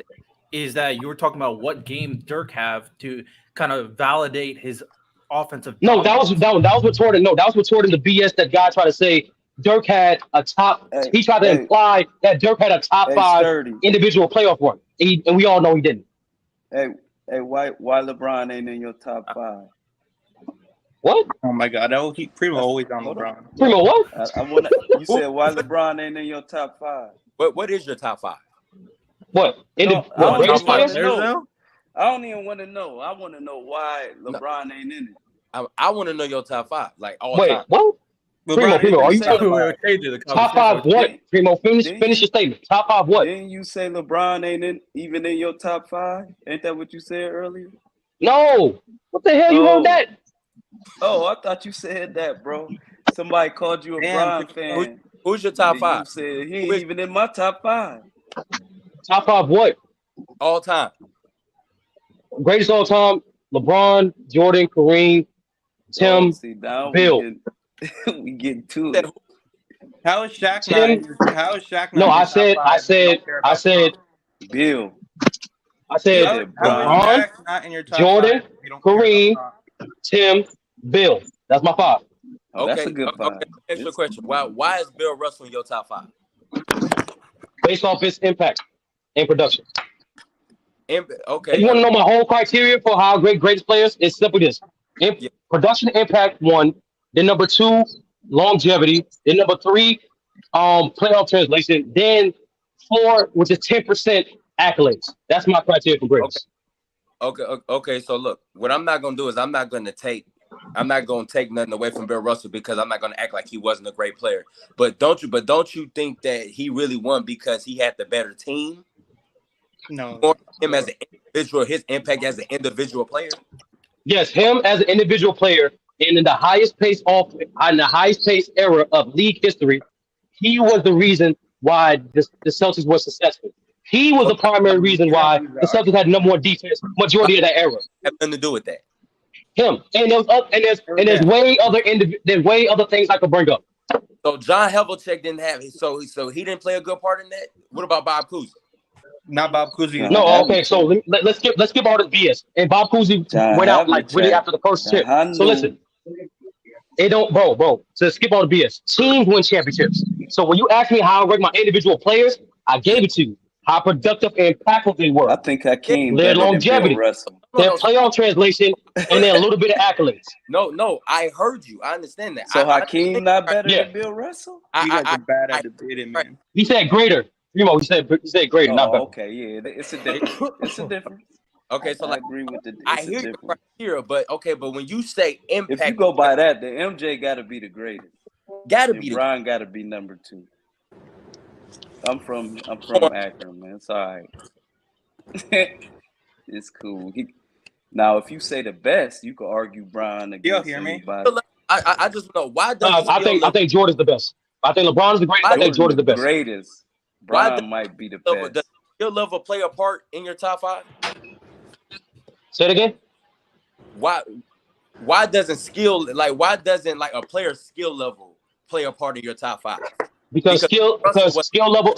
is that you were talking about what game Dirk have to kind of validate his offensive. No, that was retorting. No, that was retorting the BS that guy tried to say Dirk had a top. He tried to imply that Dirk had a top 5 individual playoff run, and we all know he didn't. Hey, why LeBron ain't in your top 5? What? Oh my God! Primo always on LeBron. Primo what? I wanna. You said why LeBron ain't in your top 5? What is your top 5? What? I don't even want to know. I want to know why LeBron ain't in it. I want to know your top 5, like all Wait, time. what? Primo, are you talking about top 5 what? Primo, finish your statement. Top 5 what? Didn't you say LeBron ain't even in your top 5? Ain't that what you said earlier? No. What the hell you heard that? Oh, I thought you said that, bro. Somebody called you a Bron fan. Who's your top 5? You said he ain't even in my top 5. Top 5 what? All time. Greatest all time: LeBron, Jordan, Kareem, Tim, Bill. We get to it. How is Shaq Tim? How is Shaq No, I said Bill. I said LeBron, Jordan, Kareem, Tim, Bill. That's my 5. Oh, that's a good 5. Okay. Extra question: Why is Bill Russell in your top 5? Based off his impact and production. Okay. If you want to know my whole criteria for how greatest players, it's simply this: production impact 1, then number 2, longevity, then number 3, playoff translation, then 4, which is 10% accolades. That's my criteria for greatest. Okay. So look, what I'm not gonna do is I'm not gonna take nothing away from Bill Russell because I'm not gonna act like he wasn't a great player. But don't you think that he really won because he had the better team? No. Or him as an individual, his impact as an individual player? Yes, him as an individual player, and in the highest pace era of league history, he was the reason why the Celtics were successful. He was the primary reason why the Celtics had number 1 defense majority of that era. Have nothing to do with that. Him and there's way other things I could bring up. So John Havlicek didn't have it. So he didn't play a good part in that. What about Bob Cousy? Not Bob Cousy. No, okay. So let's skip all this BS. And Bob Cousy went out like really after the first chip. So listen, it don't, bro. So skip all the BS. Teams win championships. So when you ask me how I rank my individual players, I gave it to you. How productive and impactful they were. I think Hakeem their better longevity, than Bill Russell. their playoff translation, and then a little bit of accolades. No, I heard you. I understand that. So Hakeem not better than Bill Russell? You guys are bad at debating, man. He said greater. Primo, he said greater, not better. Okay, yeah, it's a difference. It's a difference. Okay, so I agree with the. I hear your criteria, but when you say impact, if you go by that, the MJ got to be the greatest. Brian got to be number 2. I'm from Akron, man. It's all right. It's cool. Now, if you say the best, you could argue Brian against anybody. I just know why does I think Jordan's the best. I think LeBron's the greatest. I think Jordan's the best. Greatest. Brian might be the best. Does skill level play a part in your top 5? Say it again. Why doesn't a player's skill level play a part in your top 5? Because skill level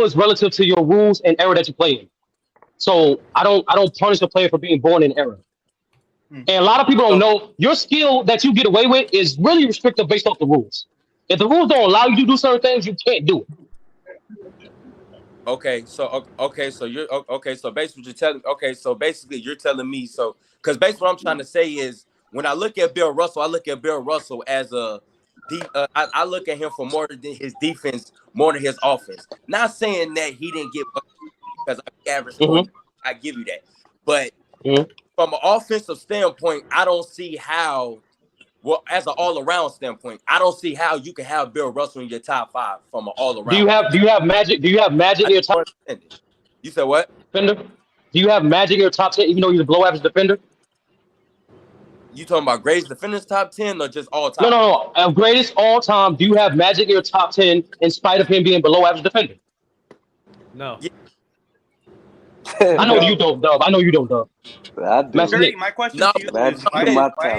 is relative to your rules and era that you play in. So I don't punish a player for being born in error. And a lot of people don't know your skill that you get away with is really restrictive based off the rules. If the rules don't allow you to do certain things, you can't do it. Okay, so you're okay. So basically, you're telling. Okay, so basically, you're telling me. So because basically, what I'm trying to say is, when I look at Bill Russell, I look at Bill Russell as I look at him for more than his defense, more than his offense. Not saying that he didn't get because I average score. I give you that, but from an offensive standpoint, I don't see how. Well, as an all-around standpoint, I don't see how you can have Bill Russell in your top 5 from an all-around. Do you have Magic? Do you have Magic in your top? You said what? Defender? Do you have Magic in your top 10, even though he's a below-average defender? You talking about greatest defenders top 10 or just all time? No. Greatest all time. Do you have Magic in your top 10 in spite of him being below-average defender? No. Yeah. I know you don't, Dub. I know you don't, Dub. My question to you is why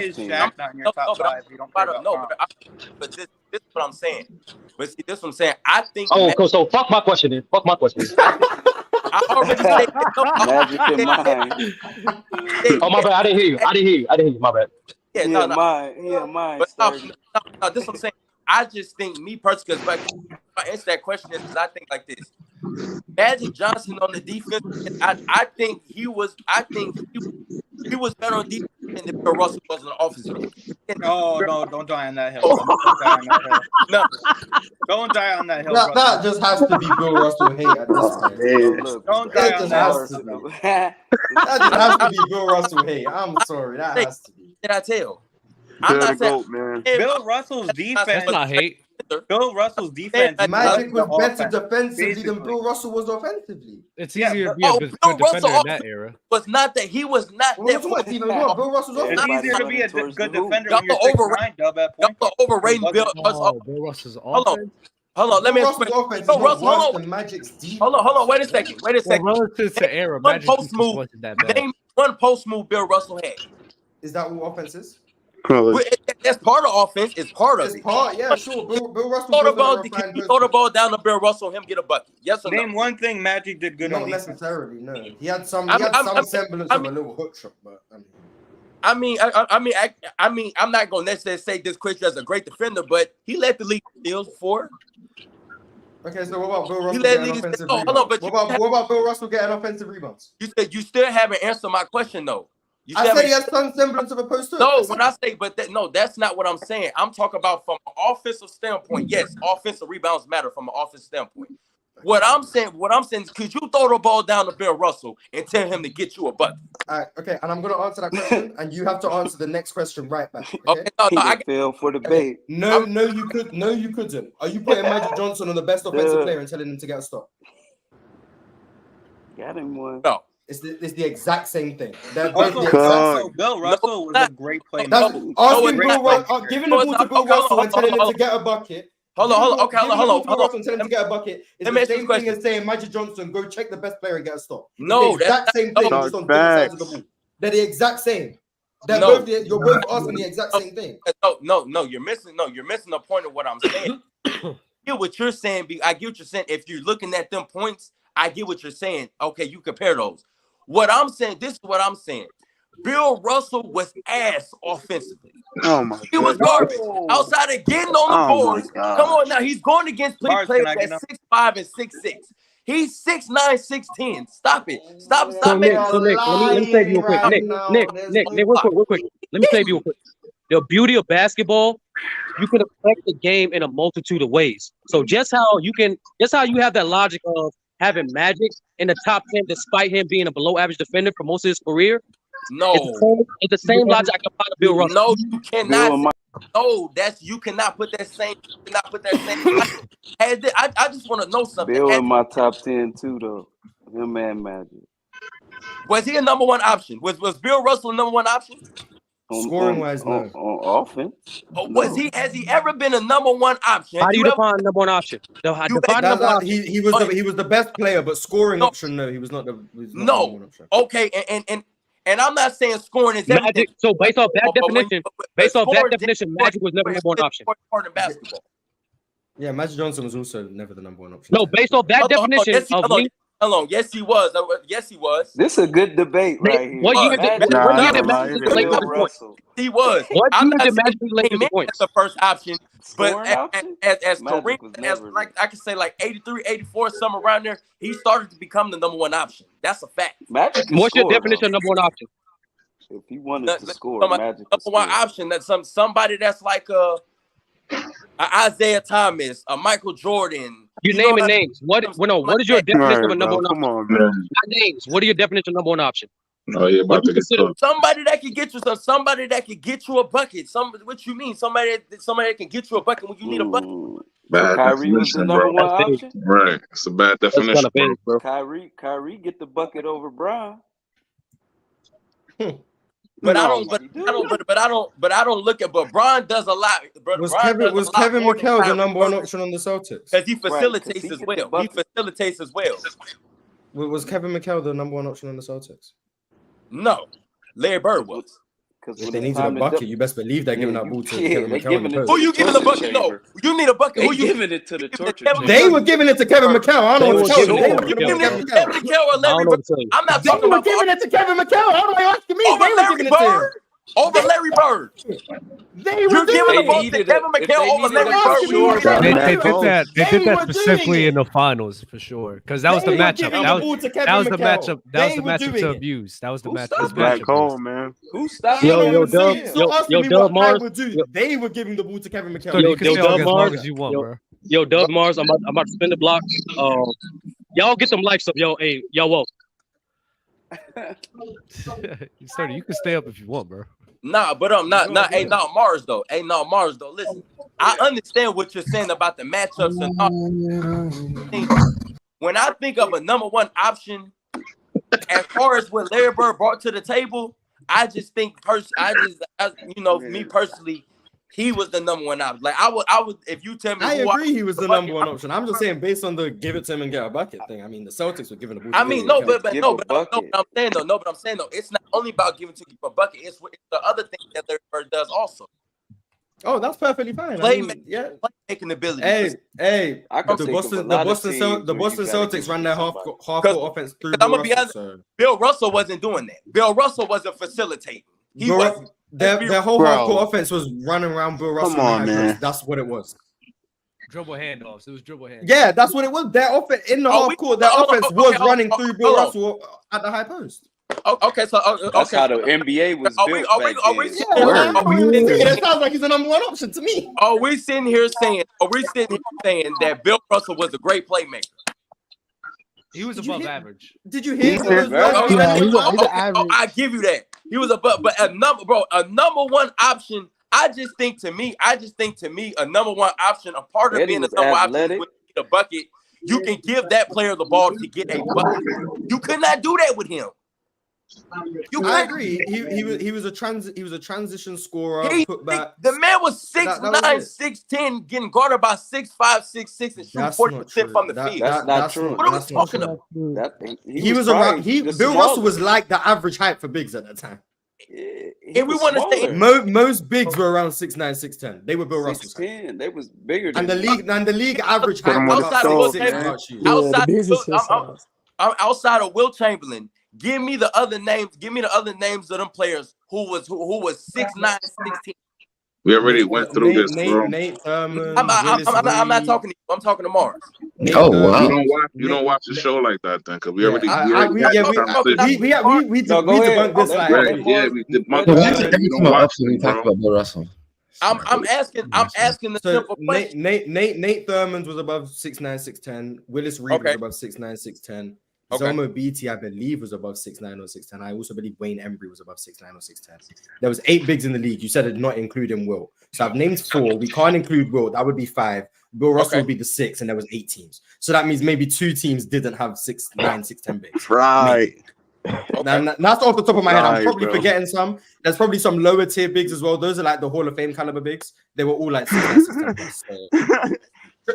is Shaq not in your top 5 if you don't care about but this is what I'm saying. But see, this is what I'm saying. I think. So fuck my question then. Fuck my question. I already said Magic in mine. Oh my bad. I didn't hear you. My bad. Yeah, mine. But no, this is what I'm saying. I just think me personally, because my answer to that question is because I think like this. Magic Johnson on the defense, I think he was better on defense than Bill Russell was on the offense. No, don't die on that hill. No, don't die on that hill. That just has to be Bill Russell hate at this point. Don't die on that hill. That just has to be Bill Russell hate. I'm sorry, that has to be. Did I tell? I'm not saying Bill Russell's defense. That's not hate. Bill Russell's defense. Magic was better defensively than Bill Russell was offensively. It's easier to be a good defender in that era. Was not that he was not that. Bill Russell's it's easier to be a good defender when you're 6'9", Dub at point. Overrating Bill Russell's offense. Hold on, let me explain. Hold on. Magic's defense. Hold on. Wait a second. Relative to era, Magic wasn't that bad. Name one post move Bill Russell had. Is that all offenses? That's part of offense. It's part of it. Yeah, sure. Bill Russell. Can you throw the ball down to Bill Russell? Him get a bucket? Yes or no? Name one thing Magic did good. Not necessarily. No, he had some semblance of a little hook shot, but I mean, I'm not gonna necessarily say this Christian as a great defender, but he led the league steals before. Okay, so what about Bill Russell getting offensive rebounds? What about Bill Russell getting offensive rebounds? You said you still haven't answered my question though. I said he has some semblance of a post. No, when I say, that's not what I'm saying. I'm talking about from an offensive standpoint. Yes, offensive rebounds matter from an offensive standpoint. What I'm saying is, could you throw the ball down to Bill Russell and tell him to get you a bucket? All right, okay, and I'm going to answer that question, and you have to answer the next question right back. Okay, I fell for the bait. No, you couldn't. Are you putting Magic Johnson on the best offensive player and telling him to get a stop? Got him one. No. It's the exact same thing. Bill Russell was a great player. Giving the ball to Bill Russell and telling him to get a bucket. Hold on. Okay, hold on. And tell him to get a bucket. It's the same thing as saying Magic Johnson, go check the best player and get a stop. No, the exact same thing. Just on both sides of the ball. They're the exact same. You're both asking the exact same thing. No. You're missing the point of what I'm saying. I get what you're saying. I get what you're saying. If you're looking at them points, I get what you're saying. Okay, you compare those. What I'm saying, this is what I'm saying. Bill Russell was ass offensively. Oh my God. He was garbage. Outside of getting on the boards. Come on now. He's going against players at 6'5" and 6'6". He's 6'9", 6'10". Stop it. Stop So it. Nick, let me save you real quick. Nick, real quick. Let me save you real quick. The beauty of basketball, you can affect the game in a multitude of ways. So just how you have that logic of having Magic in the top 10 despite him being a below average defender for most of his career. No, it's the same logic I can apply to Bill Russell. No, you cannot. No, you cannot put that same. I just want to know something. Bill in my top 10 too, though. Him and Magic. Was he a number one option? Was Bill Russell a number one option? Scoring wise, no. On offense. Has he ever been a number one option? How do you define number one option? He was the best player, but scoring option, no, he was not the number one option. Okay, and I'm not saying scoring is everything. Magic. So based off that definition, Magic was never the number one option. Part of basketball. Yeah, Magic Johnson was also never the number one option. No, based off that definition of me. Hold on. Yes, he was. Yes, he was. This is a good debate right here. What year did Magic Bill late with the point? Russell. He was. What I'm year not did saying Magic he late came with the in points? as the first option, but Scoring option? as Magic Kareem, was as never like I can say like 83, 84, somewhere around there, he started to become the number one option. That's a fact. Magic can What's your score, definition of number one option? If he wanted to score, Magic could Number one score. option. That's somebody that's like a Isaiah Thomas, a Michael Jordan. You naming names. What is your definition of a number one Come option? on, man. Not names. What are your definition of number one option? Oh, you're about to get cooked. Somebody that can get you somebody that can get you a bucket. What you mean? Somebody that can get you a bucket when you need a bucket. Bad Kyrie was the definition, number bro. one option. Right. It's a bad definition, bro. Kyrie get the bucket over Bron. But I don't look at. But Bron does a lot. Was Kevin McHale the number one option on the Celtics? Because he facilitates as well. He facilitates as well. Was Kevin McHale the number one option on the Celtics? No, Larry Bird was. If they needed a bucket, you best believe they're giving that ball to Kevin McHale. Who you giving the bucket? No, you need a bucket. Who you giving it to the torture? They were giving it to Kevin McHale. I don't know what to tell you. They were giving it to Kevin McHale. or Larry Bird. I'm not talking about giving it to Kevin McHale. How do you asking me? They were giving it to him. Over Larry Bird. You're giving the ball to Kevin McHale over Larry Bird. They did that specifically in the finals for sure. Because that was the matchup. That was the matchup. That was the matchup to abuse. That was the matchup. Black hole, man. Who stopped? Yo, Doug Mars. They were giving the ball to Kevin McHale. So you can Doug Mars as you want, bro. Yo, Doug Mars. I'm about to spin the block. Y'all get them likes up, yo. Hey, yo, whoa. Sorry, you can stay up if you want, bro. Nah, but Mars though. Listen, I understand what you're saying about the matchups and all. When I think of a number one option, as far as what Larry Bird brought to the table, I just think me personally, he was the number one option. Like I would if you tell me I agree he was the number one option. I'm just saying based on the give it to him and get a bucket thing. I mean the Celtics were giving the ball. I mean, but I'm saying though, it's not only about giving to you a bucket, it's the other thing that Larry Bird does also. Oh, that's perfectly fine. Playmaking ability. Hey, the Boston Celtics ran their half court offense through. I'm gonna be honest, Bill Russell wasn't doing that. Bill Russell wasn't facilitating. He wasn't. Their whole half-court offense was running around Bill Russell. Come on, man. That's what it was. Dribble handoffs. It was dribble handoffs. Yeah, that's what it was. Their offense in the half-court, their offense was running through Bill Russell at the high post. Okay, so that's how the NBA was built. It sounds like he's the number one option to me. Are we sitting here saying that Bill Russell was a great playmaker? He was above average. Did you hear? I give you that. He was but a number one option. I just think to me, a number one option, a part of being a number one option with a bucket, you can give that player the ball to get a bucket. You could not do that with him. I agree. He was a transition scorer. The man was 6'9", 6'10", getting guarded by 6'5", 6'6", and shooting 40% from the field. That's not true. What are we talking about? Bill Russell was like the average height for bigs at that time. And we want to say most bigs were around 6'9", 6'10". They were Bill Russell's height. They was bigger than the league average height outside of Will Chamberlain. Give me the other names. Give me the other names of them players who was 6'9", 6'10". We already went through this, bro. Nate Thurman. I'm not talking to you. I'm talking to Mars. Oh wow! You don't watch the show like that, then, because we already. We debunked this. We debunked it. You don't watch it, talk about Bill Russell. I'm asking the simple question. Nate Thurman was above 6'9", 6'10". Willis Reed was above 6'9", 6'10". Zomo Beatty, I believe, was above 6'9" or 6'10". I also believe Wayne Embry was above 6'9" or 6'10". There was 8 bigs in the league. You said it not including Will. So I've named 4. We can't include Will. That would be 5. Bill Russell would be the 6, and there was 8 teams. So that means maybe 2 teams didn't have 6'9", 6'10" bigs. Right. Now, that's off the top of my head. I'm probably forgetting some. There's probably some lower tier bigs as well. Those are like the Hall of Fame caliber bigs. They were all like 6'9", 6'10" bigs. So.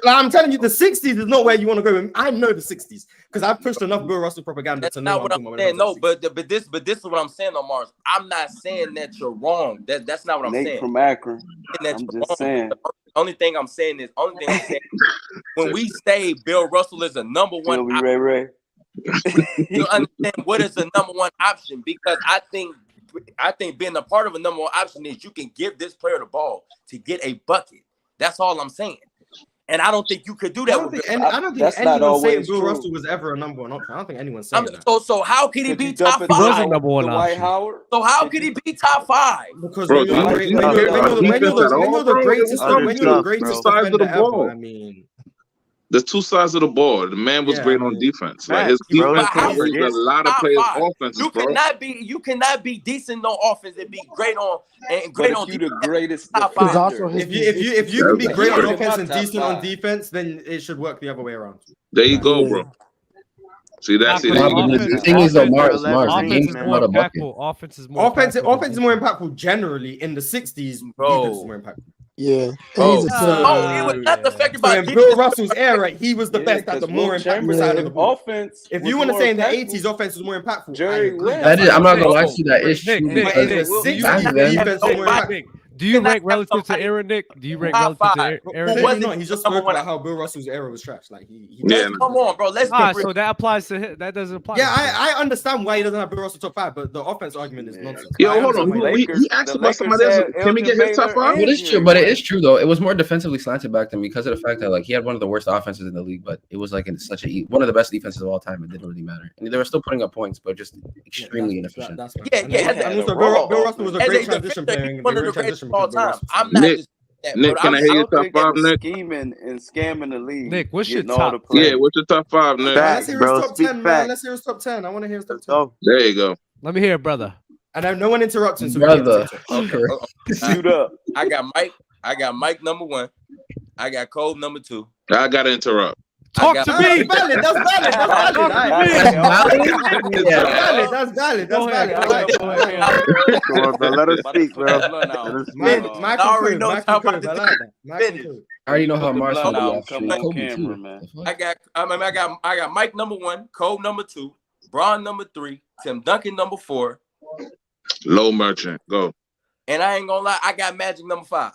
Like, I'm telling you, the 60s is not where you want to go. I know the 60s because I've pushed enough Bill Russell propaganda to know what I'm saying. No, but this is what I'm saying on Mars. I'm not saying that you're wrong. That's not what I'm saying. From Akron. I'm just saying. The only thing I'm saying is when we say Bill Russell is a number one. Ray. to understand what is the number one option, because I think being a part of a number one option is you can give this player the ball to get a bucket. That's all I'm saying. And I don't think you could do that. I don't think anyone saying Bill Russell was ever a number one option. I don't think anyone's saying that. So how could he be top 5? He was a number one option. So how could he be top 5? Because when you're the greatest defender ever, I mean. There's two sides of the ball. The man was great on defense. Like his defense covers a lot of players' offenses, You cannot be decent on offense and be great on you the greatest defender. If you can be great on offense and decent on defense, then it should work the other way around. There you go, bro. See, that's it. The thing is, though, Mars, the game is more impactful. Offense is more impactful generally. In the 60s, defense is more impactful. Yeah. It was not affected by in Bill Russell's era. He was the best at the more impactful side of the ball. Offense. If you want to say in the 80s, offense was more impactful. I'm not gonna lie to you, that is true. In the 60s, defense was more impactful. Do you rank relative to era, Nick? Do you rank relative to era? No, he just spoke about how Bill Russell's era was trash. Like come on, bro. Let's get so that applies to him. That doesn't apply. Yeah, I understand why he doesn't have Bill Russell top 5, but the offense argument is nonsense. Yo, hold on. He asked about somebody else. Can we get his top 5? It is true, but it is true though. It was more defensively slanted back then because of the fact that like he had one of the worst offenses in the league, but it was like in such one of the best defenses of all time. It didn't really matter. And they were still putting up points, but just extremely inefficient. And also Bill Russell was a great transition player. One of the greatest of all time. Nick, can I hear your top 5, Nick? Scheming and scamming the league. Nick, what's your top? Yeah, what's your top 5, Nick? Let's hear his top 10, man. Let's hear his top 10. I want to hear his top 10. There you go. Let me hear it, brother. And I have no one interrupting. So brother, shoot up. I got Mike number 1. I got Cole number 2. I gotta interrupt. Talk to me. That's valid. That's valid. Come on, bro. Let us speak, bro. I already know how Mars come on camera, man. I got Mike number 1, Cole number 2, Braun number 3, Tim Duncan number 4. Low Merchant, go. And I ain't gonna lie, I got Magic number 5.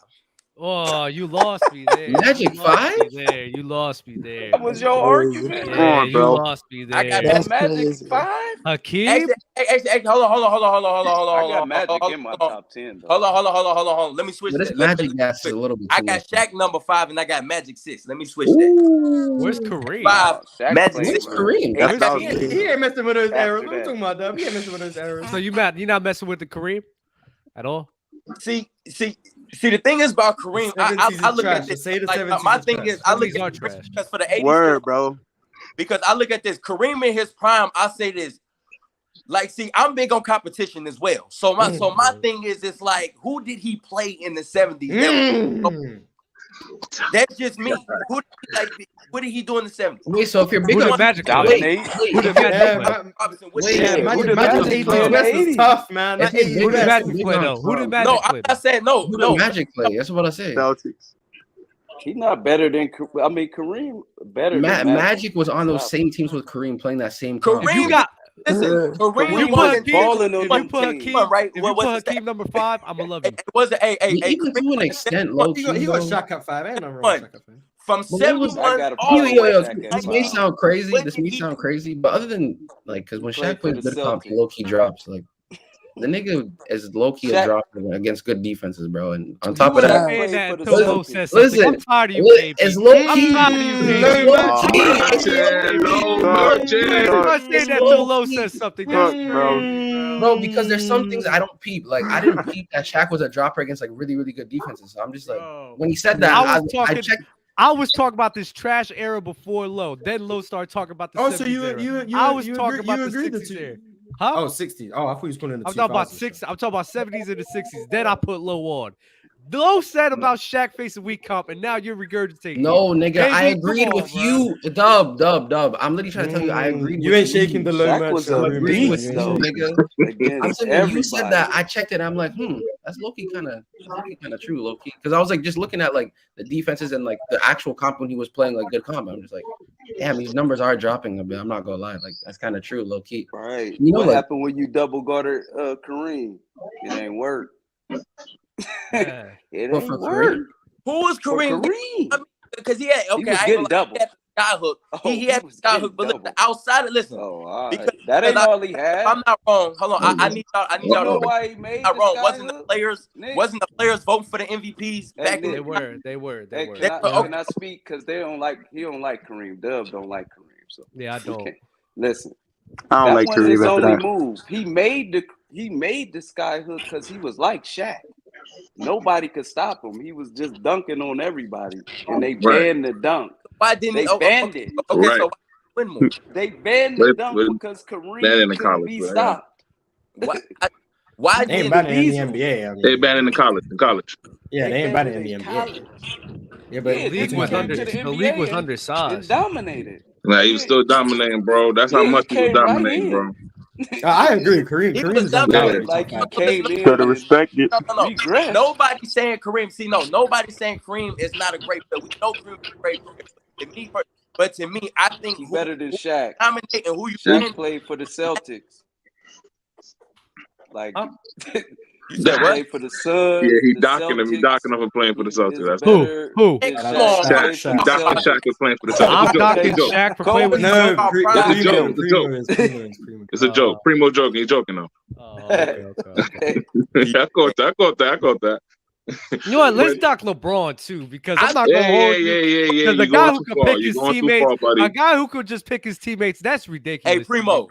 Oh, you lost me there. Magic 5? You lost me there. That was your argument. Yeah, Come on, bro. You lost me there. I got that Magic 5. Hakeem? Actually, hold on. I got Magic in my top 10. Hold on. Let me switch this. Magic gas is a little bit. I got Shaq number 5 and I got Magic 6. Let me switch that. Where's Kareem? 5. Magic 6. Kareem? He ain't messing with those errors. What are you talking about, Dub? He ain't messing with those errors. So you're not messing with the Kareem at all? See, the thing is about Kareem, I look at this. Like, my thing is, I look at trash because for the 80s. Word, bro. Because I look at this, Kareem in his prime. I say this, like, see, I'm big on competition as well. So my thing is, it's like, who did he play in the 70s? That's just me. What did he do in the 70s? Wait, so if you're big on Magic, Who did Magic man. Who did Magic play though? Who did Magic play? I said no. Who did Magic play? That's what I said. Celtics. He's not better than. I mean, Kareem better. Than Magic was on those same teams with Kareem playing that same. Kareem got. Listen, Kareem wasn't balling on if you put Hakeem number 5, I'm gonna love you. It was even to an extent, low key. He got Shaq at 5. Ain't nothing wrong with Shaq at 5. From 71 this may sound crazy, but other than like, because when Shaq plays good comp, low key drops. Like the nigga is low key a dropper against good defenses, bro. And on top of that, listen, I'm tired of you, baby. It's low key. I say that till Low says something, bro. Because there's some things I don't peep. Like I didn't peep that Shaq was a dropper against like really, really good defenses. So I'm just like, when he said that, I checked. I was talking about this trash era before Low. Then Low started talking about the 70s era. I was talking about the 60s era. Huh? Oh, 60s. Oh, I thought he was calling it. I'm talking about 70s and the 60s. Then I put Low on. Low said about Shaq facing weak comp, and now you're regurgitating. No, nigga, I agreed with you. Dub. I'm literally trying to tell you, I agreed. You ain't shaking the low match. I agreed with you, nigga. I'm saying when you said that, I checked it. I'm like, that's low-key kind of true, low-key. Because I was like just looking at like the defenses and like the actual comp when he was playing like good comp. I'm just like, damn, these numbers are dropping a bit. I'm not gonna lie, like that's kind of true, low-key. Right. You know what happened when you double guarded Kareem? It ain't work. Yeah. It ain't work. Who was Kareem? Kareem. Because he had he was getting double. skyhook. He had the skyhook, but look, the outside of listen. Because that ain't all he had. If I'm not wrong. Hold on, I need y'all. I need y'all. You know why he made not the wrong. skyhook? Wasn't the players voting for the MVPs back in? They were. Hey, can I speak? Because he don't like Kareem. Dub don't like Kareem. So yeah, I don't. Listen. I don't like That wasn't his Kareem after only that. move. He made the skyhook because he was like Shaq. Nobody could stop him. He was just dunking on everybody, and they banned the dunk. Why didn't they banned it? Okay, so win more. They banned the dunk because Kareem couldn't be stopped. Why they ain't banning in the NBA? I mean, they banned in the college. Yeah, they ain't banning in the NBA. Yeah, but the league was undersized. Dominated. Nah, he was still dominating, bro. That's how much he was dominating, bro. I agree. Kareem's dominating. Like he came in. Gotta respect it. Regress. Nobody's saying Kareem. See, no, nobody's saying Kareem is not a great player. We know Kareem is a great player. But to me, I think he's better than Shaq. Dominating who you Shaq played for the Celtics. Like you said what? Played for the Suns. Yeah, he docking him. He docking him for playing for the Celtics. That's Who? Shaq for playing for the Celtics. I'm docking Shaq for playing with the Celtics. It's a joke. Primo joking. He's joking though. Okay. I caught that. You know what? Let's dock LeBron too, because I'm not gonna hold you. Because the guy who could pick his teammates, a guy who could just pick his teammates, that's ridiculous. Hey, Primo,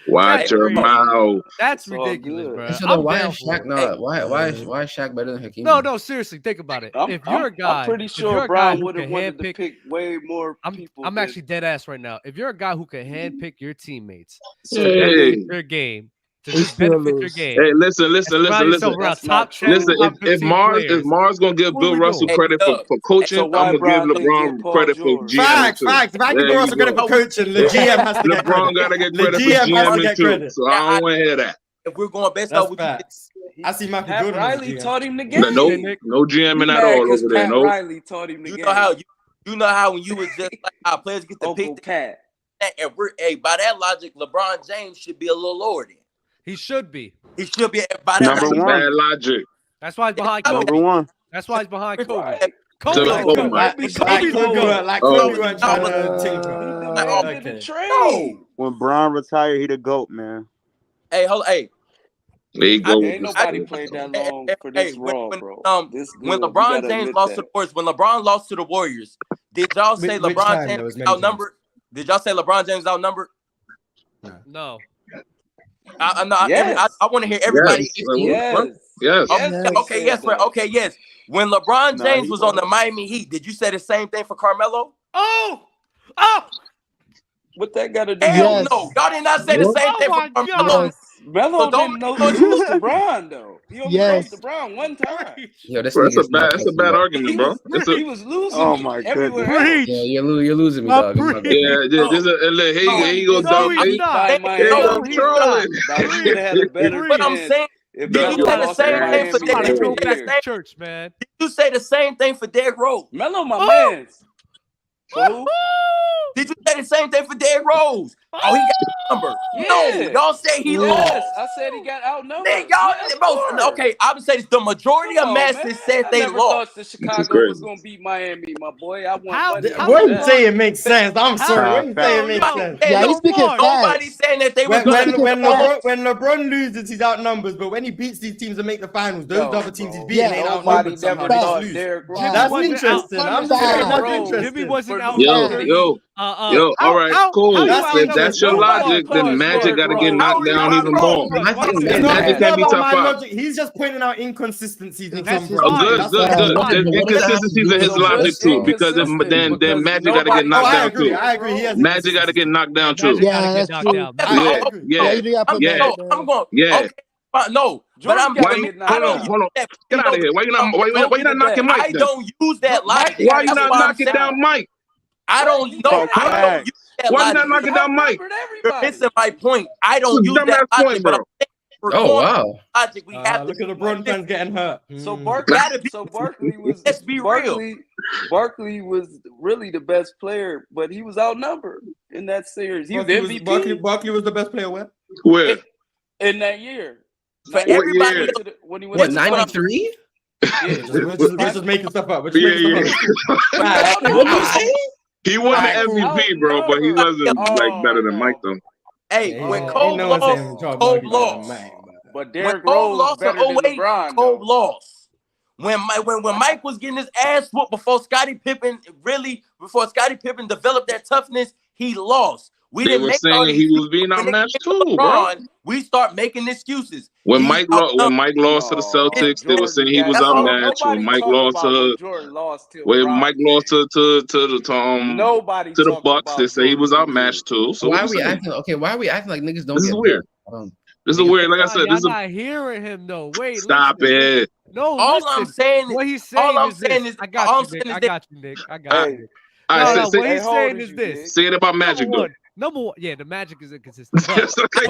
watch your mouth. That's ridiculous, bro. So then why is Shaq not? Why is Shaq better than Hakeem? No, seriously, think about it. If you're a guy, I'm pretty sure Brown would have wanted to pick way more people. I'm actually dead ass right now. If you're a guy who can handpick your teammates to Hey. benefit your game. Hey, listen. If Mars gonna give Bill Russell credit for coaching, I'm gonna give LeBron credit for GM. Facts. If I give Bill Russell credit for coaching, the GM has to get credit. LeBron gotta get credit for GM too. So I don't want to hear that. If we're going based off I see Michael Pat Jordan. Riley taught him the game. No GMing at all over there. Pat No. Riley taught him the game. You know how when you was just like how players get to pick Pat. And by that logic, LeBron James should be a little lower than. He should be. He should be by that Number one. Bad logic. That's why he's behind Kobe. Number one. That's why he's behind Kobe. Kobe went trying to tinker. When Bron retired, he the GOAT, man. Hey, hold on. Hey. There you go. Ain't nobody played that long for this raw, bro. When LeBron James lost to the Warriors, when LeBron lost to the Warriors, did y'all say LeBron James outnumbered? Did y'all say LeBron James outnumbered? No. I want to hear everybody. Yes. Okay, yes. When LeBron James was on the Miami Heat, did you say the same thing for Carmelo? Oh! What that got to do? Hell no. Y'all did not say the same thing for Carmelo. Melo didn't know he lost to Bron though. He only lost to Bron one time. Yo, that's a bad argument, bro. He was losing. Oh my goodness. Yeah, you're losing me, dog. Yeah, there's he goes down. But I'm saying, did you say the same thing for Derrick Church, man? Did you say the same thing for Derrick Rose? Melo, my man. Did you say the same thing for Derrick Rose? Oh, he got a number. No, y'all say he lost. I said he got outnumbered. Okay, I would say this. The majority of masses said they lost. Thought that Chicago was gonna beat Miami, my boy. I want money. When you say it makes sense, I'm sorry. When you say it makes sense, yeah, he's speaking nobody saying that they were when LeBron loses, he's outnumbered. But when he beats these teams and make the finals, those other teams he's beating ain't outnumbered. That's interesting. I'm sorry. That's interesting. Jimmy wasn't outnumbered. Yo, all right, cool. If that's your logic, then Magic got to get knocked down even more. Magic can't be top five. He's just pointing out inconsistencies in some good. There's inconsistencies in his logic too, because then Magic got to get knocked down too. I agree. Magic got to get knocked down too. Yeah. I'm going. Yeah. No, but I'm hold on. Get out of here. Why you not knocking Mike? I don't use that logic. Why you not knocking down Mike? I don't know. Why you not knocking down Mike? You're missing my point. I don't use that logic, but oh wow! Logic. We have look at LeBron fans getting hurt. So Barkley was. Let's be real. Barkley was really the best player, but he was outnumbered in that series. He was MVP. Barkley was the best player. Where? In that year. For everybody, when he what 93? We're just making stuff up. What you say? He won the MVP, bro, but he wasn't like better than Mike though. Hey, when Cole lost, but Derrick Rose lost better in than 08, LeBron, Cole though. lost. When Mike was getting his ass whooped before Scottie Pippen developed that toughness, he lost. They were saying he was being outmatched too, bro. We start making excuses. When Mike lost to the Celtics, they were saying he was outmatched. When Mike lost to Mike lost to the Bucks, they say he was outmatched too. So why are we acting? Okay, why are we acting like niggas don't? This is weird. This is weird. Like I said, this is not hearing him though. Wait, stop it. No, all I'm saying is what he's saying is I got you, Nick. I got you, Nick. I got you. What he's saying is this. Say it about Magic, though. Number one, yeah, the Magic is inconsistent. Come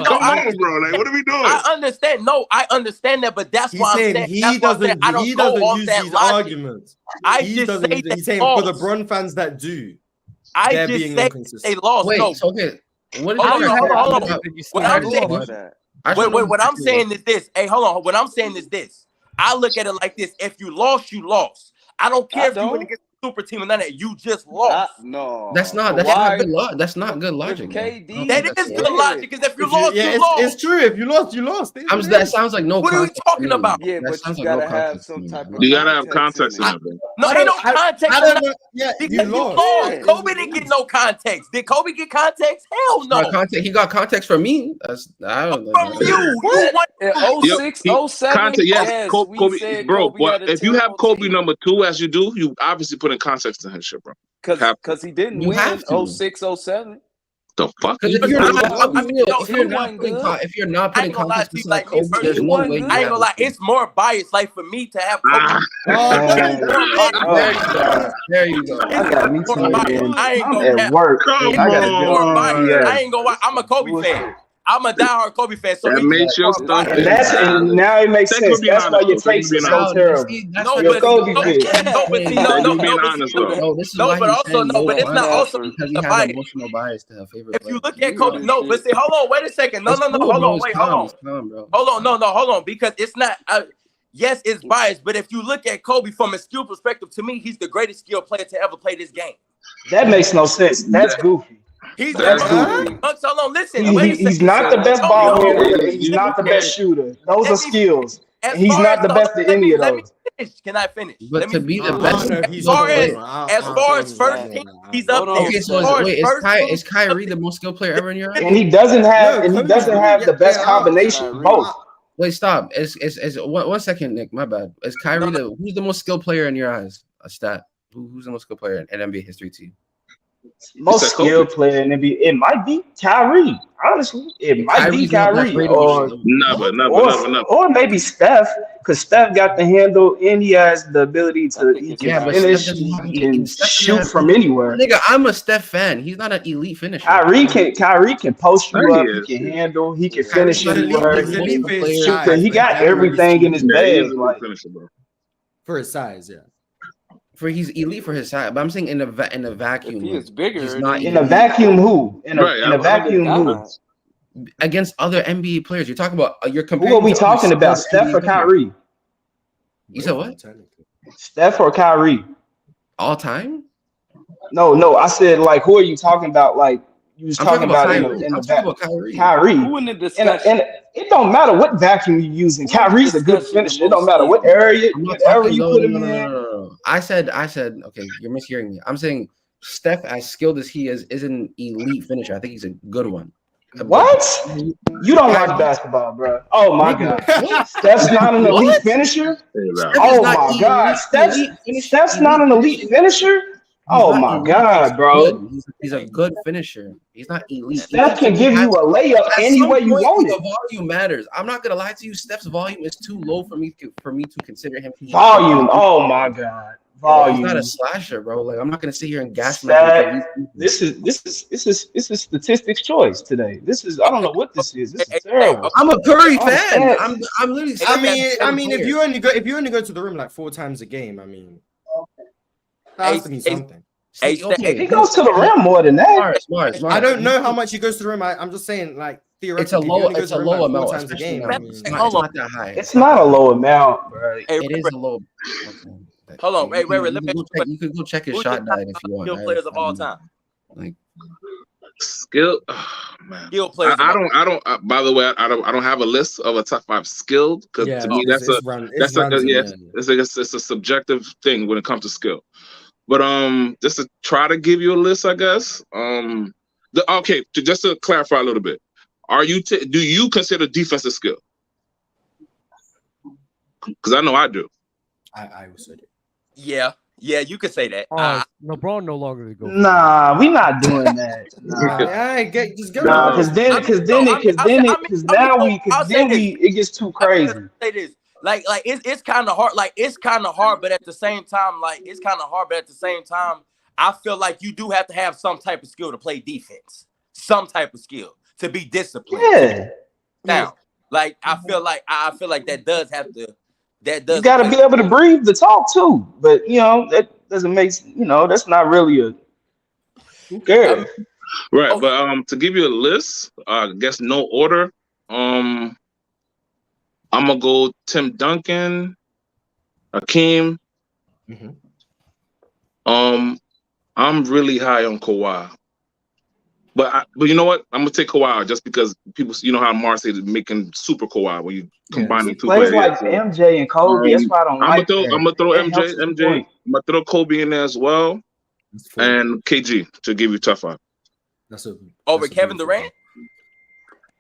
on, bro. Like, what are we doing? I understand. No, I understand that, but that's why I'm saying he doesn't use these arguments. He's saying for the Bron fans that do. I just say they lost. Wait, no. Okay. What I'm saying is this. Hey, hold on. What I'm saying is this. I look at it like this. If you lost, you lost. I don't care if you went against the super team or none of that. You just lost. No. That's not good logic. That's not good logic. KD, that is good logic. Because if you lost, you lost. It's true. If you lost, you lost. That sounds like no context. What are we talking about? Yeah, but you gotta have some type of. You gotta have context in it, bro. No, ain't no context. You lost. Kobe didn't get no context. Did Kobe get context? Hell no. He got context from me. I don't know. From you. You 06, 07. Context, yes. Kobe, bro. But if you have Kobe number 2 as you do, you obviously put in context in his shit, bro. Because he didn't win 06, 07. The fuck? If you're not putting context into like Kobe, there's no way. I ain't gonna lie. It's more biased, like for me to have Kobe. There you go. I got me at work. I ain't gonna lie. I'm a Kobe fan. I'm a diehard Kobe fan. So that makes your stuff. And now it makes sense. That's why your takes are so terrible. You're Kobe fan. But it's not also because he has emotional bias to a favorite. If you look at Kobe, but see, hold on, wait a second. No, hold on, because it's not. Yes, it's biased, but if you look at Kobe from a skill perspective, to me, he's the greatest skill player to ever play this game. That makes no sense. That's goofy. He's hold on, listen. He's not the best ball handler. He's not the best shooter. Those are skills. He's not the best at any of those. Can I finish? But to be the best, as far as first team, he's up there. Okay, so is Kyrie the most skilled player ever in your eyes? And he doesn't have the best combination. Both. Wait, stop. Is 1 second, Nick. My bad. Is Kyrie who's the most skilled player in your eyes? A stat. Who's the most skilled player in NBA history to you? Most skilled player in NBA. It might be Kyrie. Honestly, it might be Kyrie or maybe Steph, because Steph got the handle and he has the ability to finish and shoot from anywhere. Nigga, I'm a Steph fan. He's not an elite finisher. Kyrie can post you up. He can handle. He can finish anywhere. He got everything in his bag. For his size, yeah. For he's elite for his size, but I'm saying in a vacuum. He is bigger. He's not in a vacuum. Who in a vacuum? Who against other NBA players? You're talking about. You're comparing. Who are we talking about? Steph or Kyrie? You said what? Steph or Kyrie? All time? No. I said like, who are you talking about? Like you was talking about Kyrie. Who in the discussion? And it don't matter what vacuum you're using. Kyrie's a good finisher. It don't matter what area you put him in. I said, okay, you're mishearing me. I'm saying Steph, as skilled as he is an elite finisher. I think he's a good one. What? You don't watch basketball, bro. Oh my god. Steph's not an elite finisher? Oh my god. Steph's not an elite finisher? Oh my god, bro. He's a good finisher. He's not elite. Steph can give you a layup any way you want it. The volume matters. I'm not gonna lie to you. Steph's volume is too low for me to consider him. Volume. Oh my god. Volume. He's not a slasher, bro. Like I'm not gonna sit here and gas. This is statistics choice today. I don't know what this is. This is terrible. I'm a Curry fan. I'm literally. I mean, if you only go to the room like 4 times a game, I mean, that has to be something. He goes to the rim more than that. Smart. I don't know how much he goes to the rim. I'm just saying, like theoretically, it's a low amount. 4 times a game. It's not that high. It's not a low amount, bro. It is a low. Hold on, wait. You could go check his shot diet if you want. Skill players of all time. Like skill. Oh, man. Skill players. I don't. By the way, I don't have a list of a top 5 skilled because to me it's a subjective thing when it comes to skill. But just to try to give you a list, I guess. Just to clarify a little bit, do you consider defensive skill? Because I know I do. I would say that. Yeah, you could say that. LeBron no longer the GOAT. Nah, we not doing that. Nah, just go. Nah, because then it gets too crazy. Say this. Like it's kind of hard. It's kind of hard, but at the same time, I feel like you do have to have some type of skill to play defense. Some type of skill to be disciplined. Yeah. Now, like I feel like that does have to. You got to be able to breathe the talk too, but that doesn't make that's not really a. Who cares? Right, but to give you a list, I guess no order. I'm gonna go Tim Duncan, Hakeem. Mm-hmm. I'm really high on Kawhi. But you know what? I'm gonna take Kawhi just because people, how Marcy is making super Kawhi when you combine the two players players. like MJ and Kobe. That's why I don't like that. I'm gonna throw MJ. I'm gonna throw Kobe in there as well, and KG to give you top 5. Over Kevin Durant.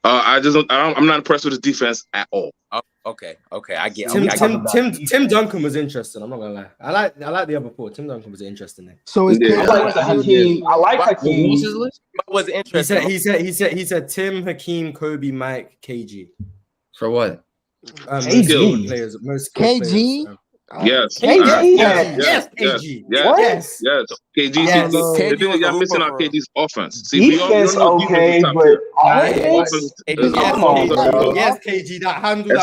I'm not impressed with his defense at all. Okay, I get. Tim Duncan was interesting. I'm not gonna lie. I like the other 4. Tim Duncan was interesting there. So it's I like Hakeem. I like Hakeem. What was his list? What was interesting? He said Tim, Hakeem, Kobe, Mike, KG. For what? KG players, most KG. Players. Yes. KG. Yes. KG. Yes. KG. Y'all missing out KG's offense. See, defense okay, but offense. Yes, KG. That handle.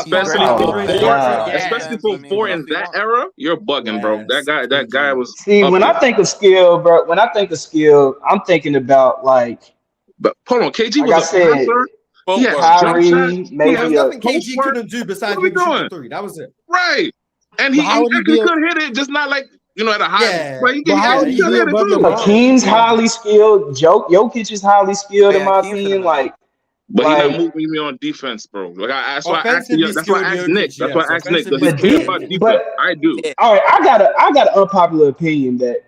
Especially for 4 in that era, you're bugging, bro. That guy was. See, when I think of skill, bro. When I think of skill, I'm thinking about like. But hold on, KG like was a passer. Yeah, Kyrie, maybe. There's nothing KG couldn't do besides shoot the 3. That was it. Right. And he actually could hit it, just not like at a high. Yeah. But he could hit it too. Hakeem's highly skilled. Jokic is highly skilled in my opinion. Like, but he's not moving me on defense, bro. Like that's why I asked Nick. That's why I asked Nick. Does he care about defense? I do. All right, I got an unpopular opinion that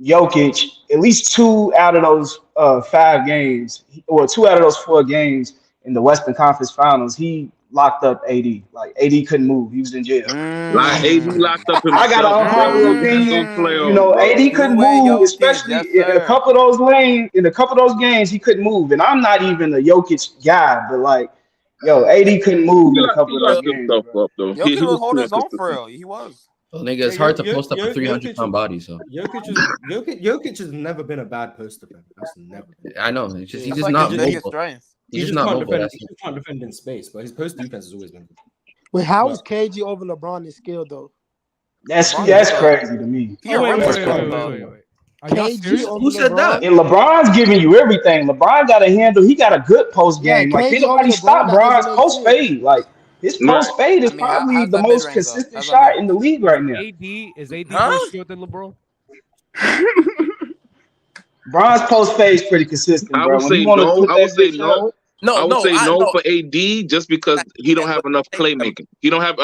Jokic, at least 2 out of those 5 games, or 2 out of those 4 games in the Western Conference Finals, he locked up AD. Like AD couldn't move. He was in jail. Like AD locked up himself. I got an unpopular opinion. AD couldn't move, especially in a couple of those lanes. In a couple of those games, he couldn't move. And I'm not even a Jokic guy, but like, AD couldn't move in a couple of those games. Jokic was holding his own for real. He was. Well, nigga, it's hard to post up a 300-pound body. So Jokic has never been a bad poster. That's never. I know. He's just not mobile. He's just not mobile. He just can't defend in space, but his post defense has always been good. Wait, how is KG over LeBron in skill though? That's crazy to me. Who said that? And LeBron's giving you everything. LeBron got a handle. He got a good post game. Like can't nobody stop Bron's post fade. Like his post fade is probably the most consistent shot in the league right now. Is AD more skilled than LeBron? Bron's post fade is pretty consistent, bro. I would say no. I would say no for AD just because he don't have enough playmaking. He don't have.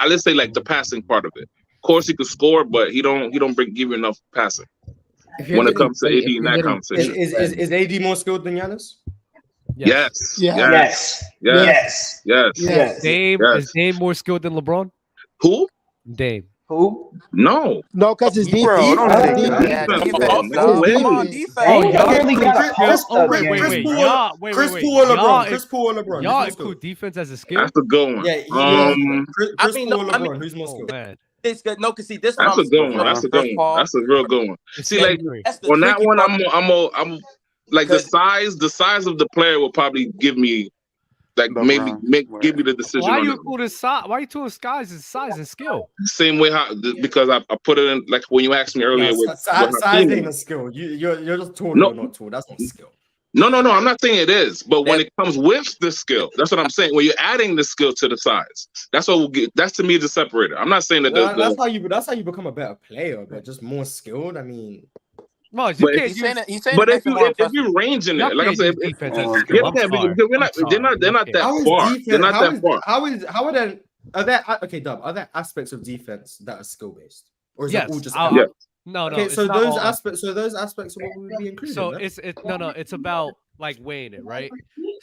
Let's say like the passing part of it. Of course, he could score, but he don't give you enough passing when it comes to AD in that conversation. Is AD more skilled than Giannis? Yes. Is Dame more skilled than LeBron? Who? Dame. Who? No, because it's defense. Wait. Chris Paul and LeBron. Y'all include defense as a skill? That's a good one. Chris Paul and LeBron. Who's more skilled? This see this. That's a good one. That's a good one. That's a real good one. See, like on that one, I'm like the size of the player will probably give me. Like give me the decision. Why are you including size? Why are you doing size and skill? Same way because I put it in like when you asked me earlier. Size ain't a skill. You're just tall or not tall. That's not skill. No. I'm not saying it is, but when it comes with the skill, that's what I'm saying. When you're adding the skill to the size, that's what we'll get. That's to me the separator. I'm not saying that that's how you become a better player, but just more skilled. I mean, He's saying but if you're ranging it, like I said, defense they're not that far. They're not that far. How are there? Are there aspects of defense that are skill based, or is it all just? No. Okay, it's so not those all aspects. So those aspects are what would be included. So then? it's about like weighing it, right?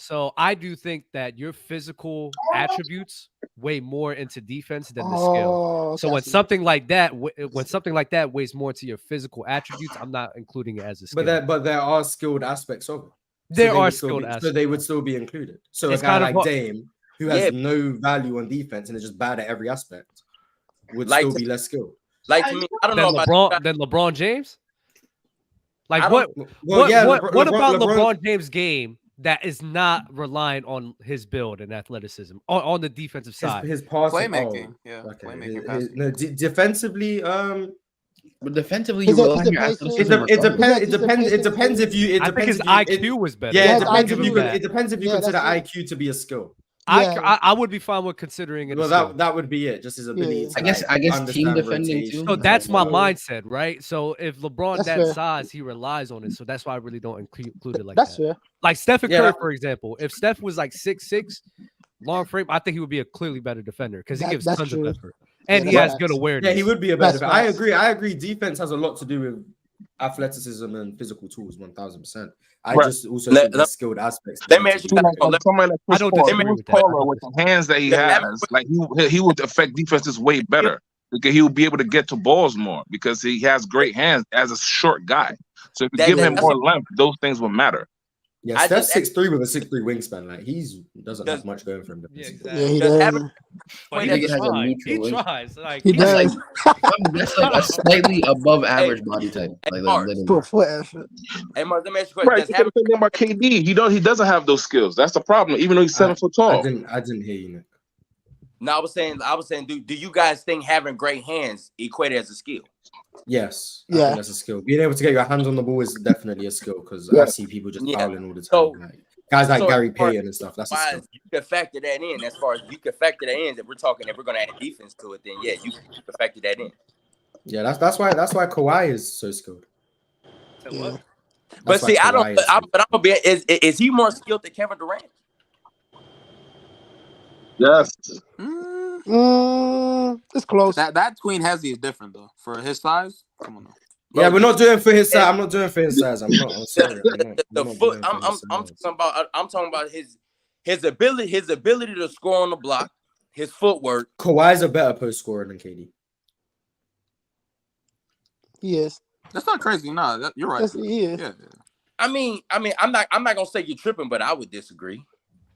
So I do think that your physical attributes weigh more into defense than the skill. So when something like that weighs more to your physical attributes, I'm not including it as a skill. But there are skilled aspects of it. There are skilled aspects. So they would still be included. So It's a guy kind of like Dame, who has no value on defense and is just bad at every aspect, would still be less skilled. Like to me, I don't know about LeBron James. Like what about LeBron James' game that is not relying on his build and athleticism on the defensive side? His passing, playmaking, playmaking. No, defensively, but defensively, it depends if you. I think his IQ was better. Yeah, it depends if you consider IQ to be a skill. I would be fine with considering it. Well, that would be it. Just his ability. I guess team defending too. So that's my mindset, right? So if LeBron that size, he relies on it. So that's why I really don't include it like that. That's fair. Like Stephen Curry, for example. If Steph was like 6'6", long frame, I think he would be a clearly better defender because he gives tons of effort and he has good awareness. Yeah, he would be a better defender. I agree. Defense has a lot to do with athleticism and physical tools, 1000%. I just also think the skilled aspects. Let me ask you somebody like Chris Paul with the hands that he has, like he would affect defenses way better because he would be able to get to balls more because he has great hands as a short guy. So if you give him more length, those things will matter. Yeah, Steph's 6'3" with a 6'3" wingspan. Like he doesn't have much going for him. Yeah, he does. He tries. Like he does. That's like a slightly above average body type. Put foot effort. Hey, Mark, let me ask you a question. Right, the thing about KD, he doesn't have those skills. That's the problem. Even though he's 7 foot tall. I didn't hear you, Nick. No, I was saying, do you guys think having great hands equated as a skill? Yes. I think that's a skill. Being able to get your hands on the ball is definitely a skill because I see people just fouling all the time. So, guys like Gary Payton and stuff. That's a skill. You can factor that in as far as you can factor that in. If we're going to add defense to it, then yeah, you can factor that in. Yeah, that's why Kawhi is so skilled. Yeah. But see, I'm gonna be. Is he more skilled than Kevin Durant? Yes. It's close. That Queen Hezzy is different though. For his size, come on. Yeah, we're not doing for his size. I'm not doing for his size. I'm sorry. I'm talking about his ability to score on the block, his footwork. Kawhi's a better post scorer than KD. He is. That's not crazy. No, you're right. Yes, he is. Yeah. I mean, I'm not gonna say you're tripping, but I would disagree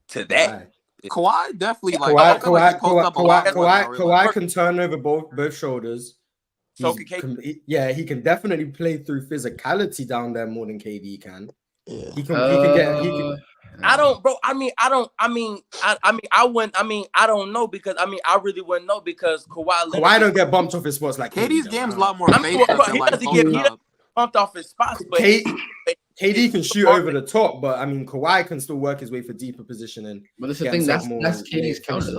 to that. Kawhi definitely Kawhi can turn over both shoulders. So he can definitely play through physicality down there more than KD can. Yeah. He can. I don't, bro. I don't know because I really wouldn't know because Kawhi don't get bumped off his spots like KD's game's a lot more. He doesn't get bumped off his spots, but KD can shoot over the top, but I mean Kawhi can still work his way for deeper positioning. But that's the thing. That's KD's counter.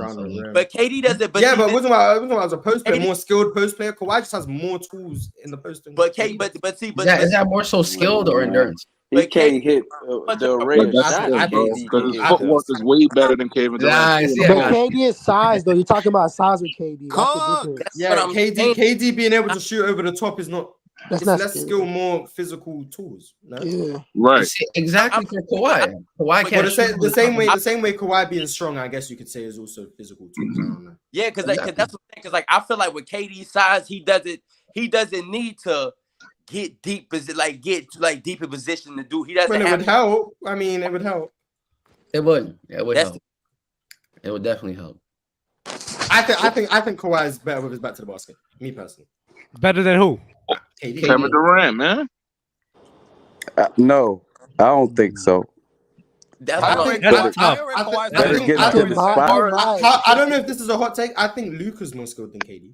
But KD doesn't. But wasn't about as a post player, more skilled post player. Kawhi just has more tools in the posting. But is that more so skilled or endurance? He can't hit the array of shots because his footwork is way better than Kevin Durant. But KD is size, though. You're talking about size with KD. KD being able to shoot over the top is not. It's less skill, more physical tools. No? Yeah, right. Exactly for Kawhi. Kawhi can't the same way Kawhi being strong, I guess you could say, is also physical tools. Yeah, because that's the thing. Because like I feel like with KD's size, he doesn't need to get deep, deep in position to do. He doesn't. It would help. I mean, it would help. It would. It would help. It would definitely help. I think Kawhi is better with his back to the basket. Me personally. Better than who? Kevin Durant, man. No, I don't think so. I don't know if this is a hot take. I think Luka's more skilled than KD.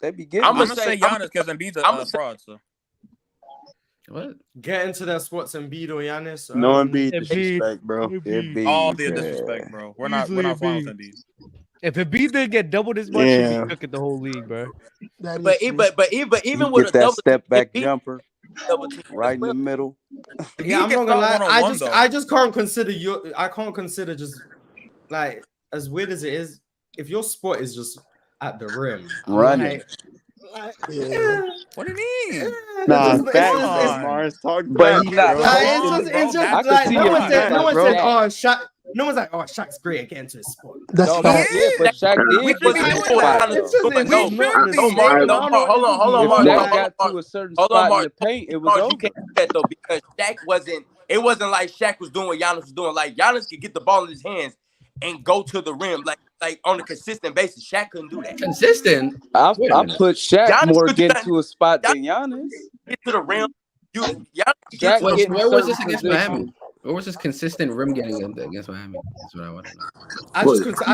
They be getting. I'm gonna say Giannis because Embiid's a fraud. So What? Get into their spots and Embiid or Giannis. No Embiid disrespect, bro. Embiid, All the disrespect, bro. We're not finals Embiid. If Embiid didn't get double this much, he'd be cooking the whole league, bro. But even with Get a that double step back team, jumper right in the middle. Yeah, I'm not gonna lie. I just can't consider I can't consider just like as weird as it is. If your spot is just at the rim, Running. What do you mean? Nah, it's Mars talk but it's just I like can see no your one said point, bro. oh Shaq. No one's like, oh, Shaq's great at getting to his spot. That's but Shaq did get to his spot. Hold on, If Mark. Shaq got to a certain spot in the paint, it was over. You can't do that though because Shaq wasn't. It wasn't like Shaq was doing what Giannis was doing. Like Giannis could get the ball in his hands and go to the rim like on a consistent basis. Shaq couldn't do that. Consistent. I put Shaq Giannis more could do getting that. to a spot than Giannis. Get to the rim. Shaq, where was this against Miami? Where was this consistent rim getting against Miami? That's what I want to know. I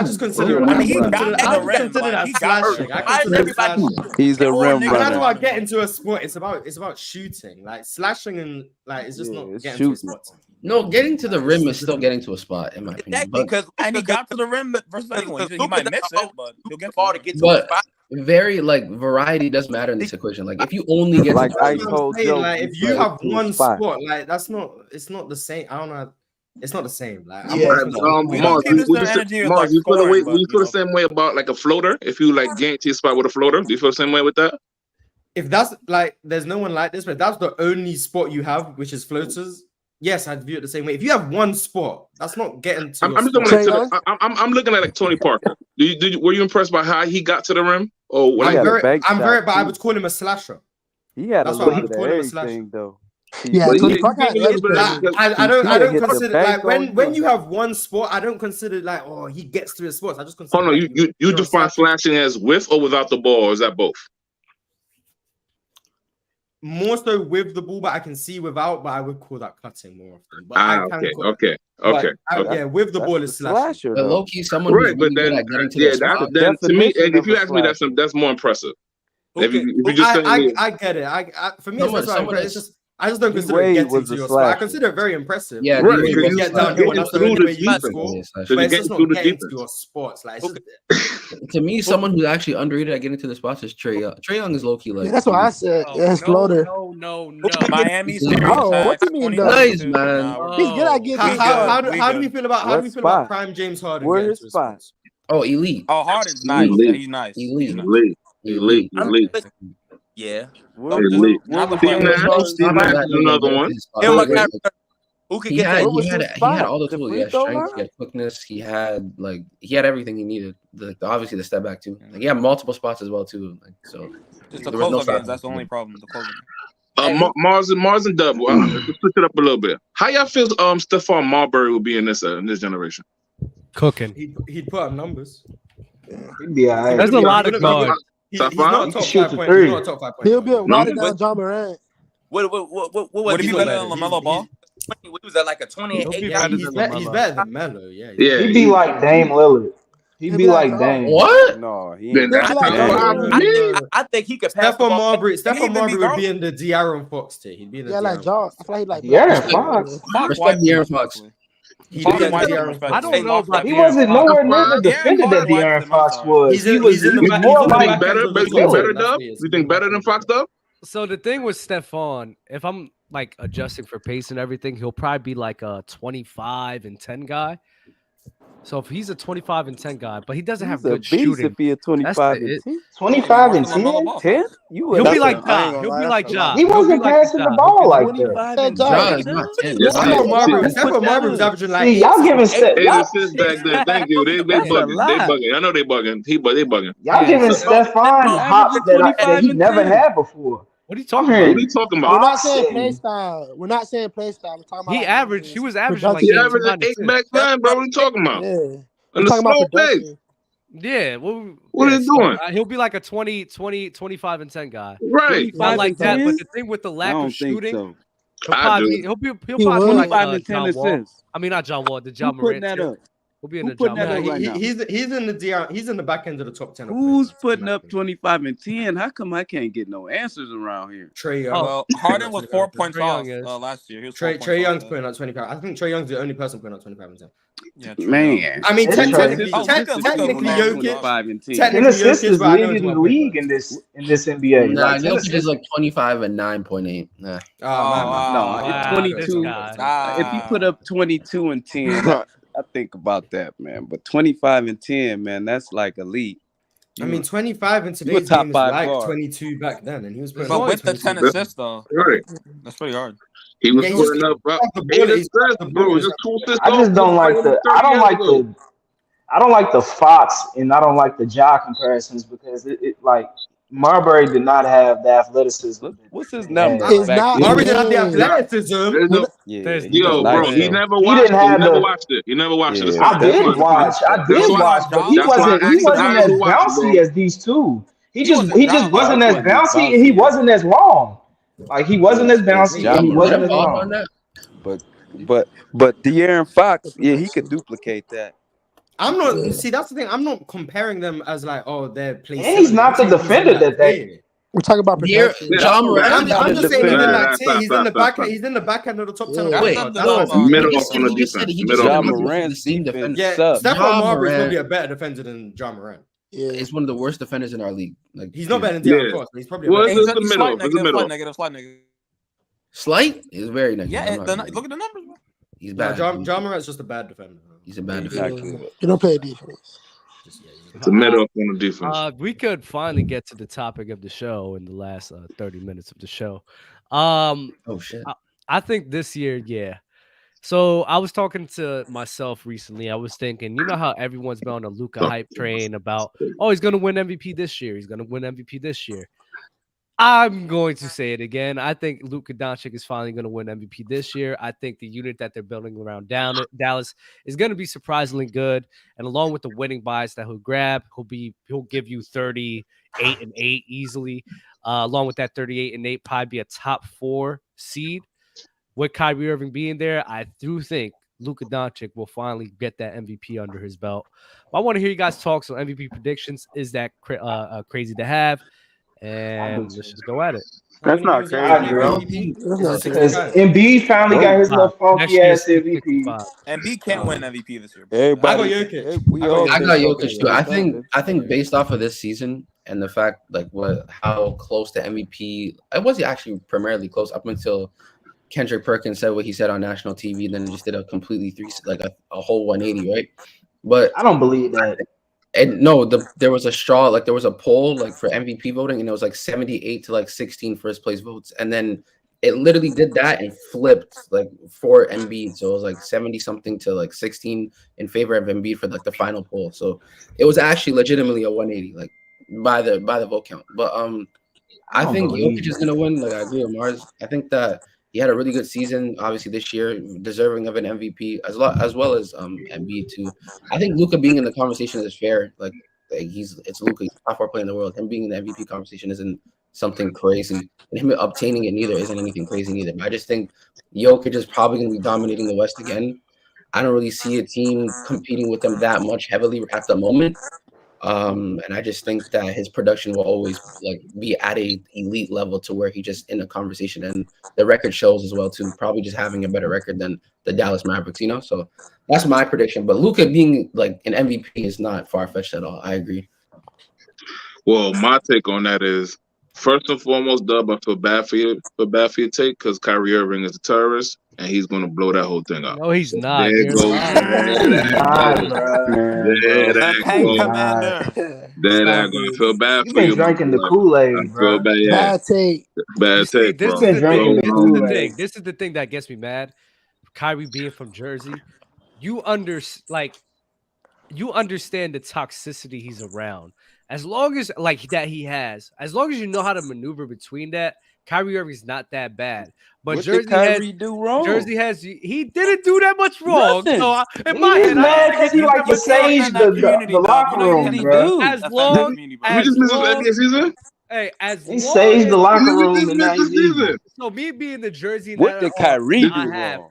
just consider that slashing. I consider slashing. He's a rim That's runner. about getting to a spot. It's about shooting. Like slashing and like it's just not getting to a spot. No, getting to the rim is still getting to a spot, in my opinion. Because he got to the rim versus anyone. He might miss it, but he'll get the ball to get to a spot. Very variety does matter in this equation. Like if you only get like to I told Joe, like if you have one spot, like it's not the same. I don't know. It's not the same. Like Mars, you feel the same way about like a floater? If you like guarantee a spot with a floater, do you feel the same way with that? If that's like, there's no one like this, but that's the only spot you have, which is floaters. Yes, I'd view it the same way. If you have one spot, that's not getting to. I'm looking at like Tony Parker. Were you impressed by how he got to the rim? Oh, but I would call him a slasher. He had that's a little bit of everything though. Yeah, I don't consider like when you have one spot, I don't consider like he gets to his spots. I just consider. Oh no, you define slashing as with or without the ball, or is that both? More so with the ball, but I can see without. But I would call that cutting more often. But Okay. Yeah, with the ball is slashing. But low key, someone right, but then then to me, if you ask me, that's more impressive. If you just I get it. For me, it's just. I just don't consider it getting to your spot. I consider it very impressive. Yeah, right. You get downhill, and that's the only way you score. But it's just not getting to your spots. Like, to me, someone who's actually underrated at getting to the spots is Trae Young. Trae Young is low key like. Yeah, that's what I said. His floater. No. Miami series. What do you mean, nice, man. He's good at getting. How do we feel about prime James Harden? Where's his spot? Oh, elite. Oh, Harden's nice. He's nice. Elite. Yeah. Elite. Another one. Who could he get had all the tools. He had strength, he had quickness, he had everything he needed. Obviously the step back too. Like he had multiple spots as well too. Like so. Just the close up. That's the only problem. The close Mars and Dub. Let's switch it up a little bit. How y'all feel Stephon Marbury will be in this generation? Cooking. He'd put up numbers. He'd be all right. There's a lot of guards. He's not a top 5 point. He's not a top 5 point. He'll be a running down John Morant. What would he be better than LaMelo Ball? He was at like a 28. He's better than Melo. Yeah. He'd be like Dame Lillard. He'd be like Dame. What? No, he ain't. I think he could pass. Stephon Marbury would be in the De'Aaron Fox tier. He'd be in the like John. I feel like De'Aaron Fox. Respect De'Aaron Fox. I don't know about he wasn't nowhere near the defender that De'Aaron Fox was. He was more like better. You think better than Fox though? So the thing with Stephon, if I'm like adjusting for pace and everything, he'll probably be like a 25 and 10 guy. So if he's a 25 and 10 guy, but he doesn't have good shooting. If he a 25 and 10, 25 and 10, he'll be like Ja. He'll be like Ja. He wasn't passing the ball like that. Stephon Marbury was averaging like. See, y'all giving back there. Thank you. They bugging. I know they bugging. They bugging. Y'all giving Stephon hops that he never had before. What are you talking about? What are you talking about? We're not saying play style. We're talking about. He was averaging like 8 back then, bro. What are you talking about? Yeah. In the slow pace. Yeah. What are you doing? He'll be like a 20, 25 and 10 guy. Right. Not like that. But the thing with the lack of shooting, he'll probably be like 25 and 10 assists. I mean, not John Wall, the John Morant. We'll be in the putting Ja that up Morant. right now? He's in the back end of the top 10. Who's putting up 25 and 10? How come I can't get no answers around here? Trae Young. Well, Harden was 4 points Trae off Young last year. He was Trae Young's putting out 25. I think Trae Young's the only person putting out 25 and 10. Yeah, Man, I mean, It's technically, Trae. technically Jokic. 25 and 10. Dennis Technically, is Jokic, but I know leading he's the my point league guard. in this NBA. Nah, Like Dennis Jokic is like 25 and 9.8. Nah. No, 22. If you put up 22 and 10, I think about that, man. But 25 and 10, man, that's like elite. I mean, 25 in you a today's top game is five like guard. 22 back then, and he was putting But up with the 22. 10 assists, though, Right. that's pretty hard. He was Yeah, he's putting up the ball, 8 he's assists, the bro. ball. Just 2 assists. I just don't like the I don't like the Fox and I don't like the Ja comparisons because it like Marbury did not have the athleticism. What's his that number? he had. Marbury didn't have the athleticism. Yo, bro, he never He watched didn't it. He have never the. watched it. He never watched it. I did watch. But he wasn't as bouncy as these two. He just wasn't as bouncy and he wasn't as long. Like he wasn't as bouncy and he wasn't as long. But De'Aaron Fox, yeah, he could duplicate that. I'm not. See, that's the thing. I'm not comparing them as like, oh, they're play. And he's not the defender that they. We're talking about production. I'm just saying, even like, he's in the back. He's in the back end of the top 10. Middle off on the defense. Ja Morant's defense sucks. Stephon Marbury is probably a better defender than Ja Morant. Yeah, he's one of the worst defenders in our league. Like he's not better than De'Aaron Fox, but he's probably it's the middle. Slight negative. Slight is very negative. Yeah, look at the numbers, bro. He's bad. Ja Morant's just a bad defender. He's a bad defender. You don't play defense. It's a middle off on the defense. We could finally get to the topic of the show in the last 30 minutes of the show. Oh shit! I think this year, yeah. So I was talking to myself recently. I was thinking, you know how everyone's been on a Luka hype train about, oh, he's gonna win MVP this year. He's gonna win MVP this year. I'm going to say it again. I think Luka Doncic is finally going to win MVP this year. I think the unit that they're building around Dallas is going to be surprisingly good. And along with the winning bias that he'll grab, he'll give you 38 and 8 easily. Along with that 38 and 8, probably be a top 4 seed. With Kyrie Irving being there, I do think Luka Doncic will finally get that MVP under his belt. But I want to hear you guys talk some MVP predictions. Is that crazy to have? And let's just go at it. That's not crazy, bro. Because Embiid finally got his little funky ass MVP. Embiid can't win MVP this year. Everybody, I got Jokic too. I think based off of this season and the fact like how close to MVP, it was actually primarily close up until Kendrick Perkins said what he said on national TV, then just did a completely a whole 180, right? But I don't believe that. And no, there was a straw, like there was a poll like for MVP voting, and it was like 78 to like 16 first place votes, and then it literally did that and flipped like for Embiid, so it was like 70 something to like 16 in favor of Embiid for like the final poll. So it was actually legitimately a 180, like by the vote count. But I think Jokic is gonna win. Like I agree with Mars. I think that he had a really good season, obviously this year, deserving of an MVP as well as Embiid too. I think Luka being in the conversation is fair. Like it's Luka, he's top 4 player in the world. Him being in the MVP conversation isn't something crazy, and him obtaining it neither isn't anything crazy neither. But I just think Jokic is probably going to be dominating the West again. I don't really see a team competing with them that much heavily at the moment. And I just think that his production will always like be at a elite level to where he just in a conversation, and the record shows as well too, probably just having a better record than the Dallas Mavericks, you know. So that's my prediction. But Luka being like an MVP is not far-fetched at all. I agree. Well, my take on that is first and foremost, Dub, I feel bad for your take because Kyrie Irving is a terrorist and he's gonna blow that whole thing up. No, he's not. There goes that goes. I feel bad You've for been you. drinking the Kool-Aid, bro. Bad take. Bad take, bro. This is the thing that gets me mad. Kyrie being from Jersey, you understand the toxicity he's around. As long as as long as you know how to maneuver between that, Kyrie Irving's not that bad. But what did Kyrie do wrong? He didn't do that much wrong. Nothing. So in my head, mad because he like to sage the locker room, bro. As long he saged the locker room and now he's leaving. So me being the Jersey, what did Kyrie do wrong?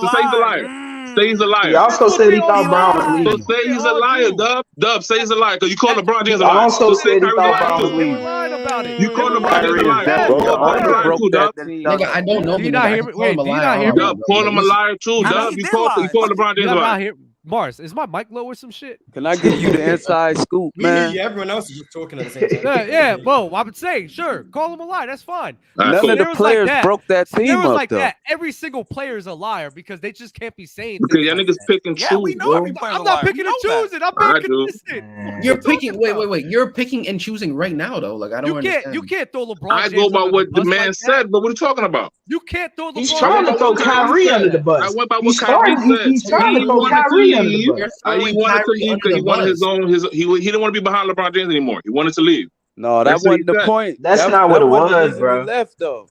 So say he's a liar. Say he's a liar. He also said he thought Brown was So leaving. say he's a liar, Dub. Dub, say he's a liar because you call LeBron James a He liar. also So say said he Kyrie's a thought liar Brown was too. leaving. Lying about it. You call LeBron James a liar. Call him a liar too, Dub. Nigga, I don't know. Do you not hear me? Wait, do you not hear me? Dub, call him a liar too, Dub. You call LeBron James a You liar. not hear Mars? Is my mic low or some shit? Can I give you the inside scoop, man? Everyone else is just talking at the same time. Yeah. Well, I would say sure. Call him a liar. That's fine. Right, None cool. of the players broke that team There was up, like though. that. Every single player is a liar because they just can't be saying Because things y'all like niggas that. pick and choose, we know bro. every player's I'm a not liar. picking We and know that. choosing. I'm I being do. consistent. You're picking. Wait. You're picking and choosing right now, though. Like I don't understand. You can't throw LeBron. I James go by under what the bus man like said, but what are you talking about? You can't throw LeBron. He's trying to James throw under Kyrie under the I bus. went by what Kyrie said. He's trying to He throw wanted to Kyrie under the leave. bus. He wanted to leave because he wanted his own. He didn't want to be behind LeBron James anymore. He wanted to leave. No, that That's what wasn't he the said. point. That's That not what it wasn't the was, reason bro. He left though.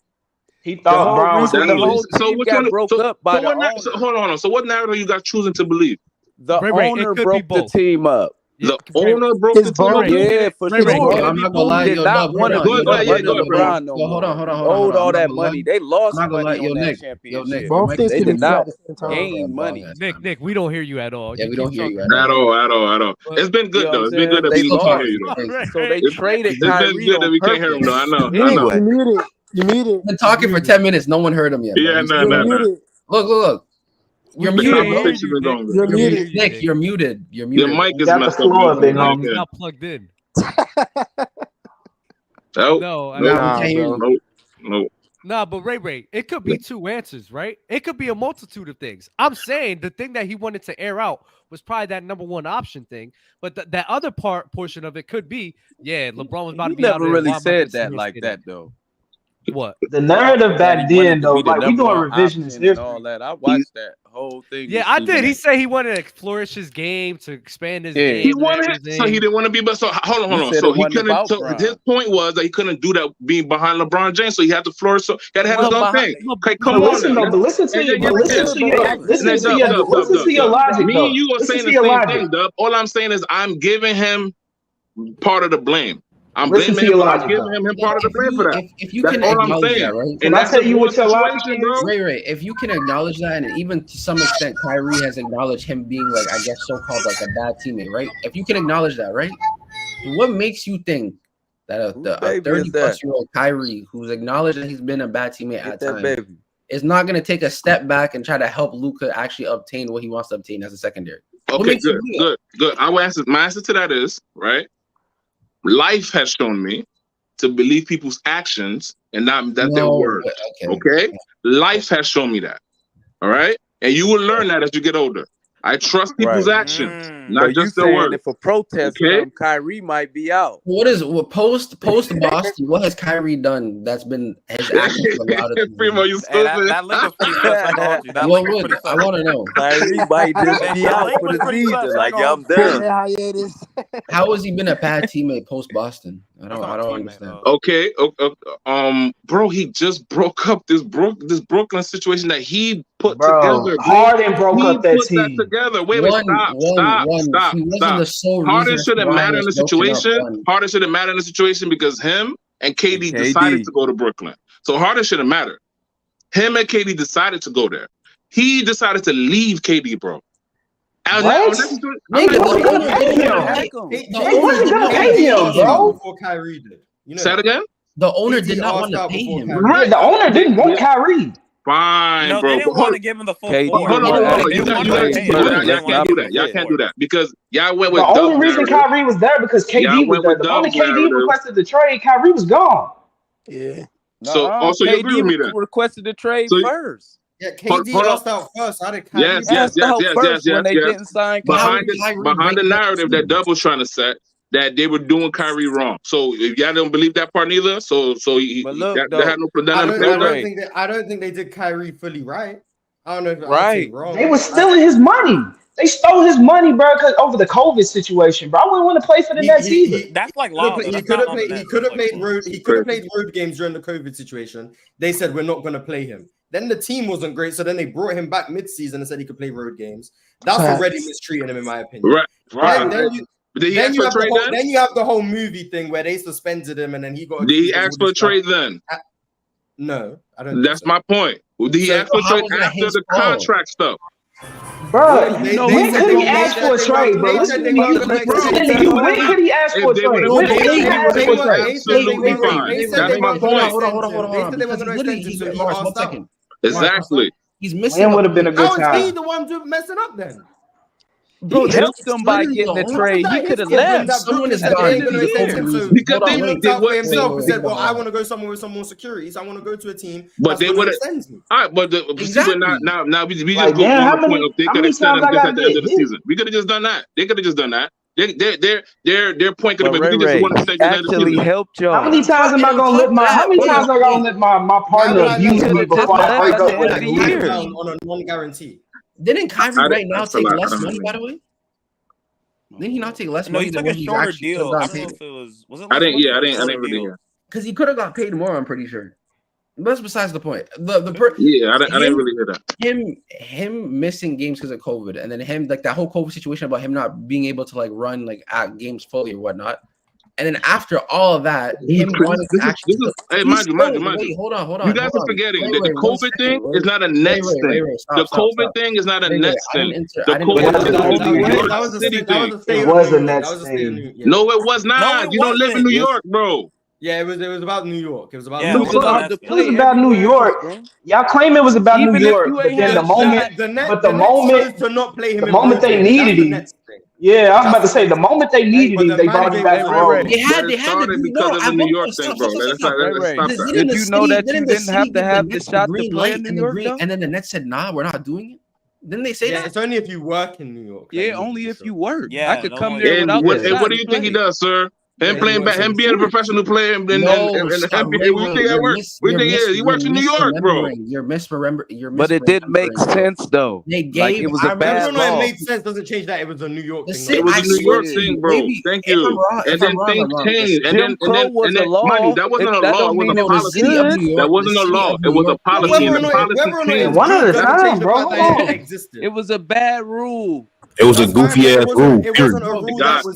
He thought Brown was the leaving. whole team which got one- broke so- up by so the what owner. So hold on. So what narrative you got choosing to believe? The Ray, owner it could broke be the both. team up. The owner broke the team up. Yeah, for Ray, sure. I'm not gonna lie, Did yo, not Dub, want to hold be on, Go ahead, under go ahead, LeBron no more. Hold on. Owed I'm all not that gonna money. lie. They lost I'm not gonna money lie, yo, on that Nick. championship. Both things They can did be true not at the same time. gain money. Nick, we don't hear you at all. Yeah, we don't hear you at At all. all. It's been good You know though. what It's I'm been good that saying? we They can't lost. hear you though. So they traded It's been Kyrie good that on we can't hear him purpose. though. I know. Anyway, You muted. You muted. Been talking for 10 minutes. No one heard him yet. Bro. Yeah, He's no. You're muted. Look. You're The muted, bro. conversation been going You're good. muted. Nick, you're muted. You're Your muted. mic You is got the messed floor, up. big He's homie. not plugged in. Nope. No, we can't hear you. Nope. Nah, but Ray, it could be two answers, right? It could be a multitude of things. I'm saying the thing that he wanted to air out was probably that number one option thing, but that other portion of it could be, LeBron was about to he be out never there. really Why am I said gonna that sit like here that though. What? The narrative back He wanted then, to though, be the like we number doing one revisionist option and history. all that. I watched that whole thing. Yeah, with I Stephen did. He A. said he wanted to flourish his game, to expand his game. He and wanted it, everything. so he didn't want to be. But so hold on. said So it he wasn't couldn't. about So Bron. his point was that he couldn't do that being behind LeBron James. So he had to flourish. So he had to have his own thing. Okay, come But on. listen, now. though. But listen to your Dub. logic. Me though. and you are Listen saying to the your same logic. thing, Dub. All I'm saying is I'm giving him part of the blame. I'm Listen blaming to your him, but I'm logic, giving though. him part of the blame for that. If you That's can all I'm acknowledge saying. that, right? And Can I that's tell a you real what your logic situation, is? bro. Ray, if you can acknowledge that, and even to some extent, Kyrie has acknowledged him being like, I guess, so-called like a bad teammate, right? If you can acknowledge that, right? What makes you think that a baby is 30-plus-year-old Kyrie, who's acknowledged that he's been a bad teammate at that times, baby. is not going to take a step back and try to help Luka actually obtain what he wants to obtain as a secondary? What Okay, makes you do that? good. My answer to that is, right? Life has shown me to believe people's actions and not that their words. Okay? Life has shown me that. All right? And you will learn that as you get older. I trust people's actions, not So just you their saying words. if a protest Okay? come, Kyrie might be out. Post Boston? What has Kyrie done that's been his actions allowed it? Primo, you Hey, that link was pretty sus. I told you. That link was pretty sus. I want to know. Kyrie might just be out for the season. Like, yeah, I'm done. How has he been a bad teammate post Boston? I don't understand. Okay, bro, he just broke up this Brooklyn situation that he put together. Harden broke up that team. Together. Wait, Stop. He wasn't the sole Harden reason shouldn't why matter he in was the broken up. situation. Harden shouldn't matter in the situation because him and KD decided to go to Brooklyn. So Harden shouldn't matter. Him and KD decided to go there. He decided to leave KD, bro. And What? They wasn't gonna pay him. They wasn't gonna pay him, bro. Before Kyrie did. You know Say that again? The owner did not want to pay him. Right, the owner didn't want Kyrie. Fine, No, bro. they didn't want to give him the full. Hold on. Y'all can't do that. Y'all can't do that because y'all went with The only reason Kyrie was there because KD was there. The moment KD requested the trade, Kyrie was gone. Yeah. So also you agree with me then? Requested the trade first. Yeah, KD asked out first. How did Kyrie Yes. When they didn't sign behind the narrative that Dub was trying to set, that they were doing Kyrie wrong. So if y'all don't believe that part neither, so that had no. I don't think they did Kyrie fully right. I don't know if right. Wrong. They were stealing his money. They stole his money, bro, because over the COVID situation, bro. I wouldn't want to play for the Nets either. That's like he could have played road games during the COVID situation. They said we're not going to play him. Then the team wasn't great, so then they brought him back mid-season and said he could play road games. That's already mistreating him, in my opinion. Right. Then you have the whole movie thing where they suspended him and then he got. Did he ask for a trade then? No, I don't. That's my point. Did he ask for a trade after the contract stuff? Bro, when could he ask for a trade, bro? Listen to me. When could he ask for a trade? When could he ask for a trade? Absolutely fine. That's my point. Hold on. 1 second. Exactly. He's missing. When would have been a good How is time? he the one messing up then? Bro, he helped them by getting the trade. He could have left. Someone is At the gone. end of the season, so Because he looked out for himself and said, wait. "Well, I want to go somewhere with some more security. So I want to go to a team." But they would have. All right, but now we just go on the point of they could have said him just at the end of the season. We could have just done that. They could have just done that. Their point could have been. We could just want to say actually helped y'all. How many times am I gonna let my? How many times am I gonna let my partner abuse me before I break up with him? On a non-guarantee. Didn't Kyrie right now take less money? By the way, didn't he not take less money? He took a shorter deal. I don't know if it was. I didn't really hear. Because he could have got paid more. I'm pretty sure. But that's besides the point. I didn't really hear that. Him missing games because of COVID, and then him like that whole COVID situation about him not being able to like run like at games fully or whatnot. And then after all of that, him wanting to actually. Hey, mind you. Hold on. You guys are forgetting that the COVID thing is not a Nets thing. The COVID thing is not a Nets thing. The COVID thing was a Nets thing. No, it was not. You don't live in New York, bro. Yeah, it was about New York. It was about New York. It was about New York. Y'all claim it was about New York, but then the moment to not play him, the moment they needed him. Yeah, I was about to say the moment they needed him, they brought him back. They had to do because of the New York thing, bro. Did you know that you didn't have to have the shot to play in New York? And then the Nets said, "Nah, we're not doing it." Didn't they say that? It's only if you work in New York. Yeah, only if you work. Yeah, I could come there without what do you think he does, sir? Him playing back, him being a professional player in the NBA. We think that works. We think he works in New York, bro. You're misremembering. But it didn't make sense though. Like it was a bad law. It made sense. Doesn't change that. It was a New York thing. It was a New York thing, bro. Thank you. And then things changed. And then, mind you, that wasn't a law. It was a policy. That wasn't a law. It was a policy. And the policy changed. One at a time, bro. It was a bad rule. It was a goofy ass rule.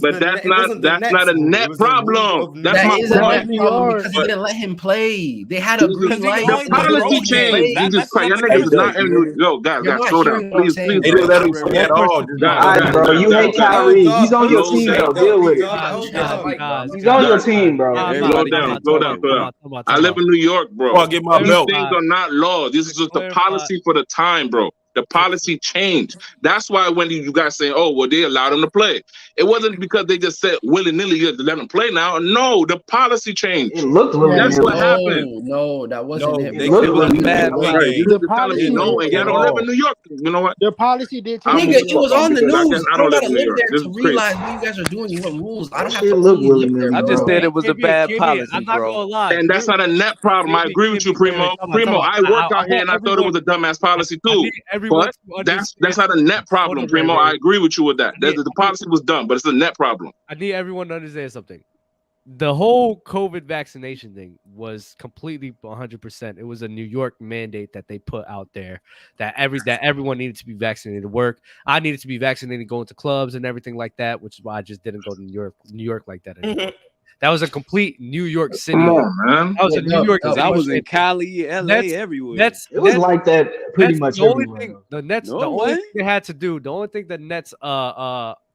But that's not a net problem. That's my point. Because they didn't let him play. They had a green light. The policy changed. Jesus Christ, y'all niggas is not in New York. Guys, slow down, please. They didn't let him play at all. Bro, you hate Kyrie. He's on your team, though. Deal with it. He's on your team, bro. Slow down. I live in New York, bro. I'll get my belt. These things are not laws. This is just the policy for the time, bro. The policy changed. That's why when you guys say, "Oh, well, they allowed him to play," it wasn't because they just said willy-nilly you let him play now. No, the policy changed. It looked That's what happened. No, that wasn't him. It was bad. You just telling me no, and y'all don't live in New York. You know what? The policy did change. Nigga, it was on the news. I don't live in New York. There to realize what you guys are doing. What rules? I don't have to look willy-nilly. I just said it was a bad policy, I'm not gonna lie. And that's not a net problem. I agree with you, Primo. I worked out here and I thought it was a dumbass policy too. But that's not a net problem, Primo. I agree with you with that. The policy was dumb, but it's a net problem. I need everyone to understand something. The whole COVID vaccination thing was completely 100%. It was a New York mandate that they put out there that everyone needed to be vaccinated to work. I needed to be vaccinated going to clubs and everything like that, which is why I just didn't go to New York like that anymore. That was a complete New York City. Come on, man. That was a New York City. I was in Cali, LA, everywhere. It was like that pretty much everywhere. The Nets, the only thing they had to do, the only thing the Nets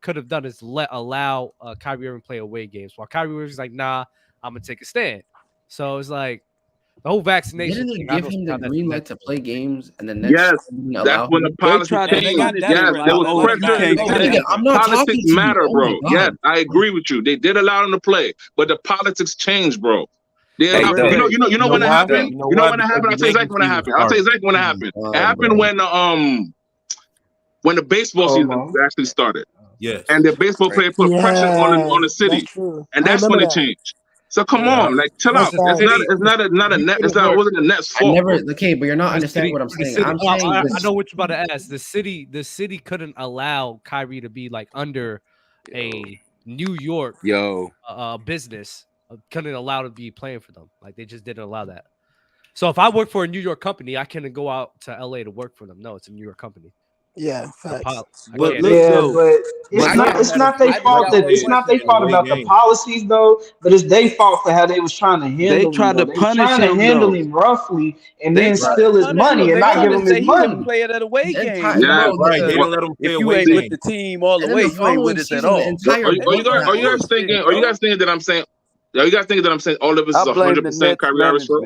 could have done is allow Kyrie Irving play away games. While Kyrie Irving's like, nah, I'm gonna take a stand. So it's like the whole vaccination. Didn't they give him the green light to play games and the Nets? Yes, that's when the policy changed. Yes, there was pressure. Politics matter, bro. Yes, I agree with you. They did allow him to play, but the politics changed, bro. You know when it happened. You know when it happened. I'll tell you exactly when it happened. It happened when the baseball season actually started. Yes. And the baseball player put pressure on the city, and that's when it changed. So come on, like chill out. It's not a net. It wasn't a Nets fault. Okay, but you're not understanding what I'm saying. I'm saying I know what you're about to ask. The city couldn't allow Kyrie to be like under a New York business. Couldn't allow to be playing for them. Like they just didn't allow that. So if I work for a New York company, I couldn't go out to LA to work for them. No, it's a New York company. Yeah, facts. But it's not their fault that it's not their fault about the policies though, but it's their fault for how they was trying to handle him. They was trying to handle him roughly and then steal his money and not give him his money. Play it at away game. Yeah, right. They didn't let him play If you away ain't with game. the team all the way, you ain't with us at all. Are you guys thinking? Are you guys thinking that I'm saying? Are you guys thinking that I'm saying all of this is 100% Kyrie Irving's fault?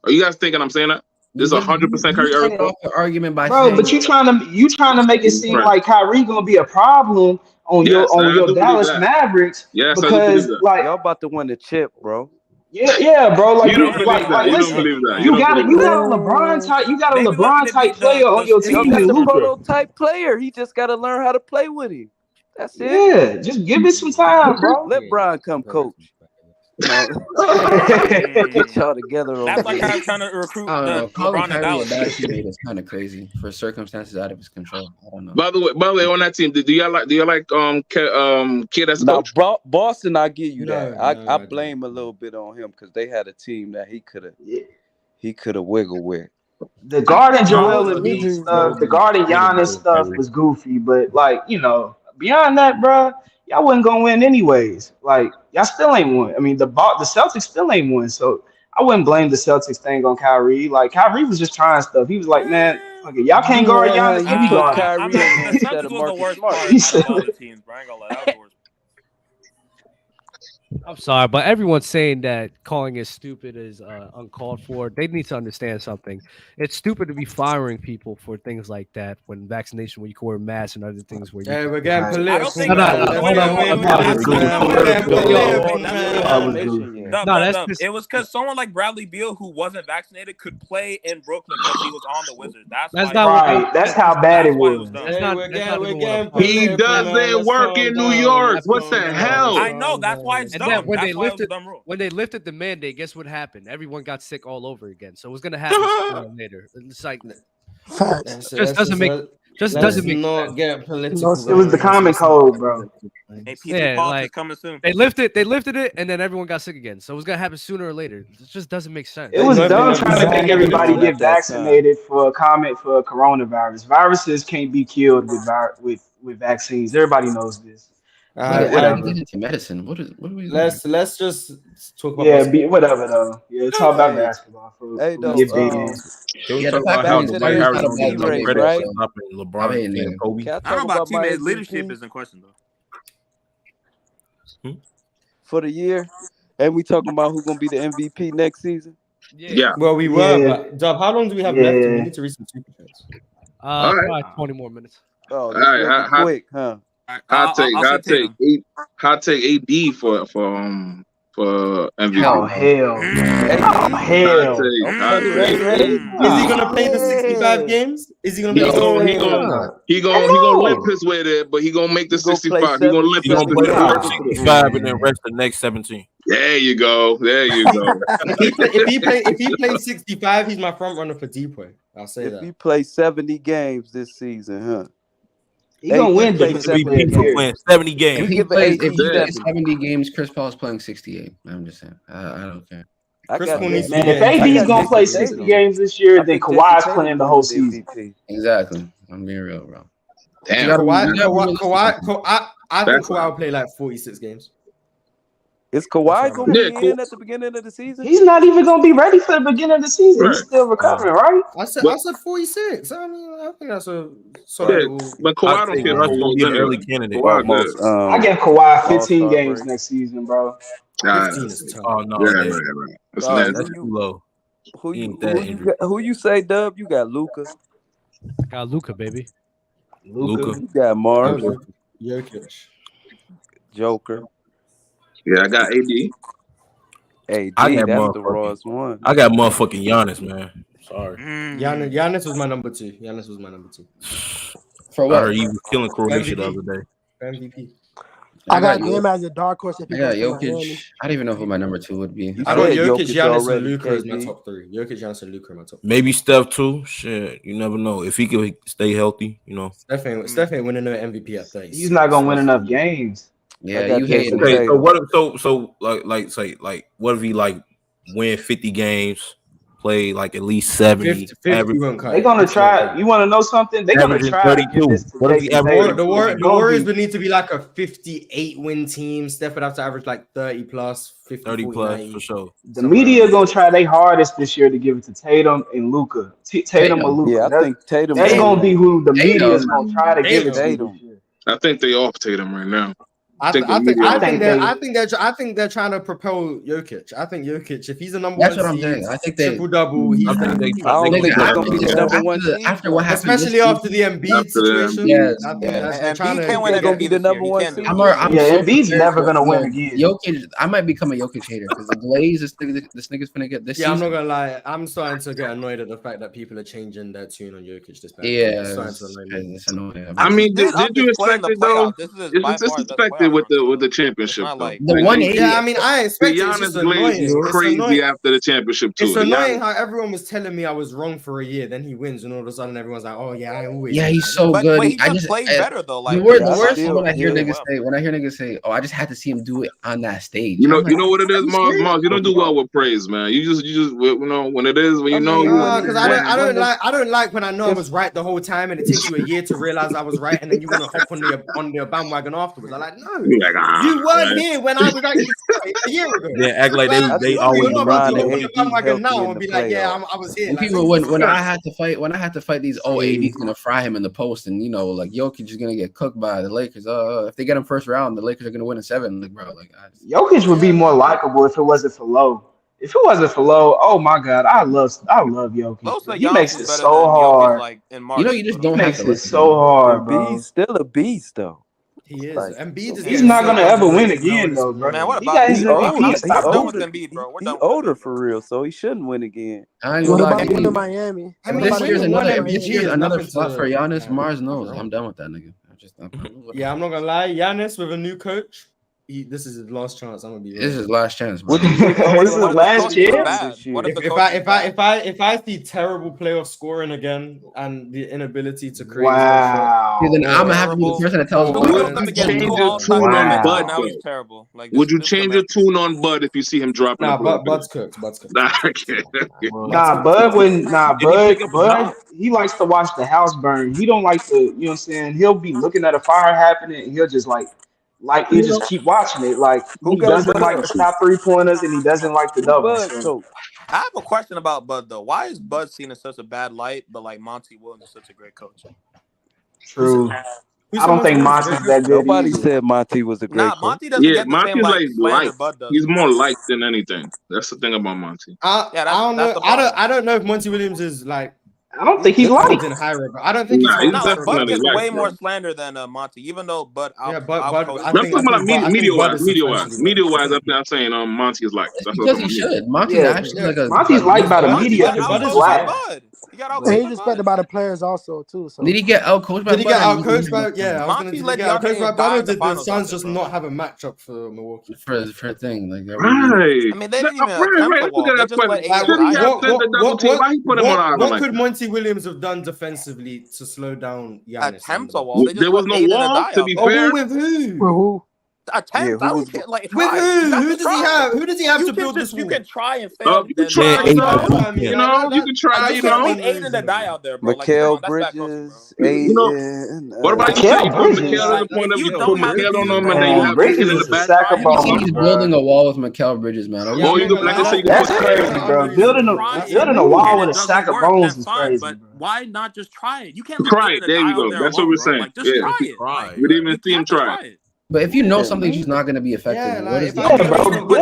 Are you guys thinking I'm saying that? This is 100% Kyrie Irving's fault? Argument by but you trying to make it seem like Kyrie gonna be a problem on your Dallas Mavericks because like y'all about to win the chip, bro. Yeah, bro. Like you don't believe that. You don't believe that. You got a LeBron type. You got a LeBron type player on your team. Y'all got the prototype player. He just got to learn how to play with him. That's it. Yeah, just give it some time, bro. Let Brian come coach. Get y'all together. That's like I'm trying to recruit Calling LeBron and Kyrie a Dallas. bad teammate is kind of crazy for circumstances out of his control. I don't know. By the way, on that team, do y'all like Kid as a coach? Boston, I give you that. I blame a little bit on him because they had a team that he could have wiggled with. The guarding Joel Embiid stuff, the guarding Giannis stuff was goofy, but like beyond that, bro, y'all wasn't gonna win anyways. Like y'all still ain't won. I mean, the Celtics still ain't won, so I wouldn't blame the Celtics thing on Kyrie. Like Kyrie was just trying stuff. He was like, man, okay, y'all can't guard Giannis. Give me guard Kyrie. The Celtics was the worst part of all the teams, bro. I ain't gonna lie, that was the worst. I'm sorry, but everyone's saying that calling it stupid is uncalled for. They need to understand something. It's stupid to be firing people for things like that when vaccination, when you wear masks and other things where you. Hey, we're getting political. It was because someone like Bradley Beal who wasn't vaccinated could play in Brooklyn because he was on the Wizards. That's not right. That's how bad it was. He doesn't work in New York. What the hell? I know. That's why it's dumb. When When they lifted the mandate, guess what happened? Everyone got sick all over again. So it was gonna happen later. It's like doesn't make not get political. It was the common cold, bro. Like coming soon. They lifted it, and then everyone got sick again. So it was gonna happen sooner or later. It just doesn't make sense. It was dumb trying to make everybody get vaccinated for a comment for coronavirus. Viruses can't be killed with vaccines. Everybody knows this. Into medicine. What are we? Let's just talk about. Yeah, whatever though. Yeah, talk about basketball. Hey, though. Talk about how Dwight Howard don't get no credit for stopping LeBron and Kobe. I don't know about teammate leadership is in question though. For the year, and we talking about who's gonna be the MVP next season. Yeah. Well, we were. But Dub, how long do we have left? We need to read some super chats. Probably 20 more minutes. Oh, this is quick, huh? Hot take AD for MVP. Oh hell! Is he gonna play the 65 games? Is he gonna play? He gonna limp his way there, but he gonna make the 65. He gonna limp his way there. 65 and then rest the next 17. There you go. If he plays 65, he's my front runner for D-Boy. I'll say that. If he plays 70 games this season, huh? He gonna win the 70 games. If he plays 70 games, Chris Paul's playing 68. I'm just saying. I don't care. If AD's gonna play 60 games this year, then Kawhi's playing the whole season. Exactly. I'm being real, bro. Damn. Kawhi, I think Kawhi will play like 46 games. Is Kawhi going to be in at the beginning of the season? He's not even going to be ready for the beginning of the season. He's still recovering, right? I said 46. I mean, I think that's a but Kawhi don't care. Russ gonna be an early candidate. I give Kawhi 15 games next season, bro. 15 is tough. Oh no, that's too low. Who you say, Dub? You got Luka. Got Luka, baby. Luka. You got Mars. Jokic. Joker. Yeah, I got AD. Hey, I got that's the rawest one. I got motherfucking Giannis, man. Sorry. Giannis was my number 2. For what? I heard he was killing Croatia the other day. MVP. I got him as a dark horse. I got Jokic. I don't even know who my number 2 would be. I got Jokic, Giannis, and Luka as my top 3. Jokic, Giannis, and Luka are my top 3. Maybe Steph too. Shit, you never know. If he could stay healthy, you know. Steph ain't winning no MVP at 30. He's not gonna win enough games. Yeah, you hate. Okay, so what? So what if he like win 50 games, play like at least 70. 50 won't cut They're it. gonna try. You want to know something? They're gonna Averaging try to give 32. this to What is he Jason averaging? Tatum. The Warriors would need to be like a 58 win team. Steph would have to average like 30 plus, 50, 30 40, plus 90. for sure. The media gonna try their hardest this year to give it to Tatum and Luka. Tatum or Luka. Yeah, I think Tatum. That's gonna be who the media is gonna try to give it to this year. I think they off Tatum right now. I think they're trying to propel Jokic. I think Jokic, if he's a number That's one what I'm seed, saying. I think they triple double. He's after what happened, especially after the Embiid situation. Yes, I think they're trying to. Can't win gonna be the number one seed. Embiid's never gonna win again. Jokic, I might become a Jokic hater because the Glaze, this nigga's finna get this. Yeah, I'm season. not gonna lie. I'm starting to get annoyed at the fact that people are changing their tune on Jokic this past. Yeah, it's annoying. I mean, did you expect it though? It's expected with the championship though. The 180. Yeah, I mean, I expect Giannis it's just Glaze is annoying. crazy after the championship too. It's annoying how everyone was telling me I was wrong for a year, then he wins, and all of a sudden everyone's like, "Oh yeah, I always." Yeah, he's so good. But he just played better though. Like the worst is when I hear niggas say, "Oh, I just had to see him do it on that stage." You know what it is, Mars. You don't do well with praise, man. You just when it is when you know. Because I don't like when I know I was right the whole time, and it takes you a year to realize I was right, and then you want to hop on the bandwagon afterwards. I'm like, no, You're like, you weren't here when I was actually a year ago. Yeah, act like they always you the bandwagon now and be like, yeah, I was here. People, when I had to fight these AD's gonna fry him in the post, and like Jokic is gonna get cooked by the Lakers. If they get him first round, the Lakers are gonna win in 7. Like, bro, Jokic would be more likable if it wasn't for Low. If it wasn't for Low, oh my God, I love Jokic. He makes it so hard. Like in March, you just don't makes have to it so hard, bro. He's still a beast though. He is. Embiid is. He's not gonna ever win again, though, bro. Man, what He about got his MVP. He's done with Embiid, bro. We're done. He's older for real, so he shouldn't win again. What about him in Miami? This year's another flop for Giannis. Mars knows. I'm done with that nigga. Yeah, I'm not gonna lie. Giannis with a new coach. This is his last chance. I'm gonna be. This is his last chance, bro. This is his last chance. If I see terrible playoff scoring again and the inability to create, then I'm gonna have to be the person that tells Would you change your tune on Bud if you see him dropping? Nah, Bud's cooked. Bud, he likes to watch the house burn. He don't like to, you know what I'm saying? He'll be looking at a fire happening and he'll just he just keep watching it. Like, he doesn't like to stop 3-pointers and he doesn't like the doubles. So. I have a question about Bud though. Why is Bud seen in such a bad light, but like Monty Williams is such a great coach? True. I don't think Monty's that good. Nobody said Monty was a great coach. Monty doesn't get the Monty's same like Bud does. He's more liked than anything. That's the thing about Monty. I don't know. I don't know if Monty Williams is like. I don't think he's liked. I don't think he's Bud gets way more slander than Monty, even though Bud. I'm talking about media-wise. I'm saying Monty is liked. Because he should. Monty's actually Monty's liked by the media. He's respected by the players also too. So did he get outcoached by? Did he get outcoached by? Yeah, Monty let Bud. Did the Suns just not have a matchup for Milwaukee for a thing like that? Right. I mean, they didn't even attempt the wall. They just let what could Monty Williams have done defensively to slow down Giannis? Attempt a wall. There was no wall. To be fair, with who? With who? Attempt. I don't care. Like, with who? Who does he have? Who does he have to build this wall? You can try and fail. You can try. You can try. You can't leave Aiden to die out there, bro. Mikal Bridges, Aiden. What about you put Mikal at the point of you put Mikal on him and then you have Bridges in the back? He's building a wall with Mikal Bridges, man. That's crazy, bro. Building a wall with a stack of bones is crazy. But why not just try it? You can't try it. There you go. That's what we're saying. Just try it. We didn't even see him try it. But if you know something's just not going to be effective, what is that? But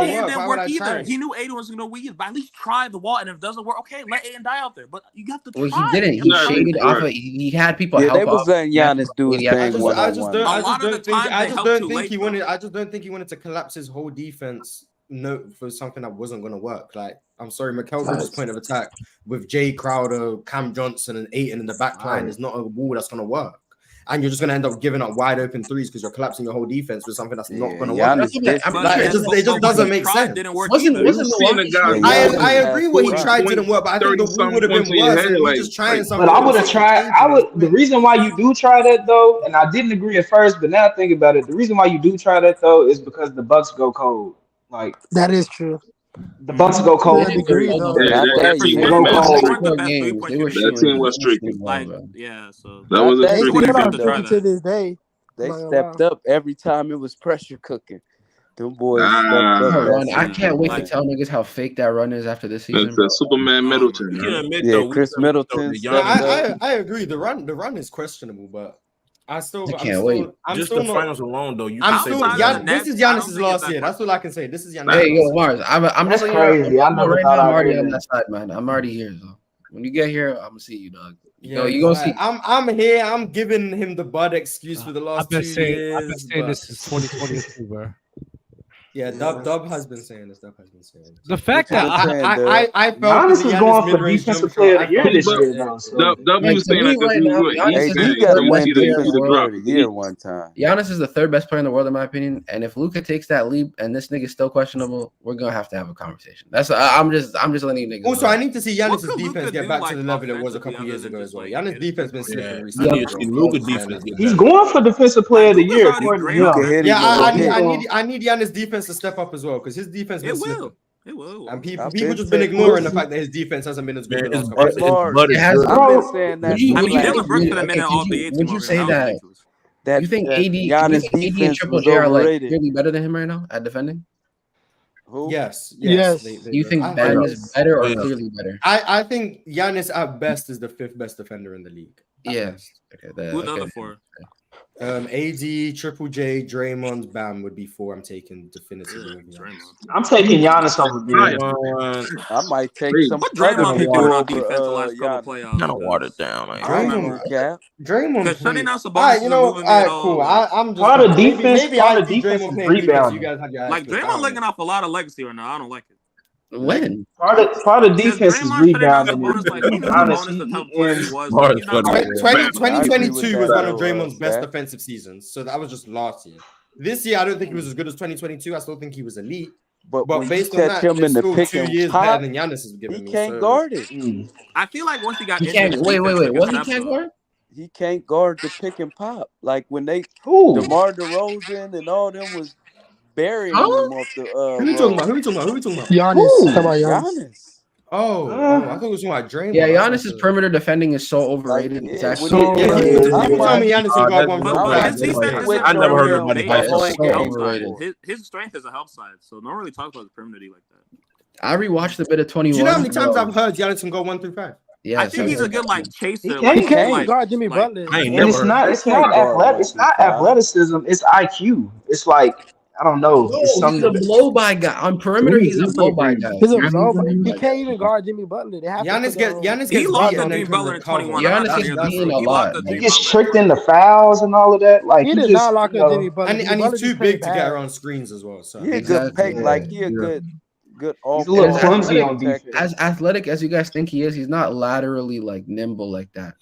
Aiden didn't work either. He knew Aiden was going to weave, but at least try the wall. And if it doesn't work, okay, let Aiden die out there. But you have to try. Well, he didn't. He shaded off of. He had people help. They was letting Giannis do his thing. I just don't think he wanted to collapse his whole defense. For something that wasn't going to work. Like, I'm sorry, Mikal Bridges' point of attack with Jay Crowder, Cam Johnson, and Ayton in the back line is not a wall that's going to work. And you're just going to end up giving up wide open threes because you're collapsing your whole defense with something that's not going to work. It just doesn't make sense. I agree what he tried didn't work, but I think the wall would have been worse. Just trying something. But I would have tried. The reason why you do try that though, and I didn't agree at first, but now think about it. The reason why you do try that though is because the Bucks go cold. Like that is true. The Bucks go cold. That team was streaking. Yeah, so that was a They streaking. To this day, they stepped up every time it was pressure cooking. Them boys stepped up. I can't wait to tell niggas how fake that run is after this season. It's a Superman Middleton. Chris Middleton. I agree. The run is questionable, but I can't wait. Just the finals alone, though. This is Giannis's last year. That's all I can say. This is Giannis. Hey, yo, Mars. I'm just crazy. I'm already on that side, man. I'm already here. So when you get here, I'm gonna see you, dog. You gonna see. I'm here. I'm giving him the bud excuse for the last 2 years. I've been saying this since 2022, bro. Yeah, Dub has been saying this. The fact that I felt Giannis is going for defensive player of the year this year, though. Dub was saying that one time. Giannis is the third best player in the world, in my opinion. And if Luka takes that leap and this nigga's still questionable, we're gonna have to have a conversation. That's I'm just letting you niggas. Also, I need to see Giannis' defense get back to the level it was a couple years ago as well. Giannis' defense been slipping recently. Luka defense. He's going for defensive player of the year. Yeah, I need Giannis' defense to step up as well because his defense been slipping. It will. And people just been ignoring the fact that his defense hasn't been as good. Would you say that you think AD and Triple J are like really better than him right now at defending? Who? Yes. You think Bam is better or clearly better? I think Giannis at best is the 5th best defender in the league. Yes. Okay. Who the other 4? AD, Triple J, Draymond, Bam would be 4. I'm taking definitively. I'm taking Giannis over Bam. I might take some. Draymond been doing on defense the last couple playoffs. Kind of watered down. Draymond. Shutting out Sabonis. Cool. I'm just part of defense. Part of defense is rebounding. Like Draymond licking off a lot of legacy right now. I don't like it. When part of defense is rebounding. 2022 was one of Draymond's best defensive seasons, so that was just last year. This year, I don't think he was as good as 2022. I still think he was elite, but based on that, him in the pick 2 and years pop, better than Giannis is giving me. He can't guard it. I feel like once he got wait. What he can't guard? He can't guard the pick and pop. Like when DeMar DeRozan and all them was burying him off the. Who we talking about? Giannis. Oh, I thought it was talking about Draymond. Yeah, Giannis's perimeter defending is so overrated. It's actually. I never heard nobody buy so overrated. His strength is a help side, so no one really talks about the perimeter like that. I rewatched a bit of 21. Do you know how many times I've heard Giannis can go 1 through 5? Yeah, I think he's a good chaser. He can't guard Jimmy Butler. It's not athleticism. It's IQ. It's like. I don't know. He's a blow by guy on perimeter. He's a blow by guy. He's a blow by. He can't even guard Jimmy Butler. Giannis gets he lost on Jimmy Butler in 21. Giannis gets beaten a lot. He gets tricked into fouls and all of that. Like he did not lock up Jimmy Butler, and he's too big to get around screens as well. So he's a good paint. Like he a good. He's a little clumsy on defense. As athletic as you guys think he is, he's not laterally like nimble like that.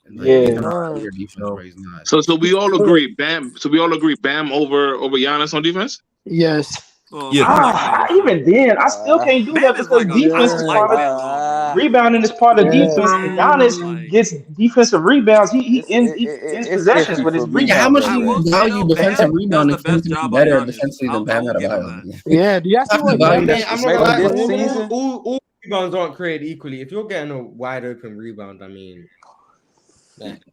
So we all agree Bam. So we all agree Bam over Giannis on defense. Yes. Even then, I still can't do that because defense is part of rebounding is part of defense. And Giannis gets defensive rebounds. He ends possessions with his rebounds. How much do you value defensive rebounding? Seems to be better defensively than Bam Adebayo. Yeah, do you have to I'm not like all rebounds aren't created equally. If you're getting a wide open rebound, I mean.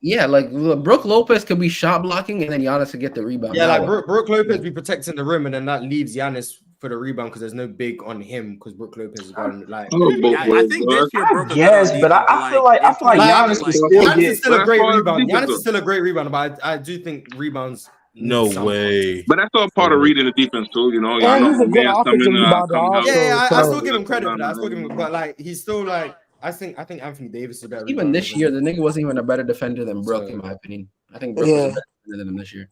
Yeah, like Brook Lopez could be shot blocking and then Giannis could get the rebound. Yeah, like Brook Lopez be protecting the rim and then that leaves Giannis for the rebound because there's no big on him because Brook Lopez is going like. I think this year Brook. Yes, but I feel like Giannis is still Giannis is still a great rebound. Giannis is still a great rebounder, but I do think rebounds. No way. But that's all part of reading the defense too, you know. Yeah, he's a good offensive rebounder also. Yeah, I still give him credit for that. I still give him, but like he's still like. I think Anthony Davis is better. Even this year, the nigga wasn't even a better defender than Brook, in my opinion. I think Brook was a better defender than him this year.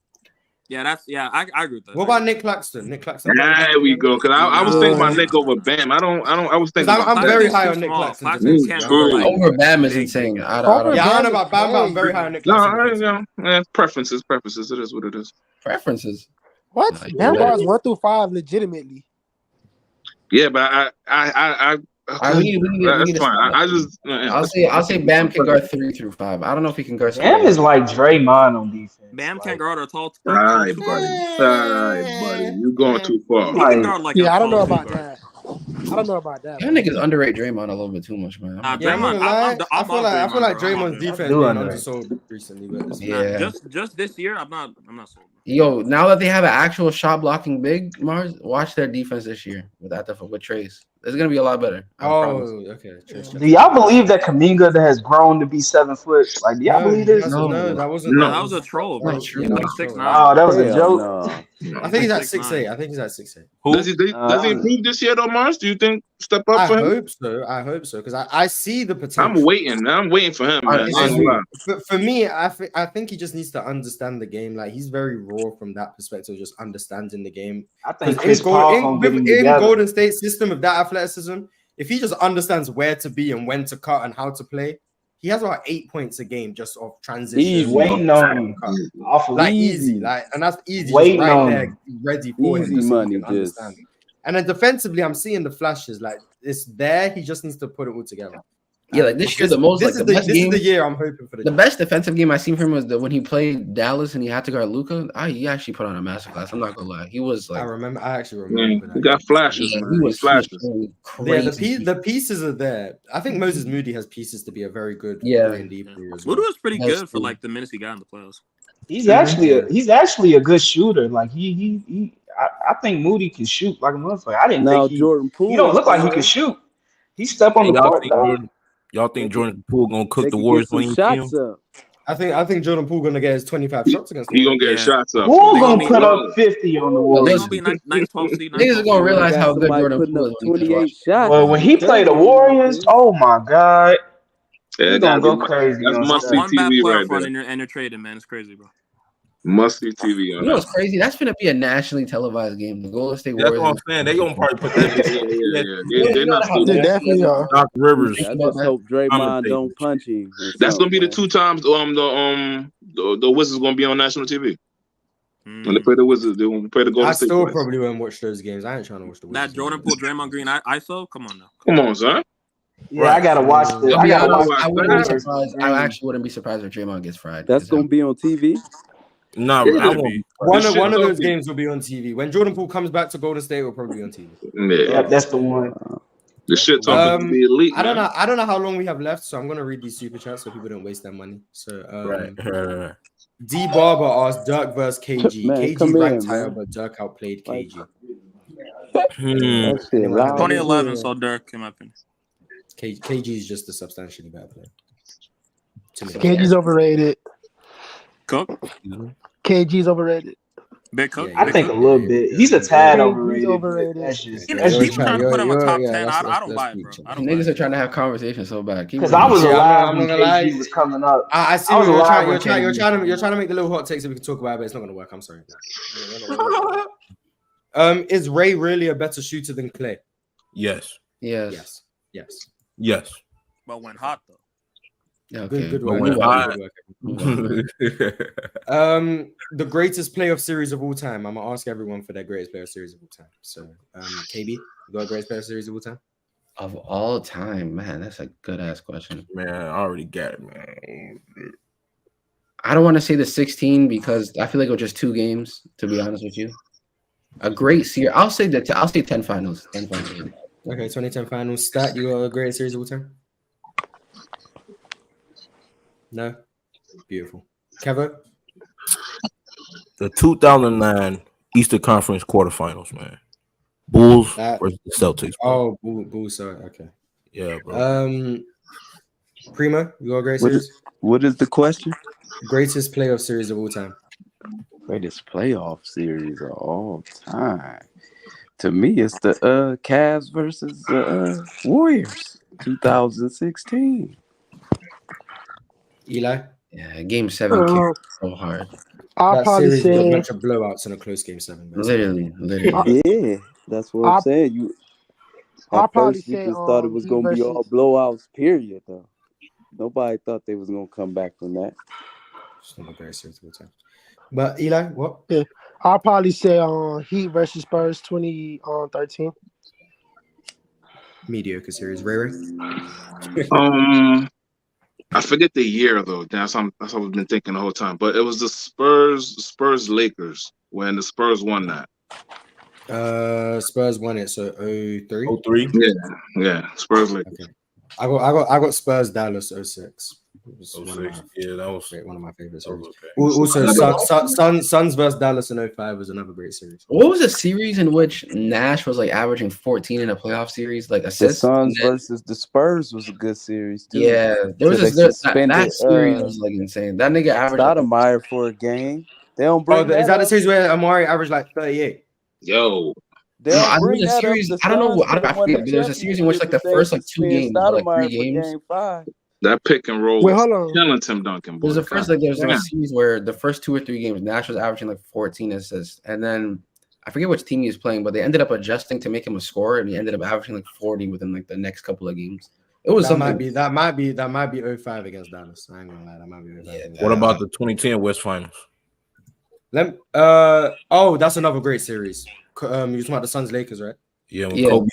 Yeah, I agree with that. What about Nick Claxton? There we go. Because I was thinking about Nick over Bam. I was thinking. I'm very high on Nick Claxton. Over Bam is insane. I don't know about Bam, but I'm very high on Nick Claxton. No, preferences. It is what it is. Preferences. What? Bam guards 1 through 5 legitimately. Yeah, but that's fine. I'll say Bam can guard 3 through 5. I don't know if he can guard. Bam is like Draymond on defense. Bam can't guard a tall. Sorry, buddy. You're going too far. Yeah, I don't know about that. I don't know about that. Y'all niggas underrate Draymond a little bit too much, man. Yeah, I'm feel like Draymond's defense Do being underrate. undersold recently, but it's Yeah. Just this year, I'm not sold. Yo, now that they have an actual shot blocking big, Mars, watch their defense this year with Trace. It's gonna be a lot better. I promise. Okay. Trace. Do y'all believe that Kaminga that has grown to be 7 foot? Like, do y'all believe this? No, that wasn't. That was a troll, bro. Not true. He's like 6'9". Oh, that was a joke. I think he's at 6'8". I think he's at 6'8". Does he improve this year though, Mars? Do you think step up I for him? hope so, because I see the potential. I'm waiting for him, man. For me, I think he just needs to understand the game. Like, he's very raw from that perspective, just understanding the game. I think Chris Paul in Golden State system of that athleticism, if he just understands where to be and when to cut and how to play, he has about 8 points a game just off transition. He's waiting on him. Like easy, and that's easy. Waiting right on there, him. ready for Easy him. Just money, so he can understand. And then defensively, I'm seeing the flashes. Like, it's there. He just needs to put it all together. Yeah, like this year, this is the year I'm hoping for. The best defensive game I seen from him was when he played Dallas and he had to guard Luka. He actually put on a masterclass. I'm not gonna lie. He was like, I actually remember. He got flashes. Yeah, Man. he was flashes. Yeah, the pieces are there. I think Moses Moody has pieces to be a very good 3-and-D player as well. Moody was pretty good for like the minutes he got in the playoffs. He's actually a good shooter. Like I think Moody can shoot like a motherfucker. I didn't think Jordan Poole. He don't look like he can shoot. He stepped on the court. Y'all think Jordan Poole gonna cook the Warriors when he shots up? I think Jordan Poole gonna get his 25 shots against. He gonna get shots up. Poole gonna put up 50 on the Warriors. Niggas are gonna realize how good Jordan Poole is. 28 shots. Well, when he played the Warriors, oh my god, he's gonna go crazy. That's must see One bad TV playoff right run there. and you're trading, man. It's crazy, bro. Must see TV You on know that. what's crazy? That's gonna be a nationally televised game. The Golden State That's Warriors. what I'm saying. They gonna probably put that. They're not They definitely are. Doc Rivers. I just hope Draymond don't punch him. That's gonna be the 2 times the Wizards gonna be on national TV. When they play the Wizards, they won't play the Golden State. I still twice. probably won't watch those games. I ain't trying to watch the Wizards. That Jordan Poole, Draymond Green, ISO. Come on now. Come on, son. Yeah, I gotta watch this. I I actually wouldn't be surprised if Draymond gets fried. That's gonna be on TV. Nah, Yeah, I won't. One of those games will be on TV. When Jordan Poole comes back to Golden State, it will probably be on TV. Yeah, that's the one. The shit talking to be elite. I don't know how long we have left, so I'm gonna read these super chats so people don't waste their money. So Right. D Barber asked Dirk versus KG. Man, KG come ranked in, higher, man. but Dirk outplayed KG. That shit loud. 2011, so Dirk, in my opinion. KG is just a substantially better player. KG's overrated. Cook. KG's overrated. Big Cook. I think a little bit. He's a tad overrated. overrated. That's just He's trying to put him a top 10. I don't buy it, bro. I don't buy Niggas it. are trying to have conversations so bad. because I was alive when not gonna lie. KG was coming up. I see I was what alive when you're KG. trying to make the little hot takes so we can talk about it, but it's not gonna work. I'm sorry. Is Ray really a better shooter than Clay? Yes. Yes. Yes. But when hot though. Okay. Good But work. when Good work. The greatest playoff series of all time. I'm gonna ask everyone for their greatest playoff series of all time. So, KB, you got a greatest playoff series of all time? Of all time, man, that's a good ass question. Man, I already got it, man. I don't want to say the 16 because I feel like it was just 2 games. To be honest with you, a great series. I'll say 10 finals. 10 finals. Okay, 2010 finals. Stat, you got a greatest series of all time? No? Beautiful. Kevin? The 2009 Eastern Conference quarterfinals, man. Bulls versus the Celtics. Bro. Oh, Bulls. Sorry. Okay. Yeah, bro. Primo, you got a great series? What is the question? Greatest playoff series of all time. Greatest playoff series of all time. To me, it's the Cavs versus Warriors, 2016. Eli? Yeah, game 7 kicked so hard. I'll probably series was a say bunch of blowouts in a close game 7. Literally. Yeah, that's what I'm saying. I'll At probably first, you say, just thought it was Heat gonna be versus- all blowouts. Period, though. Nobody thought they was gonna come back from that. It's not a great series of all time. But Eli, what? Yeah, I'll probably say Heat versus Spurs 2013. Mediocre series. Ray. I forget the year though. That's what I've been thinking the whole time. But it was the Spurs Lakers when the Spurs won that. Spurs won it, so 03. 03? Yeah. Spurs Lakers. Okay. I got Spurs Dallas 06. Yeah, that was one of my favorite series. Okay. Also, Suns versus Dallas in 05 was another great series. What was a series in which Nash was like averaging 14 in a playoff series, like The assists? Suns versus the Spurs was a good series too. Yeah, there was that series was like insane. That nigga averaged Stoudemire for a game. They don't bring is that the up. series where Amari averaged like 38? Yo. They don't bring there was a that series. up. I don't know. I forget, but there was a series in which like the first like 2 games, or, like 3 games. Game 5. That pick and roll Wait, was hold on. killing Tim Duncan. Boy. There's a series where the first 2 or 3 games, Nash was averaging like 14 assists, and then I forget which team he was playing, but they ended up adjusting to make him a scorer, and he ended up averaging like 40 within like the next couple of games. It was that might be 05 against Dallas. I ain't gonna lie, that might be 05. What about the 2010 West Finals? That's another great series. You're talking about the Suns Lakers, right? Yeah, when Kobe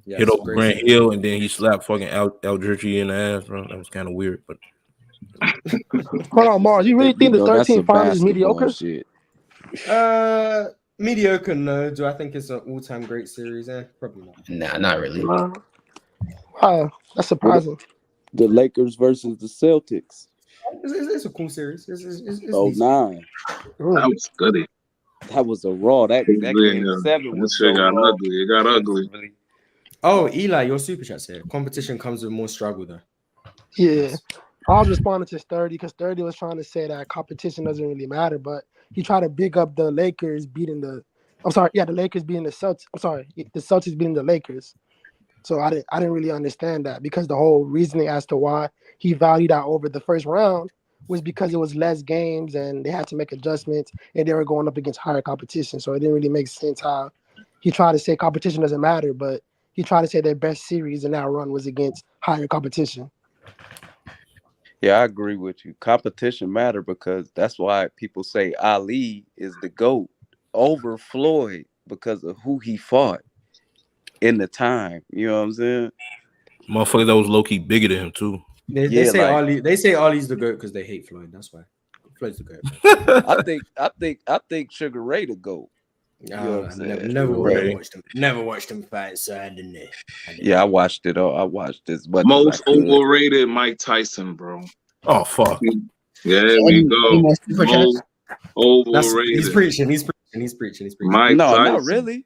hit over Grant Hill and then he slapped fucking Aldridge in the ass, bro. That was kind of weird, but Hold on, Mars. You really think the 13 finals is mediocre? Shit. Mediocre, no. Do I think it's an all-time great series? Probably not. Nah, not really. Wow, that's surprising. The Lakers versus the Celtics. It's a cool series. It's 09. That was goody. That was a raw. That game 7 was so got raw. ugly. It got ugly. Oh, Eli, your super chat said competition comes with more struggle, though. Yeah. I was responding to Sturdy because Sturdy was trying to say that competition doesn't really matter, but he tried to big up the Lakers beating the Lakers beating the Celtics. I'm sorry, the Celtics beating the Lakers. So I didn't really understand that because the whole reasoning as to why he valued that over the first round was because it was less games and they had to make adjustments and they were going up against higher competition. So it didn't really make sense how he tried to say competition doesn't matter, but he tried to say their best series in that run was against higher competition. Yeah, I agree with you. Competition matter because that's why people say Ali is the GOAT over Floyd because of who he fought in the time. You know what I'm saying? Motherfucker that was low-key bigger than him too. They say Ali's the GOAT because they hate Floyd. That's why. Floyd's the GOAT. I think Sugar Ray the GOAT. You know what I'm saying? Never watched him fight, so I didn't know. Yeah, I watched it all. I watched this. But most overrated Mike Tyson, bro. Oh fuck. Yeah, there we go. Most overrated. He's preaching. Mike Tyson. Not really.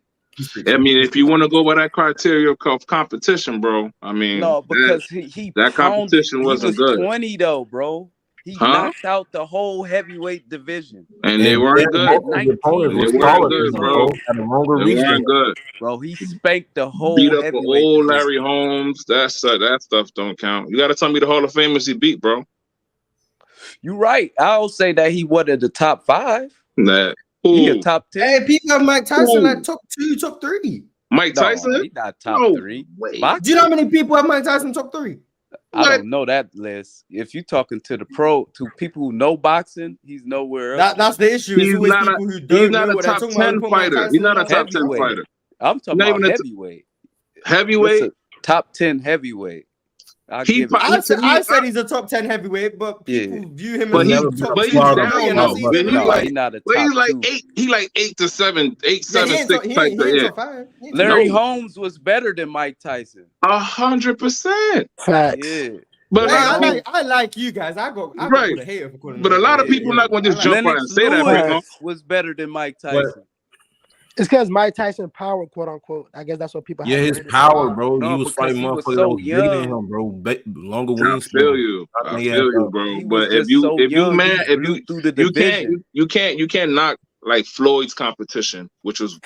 I mean, if you want to go by that criteria of competition, bro. I mean, no, because he that competition wasn't good. 20 though, bro. He knocked out the whole heavyweight division, and they weren't good. They weren't good, bro. They weren't good. Bro, he spanked the whole. Beat up old Larry Holmes. That stuff don't count. You got to tell me the Hall of Famers he beat, bro. You right. I'll say that he was in the top 5. That he a top 10. Hey, people have Mike Tyson like top 2, top 3. Mike Tyson? He's not top 3. Do you know how many people have Mike Tyson top 3? I don't know that list. If you're talking to people who know boxing, he's nowhere else. That's the issue. He's not a top 10 fighter. He's not a top 10 fighter. I'm talking about heavyweight. Heavyweight? Top 10 heavyweight. I said he's a top 10 heavyweight, but people view him as he's top 10. He's like 8. He like 8 to 7, 8, 7, 6 type of. Larry Holmes was better than Mike Tyson. 100%. Facts. Yeah. But I like you guys. I go put a hater for calling. But a lot of people not going to just jump on and say that. Was better than Mike Tyson. It's because Mike Tyson power, quote unquote. I guess that's what people. Yeah, his power, bro. He was fighting motherfuckers that was bigger than him, bro. Longer wings. I feel you, bro. But if you can't knock like Floyd's competition, which was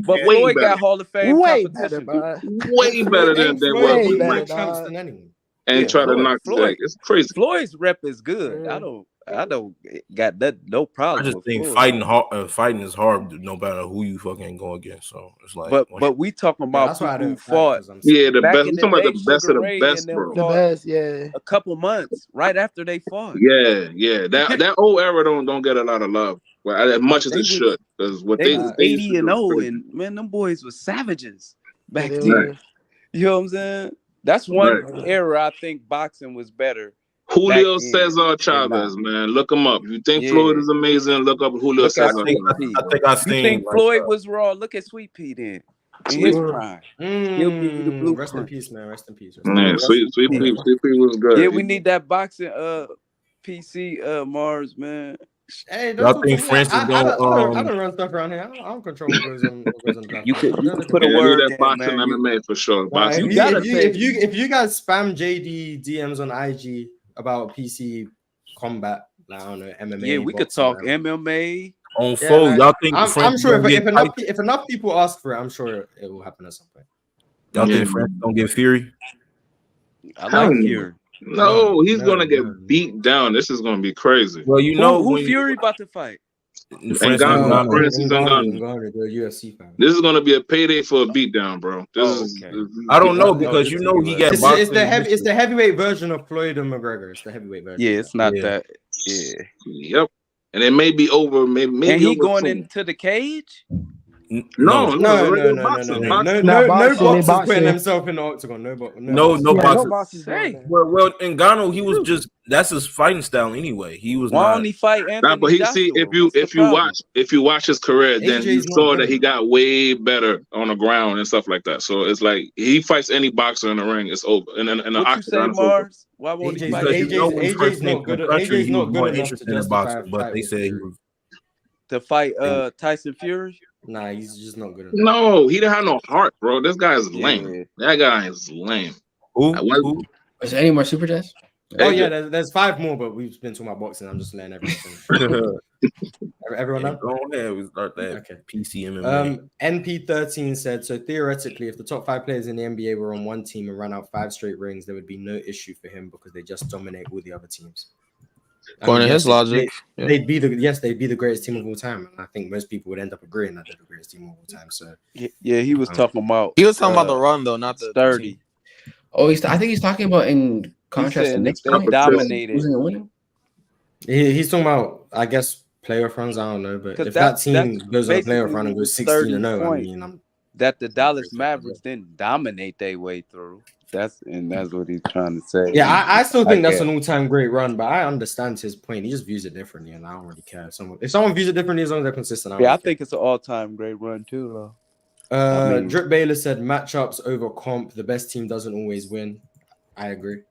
but Floyd got Hall of Fame competition, way better than they were. And try to knock Floyd. It's crazy. Floyd's rep is good. I don't got that no problem. I just think fighting is hard no matter who you fucking go against. So it's like, but we talking about people who fought. Yeah, the best. We talking about the best of the best, bro. The best, yeah. A couple months right after they fought. Yeah. That old era don't get a lot of love, as much as it should. Because what they 80-0, and man, them boys were savages back then. You know what I'm saying? That's one era I think boxing was better Julio Cesar Chavez, man. Look him up. If you think Floyd is amazing, look up Julio Cesar Chavez. I think I seen. You think Floyd was raw? Look at Sweet Pea then. In his prime. He'll give you the blueprint. Rest in peace, man. Rest in peace. Man, Sweet Pea was good. Yeah, we need that boxing PC Mars, man. Hey, y'all think France is going? I don't run stuff around here. I don't control what goes on. What goes on the You could put Yeah, a I word need that in, boxing man. MMA for sure. Nah, Boxing. if you guys spam JD DMs on IG about PC combat, like, I don't know, MMA. Yeah, we could talk MMA. On phone, y'all think I'm sure if enough people ask for it, I'm sure it will happen at some point. Y'all think France don't get Fury? I like Fury. No, he's gonna get beat down. This is gonna be crazy. Well, you know who Fury about to fight? Ngannou. The UFC fan. This is gonna be a payday for a beatdown, bro. I don't know because you know he got. It's the heavyweight version of Floyd and McGregor. It's the heavyweight version. Yeah, it's not that. Yeah. Yep. And it may be over. Maybe and he over going soon. into the cage. No. No boxers putting himself in the octagon. No boxers. Well, Ngannou, he was just that's his fighting style anyway. He was Why not. don't he fight Anthony But Joshua? if you watch his career, then you AJ's saw not that good. he got way better on the ground and stuff like that. So it's like he fights any boxer in the ring, it's over. And in the What you say, octagon, it's over. Mars? Why won't he fight? AJ's not good. AJ's not good enough interested to in boxing, justify but they said he was. To fight Tyson Fury? Nah, he's just not good enough. No, he didn't have no heart, bro. This guy is lame. That guy is lame. Who? Is there any more super chats? Oh yeah, there's 5 more, but we've been talking about boxing. I'm just letting everyone. Everyone know? Go ahead, we start that. Okay. PC MMA. NP13 said, so theoretically, if the top 5 players in the NBA were on one team and ran out 5 straight rings, there would be no issue for him because they just dominate all the other teams. According to his logic, they'd be the greatest team of all time. And I think most people would end up agreeing that they're the greatest team of all time. So yeah, he was talking about. He was talking about the run though, not the 30. Oh, I think he's talking about in contrast to Knicks. They dominated. He's talking about, I guess, playoff runs. I don't know, but if that team goes on a playoff run and goes 16-0, I mean, that the Dallas Mavericks didn't dominate their way through. That's what he's trying to say. Yeah, I still think that's an all-time great run, but I understand his point. He just views it differently, and I don't really care. If someone views it differently, as long as they're consistent, I think it's an all-time great run too, though. Drip Baylor said matchups over comp. The best team doesn't always win. I agree.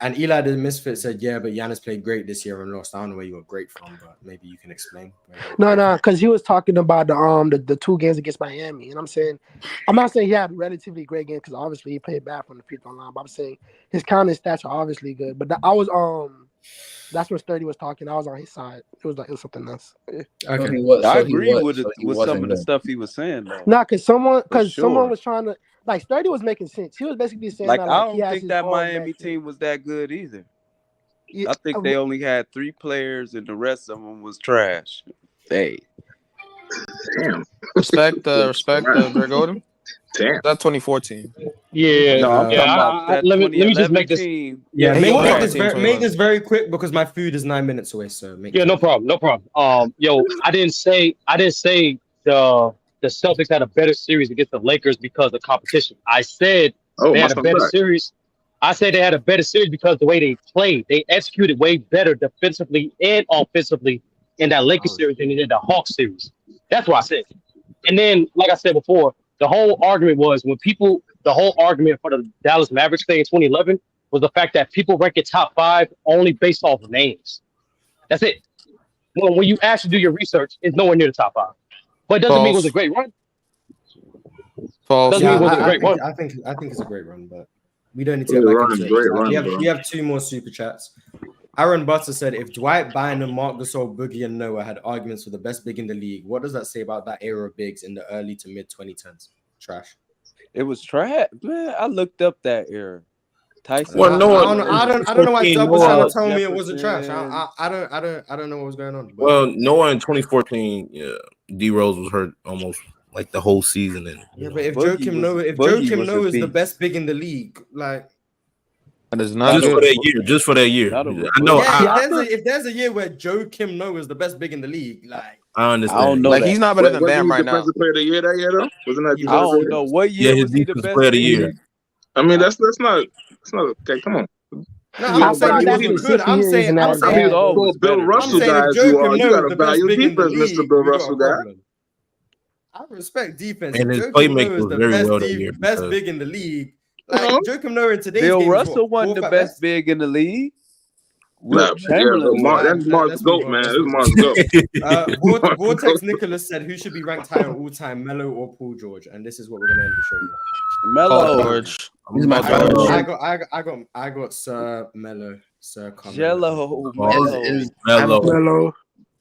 And Eli the Misfit said, yeah, but Giannis played great this year and lost. I don't know where you were great from, but maybe you can explain. No, because he was talking about the 2 games against Miami, and I'm not saying he had relatively great games because obviously he played bad from the free throw line, but I'm saying his counting stats are obviously good. But that's when Sturdy was talking. I was on his side. It was something else. Okay, I agree with some of the stuff he was saying though. Nah, because someone was trying to. Like, Sturdy was making sense. He was basically saying I that, don't think that Miami team was that good either. Yeah, I think they only had 3 players and the rest of them was trash. Hey. Damn. Respect Greg Oden. Damn. That's 2014. Yeah. Let me just make this. Yeah, make this very quick because my food is 9 minutes away. So no problem. I didn't say the Celtics had a better series against the Lakers because of competition. I said they had a better series. I said they had a better series because the way they played. They executed way better defensively and offensively in that Lakers series than they did the Hawks series. That's what I said. And then, like I said before, the whole argument was the whole argument for the Dallas Mavericks thing in 2011 was the fact that people rank it top 5 only based off of names. That's it. When you actually do your research, it's nowhere near the top 5. But it doesn't mean it was a great run. Doesn't mean it was a great run. I think it's a great run, but we don't need to get back into it. We have 2 more super chats. Aaron Butter said, if Dwight Bynum, Marc Gasol, Boogie, and Noah had arguments for the best big in the league, what does that say about that era of bigs in the early to mid 2010s? Trash. It was trash, man. I looked up that era. Tyson. Well, I don't know why Dub was trying to tell me it wasn't trash. I don't know what was going on. But. Well, Noah in 2014, D Rose was hurt almost like the whole season. And but if Joakim Noah is the best big in the league, like that is not just for that year. I know. If there's a year where Joakim Noah is the best big in the league, like I understand. I don't know. Like he's not better than Bam right now. Defensive player of the year that year though? Wasn't that? I don't know what year his was he the defensive best player of the year. I mean, that's not okay. Come on. No, I'm saying he wasn't good. I'm saying for Bill Russell guys, you got a value defense, Mr. Bill Russell guy. I respect defense. And his Joakim playmaker Noah is was the very well that year. best big in the league. Like Joakim Noah in today's Bill game Russell wasn't the best big in the league. Nah, that's Mark's GOAT, man. This is Mark's GOAT. Vortex Nicholas said, "Who should be ranked higher all time, Melo or Paul George?" And this is what we're gonna end the show with. Melo. George. He's my favorite. I got Sir Melo, Sir Jello. Melo.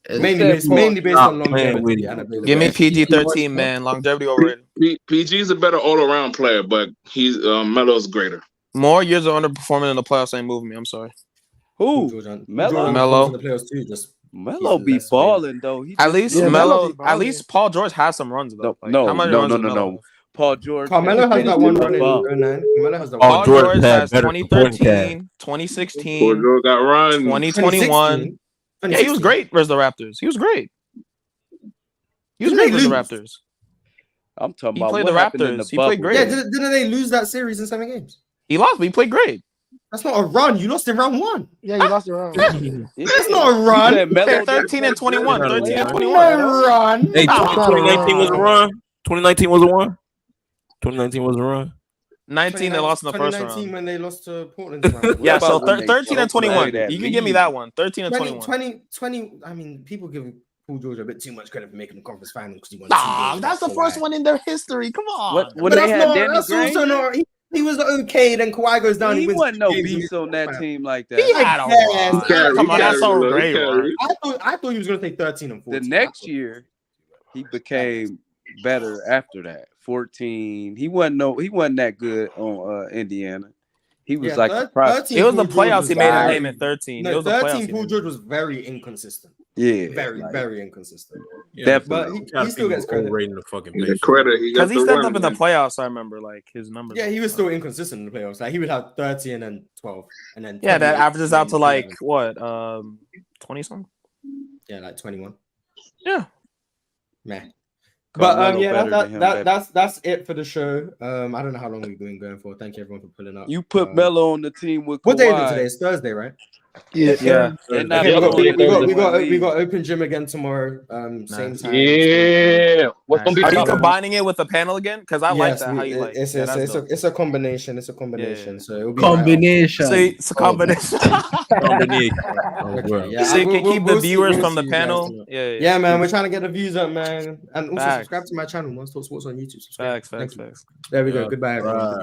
Mainly based on longevity. Give me PG-13, man. Longevity overrated. PG is a better all-around player, but he's Melo's greater. More years of underperforming in the playoffs ain't moving me. I'm sorry. Who? Melo. Melo be balling though. At least Paul George has some runs though. No. Paul George. Carmelo has that one run in 09. Paul George has 2013, 2016. Paul George got run. 2021. Yeah, he was great versus the Raptors. He was great. He was great versus the Raptors. I'm talking He about played what the happened in Raptors. the He played bubble. great. Yeah, didn't they lose that series in 7 games? He lost, but he played great. That's not a run. You lost in round 1. Yeah, you lost in round 1. That's not a run. 13 and 21. 13 and 21. No run. Hey, 2019 was a run. 2019 was a run. 2019 was a run. 19 they lost in the first round. 2019 when they lost to Portland. Yeah, so 13 and 21. You can give me that one. 13 and 21. 20. I mean, people give Paul George a bit too much credit for making the conference final because he won. That's the first one in their history. Come on. What they had Danny that's Green? also not. He was okay. Then Kawhi goes down. He wins wasn't no 2 games. beast on that team like that. He had a run. Come on, that's so great. I thought he was going to take 13 and 14. The next year, he became better after that. 14. He wasn't that good on Indiana. He was like a prospect. It was the playoffs he made a name in 13. No, 13 Paul George was very inconsistent. Yeah, very inconsistent. Yeah, but he still gets credit. Because he stepped up in the playoffs. I remember like his numbers. Yeah, he was still inconsistent in the playoffs. Like he would have 30 and then 12 and then that averages out to like what 20 something. Yeah, like 21. Yeah, man. But that's it for the show. I don't know how long we've been going for. Thank you everyone for pulling up. You put Melo on the team with Kawhi. What day is it today? It's Thursday, right? Yeah. We got open gym again tomorrow. Same time. Yeah. What's gonna be? Are you combining it with the panel again? Because I like that. How you like? It's a combination. It's a combination. So it'll be combination. So it's a combination. So you can keep the viewers from the panel. Yeah, man. We're trying to get the views up, man. And also subscribe to my channel. Let's Talk Sports on YouTube. Facts. There we go. Goodbye, everyone.